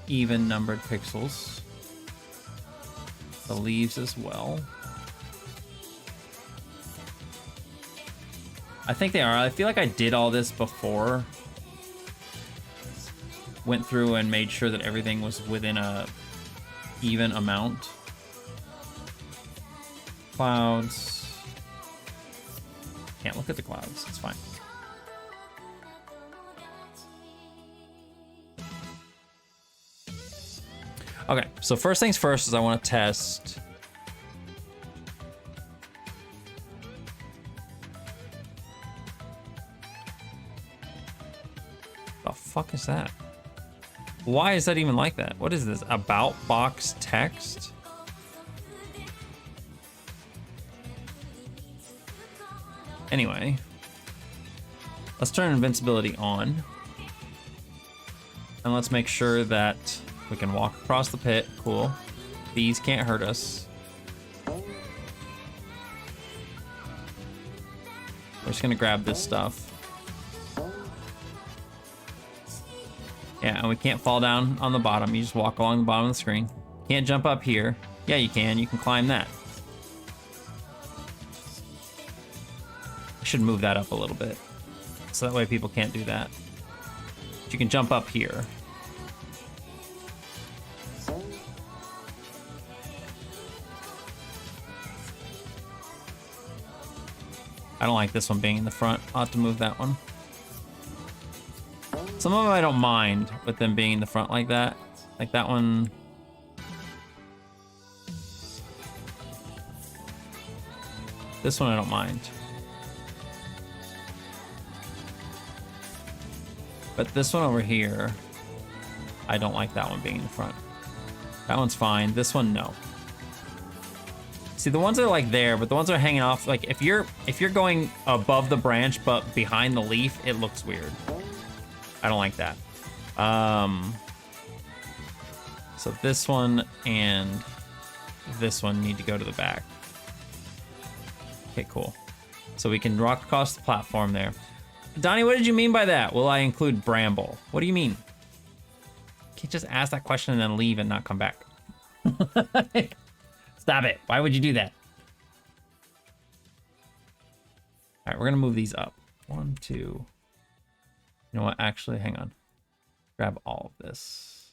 even numbered pixels. The leaves as well. I think they are. I feel like I did all this before. Went through and made sure that everything was within a even amount. Clouds. Can't look at the clouds. It's fine. Okay, so first things first is I want to test. The fuck is that? Why is that even like that? What is this? About box text? Anyway, let's turn invincibility on. And let's make sure that we can walk across the pit. Cool. These can't hurt us. We're just gonna grab this stuff. Yeah, and we can't fall down on the bottom. You just walk along the bottom of the screen. Can't jump up here. Yeah, you can. You can climb that. I should move that up a little bit, so that way people can't do that. But you can jump up here. I don't like this one being in the front. I'll have to move that one. Some of them I don't mind with them being in the front like that. Like that one. This one I don't mind. But this one over here, I don't like that one being in the front. That one's fine. This one, no. See, the ones that are like there, but the ones that are hanging off, like if you're going above the branch but behind the leaf, it looks weird. I don't like that. So this one and this one need to go to the back. Okay, cool. So we can walk across the platform there. Donnie, what did you mean by that? Will I include Bramble? What do you mean? You can't just ask that question and then leave and not come back. Stop it. Why would you do that? All right, we're gonna move these up. 1, 2. You know what? Actually, hang on. Grab all of this.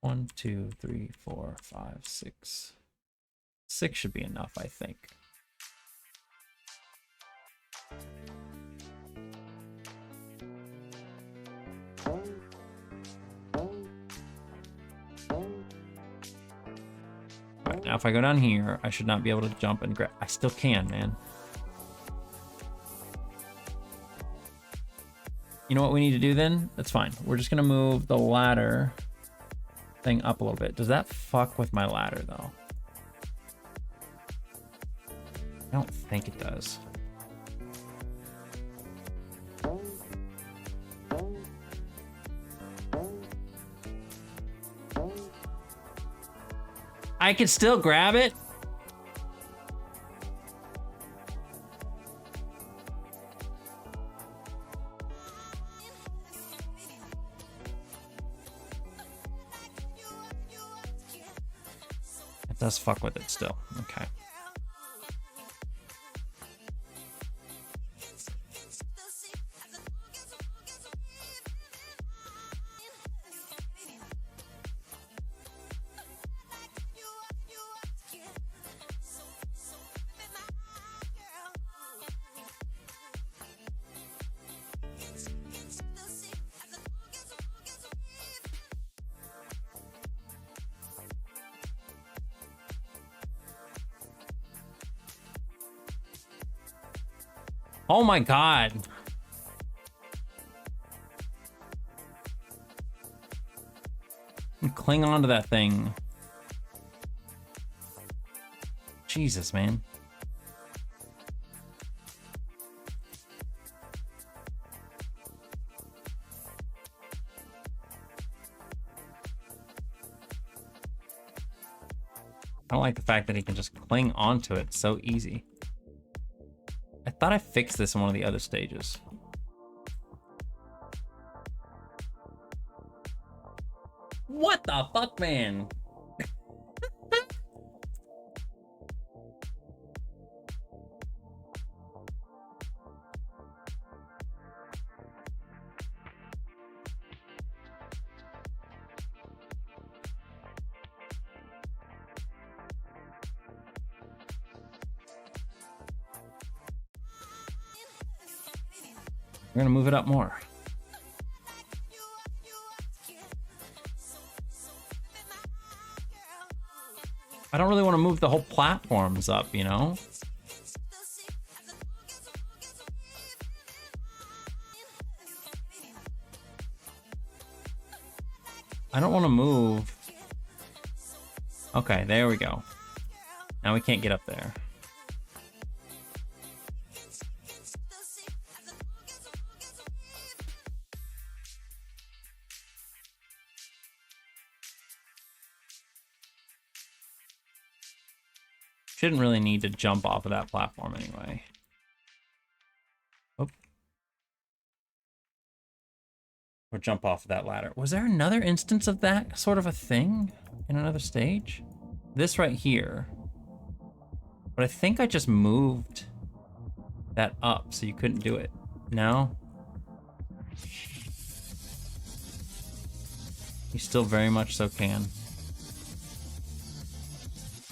1, 2, 3, 4, 5, 6. 6 should be enough, I think. Alright, now if I go down here, I should not be able to jump and grab. I still can, man. You know what we need to do then? That's fine. We're just gonna move the ladder thing up a little bit. Does that fuck with my ladder though? I don't think it does. I can still grab it? It does fuck with it still. Okay. Oh my god. Cling on to that thing. Jesus, man. I don't like the fact that he can just cling onto it so easy. I thought I fixed this in one of the other stages. What the fuck, man? We're gonna move it up more. I don't really want to move the whole platforms up, you know? I don't want to move. Okay, there we go. Now we can't get up there. Shouldn't really need to jump off of that platform anyway. Oop. Or jump off of that ladder. Was there another instance of that sort of a thing in another stage? This right here. But I think I just moved that up so you couldn't do it. No? You still very much so can.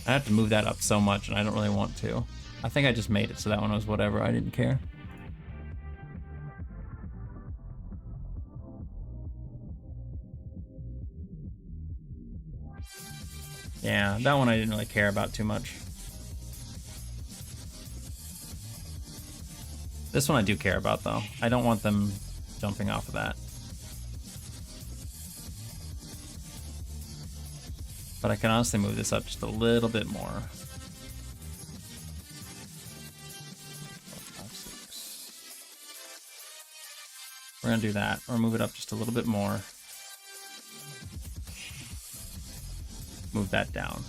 I have to move that up so much, and I don't really want to. I think I just made it so that one was whatever. I didn't care. Yeah, that one I didn't really care about too much. This one I do care about, though. I don't want them jumping off of that. But I can honestly move this up just a little bit more. 4, 5, 6. We're gonna do that, or move it up just a little bit more. Move that down.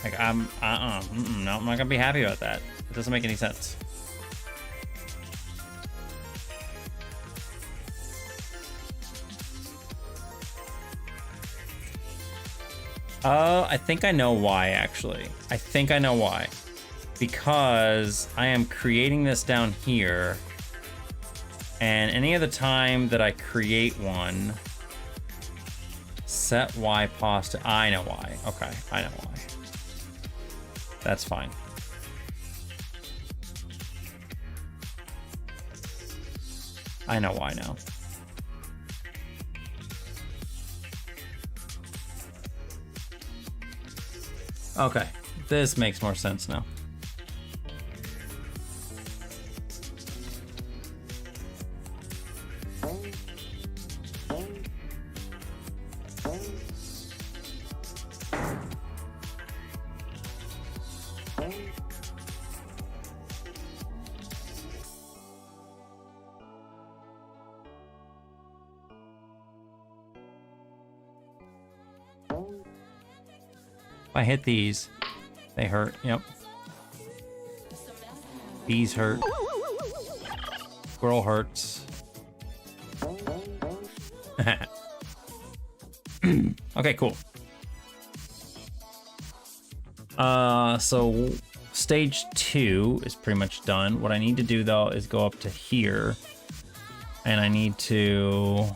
Like, no, I'm not gonna be happy about that. It doesn't make any sense. I think I know why, actually. I think I know why. Because I am creating this down here, and any other time that I create one, set Y pos to, I know why. Okay, I know why. That's fine. I know why now. Okay, this makes more sense now. If I hit these, they hurt. Yep. These hurt. Squirrel hurts. Okay, cool. So stage 2 is pretty much done. What I need to do though is go up to here, and I need to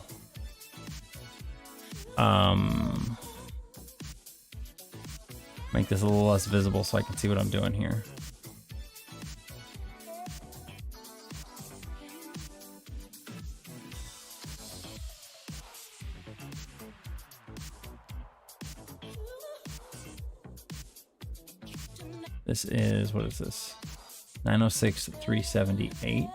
make this a little less visible so I can see what I'm doing here. This is, what is this? 906, 378.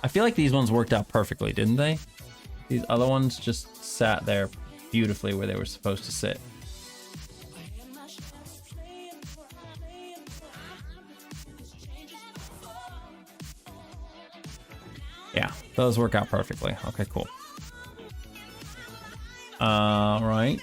I feel like these ones worked out perfectly, didn't they? These other ones just sat there beautifully where they were supposed to sit. Yeah, those work out perfectly. Okay, cool. Right.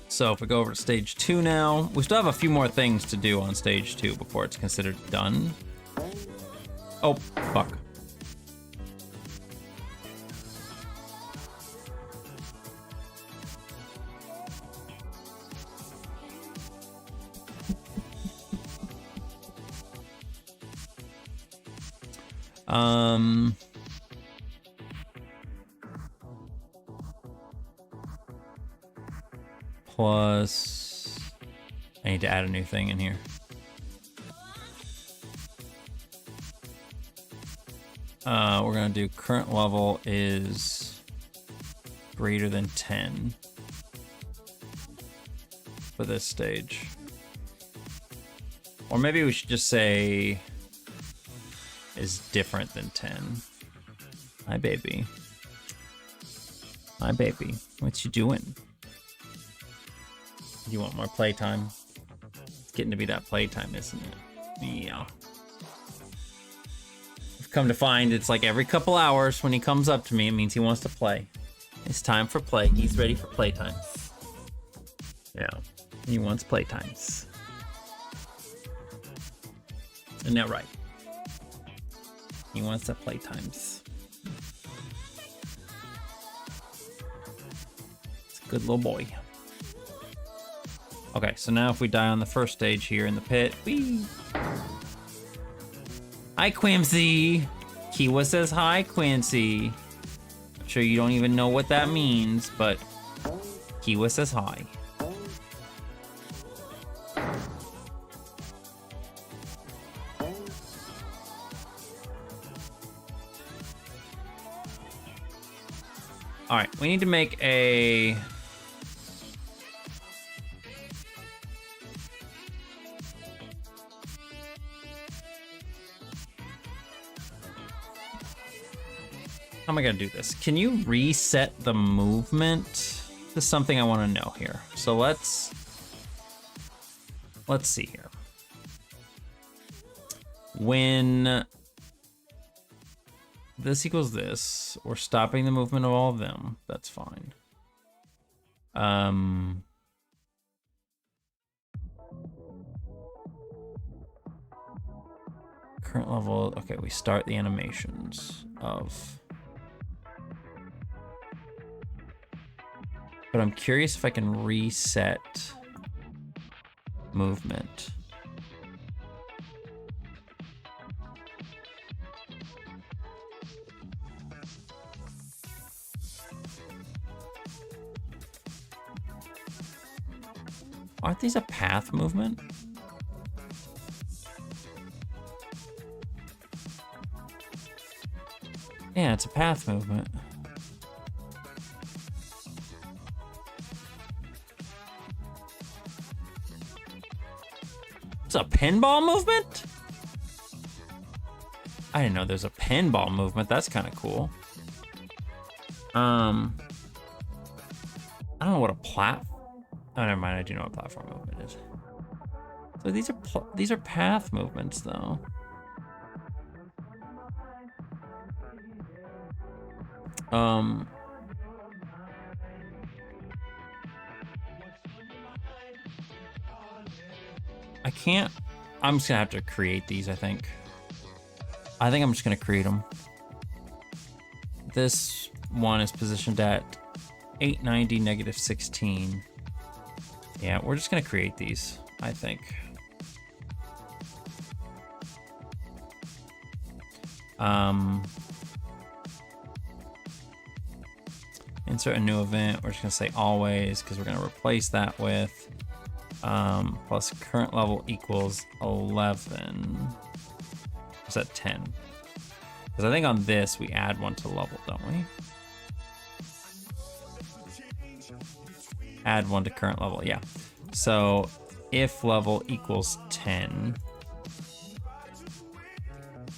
So if we go over to stage 2 now, we still have a few more things to do on stage 2 before it's considered done. Oh, fuck. Plus, I need to add a new thing in here. We're gonna do current level is greater than 10 for this stage. Or maybe we should just say is different than 10. Hi, baby. Hi, baby. What you doing? You want more playtime? It's getting to be that playtime, isn't it? Yeah. I've come to find it's like every couple hours when he comes up to me, it means he wants to play. It's time for play. He's ready for playtime. Yeah. He wants playtimes. Isn't that right? He wants the playtimes. It's a good little boy. Okay, so now if we die on the first stage here in the pit, whee! Hi, Quincy! Kiwa says hi, Quincy. I'm sure you don't even know what that means, but Kiwa says hi. Alright, we need to make a... How am I gonna do this? Can you reset the movement? This is something I want to know here. So let's see here. When this equals this, we're stopping the movement of all of them. That's fine. Current level, okay, we start the animations of... But I'm curious if I can reset movement. Aren't these a path movement? Yeah, it's a path movement. It's a pinball movement? I didn't know there's a pinball movement. That's kind of cool. I don't know what a Oh, never mind. I do know what platform movement is. So these are path movements, though. I can't. I'm just gonna have to create these. I think I'm just gonna create them. This one is positioned at 890 -16. Yeah, we're just gonna create these, I think. Insert a new event. We're just gonna say always because we're gonna replace that with plus current level equals 11. Is that 10? Because I think on this we add one to level, don't we? Add one to current level, yeah. So if level equals 10,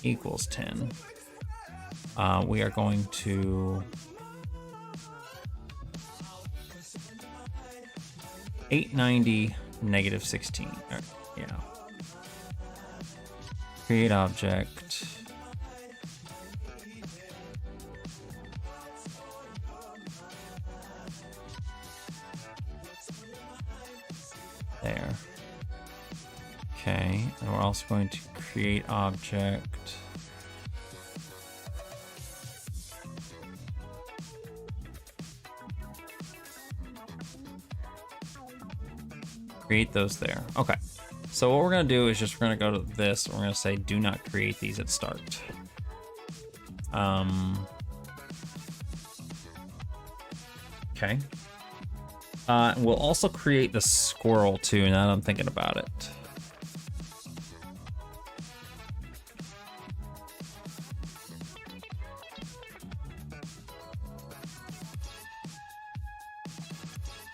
we are going to 890 -16. Yeah. Create object. There. Okay, and we're also going to create object. Create those there. Okay. So what we're gonna do is we're gonna go to this. We're gonna say do not create these at start. Okay. We'll also create the squirrel too, now that I'm thinking about it.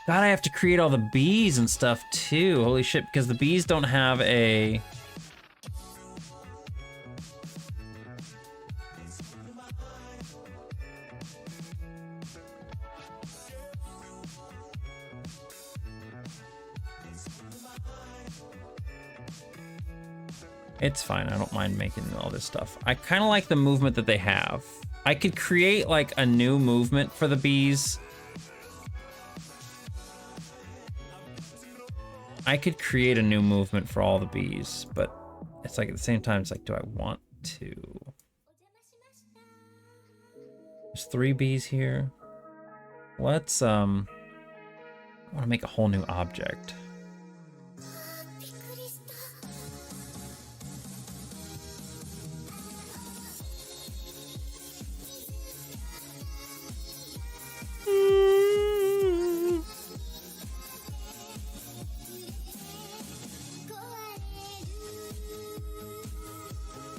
God, I have to create all the bees and stuff too. Holy shit, because the bees don't have a... It's fine, I don't mind making all this stuff. I kind of like the movement that they have. I could create like a new movement for the bees. I could create a new movement for all the bees, but it's like at the same time, it's like, do I want to? There's 3 bees here. Let's, I want to make a whole new object.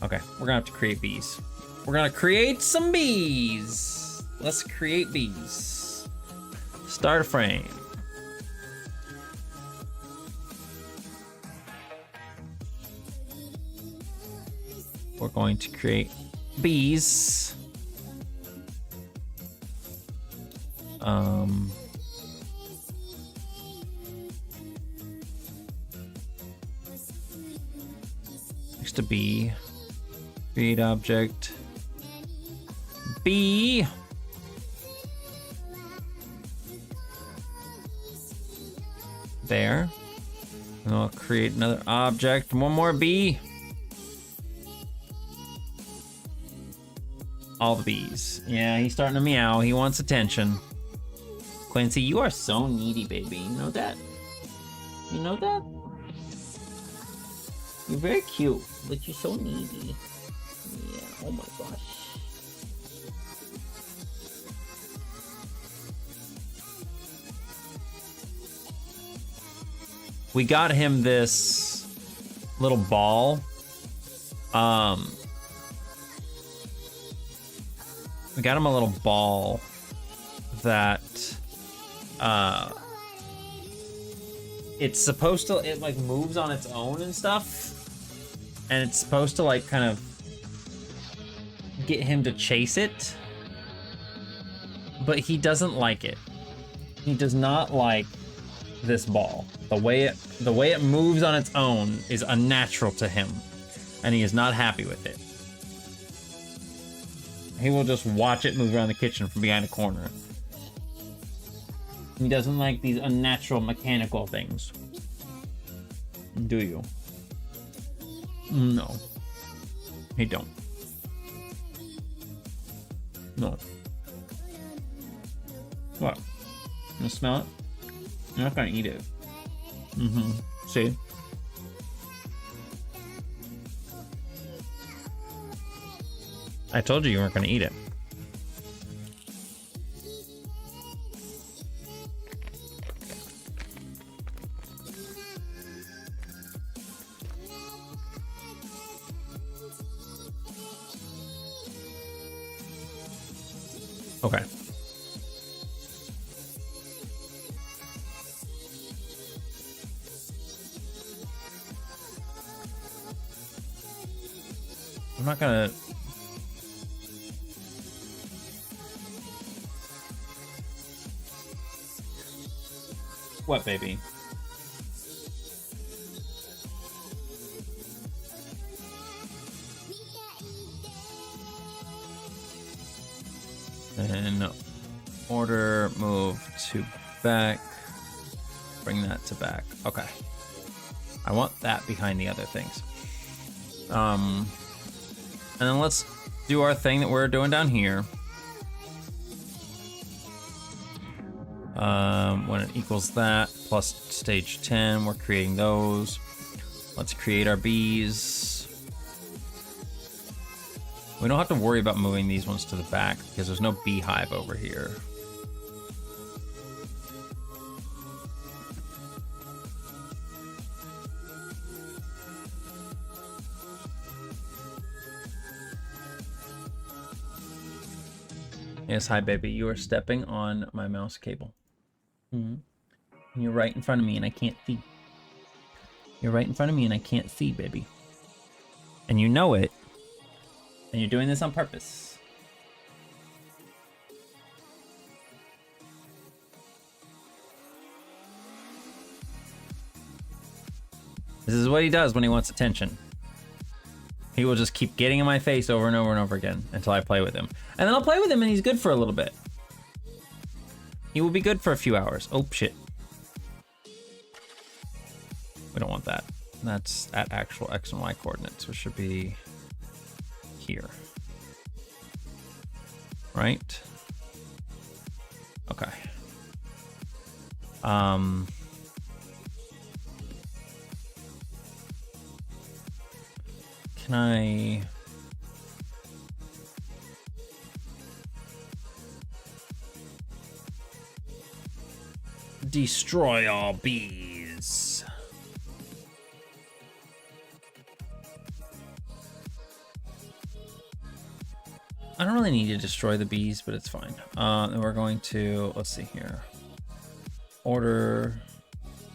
Okay, we're gonna have to create bees. We're gonna create some bees. Let's create bees. Start a frame. We're going to create bees. Next to B. Create object. B. There. And I'll create another object. One more B. All the bees. Yeah, he's starting to meow. He wants attention. Quincy, you are so needy, baby. You know that? You know that? You're very cute, but you're so needy. Yeah, oh my gosh. We got him this little ball. We got him a little ball that it's supposed to, it like moves on its own and stuff, and it's supposed to like kind of get him to chase it, but he doesn't like it. He does not like this ball. The way it moves on its own is unnatural to him, and he is not happy with it. He will just watch it move around the kitchen from behind a corner. He doesn't like these unnatural mechanical things. Do you? No. He don't. No. What? You wanna smell it? You're not gonna eat it. Mm-hmm. See? I told you weren't gonna eat it. Okay. I'm not gonna... What, baby? And order, move to back, bring that to back. Okay. I want that behind the other things. And then let's do our thing that we're doing down here. When it equals that, plus stage 10, we're creating those. Let's create our bees. We don't have to worry about moving these ones to the back because there's no beehive over here. Yes, hi baby, you are stepping on my mouse cable. Mm-hmm. And you're right in front of me and I can't see. You're right in front of me and I can't see, baby. And you know it. And you're doing this on purpose. This is what he does when he wants attention. He will just keep getting in my face over and over and over again until I play with him. And then I'll play with him and he's good for a little bit. He will be good for a few hours. Oh, shit. We don't want that. That's at actual X and Y coordinates, which should be here. Right? Okay. Can I... destroy all bees? I don't really need to destroy the bees, but it's fine. And we're going to, let's see here. Order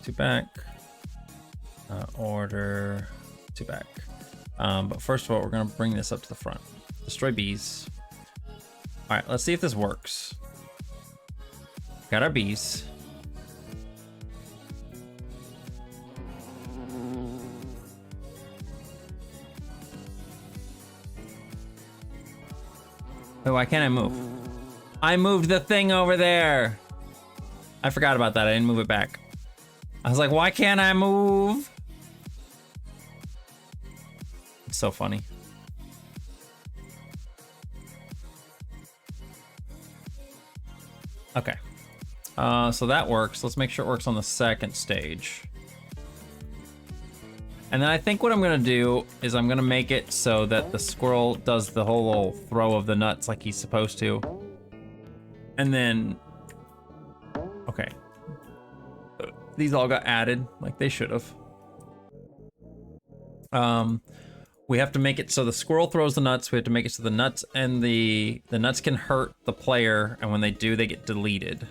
to back. Order to back. But first of all, we're gonna bring this up to the front. Destroy bees. All right, let's see if this works. Got our bees. Wait, why can't I move? I moved the thing over there. I forgot about that. I didn't move it back. I was like, why can't I move? It's so funny. Okay. So that works. Let's make sure it works on the second stage. And then I think what I'm gonna do is I'm gonna make it so that the squirrel does the whole little throw of the nuts like he's supposed to. And then, okay. These all got added like they should have. We have to make it so the squirrel throws the nuts. We have to make it so the nuts and the nuts can hurt the player, and when they do, they get deleted.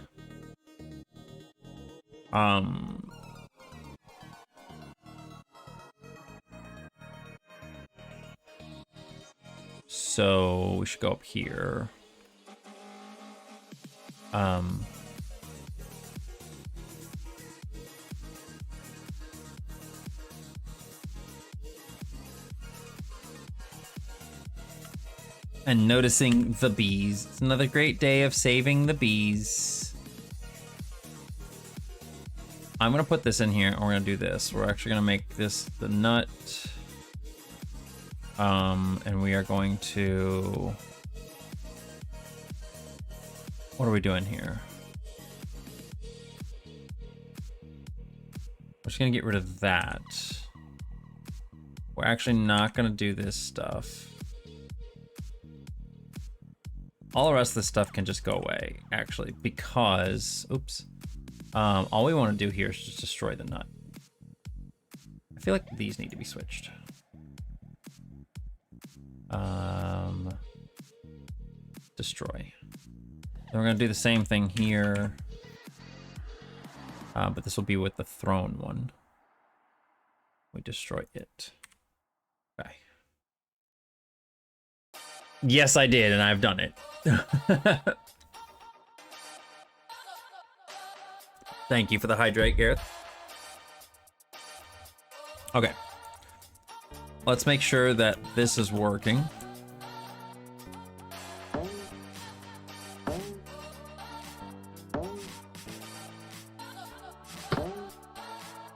So we should go up here. And noticing the bees. It's another great day of saving the bees. I'm gonna put this in here, and we're gonna do this. We're actually gonna make this the nut. And we are going to... What are we doing here? We're just gonna get rid of that. We're actually not gonna do this stuff. All the rest of this stuff can just go away, actually, because, oops. All we want to do here is just destroy the nut. I feel like these need to be switched. Destroy. Then we're gonna do the same thing here. But this will be with the thrown one. We destroy it. Okay. Yes, I did, and I've done it. Thank you for the hydrate, Gareth. Okay. Let's make sure that this is working.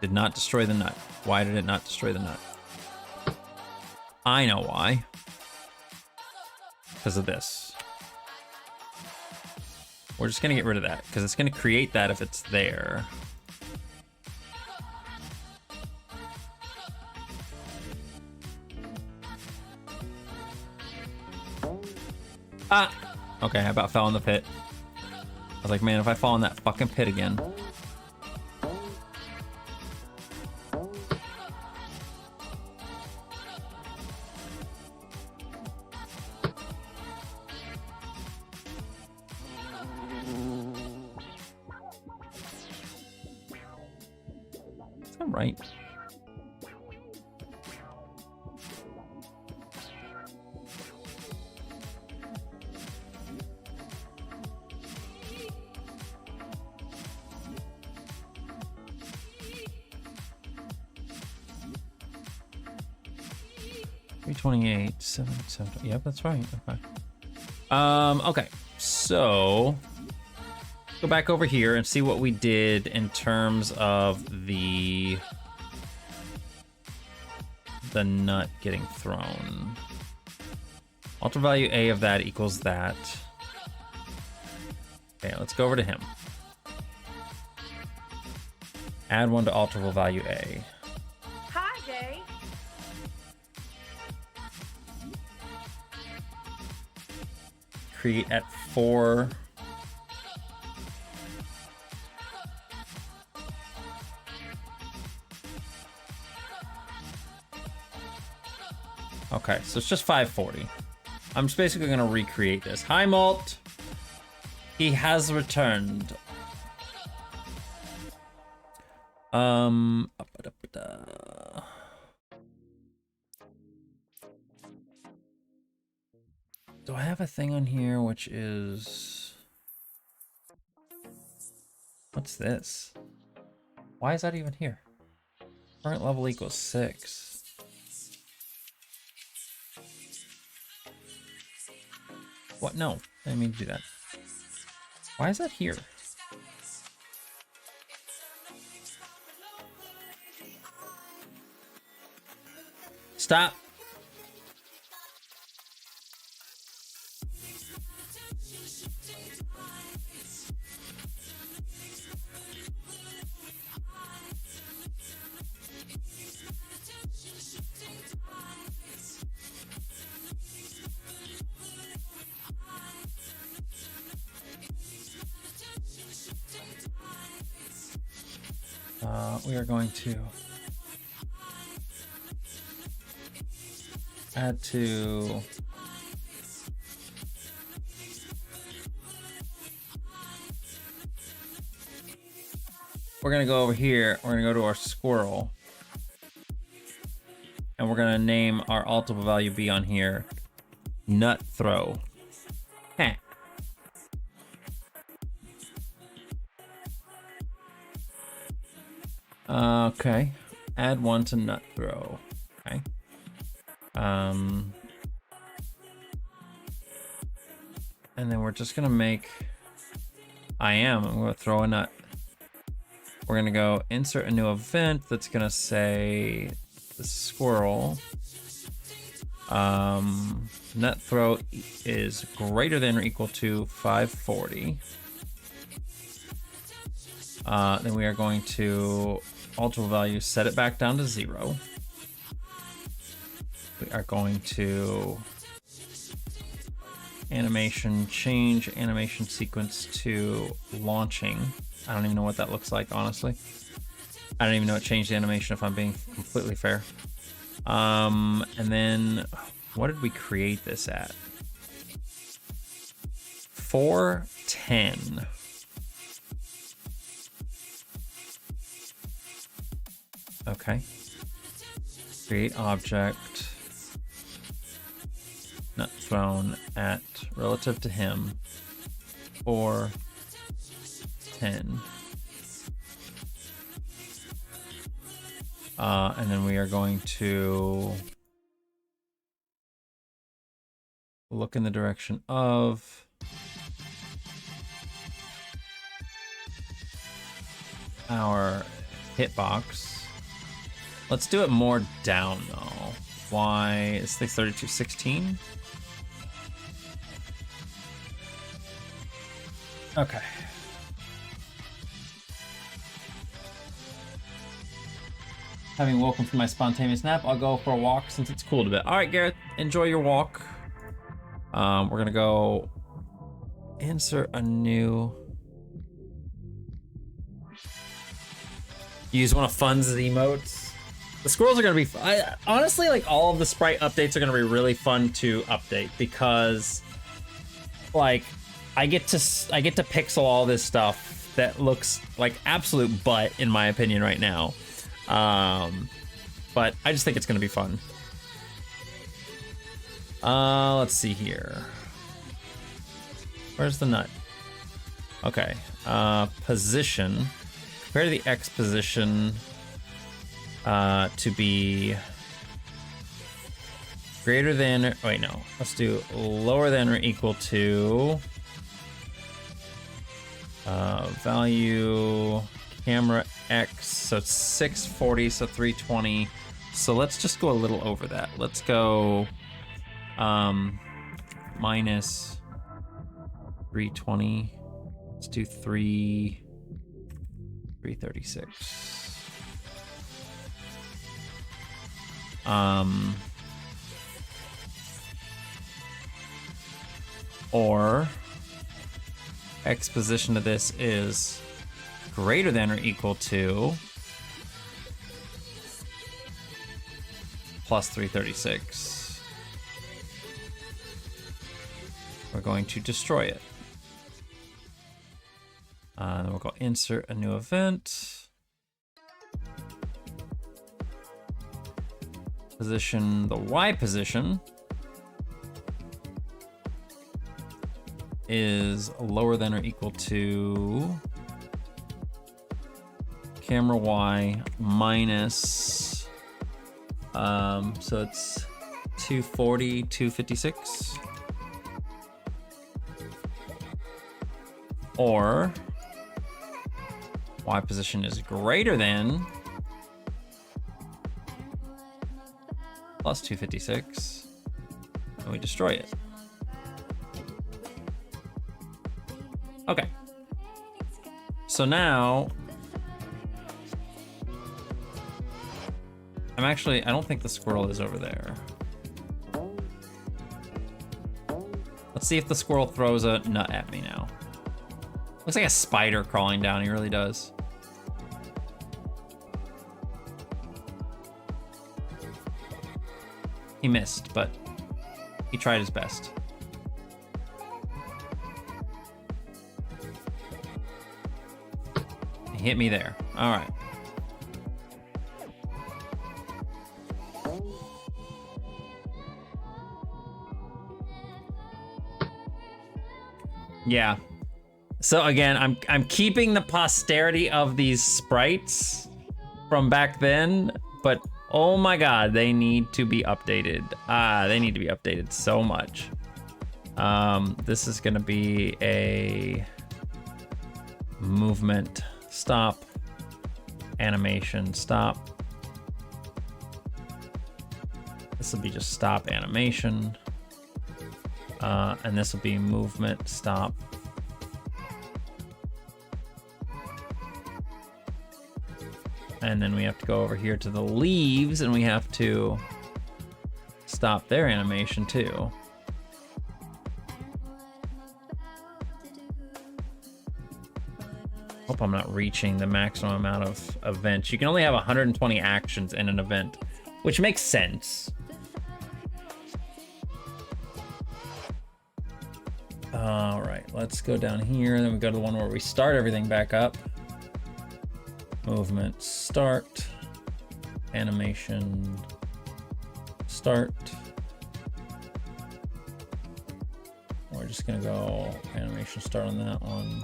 Did not destroy the nut. Why did it not destroy the nut? I know why. Because of this. We're just gonna get rid of that, because it's gonna create that if it's there. Ah! Okay, I about fell in the pit. I was like, man, if I fall in that fucking pit again. Right. $328, 7. Yep, that's right. Okay. Okay. So go back over here and see what we did in terms of the nut getting thrown. Alter value A of that equals that. Okay, let's go over to him. Add one to alterable value A. Hi, Gay. Create at 4. Okay, so it's just 540. I'm just basically gonna recreate this. Hi, Malt. He has returned. Do I have a thing on here which is... What's this? Why is that even here? Current level equals 6. What? No, I didn't mean to do that. Why is that here? Stop. We are going to add to we're going to go over here. We're going to go to our squirrel. And we're going to name our ultimate value B on here nut throw. Heh. Okay. Add 1 to nut throw. Okay. And then we're just gonna make I'm gonna throw a nut. We're gonna go insert a new event that's gonna say the squirrel. Nut throw is greater than or equal to 540. Then we are going to alter value, set it back down to 0. We are going to animation, change animation sequence to launching. I don't even know what that looks like, honestly. I don't even know what changed the animation, if I'm being completely fair. And then what did we create this at? 410. Okay. Create object. Nut thrown at relative to him. 410. And then we are going to look in the direction of our hitbox. Let's do it more down though. Why is this 3216? Okay. Having woken from my spontaneous nap, I'll go for a walk since it's cooled a bit. All right, Garrett, enjoy your walk. We're gonna go insert a new. Use one of Fun's emotes. The squirrels are gonna be. Honestly, like all of the sprite updates are gonna be really fun to update because, like, I get to pixel all this stuff that looks like absolute butt in my opinion right now. But I just think it's gonna be fun. Let's see here. Where's the nut? Okay. Position. Compare to the X position to be greater than. Wait, no. Let's do lower than or equal to value camera X. So it's 640, so 320. So let's just go a little over that. Let's go minus 320. Let's do 336. Or X position of this is greater than or equal to plus 336. We're going to destroy it. Then we'll go insert a new event. Position the Y position is lower than or equal to camera Y minus, so it's 240, 256. Or Y position is greater than plus 256, and we destroy it. Okay. So now, I don't think the squirrel is over there. Let's see if the squirrel throws a nut at me now. Looks like a spider crawling down, he really does. He missed, but he tried his best. He hit me there. All right. Yeah. So again, I'm keeping the posterity of these sprites from back then, but oh my god, they need to be updated. They need to be updated so much. This is gonna be a movement stop, animation stop. This will be just stop animation. And this will be movement stop. And then we have to go over here to the leaves and we have to stop their animation too. Hope I'm not reaching the maximum amount of events. You can only have 120 actions in an event, which makes sense. All right, let's go down here. Then we go to the one where we start everything back up. Movement start, animation start. We're just gonna go animation start on that one.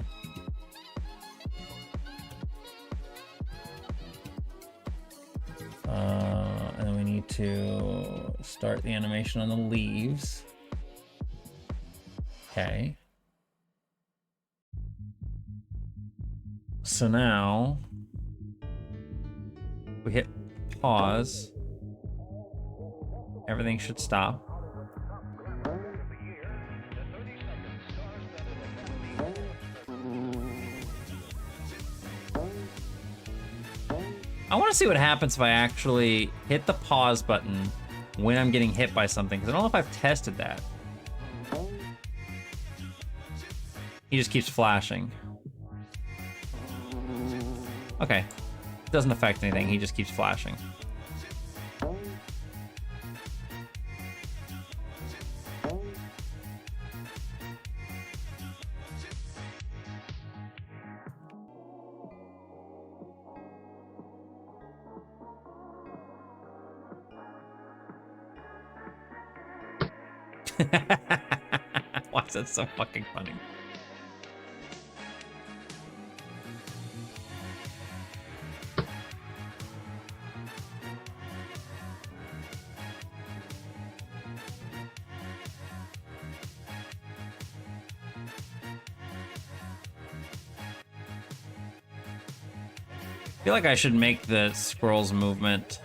And then we need to start the animation on the leaves. Okay. So now we hit pause. Everything should stop. I want to see what happens if I actually hit the pause button when I'm getting hit by something, because I don't know if I've tested that. He just keeps flashing. Okay. Doesn't affect anything, he just keeps flashing. Why is that so fucking funny? I feel like I should make the squirrel's movement.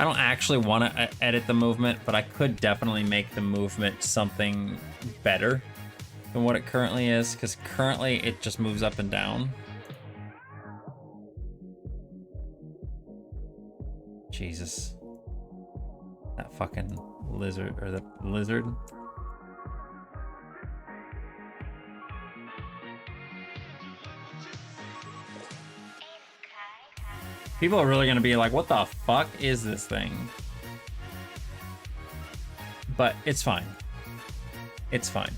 I don't actually want to edit the movement, but I could definitely make the movement something better than what it currently is, because currently it just moves up and down. Jesus. That fucking lizard, or the lizard. People are really gonna be like, what the fuck is this thing? But it's fine. It's fine.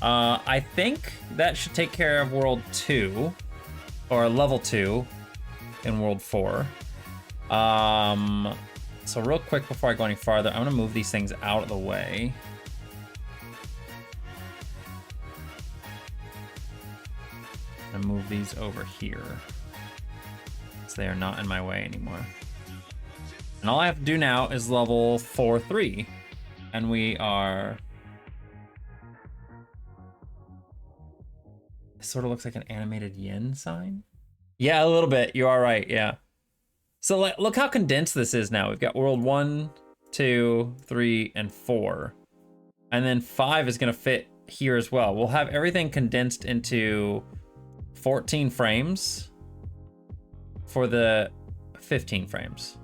I think that should take care of World 2, or Level 2 in World 4. So real quick before I go any farther, I'm gonna move these things out of the way. And move these over here. they are not in my way anymore. And all I have to do now is level 4-3. And we are... It sort of looks like an animated yen sign. Yeah, a little bit. You are right, yeah. So like, look how condensed this is now. We've got world 1, 2, 3, and 4. And then 5 is gonna fit here as well. We'll have everything condensed into 14 frames for the 15 frames.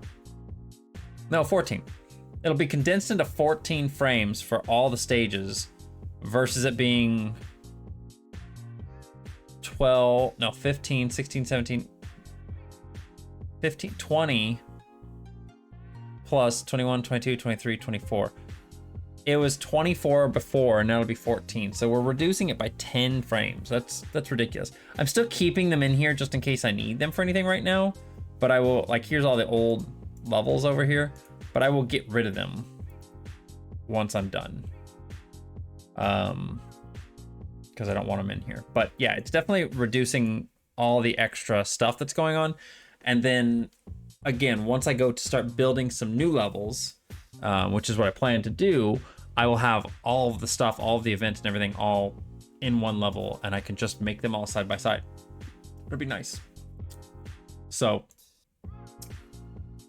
No, 14. It'll be condensed into 14 frames for all the stages versus it being 12, no, 15, 16, 17, 15, 20, plus 21, 22, 23, 24. It was 24 before, and now it'll be 14. So we're reducing it by 10 frames. That's ridiculous. I'm still keeping them in here just in case I need them for anything right now. But I will, like, here's all the old levels over here. But I will get rid of them once I'm done. Because I don't want them in here. But yeah, it's definitely reducing all the extra stuff that's going on. And then, again, once I go to start building some new levels, which is what I plan to do, I will have all of the stuff, all of the events and everything all in one level, and I can just make them all side by side. It'd be nice. So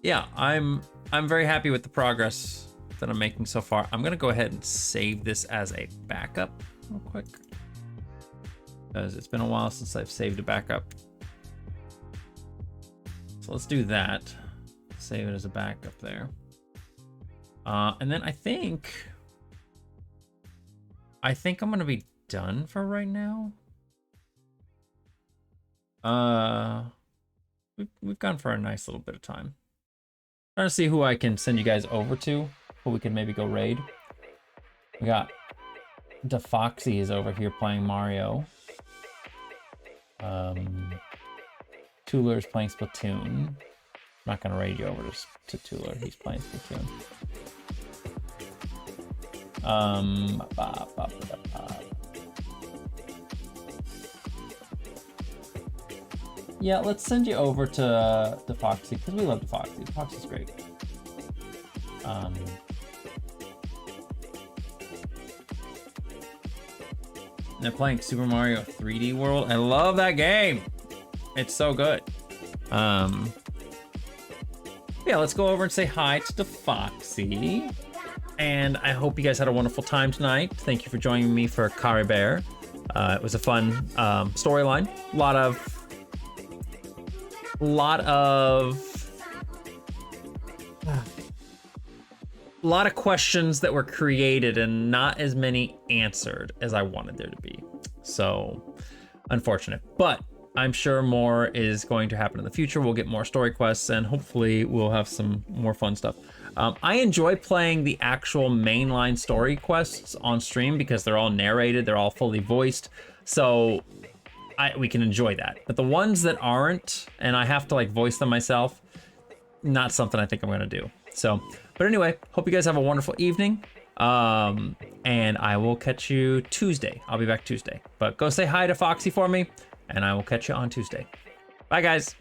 yeah, I'm very happy with the progress that I'm making so far. I'm gonna go ahead and save this as a backup real quick, because it's been a while since I've saved a backup. So let's do that. Save it as a backup there. And then I think I'm gonna be done for right now. We've gone for a nice little bit of time. Trying to see who I can send you guys over to, who we can maybe go raid. We got DeFoxy is over here playing Mario. Tuller is playing Splatoon. I'm not gonna raid you over to Tuller. He's playing Splatoon. Yeah, let's send you over to DeFoxy because we love DeFoxy. DeFoxy's great. They're playing Super Mario 3D World. I love that game. It's so good. Yeah, let's go over and say hi to DeFoxy. And I hope you guys had a wonderful time tonight. Thank you for joining me for Caribert. It was a fun storyline. A lot of questions that were created and not as many answered as I wanted there to be. So unfortunate, but I'm sure more is going to happen in the future. We'll get more story quests and hopefully we'll have some more fun stuff. I enjoy playing the actual mainline story quests on stream because they're all narrated, they're all fully voiced. So we can enjoy that. But the ones that aren't, and I have to like voice them myself, not something I think I'm gonna do. So, but anyway, hope you guys have a wonderful evening. And I will catch you Tuesday. I'll be back Tuesday. But go say hi to Foxy for me, and I will catch you on Tuesday. Bye, guys.